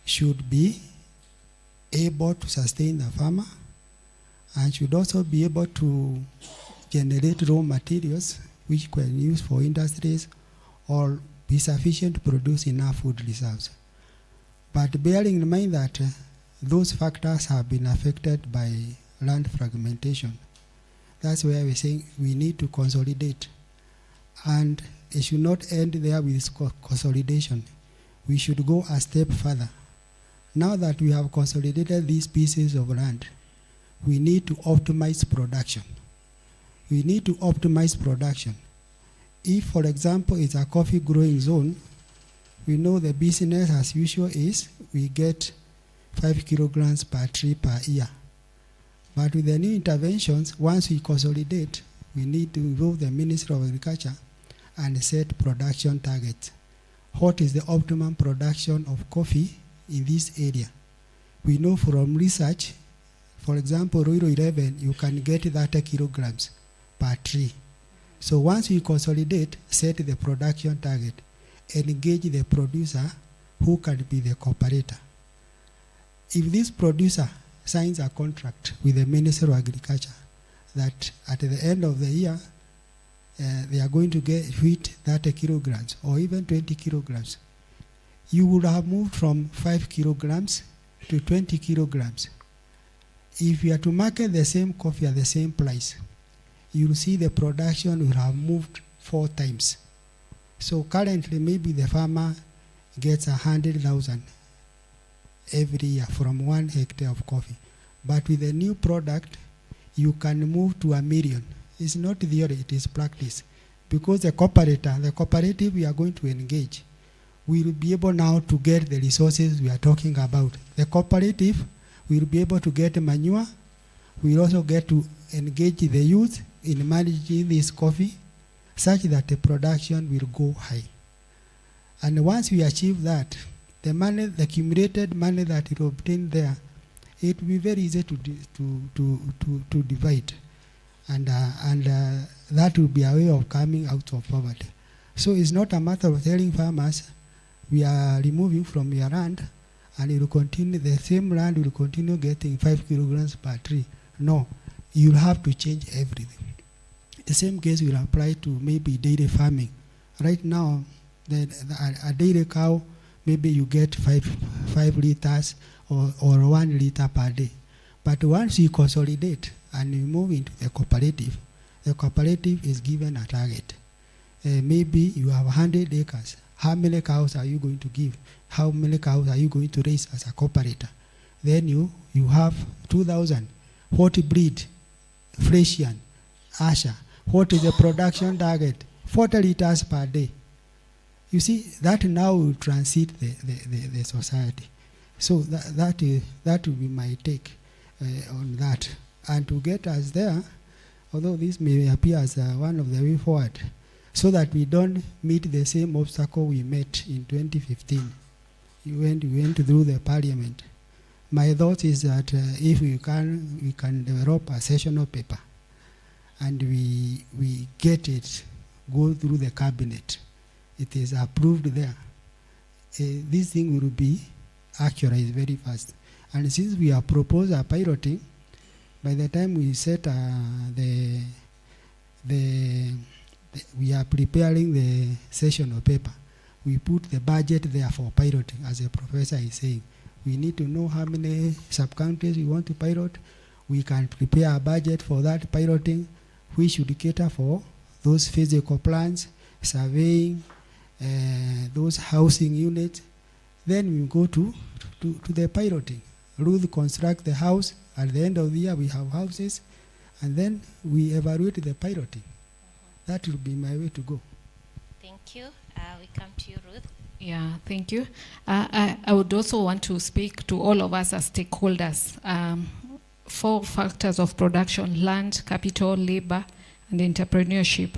should be able to sustain the farmer and should also be able to generate raw materials which can use for industries or be sufficient to produce enough food reserves. But bearing in mind that those factors have been affected by land fragmentation, that's where we're saying we need to consolidate. And it should not end there with consolidation. We should go a step further. Now that we have consolidated these pieces of land, we need to optimize production. We need to optimize production. If, for example, it's a coffee growing zone, we know the business as usual is we get 5 kilograms per tree per year. But with the new interventions, once we consolidate, we need to involve the Ministry of Agriculture and set production targets. What is the optimum production of coffee in this area? We know from research, for example, Ruiro 11, you can get 30 kilograms per tree. So once we consolidate, set the production target, engage the producer who can be the cooperator. If this producer signs a contract with the Ministry of Agriculture that at the end of the year, they are going to get wheat 30 kilograms or even 20 kilograms, you would have moved from 5 kilograms to 20 kilograms. If you are to market the same coffee at the same price, you will see the production will have moved 4 times. So currently, maybe the farmer gets 100,000 every year from 1 hectare of coffee. But with the new product, you can move to 1 million. It's not theory, it is practice. Because the cooperative we are going to engage, we will be able now to get the resources we are talking about. The cooperative will be able to get manure. We will also get to engage the youth in managing this coffee such that the production will go high. And once we achieve that, the money, the accumulated money that it will obtain there, it will be very easy to divide. And that will be a way of coming out of poverty. So it's not a matter of telling farmers, we are removing from your land, and it will continue, the same land will continue getting 5 kilograms per tree. No, you'll have to change everything. The same case will apply to maybe dairy farming. Right now, a dairy cow, maybe you get 5 liters or 1 liter per day. But once you consolidate and you move into the cooperative is given a target. Maybe you have 100 acres. How many cows are you going to give? How many cows are you going to raise as a cooperator? Then you have 2,000. What breed? Frisian, Asher. What is the production target? 40 liters per day. You see, that now will transit the society. So that will be my take on that. And to get us there, although this may appear as one of the way forward, so that we don't meet the same obstacle we met in 2015. We went through the parliament. My thought is that if we can develop a sessional paper and we get it, go through the cabinet, it is approved there. This thing will be actualized very fast. And since we have proposed a piloting, by the time we set we are preparing the sessional paper, we put the budget there for piloting, as the professor is saying. We need to know how many sub-counties we want to pilot. We can prepare a budget for that piloting, which should cater for those physical plans, surveying, those housing units. Then we go to the piloting. Ruth construct the house. At the end of the year, we have houses, and then we evaluate the piloting. That will be my way to go. Thank you. We come to you, Ruth. Yeah, thank you. I would also want to speak to all of us as stakeholders. 4 factors of production: land, capital, labor, and entrepreneurship.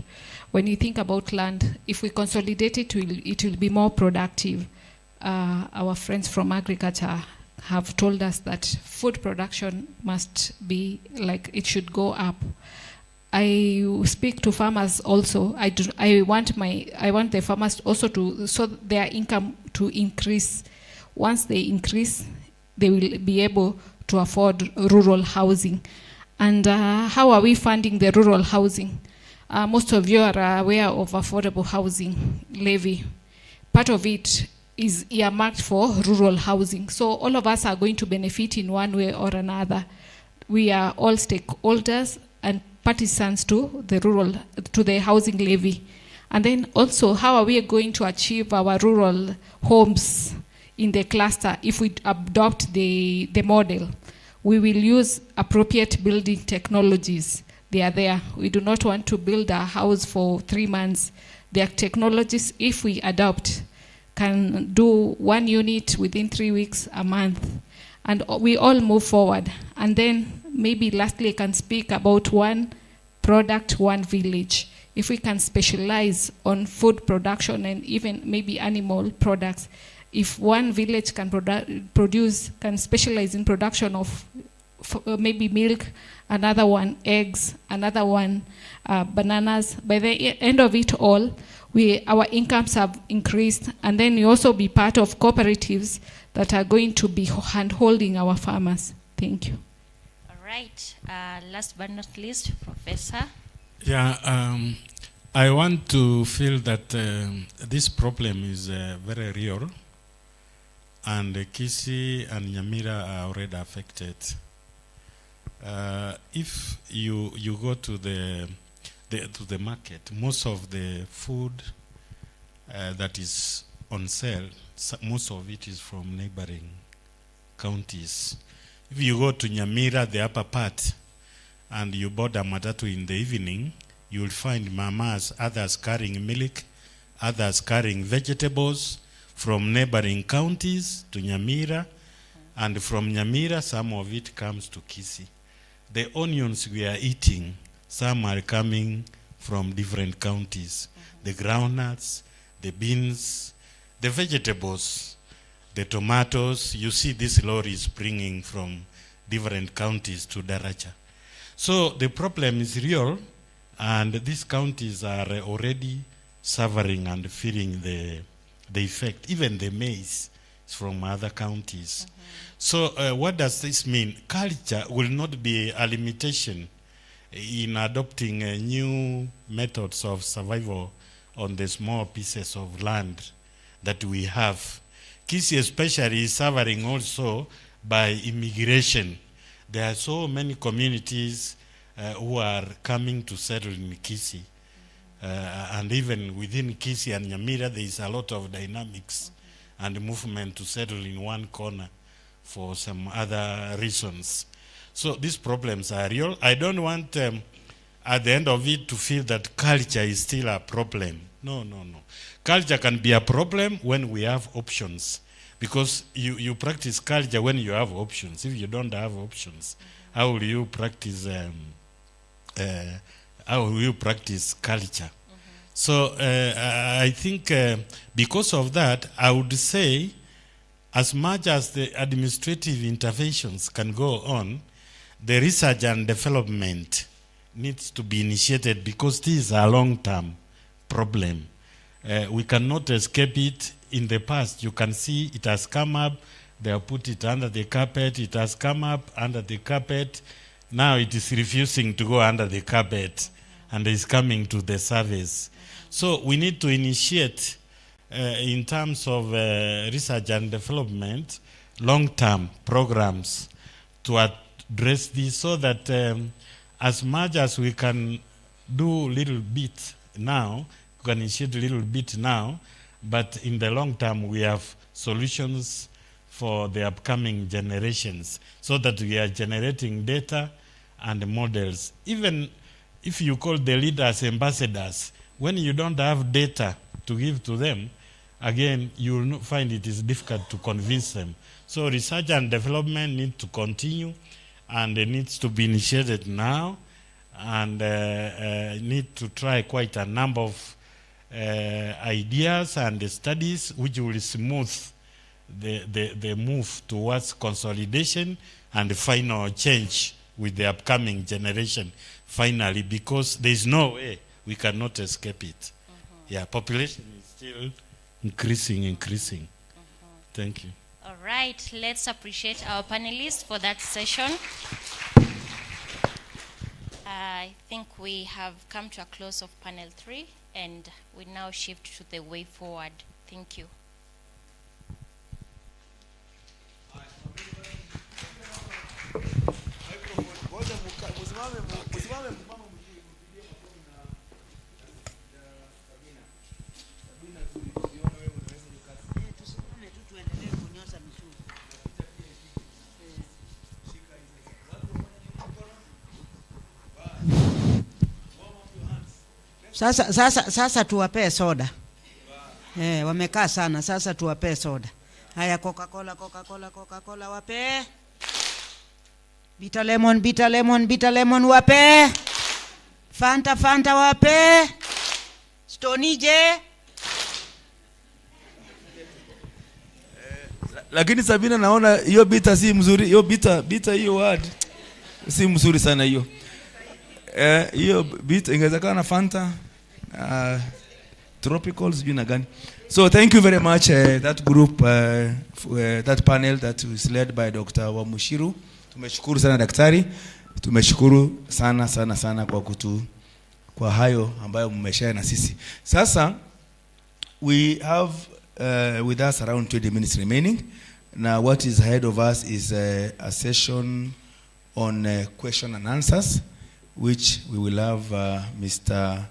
When you think about land, if we consolidate it, it will be more productive. Our friends from agriculture have told us that food production must be like, it should go up. I speak to farmers also. I want the farmers also so their income to increase. Once they increase, they will be able to afford rural housing. And how are we funding the rural housing? Most of you are aware of affordable housing levy. Part of it is earmarked for rural housing. So all of us are going to benefit in one way or another. We are all stakeholders and partisans to the housing levy. And then also, how are we going to achieve our rural homes in the cluster if we adopt the model? We will use appropriate building technologies. They are there. We do not want to build a house for 3 months. There are technologies, if we adopt, can do 1 unit within 3 weeks, a month. And we all move forward. And then maybe lastly, I can speak about one product, one village. If we can specialize on food production and even maybe animal products, if one village can can specialize in production of maybe milk, another one eggs, another one bananas, by the end of it all, our incomes have increased. And then we also be part of cooperatives that are going to be hand-holding our farmers. Thank you. All right. Last but not least, Professor. Yeah, I want to feel that this problem is very real, and Kisii and Nyamira are already affected. If you go to the market, most of the food that is on sale, most of it is from neighboring counties. If you go to Nyamira, the upper part, and you board a matatu in the evening, you will find mamas, others carrying milk, others carrying vegetables from neighboring counties to Nyamira, and from Nyamira, some of it comes to Kisii. The onions we are eating, some are coming from different counties. The groundnuts, the beans, the vegetables, the tomatoes. You see these lorries bringing from different counties to Daracha. So the problem is real, and these counties are already suffering and feeling the effect. Even the maize is from other counties. So what does this mean? Culture will not be a limitation in adopting new methods of survival on the small pieces of land that we have. Kisii especially is suffering also by immigration. There are so many communities who are coming to settle in Kisii. And even within Kisii and Nyamira, there is a lot of dynamics and movement to settle in one corner for some other reasons. So these problems are real. I don't want, at the end of it, to feel that culture is still a problem. No, no, no. Culture can be a problem when we have options. Because you practice culture when you have options. If you don't have options, how will you practice culture? So I think because of that, I would say, as much as the administrative interventions can go on, the research and development needs to be initiated, because this is a long-term problem. We cannot escape it. In the past, you can see it has come up, they have put it under the carpet, it has come up under the carpet, now it is refusing to go under the carpet and is coming to the surface. So we need to initiate, in terms of research and development, long-term programs to address this, so that as much as we can do a little bit now, we can initiate a little bit now, but in the long term, we have solutions for the upcoming generations, so that we are generating data and models. Even if you call the leaders ambassadors, when you don't have data to give to them, again, you will find it is difficult to convince them. So research and development need to continue, and it needs to be initiated now, and need to try quite a number of ideas and studies which will smooth the move towards consolidation and the final change with the upcoming generation finally, because there is no way we cannot escape it. Yeah, population is still increasing. Thank you. All right, let's appreciate our panelists for that session. I think we have come to a close of panel 3, and we now shift to the way forward. Thank you. Sasa tuwapee soda. Wamekaa sana, sasa tuwapee soda. Haya, Coca-Cola wape. Bitter lemon wape. Fanta wape. Stony J. Lakini Sabina, naona hiyo bitter si mzuri. Hiyo bitter hiyo word si mzuri sana hiyo. Hiyo bitter ingewezekana na Fanta, tropicals jina gani. So thank you very much, that group, that panel that was led by Dr. Wamushiru. Tumeshukuru sana daktari. Tumeshukuru sana kwa hayo ambayo mmeshare na sisi. Sasa we have with us around 20 minutes remaining. Now what is ahead of us is a session on question and answers, which we will have Mr.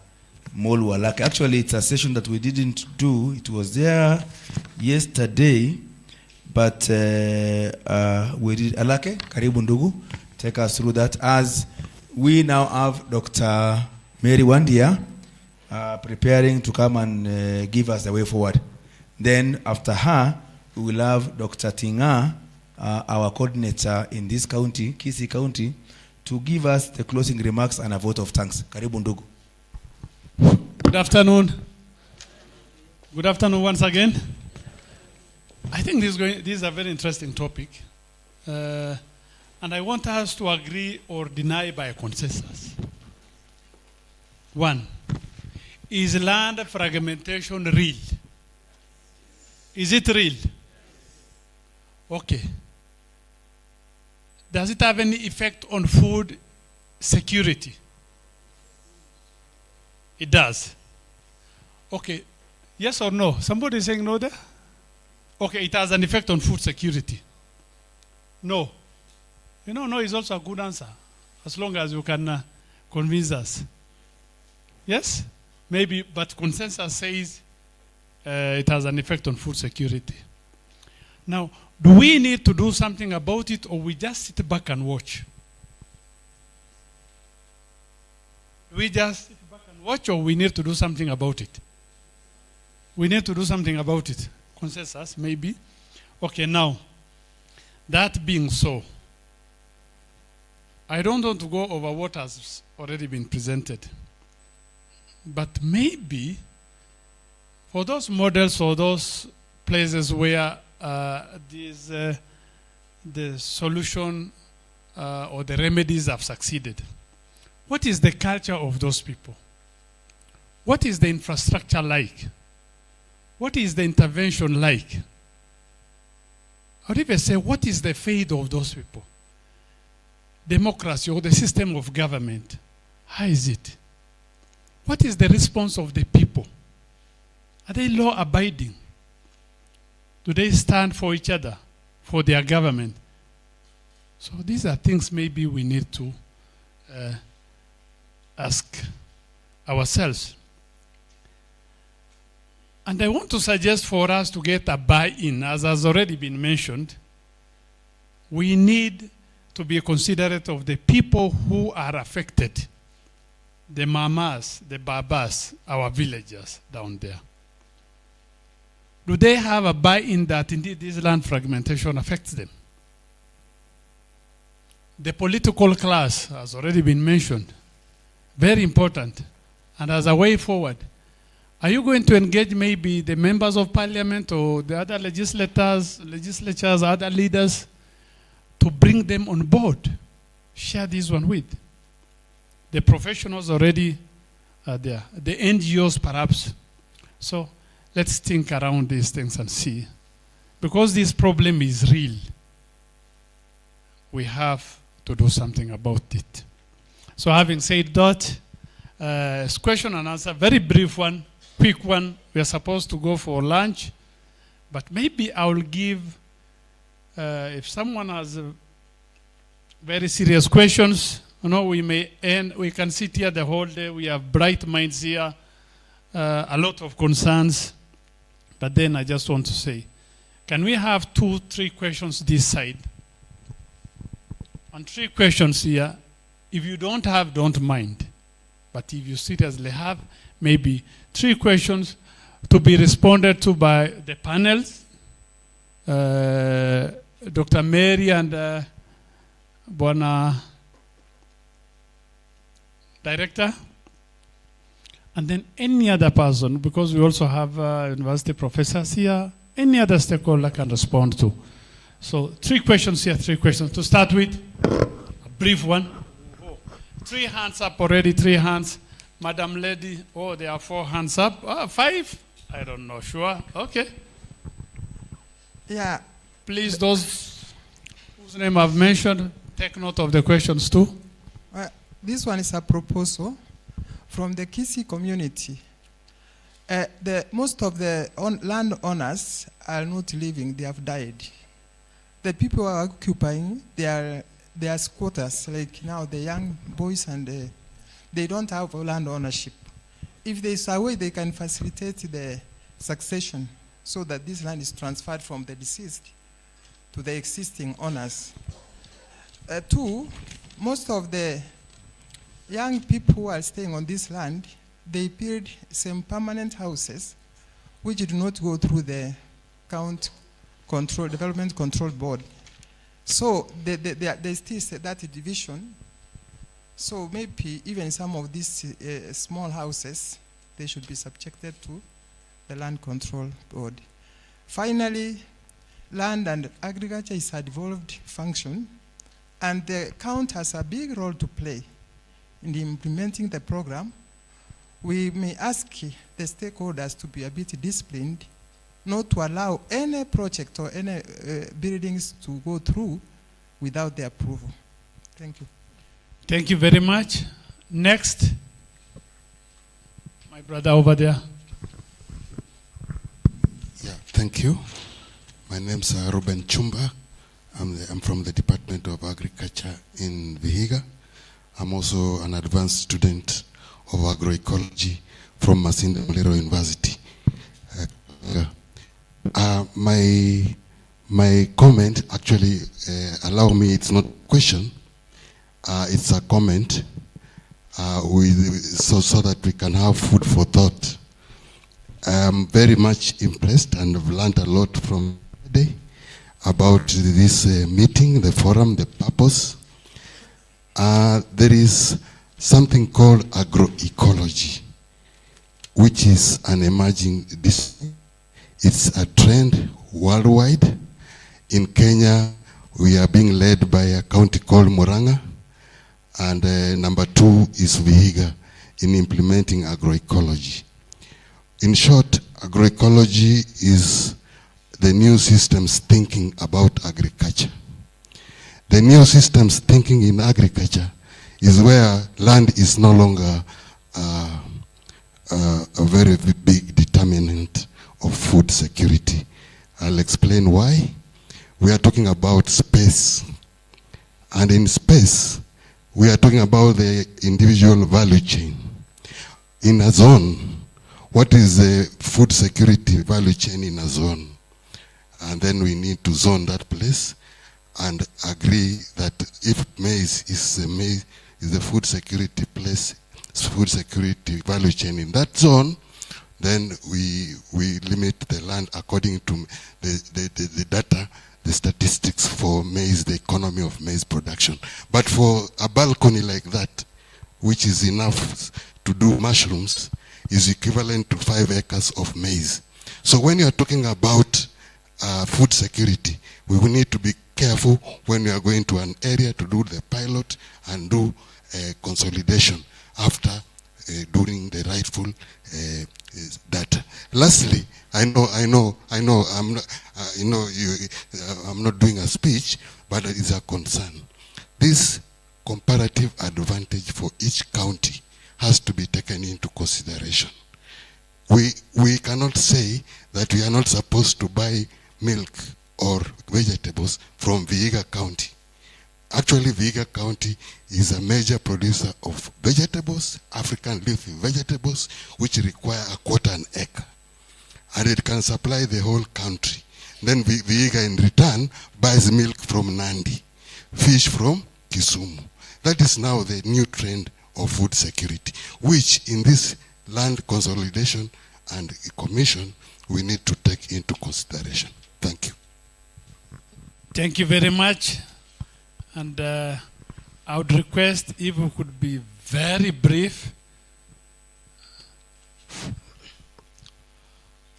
Molu Alake. Actually, it's a session that we didn't do. It was there yesterday, but we did. Alake, karibu ndugu, take us through that, as we now have Dr. Mary Wandia preparing to come and give us the way forward. Then after her, we will have Dr. Tinga, our coordinator in this county, Kisii County, to give us the closing remarks and a vote of thanks. Karibu ndugu. Good afternoon. Good afternoon once again. I think this is a very interesting topic. And I want us to agree or deny by a consensus. 1. Is land fragmentation real? Is it real? Okay. Does it have any effect on food security? It does. Okay. Yes or no? Somebody is saying no there? Okay, it has an effect on food security. No. You know, no is also a good answer, as long as you can convince us. Yes? Maybe, but consensus says it has an effect on food security. Now, do we need to do something about it, or we just sit back and watch? We just sit back and watch, or we need to do something about it? We need to do something about it. Consensus, maybe. Okay, now, that being so, I don't want to go over what has already been presented. But maybe for those models or those places where the solution or the remedies have succeeded, what is the culture of those people? What is the infrastructure like? What is the intervention like? I would even say, what is the faith of those people? Democracy or the system of government, how is it? What is the response of the people? Are they law-abiding? Do they stand for each other, for their government? So these are things maybe we need to ask ourselves. And I want to suggest for us to get a buy-in, as has already been mentioned. We need to be considerate of the people who are affected. The mamas, the babas, our villagers down there. Do they have a buy-in that indeed this land fragmentation affects them? The political class has already been mentioned. Very important. And as a way forward, are you going to engage maybe the members of parliament or the other legislatures, other leaders, to bring them on board? Share this one with. The professionals already are there. The NGOs perhaps. So let's think around these things and see. Because this problem is real, we have to do something about it. So having said that, question and answer, very brief one, quick one. We are supposed to go for lunch, but maybe I will give, if someone has very serious questions, we may end, we can sit here the whole day. We have bright minds here, a lot of concerns. But then I just want to say, can we have 2-3 questions this side? And 3 questions here. If you don't have, don't mind. But if you seriously have, maybe 3 questions to be responded to by the panels, Dr. Mary and Buona Director, and then any other person, because we also have university professors here, any other stakeholder can respond to. So 3 questions here, 3 questions. To start with, a brief one. 3 hands up already, 3 hands. Madam Lady, oh, there are 4 hands up. 5? I don't know, sure. Okay. Yeah. Please, those whose name I've mentioned, take note of the questions too. This one is a proposal from the Kisii community. Most of the landowners are not living, they have died. The people who are occupying, they are squatters, like now the young boys, and they don't have land ownership. If there's a way they can facilitate the succession so that this land is transferred from the deceased to the existing owners. 2, most of the young people who are staying on this land, they build some permanent houses which do not go through the development control board. So they still say that division. So maybe even some of these small houses, they should be subjected to the land control board. Finally, land and agriculture is a devolved function, and the county has a big role to play in implementing the program. We may ask the stakeholders to be a bit disciplined, not to allow any project or any buildings to go through without their approval. Thank you. Thank you very much. Next, my brother over there. Yeah, thank you. My name's Ruben Chumba. I'm from the Department of Agriculture in Vihiga. I'm also an advanced student of agroecology from Masinde Muliro University. My comment, actually, allow me, it's not a question, it's a comment, so that we can have food for thought. I'm very much impressed and have learned a lot from today about this meeting, the forum, the purpose. There is something called agroecology, which is an emerging discipline. It's a trend worldwide. In Kenya, we are being led by a county called Murang'a, and number 2 is Vihiga in implementing agroecology. In short, agroecology is the new systems thinking about agriculture. The new systems thinking in agriculture is where land is no longer a very big determinant of food security. I'll explain why. We are talking about space. And in space, we are talking about the individual value chain. In a zone, what is the food security value chain in a zone? And then we need to zone that place and agree that if maize is the food security place, food security value chain in that zone, then we limit the land according to the data, the statistics for maize, the economy of maize production. But for a balcony like that, which is enough to do mushrooms, is equivalent to 5 acres of maize. So when you are talking about food security, we will need to be careful when we are going to an area to do the pilot and do consolidation after doing the rightful data. Lastly, I'm not doing a speech, but it is a concern. This comparative advantage for each county has to be taken into consideration. We cannot say that we are not supposed to buy milk or vegetables from Vihiga County. Actually, Vihiga County is a major producer of vegetables, African leafy vegetables, which require a quarter an acre. And it can supply the whole country. Then Vihiga in return buys milk from Nandi, fish from Kisumu. That is now the new trend of food security, which in this land consolidation and commission, we need to take into consideration. Thank you. Thank you very much. And I would request if we could be very brief.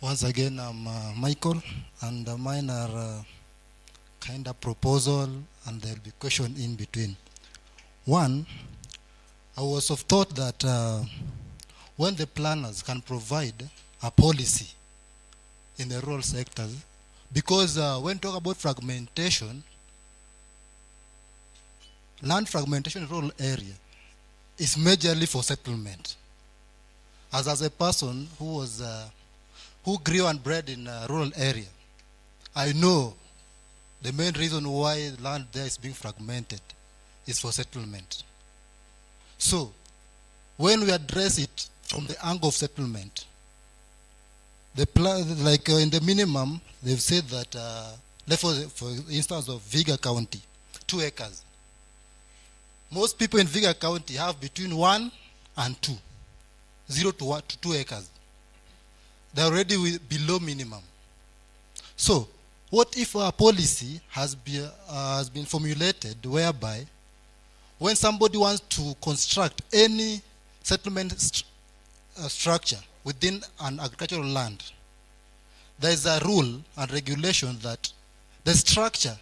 Once again, I'm Michael, and mine are kind of proposal, and there'll be question in between. One, I was of thought that when the planners can provide a policy in the rural sectors, because when talk about fragmentation, land fragmentation in rural area is majorly for settlement. As a person who grew and bred in a rural area, I know the main reason why land there is being fragmented is for settlement. So, when we address it from the angle of settlement, like in the minimum, they've said that, for instance of Vihiga County, 2 acres. Most people in Vihiga County have between 1 and 2, 0 to 2 acres. They're already below minimum. So, what if a policy has been formulated whereby when somebody wants to construct any settlement structure within an agricultural land, there is a rule and regulation that the structure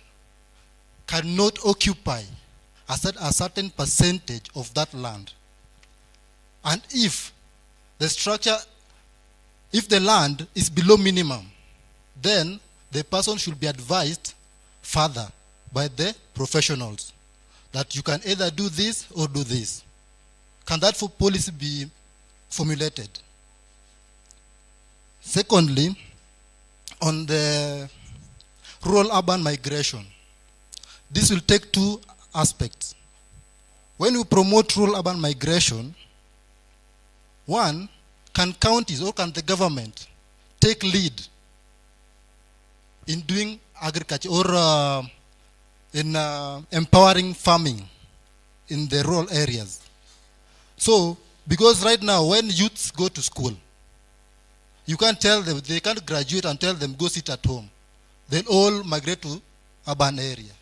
cannot occupy a certain percentage of that land. And if the land is below minimum, then the person should be advised further by the professionals that you can either do this or do this. Can that policy be formulated? Secondly, on the rural-urban migration, this will take 2 aspects. When we promote rural-urban migration, one, can counties or can the government take lead in doing agriculture or in empowering farming in the rural areas? So, because right now when youths go to school, you can't tell them, they can't graduate and tell them go sit at home. They'll all migrate to urban area.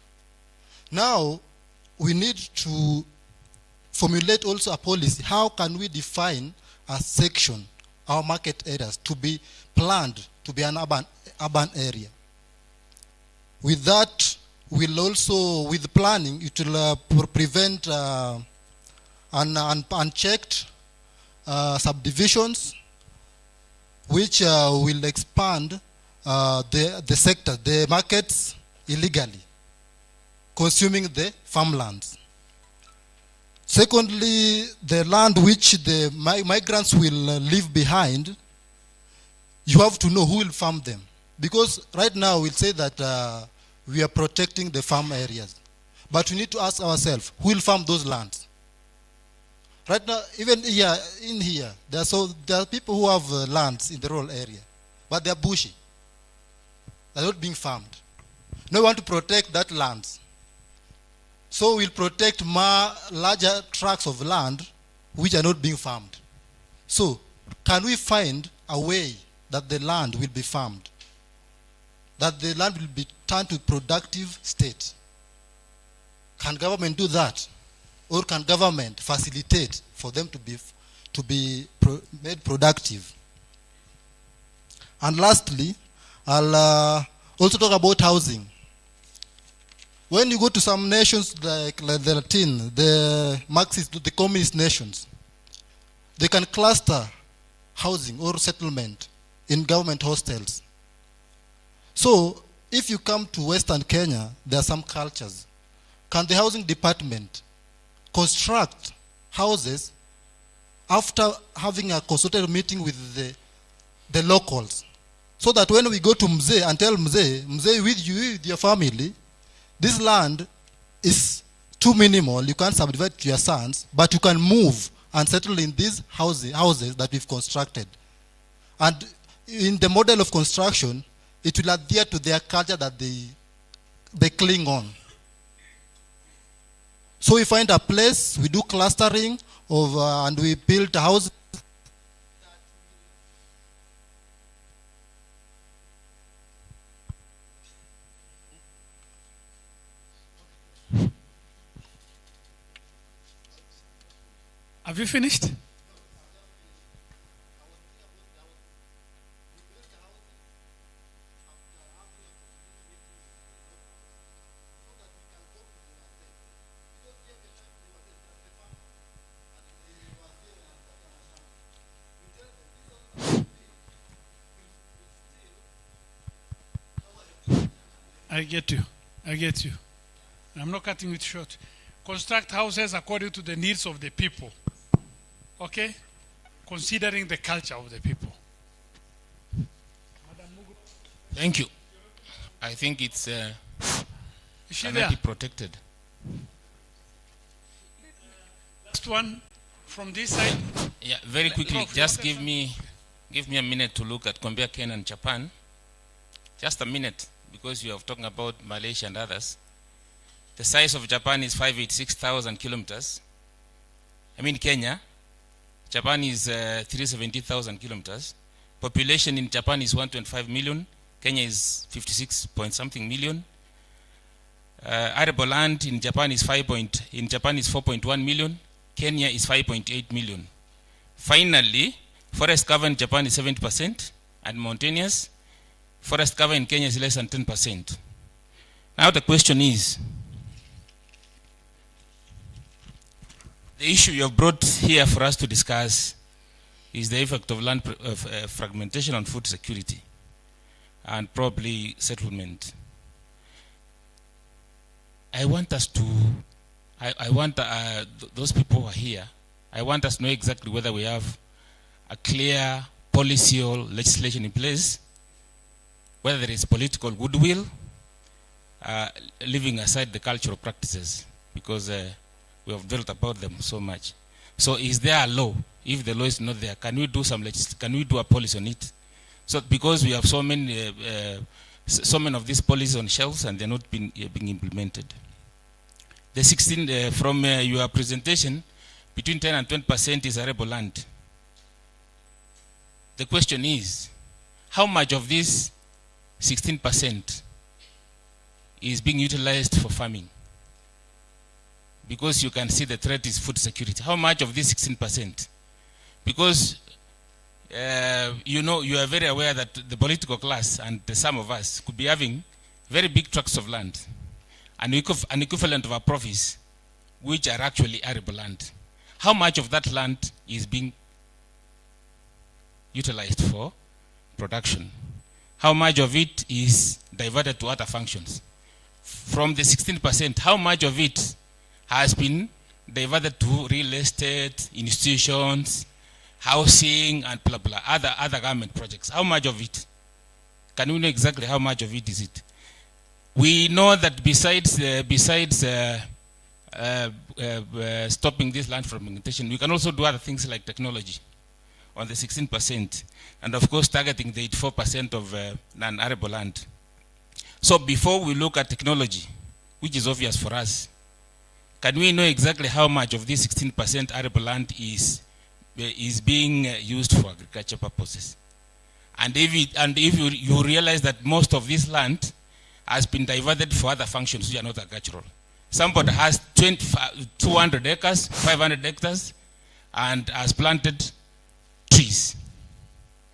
Now, we need to formulate also a policy. How can we define a section, our market areas, to be planned to be an urban area? With that, we'll also, with planning, it will prevent unchecked subdivisions, which will expand the sector, the markets illegally, consuming the farmlands. Secondly, the land which the migrants will leave behind, you have to know who will farm them. Because right now we'll say that we are protecting the farm areas. But we need to ask ourselves, who will farm those lands? Right now, even here, there are people who have lands in the rural area, but they are bushy. They're not being farmed. Now we want to protect that land. So we'll protect larger tracts of land which are not being farmed. So, can we find a way that the land will be farmed? that the land will be turned to productive state. Can government do that? Or can government facilitate for them to be made productive? And lastly, I'll also talk about housing. When you go to some nations like the Latin, the Marxist, the communist nations, they can cluster housing or settlement in government hostels. So if you come to Western Kenya, there are some cultures. Can the housing department construct houses after having a consultative meeting with the locals? So that when we go to Mzee and tell Mzee with you, with your family, this land is too minimal, you can't subdivide it to your sons, but you can move and settle in these houses that we've constructed. And in the model of construction, it will adhere to their culture that they cling on. So we find a place, we do clustering of, and we build houses. Have you finished? I get you. I get you. I'm not cutting it short. Construct houses according to the needs of the people. Okay? Considering the culture of the people. Thank you. I think it's already protected. Last one from this side. Yeah, very quickly. No, just give me a minute to look at compare Kenya and Japan. Just a minute, because you are talking about Malaysia and others. The size of Japan is 586,000 kilometers. I mean Kenya. Japan is 370,000 kilometers. Population in Japan is 125 million. Kenya is 56 point something million. Arable land in Japan is 4.1 million. Kenya is 5.8 million. Finally, forest cover in Japan is 70%, and mountainous. Forest cover in Kenya is less than 10%. Now the question is, the issue you have brought here for us to discuss is the effect of land fragmentation on food security and probably settlement. I want us to, I want those people who are here, I want us to know exactly whether we have a clear policy or legislation in place, whether there is political goodwill, leaving aside the cultural practices, because we have dwelt about them so much. So is there a law? If the law is not there, can we do can we do a policy on it? So because we have so many of these policies on shelves and they're not being implemented. The 16 from your presentation, between 10 and 20% is arable land. The question is, how much of this 16% is being utilized for farming? Because you can see the threat is food security. How much of this 16%? Because you know, you are very aware that the political class and some of us could be having very big tracts of land, an equivalent of a province, which are actually arable land. How much of that land is being utilized for production? How much of it is diverted to other functions? From the 16%, how much of it has been diverted to real estate, institutions, housing, and blah, blah, other government projects? How much of it? Can we know exactly how much of it is it? We know that besides stopping this land fragmentation, we can also do other things like technology on the 16%, and of course targeting the 84% of non-arable land. So before we look at technology, which is obvious for us, can we know exactly how much of this 16% arable land is being used for agriculture purposes? And if you realize that most of this land has been diverted for other functions which are not agricultural. Somebody has 200 acres, 500 hectares, and has planted trees.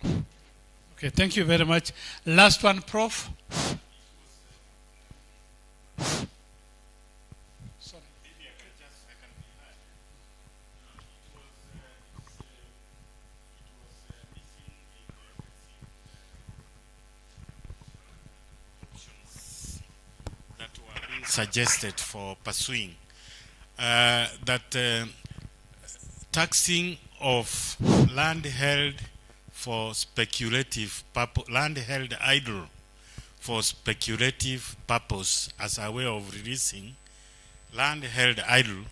Okay, thank you very much. Last one, Prof. Suggested for pursuing that taxing of land held for speculative purpose, land held idle for speculative purpose as a way of releasing land held idle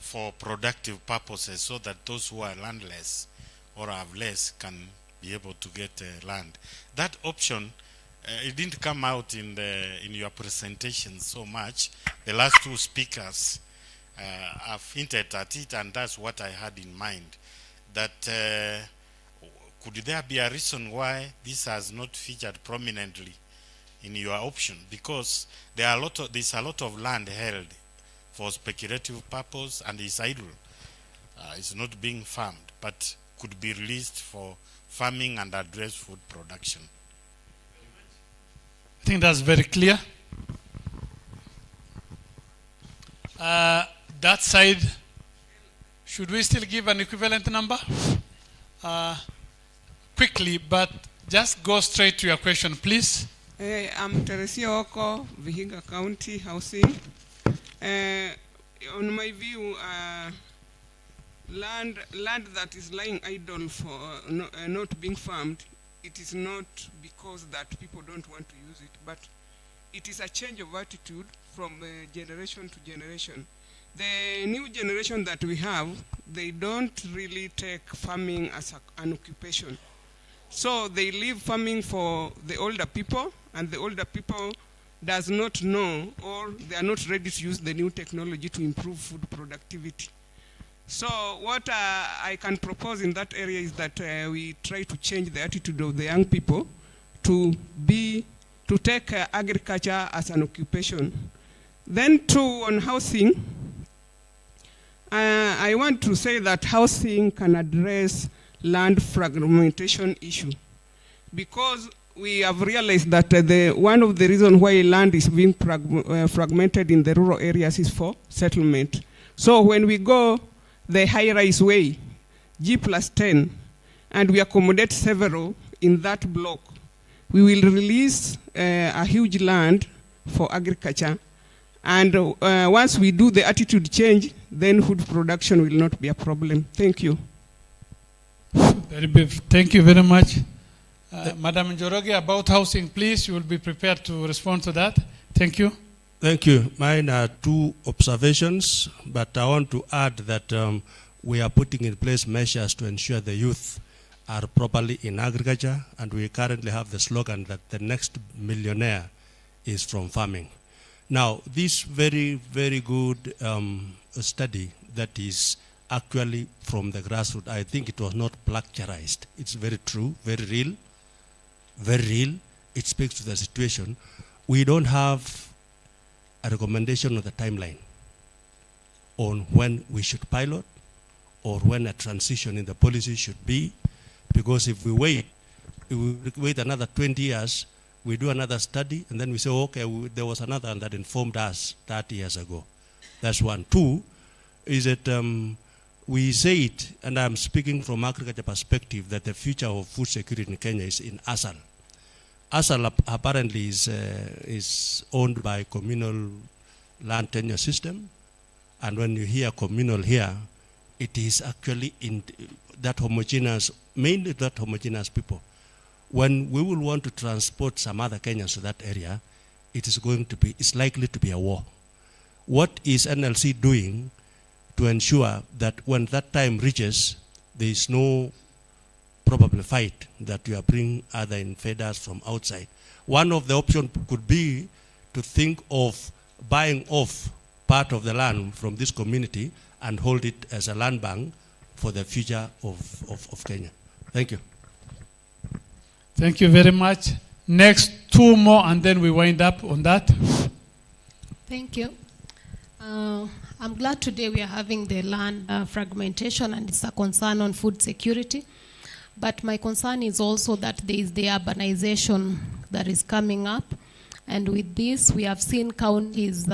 for productive purposes, so that those who are landless or have less can be able to get land. That option it didn't come out in your presentation so much. The last two speakers have hinted at it, and that's what I had in mind. That could there be a reason why this has not featured prominently in your option? Because there's a lot of land held for speculative purpose and is idle. It's not being farmed, but could be released for farming and address food production. I think that's very clear. That side, should we still give an equivalent number? Quickly, but just go straight to your question, please. I'm Teresia Oko, Vihiga County Housing. On my view, land that is lying idle for not being farmed, it is not because that people don't want to use it, but it is a change of attitude from generation to generation. The new generation that we have, they don't really take farming as an occupation. So they leave farming for the older people, and the older people does not know, or they are not ready to use the new technology to improve food productivity. So what I can propose in that area is that we try to change the attitude of the young people to take agriculture as an occupation. Then too, on housing, I want to say that housing can address land fragmentation issue, because we have realized that one of the reasons why land is being fragmented in the rural areas is for settlement. So when we go the high-rise way, G+10, and we accommodate several in that block, we will release a huge land for agriculture. And once we do the attitude change, then food production will not be a problem. Thank you. Thank you very much. Madam Njoroge, about housing, please, you will be prepared to respond to that. Thank you. Thank you. Mine are two observations, but I want to add that we are putting in place measures to ensure the youth are properly in agriculture, and we currently have the slogan that the next millionaire is from farming. Now, this very, very good study that is actually from the grassroots, I think it was not plagiarized. It's very true, very real, very real. It speaks to the situation. We don't have a recommendation of the timeline on when we should pilot or when a transition in the policy should be, because if we wait another 20 years, we do another study, and then we say, okay, there was another that informed us 30 years ago. That's one. Two, is that we say it, and I'm speaking from agriculture perspective, that the future of food security in Kenya is in ASAL. ASAL apparently is owned by communal land tenure system, and when you hear communal here, it is actually in that homogeneous, mainly that homogeneous people. When we will want to transport some other Kenyans to that area, it's likely to be a war. What is NLC doing to ensure that when that time reaches, there is no probably fight that you are bringing other invaders from outside? One of the options could be to think of buying off part of the land from this community and hold it as a land bank for the future of Kenya. Thank you. Thank you very much. Next, two more, and then we wind up on that. Thank you. I'm glad today we are having the land fragmentation, and it's a concern on food security. But my concern is also that there is the urbanization that is coming up. And with this, we have seen counties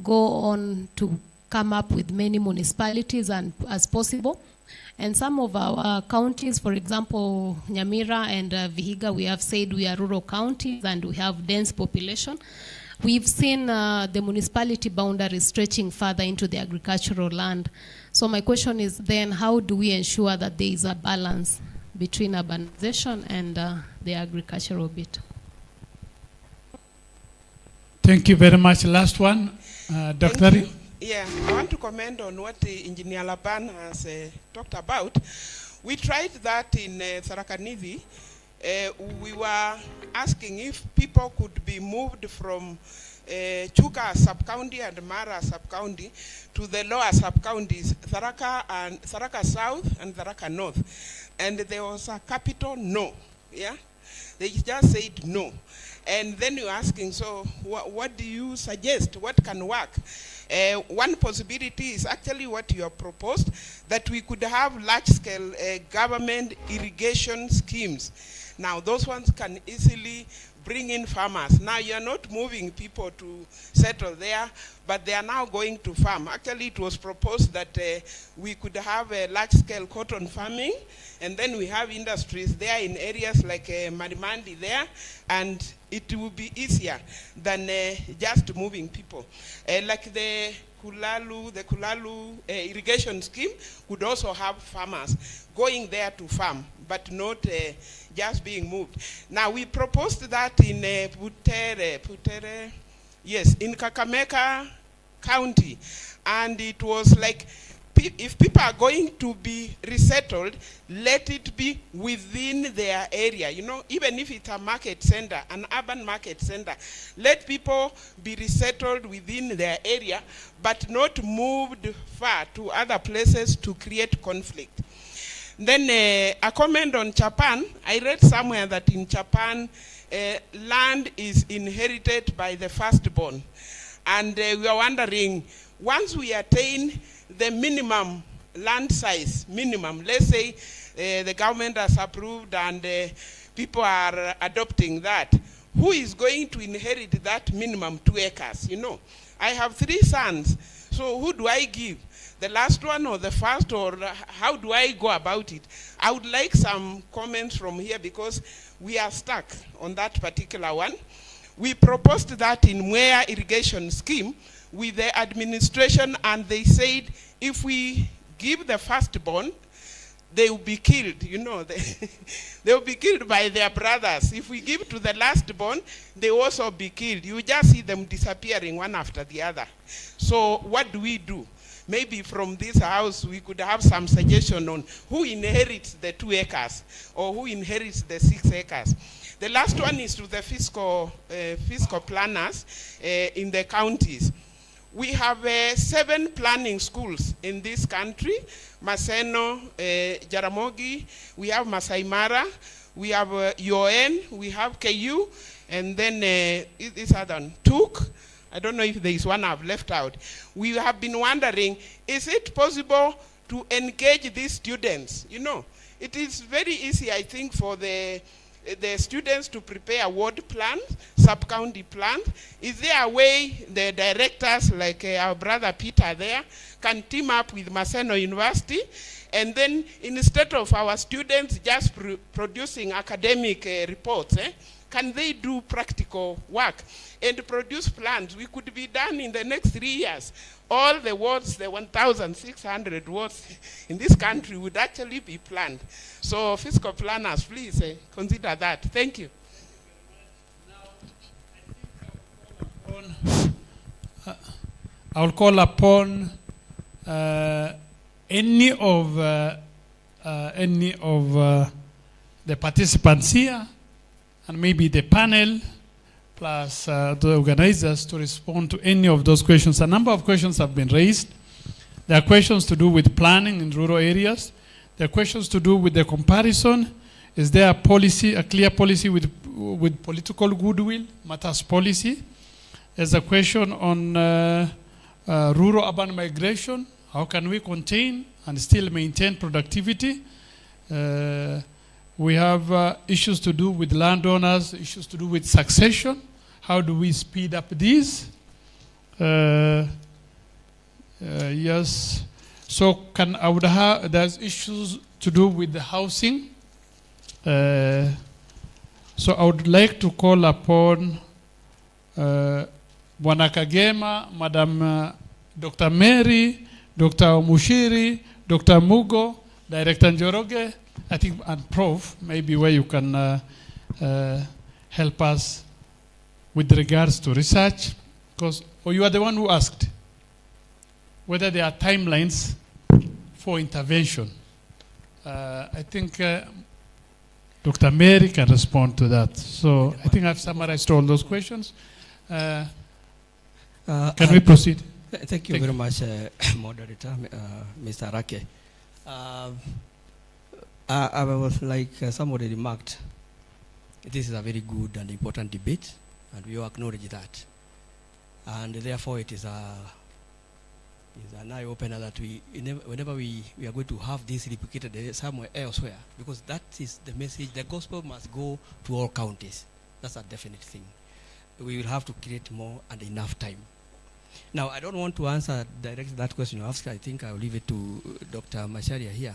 go on to come up with many municipalities as possible. And some of our counties, for example, Nyamira and Vihiga, we have said we are rural counties and we have dense population. We've seen the municipality boundaries stretching further into the agricultural land. So my question is then, how do we ensure that there is a balance between urbanization and the agricultural bit? Thank you very much. Last one, Dr. Yeah, I want to comment on what Engineer Laban has talked about. We tried that in Tharaka-Nithi. We were asking if people could be moved from Chuka sub-county and Mara sub-county to the lower sub-counties, Tharaka South and Tharaka North. And there was a capital no, yeah? They just said no. And then you're asking, so what do you suggest? What can work? One possibility is actually what you have proposed, that we could have large-scale government irrigation schemes. Now, those ones can easily bring in farmers. Now, you're not moving people to settle there, but they are now going to farm. Actually, it was proposed that we could have a large-scale cotton farming, and then we have industries there in areas like Marimandi there, and it will be easier than just moving people. Like the Kulalu irrigation scheme could also have farmers going there to farm, but not just being moved. Now, we proposed that in Putere, yes, in Kakamega County, and it was like, if people are going to be resettled, let it be within their area. You know, even if it's a market center, an urban market center, let people be resettled within their area, but not moved far to other places to create conflict. Then a comment on Japan. I read somewhere that in Japan, land is inherited by the firstborn. And we are wondering, once we attain the minimum land size, let's say the government has approved and people are adopting that, who is going to inherit that minimum 2 acres? You know, I have 3 sons, so who do I give? The last one or the first, or how do I go about it? I would like some comments from here because we are stuck on that particular one. We proposed that in Mwea irrigation scheme with the administration, and they said if we give the firstborn, they will be killed, you know, they will be killed by their brothers. If we give to the lastborn, they will also be killed. You just see them disappearing one after the other. So what do we do? Maybe from this house, we could have some suggestion on who inherits the 2 acres or who inherits the 6 acres. The last one is to the fiscal planners in the counties. We have 7 planning schools in this country: Maseno, Jaramogi, we have Masai Mara, we have UN, we have KU, and then this other one, Tuk. I don't know if there is one I've left out. We have been wondering, is it possible to engage these students? You know, it is very easy, I think, for the students to prepare ward plans, sub-county plans. Is there a way the directors, like our brother Peter there, can team up with Maseno University, and then instead of our students just producing academic reports, can they do practical work and produce plans? We could be done in the next 3 years. All the wards, the 1,600 wards in this country would actually be planned. So fiscal planners, please consider that. Thank you. I'll call upon any of the participants here, and maybe the panel, plus the organizers, to respond to any of those questions. A number of questions have been raised. There are questions to do with planning in rural areas. There are questions to do with the comparison Is there a policy, a clear policy with political goodwill, matters policy? There's a question on rural-urban migration. How can we contain and still maintain productivity? We have issues to do with landowners, issues to do with succession. How do we speed up these? Yes. So there's issues to do with the housing. So I would like to call upon Bwana Kagema, Madam Dr. Mary, Dr. Mushiri, Dr. Mugo, Director Njoroge, I think, and Prof, maybe where you can help us with regards to research, because you are the one who asked whether there are timelines for intervention. I think Dr. Mary can respond to that. So I think I've summarized all those questions. Can we proceed? Thank you very much, Moderator, Mr. Rake. I was like somebody remarked, this is a very good and important debate, and we all acknowledge that. And therefore it is an eye-opener that whenever we are going to have this replicated somewhere elsewhere, because that is the message. The gospel must go to all counties. That's a definite thing. We will have to create more and enough time. Now, I don't want to answer directly that question you asked. I think I'll leave it to Dr. Macharia here.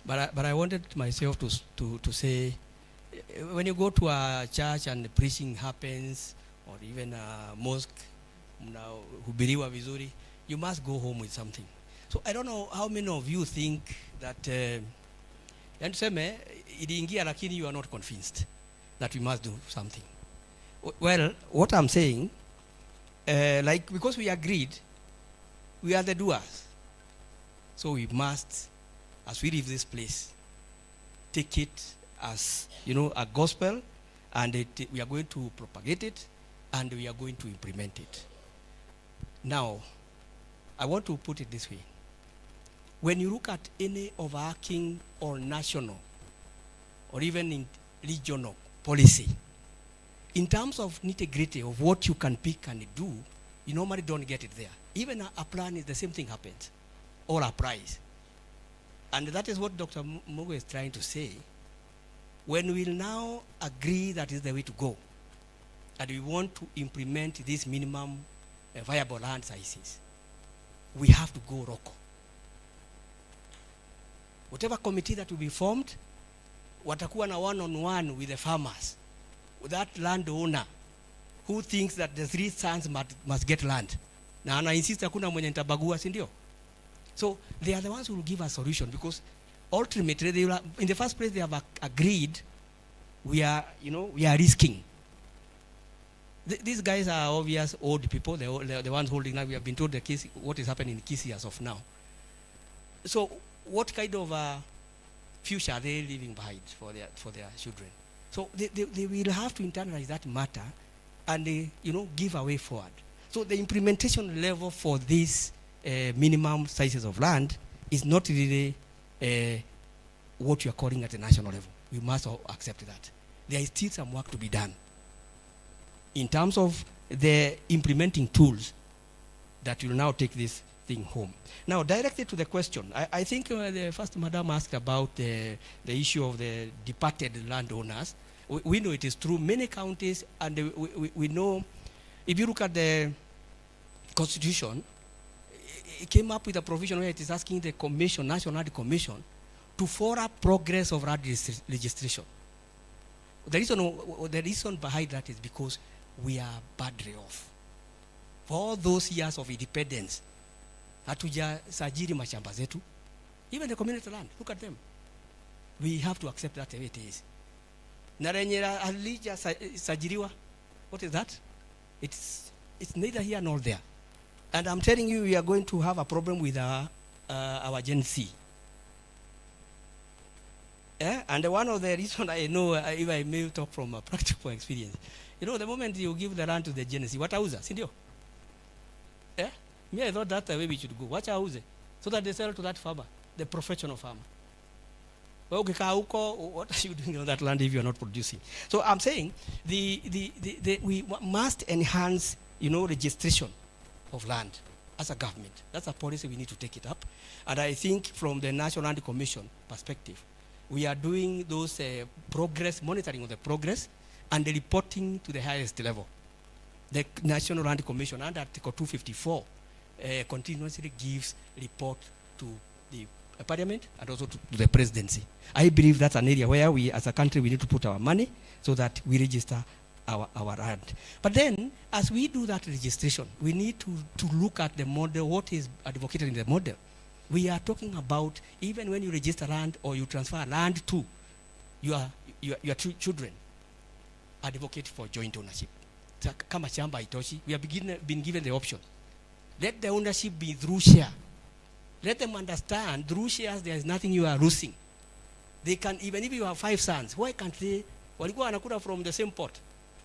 But I wanted myself to say, when you go to a church and preaching happens, or even a mosque, now hubiriwa vizuri, you must go home with something. So I don't know how many of you think that you are not convinced that we must do something. Well, what I'm saying, because we agreed, we are the doers. So we must, as we leave this place, take it as, a gospel, and we are going to propagate it, and we are going to implement it. Now, I want to put it this way. When you look at any overarching or national or even in regional policy, in terms of nitty-gritty of what you can pick and do, you normally don't get it there. Even a plan is the same thing happens, or applies. And that is what Dr. Mugo is trying to say. When we now agree that is the way to go, and we want to implement these minimum viable land sizes, we have to go local. Whatever committee that will be formed, watakuwa na one-on-one with the farmers, with that landowner who thinks that the 3 sons must get land. Na ana insist hakuna mwenye nitabagua, si ndio? So they are the ones who will give a solution, because ultimately they will have, in the first place they have agreed we are risking. These guys are obvious old people, the ones holding now. We have been told the case, what is happening in Kisii as of now. So what kind of future are they leaving behind for their children? So they will have to internalize that matter and give a way forward. So the implementation level for these minimum sizes of land is not really what you are calling at the national level. We must all accept that. There is still some work to be done in terms of the implementing tools that will now take this thing home. Now, directed to the question, I think the first madam asked about the issue of the departed landowners. We know it is true. Many counties, and we know, if you look at the Constitution, it came up with a provision where it is asking the Commission, National Land Commission, to follow up progress of land registration. The reason behind that is because we are badly off. For all those years of independence, hatuja sajili mashamba zetu. Even the community land, look at them. We have to accept that the way it is. Narenyera alija sajiliwa. What is that? It's neither here nor there. And I'm telling you, we are going to have a problem with our Gen Z. Yeah? And one of the reasons I know, if I may talk from a practical experience, the moment you give the land to the Gen Z, what auza, sindio? Yeah? Me, I thought that's the way we should go. What auze? So that they sell to that farmer, the professional farmer. Ukikaa huko, what are you doing on that land if you're not producing? So I'm saying we must enhance, registration of land as a government. That's a policy we need to take it up. And I think from the National Land Commission perspective, we are doing those progress, monitoring of the progress, and the reporting to the highest level. The National Land Commission under Article 254 continuously gives report to the Parliament and also to the Presidency. I believe that's an area where we, as a country, we need to put our money so that we register our land. But then, as we do that registration, we need to look at the model, what is advocated in the model. We are talking about even when you register land or you transfer land to your children, advocate for joint ownership. Kama shamba haitoshi, we have been given the option. Let the ownership be through share. Let them understand through shares there is nothing you are losing. They can, even if you have 5 sons, why can't they, walikuwa wanakula from the same pot,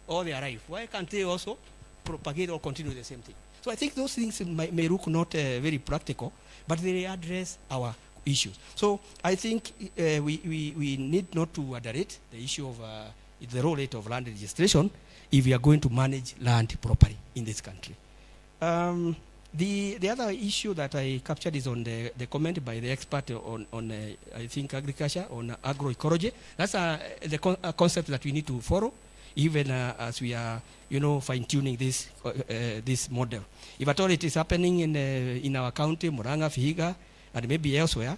or they arrive, why can't they also propagate or continue the same thing? So I think those things may look not very practical, but they address our issues. So I think we need not to underrate the issue of the role rate of land registration if we are going to manage land properly in this country. The other issue that I captured is on the comment by the expert on I think agriculture, on agroecology. That's a concept that we need to follow, even as we are, fine-tuning this model. If at all it is happening in our county, Murang'a, Vihiga, and maybe elsewhere,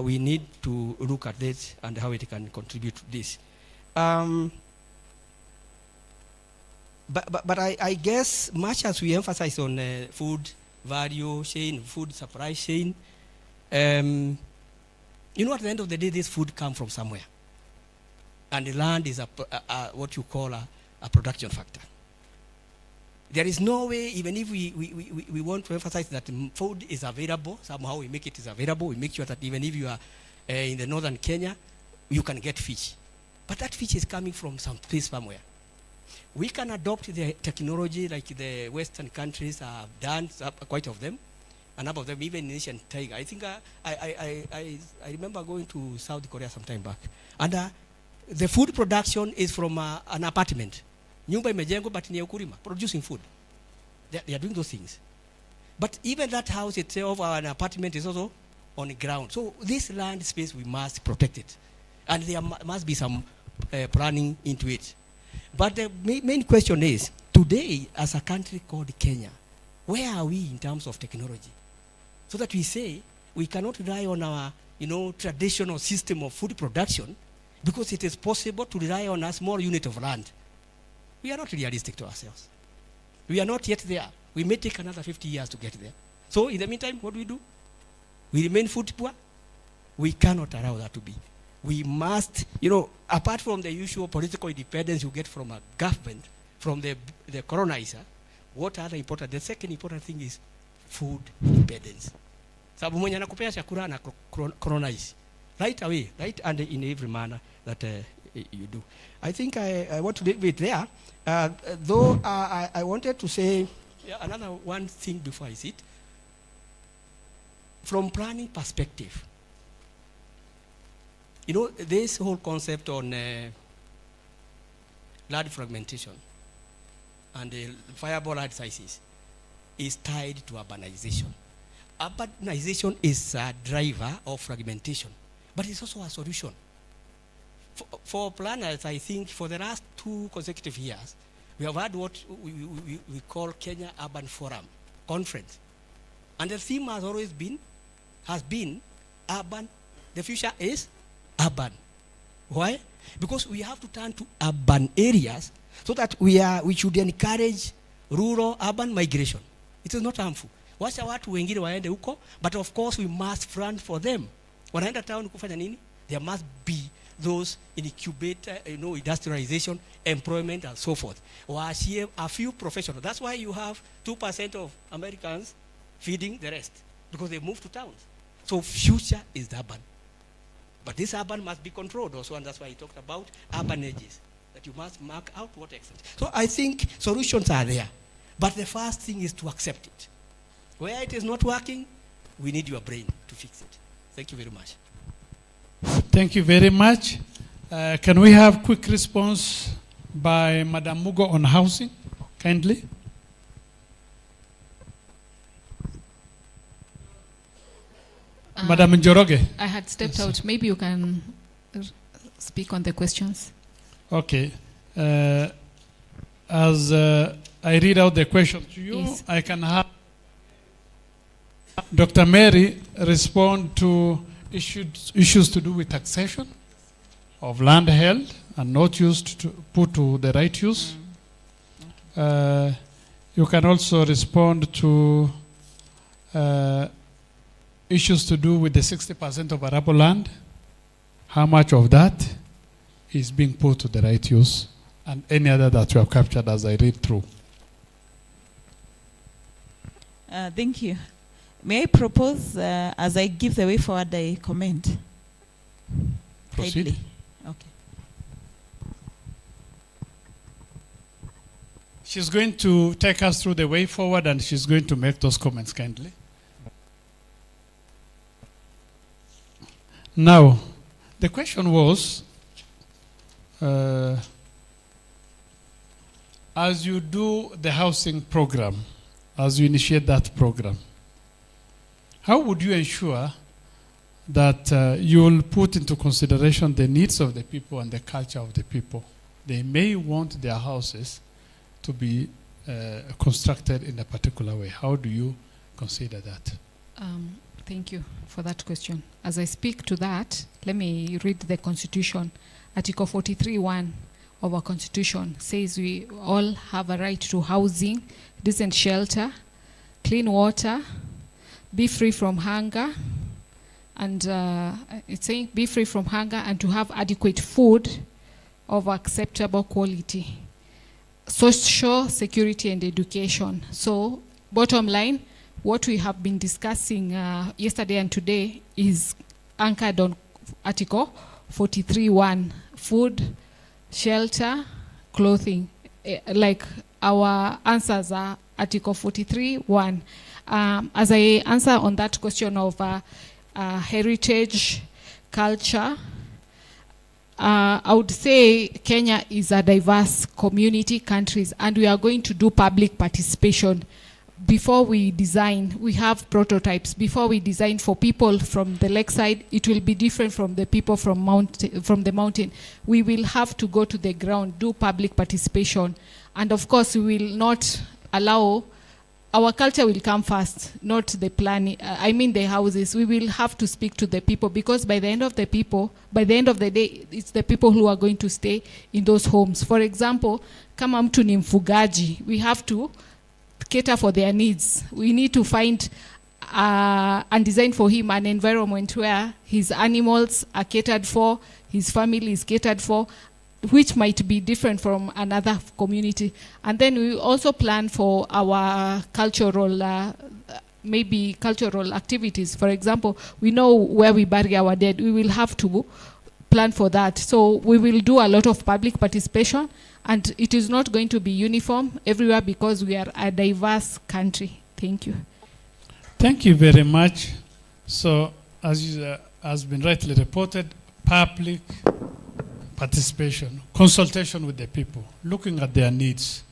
we need to look at this and how it can contribute to this. But I guess much as we emphasize on food value chain, food supply chain, at the end of the day, this food comes from somewhere. And the land is what you call a production factor. There is no way, even if we want to emphasize that food is available, somehow we make it is available, we make sure that even if you are in the northern Kenya, you can get fish. But that fish is coming from some place somewhere. We can adopt the technology like the Western countries have done, quite of them, a number of them, even in Asian tiger. I think I remember going to South Korea some time back. And the food production is from an apartment. Nyumba imejengwa but ni ukulima, producing food. They are doing those things. But even that house itself, an apartment, is also on the ground. So this land space, we must protect it. And there must be some planning into it. But the main question is, today, as a country called Kenya, where are we in terms of technology? So that we say we cannot rely on our, traditional system of food production, because it is possible to rely on a small unit of land. We are not realistic to ourselves. We are not yet there. We may take another 50 years to get there. So in the meantime, what do? We remain food poor. We cannot allow that to be. We must, apart from the usual political independence you get from a government, from the colonizer, what other important? The second important thing is food independence. Sababu mwenye anakupea chakula na colonize right away, right, and in every manner that you do. I think I want to leave it there. Though I wanted to say another one thing before I sit. From planning perspective, this whole concept on land fragmentation and the viable land sizes is tied to urbanization. Urbanization is a driver of fragmentation, but it's also a solution. For planners, I think for the last 2 consecutive years, we have had what we call Kenya Urban Forum Conference. And the theme has always been, urban. The future is urban. Why? Because we have to turn to urban areas so that we should encourage rural-urban migration. It is not harmful. Wacha watu wengine waende huko, but of course we must front for them. Wanaenda town kufanya nini? There must be those in incubator, industrialization, employment, and so forth. Waachie a few professionals. That's why you have 2% of Americans feeding the rest, because they move to towns. So future is urban. But this urban must be controlled also, and that's why he talked about urban edges, that you must mark out what extent. So I think solutions are there. But the first thing is to accept it. Where it is not working, we need your brain to fix it. Thank you very much. Thank you very much. Can we have quick response by Madam Mugo on housing, kindly? Madam Njoroge. I had stepped out. Maybe you can speak on the questions. Okay. As I read out the question to you, Yes. I can have Dr. Mary respond to issues to do with taxation of land held and not used to put to the right use. You can also respond to issues to do with the 60% of arable land. How much of that is being put to the right use, and any other that you have captured as I read through. Thank you. May I propose, as I give the way forward, I comment? Proceed. Kindly. Okay. She's going to take us through the way forward, and she's going to make those comments kindly. Now, the question was, as you do the housing program, as you initiate that program, how would you ensure that you will put into consideration the needs of the people and the culture of the people? They may want their houses to be constructed in a particular way. How do you consider that? Thank you for that question. As I speak to that, let me read the Constitution. Article 43(1) of our Constitution says we all have a right to housing, decent shelter, clean water, be free from hunger, and it's saying be free from hunger and to have adequate food of acceptable quality, social security and education. So bottom line, what we have been discussing yesterday and today is anchored on Article 43(1), food, shelter, clothing. Like our answers are Article 43(1). As I answer on that question of heritage, culture, I would say Kenya is a diverse community, countries, and we are going to do public participation. Before we design, we have prototypes. Before we design for people from the lakeside, it will be different from the people from the mountain. We will have to go to the ground, do public participation. And of course, we will not allow, our culture will come first, not the planning, the houses. We will have to speak to the people, because by the end of the day, it's the people who are going to stay in those homes. For example, kama mtu ni mfugaji, we have to cater for their needs. We need to find and design for him an environment where his animals are catered for, his family is catered for, which might be different from another community. And then we also plan for our cultural, maybe cultural activities. For example, we know where we bury our dead. We will have to plan for that. So we will do a lot of public participation, and it is not going to be uniform everywhere because we are a diverse country. Thank you. Thank you very much. So, as has been rightly reported, public participation, consultation with the people, looking at their needs,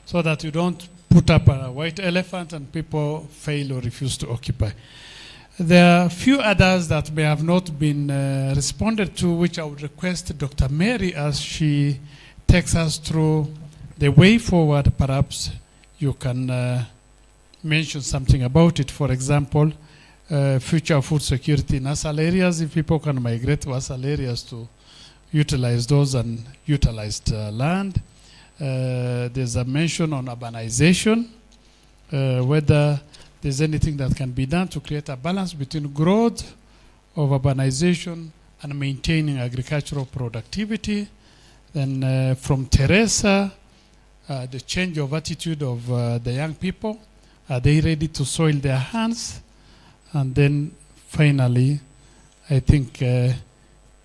so that you don't put up a white elephant and people fail or refuse to occupy. There are a few others that may have not been responded to, which I would request Dr. Mary, as she takes us through the way forward, perhaps you can mention something about it. For example, future food security in ASAL areas, if people can migrate to ASAL areas to utilize those unutilized land. There's a mention on urbanization, whether there's anything that can be done to create a balance between growth of urbanization and maintaining agricultural productivity. Then from Teresa, the change of attitude of the young people. Are they ready to soil their hands? And then finally, I think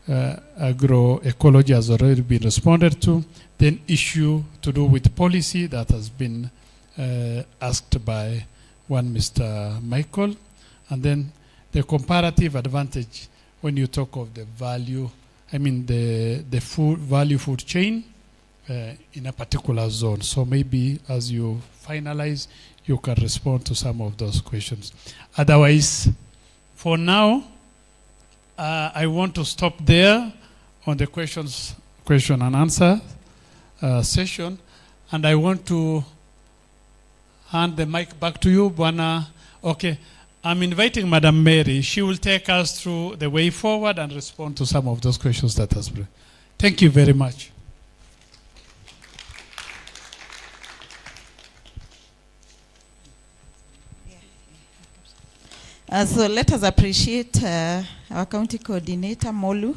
agroecology has already been responded to. Then issue to do with policy that has been asked by one Mr. Michael. And then the comparative advantage when you talk of the value, the food value food chain in a particular zone. So maybe as you finalize, you can respond to some of those questions. Otherwise, for now, I want to stop there on the question and answer session, and I want to hand the mic back to you, Bwana. Okay, I'm inviting Madam Mary. She will take us through the way forward and respond to some of those questions that has been. Thank you very much. So let us appreciate our county coordinator, Molu.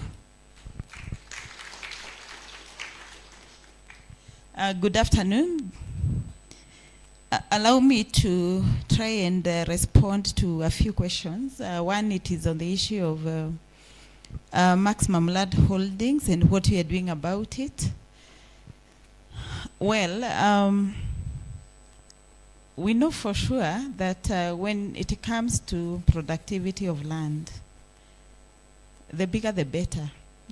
Good afternoon. Allow me to try and respond to a few questions. One, it is on the issue of maximum land holdings and what we are doing about it. Well, we know for sure that when it comes to productivity of land, the bigger the better,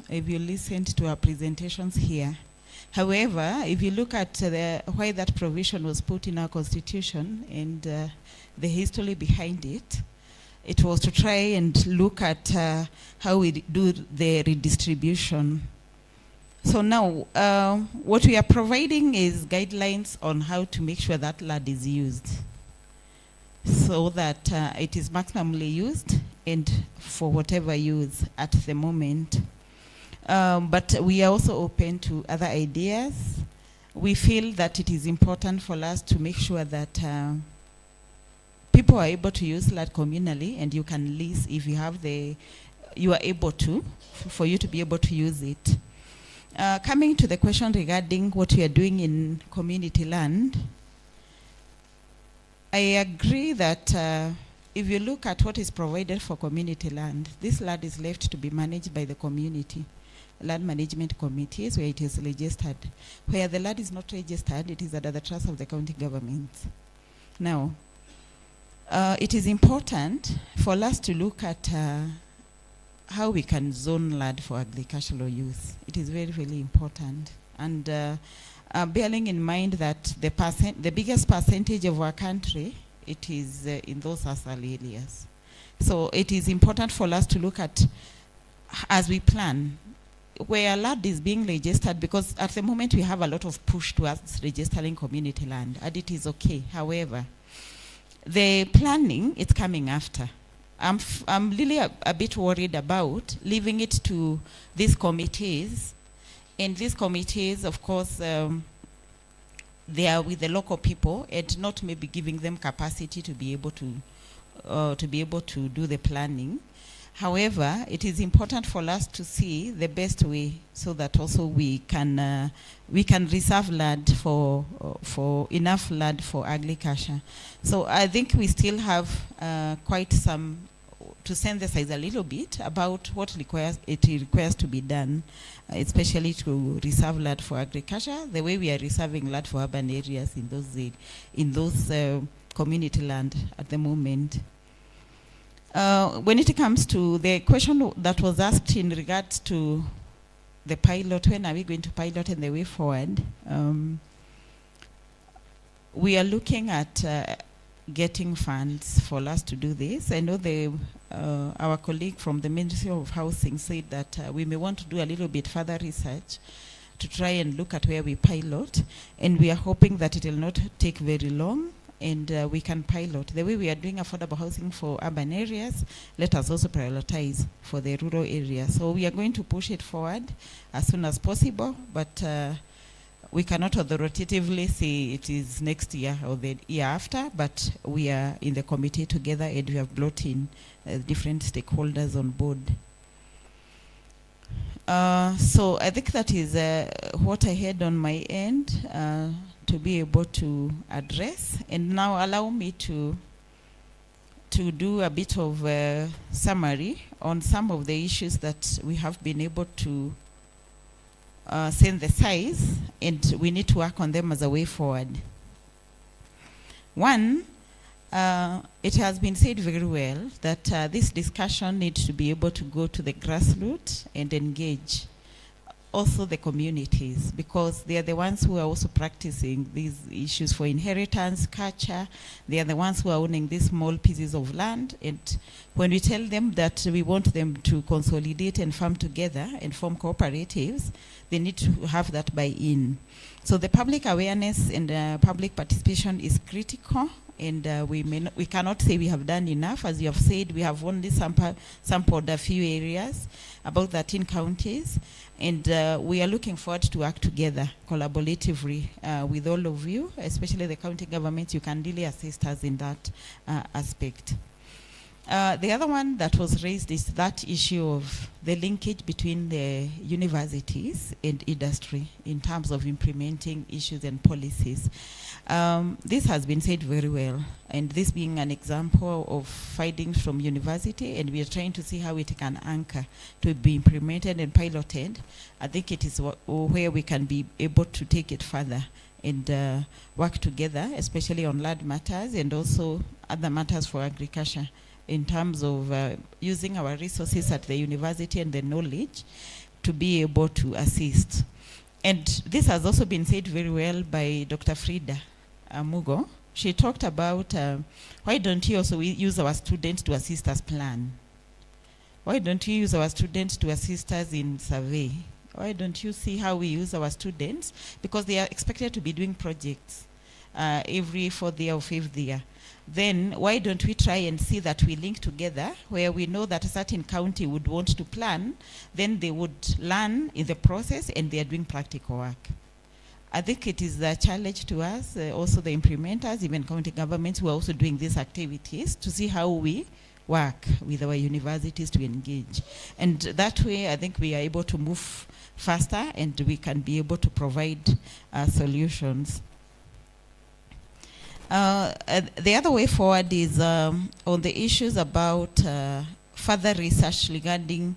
if you listen to our presentations here. However, if you look at why that provision was put in our constitution and the history behind it, it was to try and look at how we do the redistribution. So now, what we are providing is guidelines on how to make sure that land is used so that it is maximally used and for whatever use at the moment. But we are also open to other ideas. We feel that it is important for us to make sure that people are able to use land communally, and you can lease if you have you are able to, for you to be able to use it. Coming to the question regarding what we are doing in community land, I agree that if you look at what is provided for community land, this land is left to be managed by the community. Land management committees where it is registered. Where the land is not registered, it is under the trust of the county government. Now, it is important for us to look at how we can zone land for agricultural use. It is very, very important. And bearing in mind that the biggest percentage of our country, it is in those asal areas. So it is important for us to look at, as we plan, where land is being registered, because at the moment we have a lot of push towards registering community land, and it is okay. However, the planning is coming after. I'm really a bit worried about leaving it to these committees, and these committees, of course, they are with the local people and not maybe giving them capacity to be able to do the planning. However, it is important for us to see the best way so that also we can reserve land for enough land for agriculture. So I think we still have quite some to synthesize a little bit about what it requires to be done, especially to reserve land for agriculture, the way we are reserving land for urban areas in those community land at the moment. When it comes to the question that was asked in regards to the pilot, when are we going to pilot and the way forward, we are looking at getting funds for us to do this. I know our colleague from the Ministry of Housing said that we may want to do a little bit further research to try and look at where we pilot, and we are hoping that it will not take very long, and we can pilot. The way we are doing affordable housing for urban areas, let us also prioritize for the rural areas. So we are going to push it forward as soon as possible, but we cannot authoritatively say it is next year or the year after, but we are in the committee together and we have brought in different stakeholders on board. So I think that is what I had on my end to be able to address. And now allow me to do a bit of a summary on some of the issues that we have been able to synthesize, and we need to work on them as a way forward. One, It has been said very well that this discussion needs to be able to go to the grassroots and engage also the communities, because they are the ones who are also practicing these issues for inheritance, culture. They are the ones who are owning these small pieces of land. And when we tell them that we want them to consolidate and farm together and form cooperatives, they need to have that buy-in. So the public awareness and public participation is critical. And we cannot say we have done enough. As you have said, we have only sampled a few areas, about 13 counties. And we are looking forward to work together collaboratively with all of you, especially the county governments. You can really assist us in that aspect. The other one that was raised is that issue of the linkage between the universities and industry in terms of implementing issues and policies. This has been said very well, and this being an example of findings from university, and we are trying to see how it can anchor to be implemented and piloted. I think it is where we can be able to take it further and work together, especially on land matters and also other matters for agriculture, in terms of using our resources at the university and the knowledge to be able to assist. And this has also been said very well by Dr. Frida Mugo. She talked about why don't you also use our students to assist us plan? Why don't you use our students to assist us in survey? Why don't you see how we use our students? Because they are expected to be doing projects every 4th year or 5th year. Then why don't we try and see that we link together where we know that a certain county would want to plan, then they would learn in the process and they are doing practical work. I think it is a challenge to us, also the implementers, even county governments who are also doing these activities, to see how we work with our universities to engage. And that way, I think we are able to move faster and we can be able to provide solutions. The other way forward is on the issues about further research regarding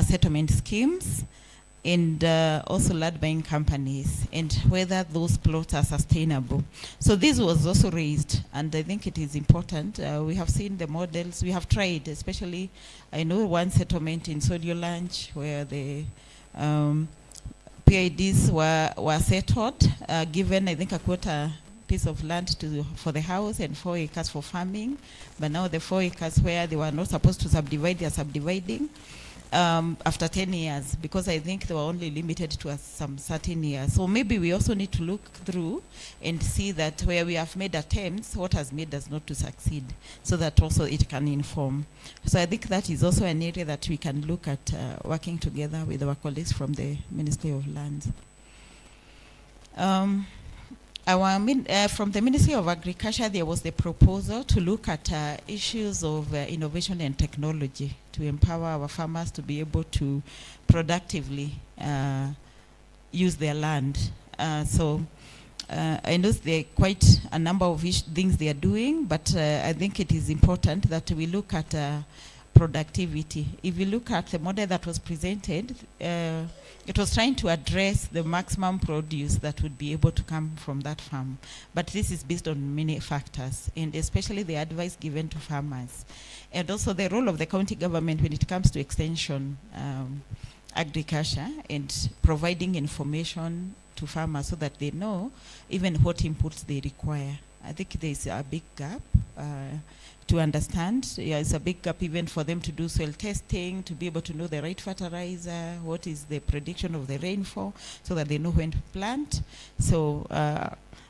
settlement schemes and also land buying companies and whether those plots are sustainable. So this was also raised, and I think it is important. We have seen the models, we have tried, especially I know one settlement in Sodio Lunch where the PIDs were settled, given I think a quarter piece of land for the house and 4 acres for farming, but now the 4 acres where they were not supposed to subdivide, they are subdividing after 10 years, because I think they were only limited to some certain years. So maybe we also need to look through and see that where we have made attempts, what has made us not to succeed, so that also it can inform. So I think that is also an area that we can look at working together with our colleagues from the Ministry of Lands. From the Ministry of Agriculture, there was the proposal to look at issues of innovation and technology to empower our farmers to be able to productively use their land. So I know there are quite a number of things they are doing, but I think it is important that we look at productivity. If you look at the model that was presented, it was trying to address the maximum produce that would be able to come from that farm. But this is based on many factors, and especially the advice given to farmers. And also the role of the county government when it comes to extension agriculture and providing information to farmers so that they know even what inputs they require. I think there's a big gap to understand. Yeah, it's a big gap even for them to do soil testing, to be able to know the right fertilizer, what is the prediction of the rainfall, so that they know when to plant. So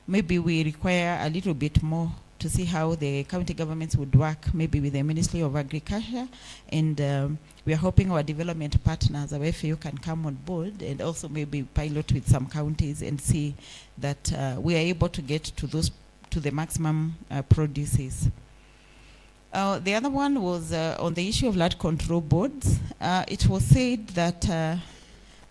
maybe we require a little bit more to see how the county governments would work, maybe with the Ministry of Agriculture. And we are hoping our development partners, our FAO, can come on board and also maybe pilot with some counties and see that we are able to get to the maximum produces. The other one was on the issue of land control boards. It was said that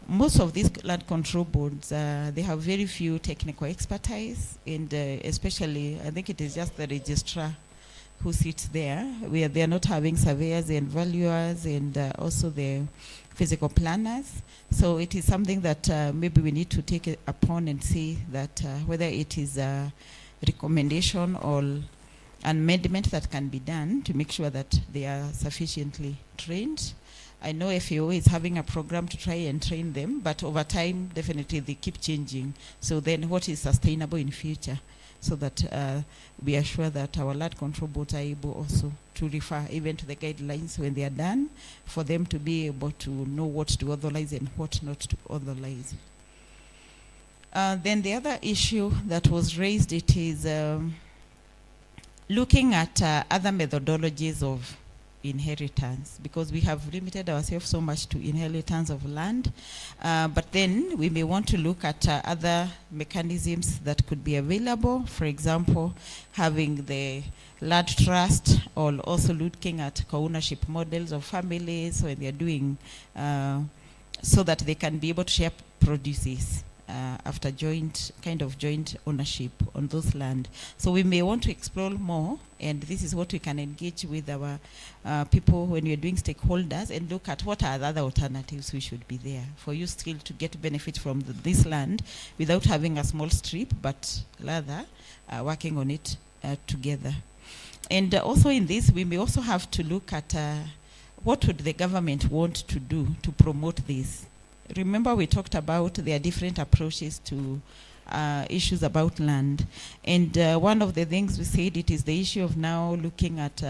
most of these land control boards, they have very few technical expertise, and especially, I think it is just the registrar who sits there, where they are not having surveyors and valuers and also the physical planners. So it is something that maybe we need to take it upon and see that whether it is a recommendation or amendment that can be done to make sure that they are sufficiently trained. I know FAO is having a program to try and train them, but over time, definitely they keep changing. So then what is sustainable in future? So that we are sure that our land control boards are able also to refer even to the guidelines when they are done, for them to be able to know what to authorize and what not to authorize. Then the other issue that was raised, it is looking at other methodologies of inheritance, because we have limited ourselves so much to inheritance of land, but then we may want to look at other mechanisms that could be available. For example, having the land trust, or also looking at co-ownership models of families when they are doing, so that they can be able to share produces after joint ownership on those land. So we may want to explore more, and this is what we can engage with our people when we are doing stakeholders, and look at what are the other alternatives we should be there for you still to get benefit from this land without having a small strip, but rather working on it together. And also in this, we may also have to look at what would the government want to do to promote this. Remember, we talked about there are different approaches to issues about land. And one of the things we said, it is the issue of now looking at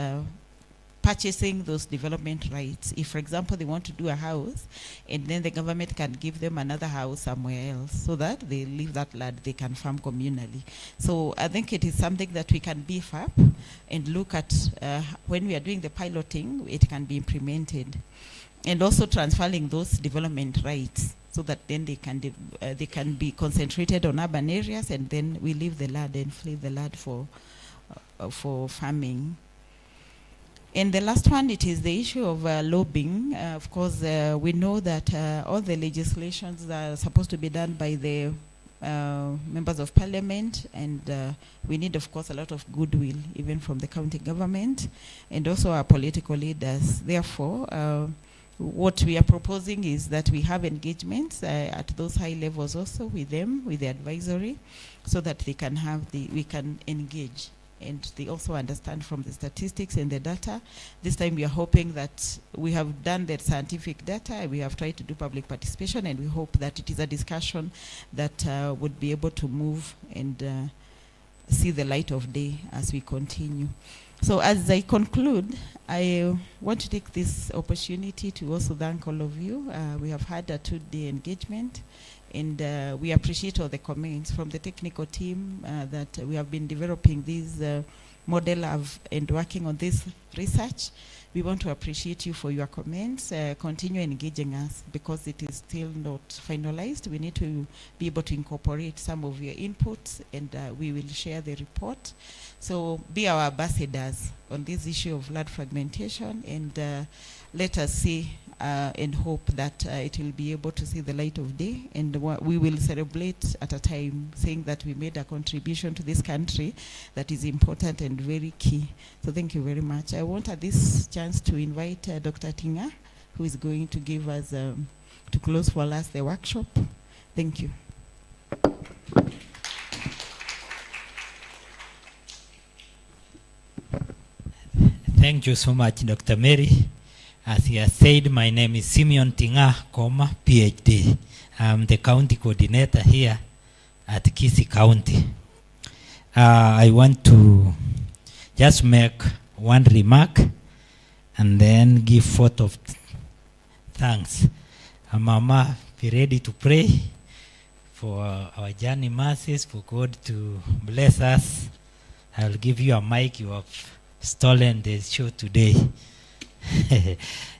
purchasing those development rights. If, for example, they want to do a house, and then the government can give them another house somewhere else, so that they leave that land, they can farm communally. So I think it is something that we can beef up and look at when we are doing the piloting, it can be implemented. And also transferring those development rights, so that then they can be concentrated on urban areas, and then we leave the land and free the land for farming. And the last one, it is the issue of lobbying. Of course, we know that all the legislations are supposed to be done by the members of parliament, and we need, of course, a lot of goodwill even from the county government and also our political leaders. Therefore, what we are proposing is that we have engagements at those high levels also with them, with the advisory, so that they can have we can engage, and they also understand from the statistics and the data. This time we are hoping that we have done the scientific data, we have tried to do public participation, and we hope that it is a discussion that would be able to move and see the light of day as we continue. So as I conclude, I want to take this opportunity to also thank all of you. We have had a 2-day engagement, and we appreciate all the comments from the technical team that we have been developing this model and working on this research. We want to appreciate you for your comments. Continue engaging us, because it is still not finalized. We need to be able to incorporate some of your inputs, and we will share the report. So be our ambassadors on this issue of land fragmentation, and let us see and hope that it will be able to see the light of day, and we will celebrate at a time saying that we made a contribution to this country that is important and very key. So thank you very much. I want at this chance to invite Dr. Tinga, who is going to give us, to close for us the workshop. Thank you. Thank you so much, Dr. Mary. As he has said, my name is Simeon Tinga, PhD. I'm the county coordinator here at Kisii County. I want to just make one remark and then give forth of thanks. Mama, be ready to pray for our journey masses, for God to bless us. I'll give you a mic. You have stolen the show today.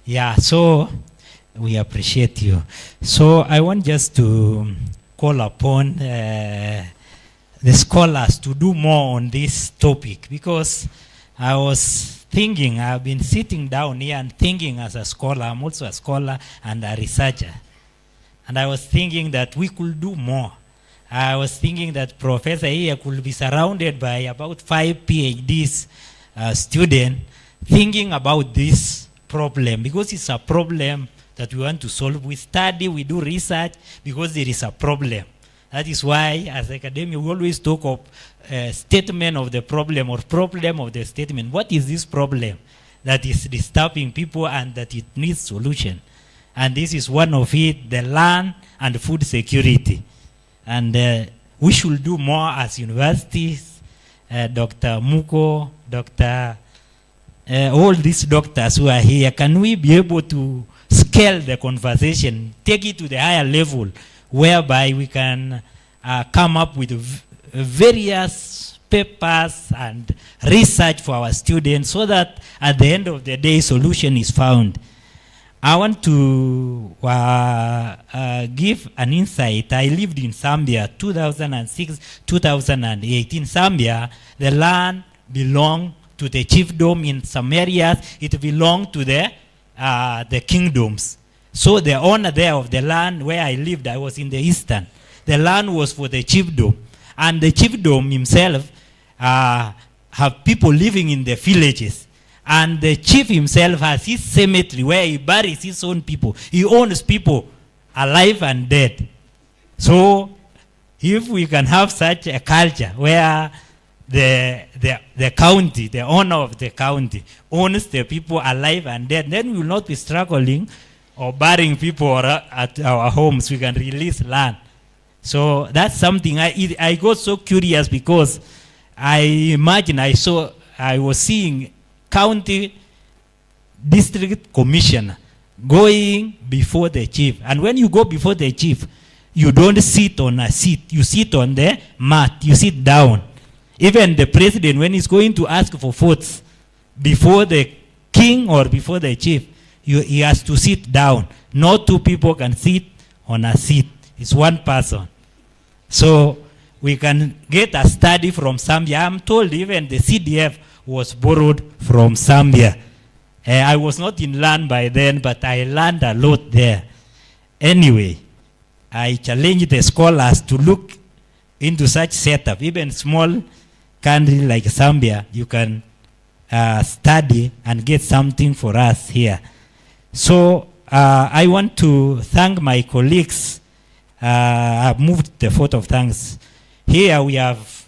Yeah, so we appreciate you. So I want just to call upon the scholars to do more on this topic, because I was thinking, I've been sitting down here and thinking as a scholar. I'm also a scholar and a researcher. And I was thinking that we could do more. I was thinking that Professor here could be surrounded by about 5 PhDs students thinking about this problem, because it's a problem that we want to solve. We study, we do research because there is a problem. That is why, as academia, we always talk of statement of the problem or problem of the statement. What is this problem that is disturbing people and that it needs solution? And this is one of it, the land and food security. And we should do more as universities, Dr. Muko, Dr. All these doctors who are here. Can we be able to scale the conversation, take it to the higher level, whereby we can come up with various papers and research for our students so that at the end of the day, solution is found. I want to give an insight. I lived in Zambia 2006, 2008. In Zambia, the land belonged to the chiefdom. In some areas, it belonged to the kingdoms. So the owner there of the land where I lived, I was in the eastern. The land was for the chiefdom. And the chiefdom himself have people living in the villages. And the chief himself has his cemetery where he buries his own people. He owns people alive and dead. So if we can have such a culture where the county, the owner of the county, owns the people alive and dead, then we will not be struggling or burying people at our homes. We can release land. So that's something I got so curious because I was seeing county district commissioner going before the chief. And when you go before the chief, you don't sit on a seat. You sit on the mat. You sit down. Even the president, when he's going to ask for votes before the king or before the chief, he has to sit down. No two people can sit on a seat. It's one person. So we can get a study from Zambia. I'm told even the CDF was borrowed from Zambia. I was not in land by then, but I learned a lot there. Anyway, I challenge the scholars to look into such setup. Even small country like Zambia, you can study and get something for us here. So I want to thank my colleagues. I've moved the vote of thanks. Here we have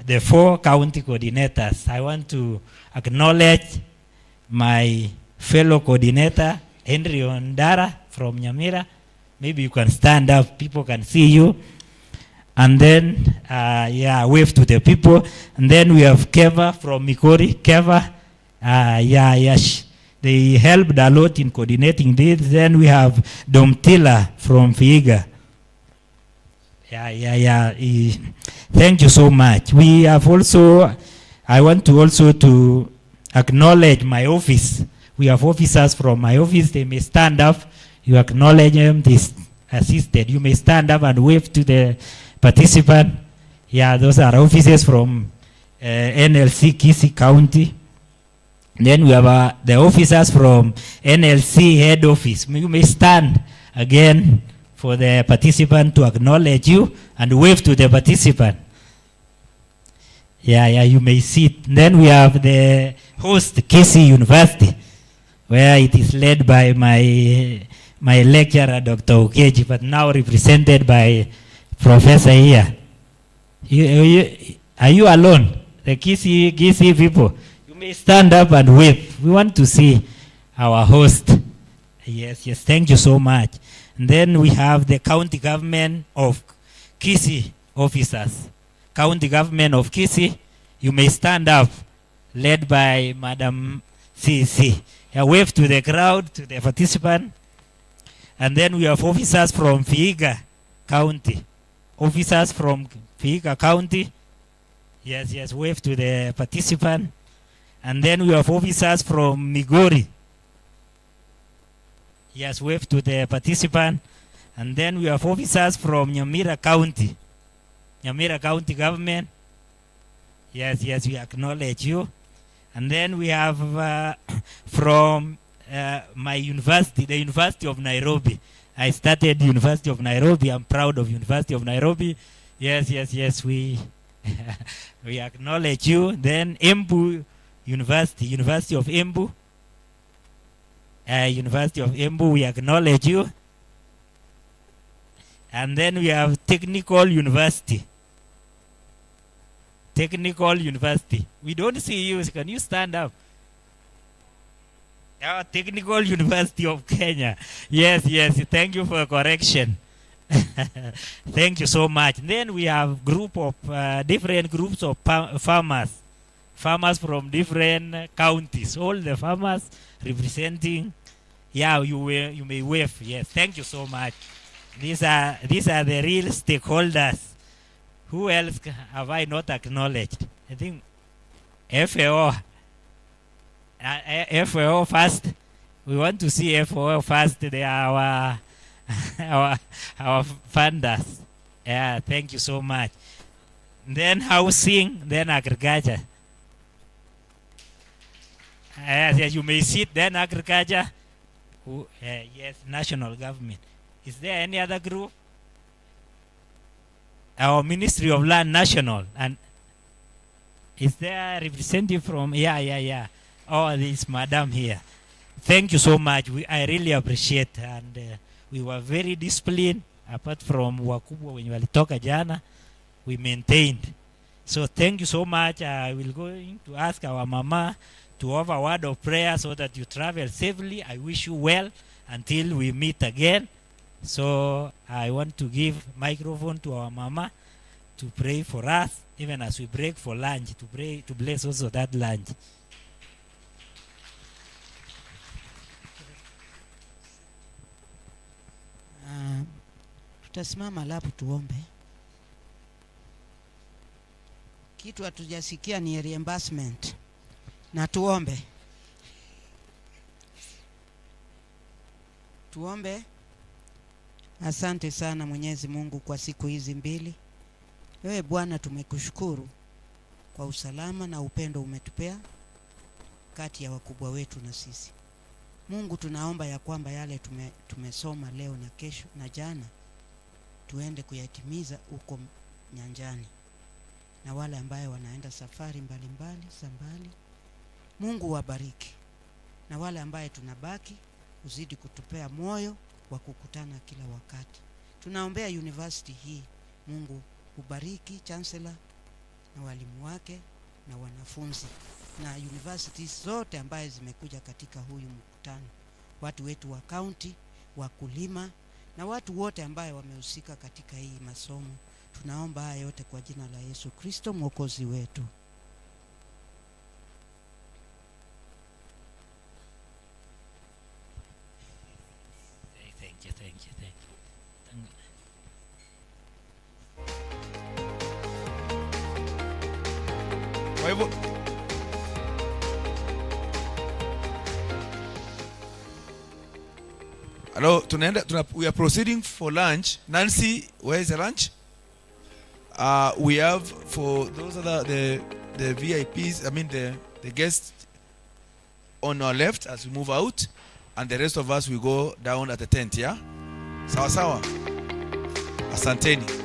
the 4 county coordinators. I want to acknowledge my fellow coordinator, Henry Ondara from Nyamira. Maybe you can stand up, people can see you. And then, wave to the people. And then we have Keva from Mikori. Keva, they helped a lot in coordinating this. Then we have Domtila from Vihiga. Thank you so much. We have also, I want to also to acknowledge my office. We have officers from my office. They may stand up. You acknowledge them. They assisted. You may stand up and wave to the participant. Yeah, those are officers from NLC Kisii County. Then we have the officers from NLC head office. You may stand again for the participant to acknowledge you and wave to the participant. You may sit. Then we have the host, Kisii University, where it is led by my lecturer, Dr. Okeji, but now represented by Professor here. Are you alone? The Kisii people. You may stand up and wave. We want to see our host. Yes, thank you so much. And then we have the county government of Kisii officers. County government of Kisii, you may stand up, led by Madam CC. Wave to the crowd, to the participant. And then we have officers from Vihiga County. Officers from Vihiga County. Yes, wave to the participant. And then we have officers from Migori. Yes, wave to the participant. And then we have officers from Nyamira County. Nyamira County government. Yes, we acknowledge you. And then we have from my university, the University of Nairobi. I started University of Nairobi. I'm proud of University of Nairobi. Yes, we we acknowledge you. Then Embu University, University of Embu. University of Embu, we acknowledge you. And then we have Technical University. Technical University. We don't see you. Can you stand up? Technical University of Kenya. Yes, yes. Thank you for the correction. Thank you so much. Then we have group of different groups of farmers. Farmers from different counties. All the farmers representing. Yeah, you may wave. Yes, thank you so much. These are the real stakeholders. Who else have I not acknowledged? I think FAO. FAO first. We want to see FAO first. They are our funders. Yeah, thank you so much. Then housing, then agriculture. Yes, you may sit. Then agriculture. Yes, national government. Is there any other group? Our Ministry of Land National. And is there a representative from? Yeah. Oh, this madam here. Thank you so much. I really appreciate, and we were very disciplined. Apart from wakubwa wenye walitoka jana, we maintained. So thank you so much. I will going to ask our mama to offer a word of prayer so that you travel safely. I wish you well until we meet again. So I want to give microphone to our mama to pray for us, even as we break for lunch, to pray, to bless also that lunch. Tutasimama lapu tuombe. Kitu hatujasikia ni reimbursement. Na tuombe. Tuombe. Asante sana Mwenyezi Mungu kwa siku hizi mbili. Wewe Bwana tumekushukuru kwa usalama na upendo umetupea kati ya wakubwa wetu na sisi. Mungu tunaomba ya kwamba yale tumesoma leo na kesho na jana tuende kuyatimiza uko nyanjani. Na wale ambaye wanaenda safari mbalimbali za mbali, Mungu wabariki. Na wale ambaye tunabaki uzidi kutupea moyo wa kukutana kila wakati. Tunaombea university hii. Mungu ubariki chancellor na walimu wake na wanafunzi na universities zote ambaye zimekuja katika huyu mkutano. Watu wetu wa county, wakulima na watu wote ambaye wamehusika katika hii masomo. Tunaomba haya yote kwa jina la Yesu Kristo Mwokozi wetu. Thank you. Kwa hivyo we are proceeding for lunch. Nancy, where is the lunch? We have for those other the VIPs, I mean the guests on our left as we move out, and the rest of us we go down at the tent, yeah? Sawa sawa. Asanteni.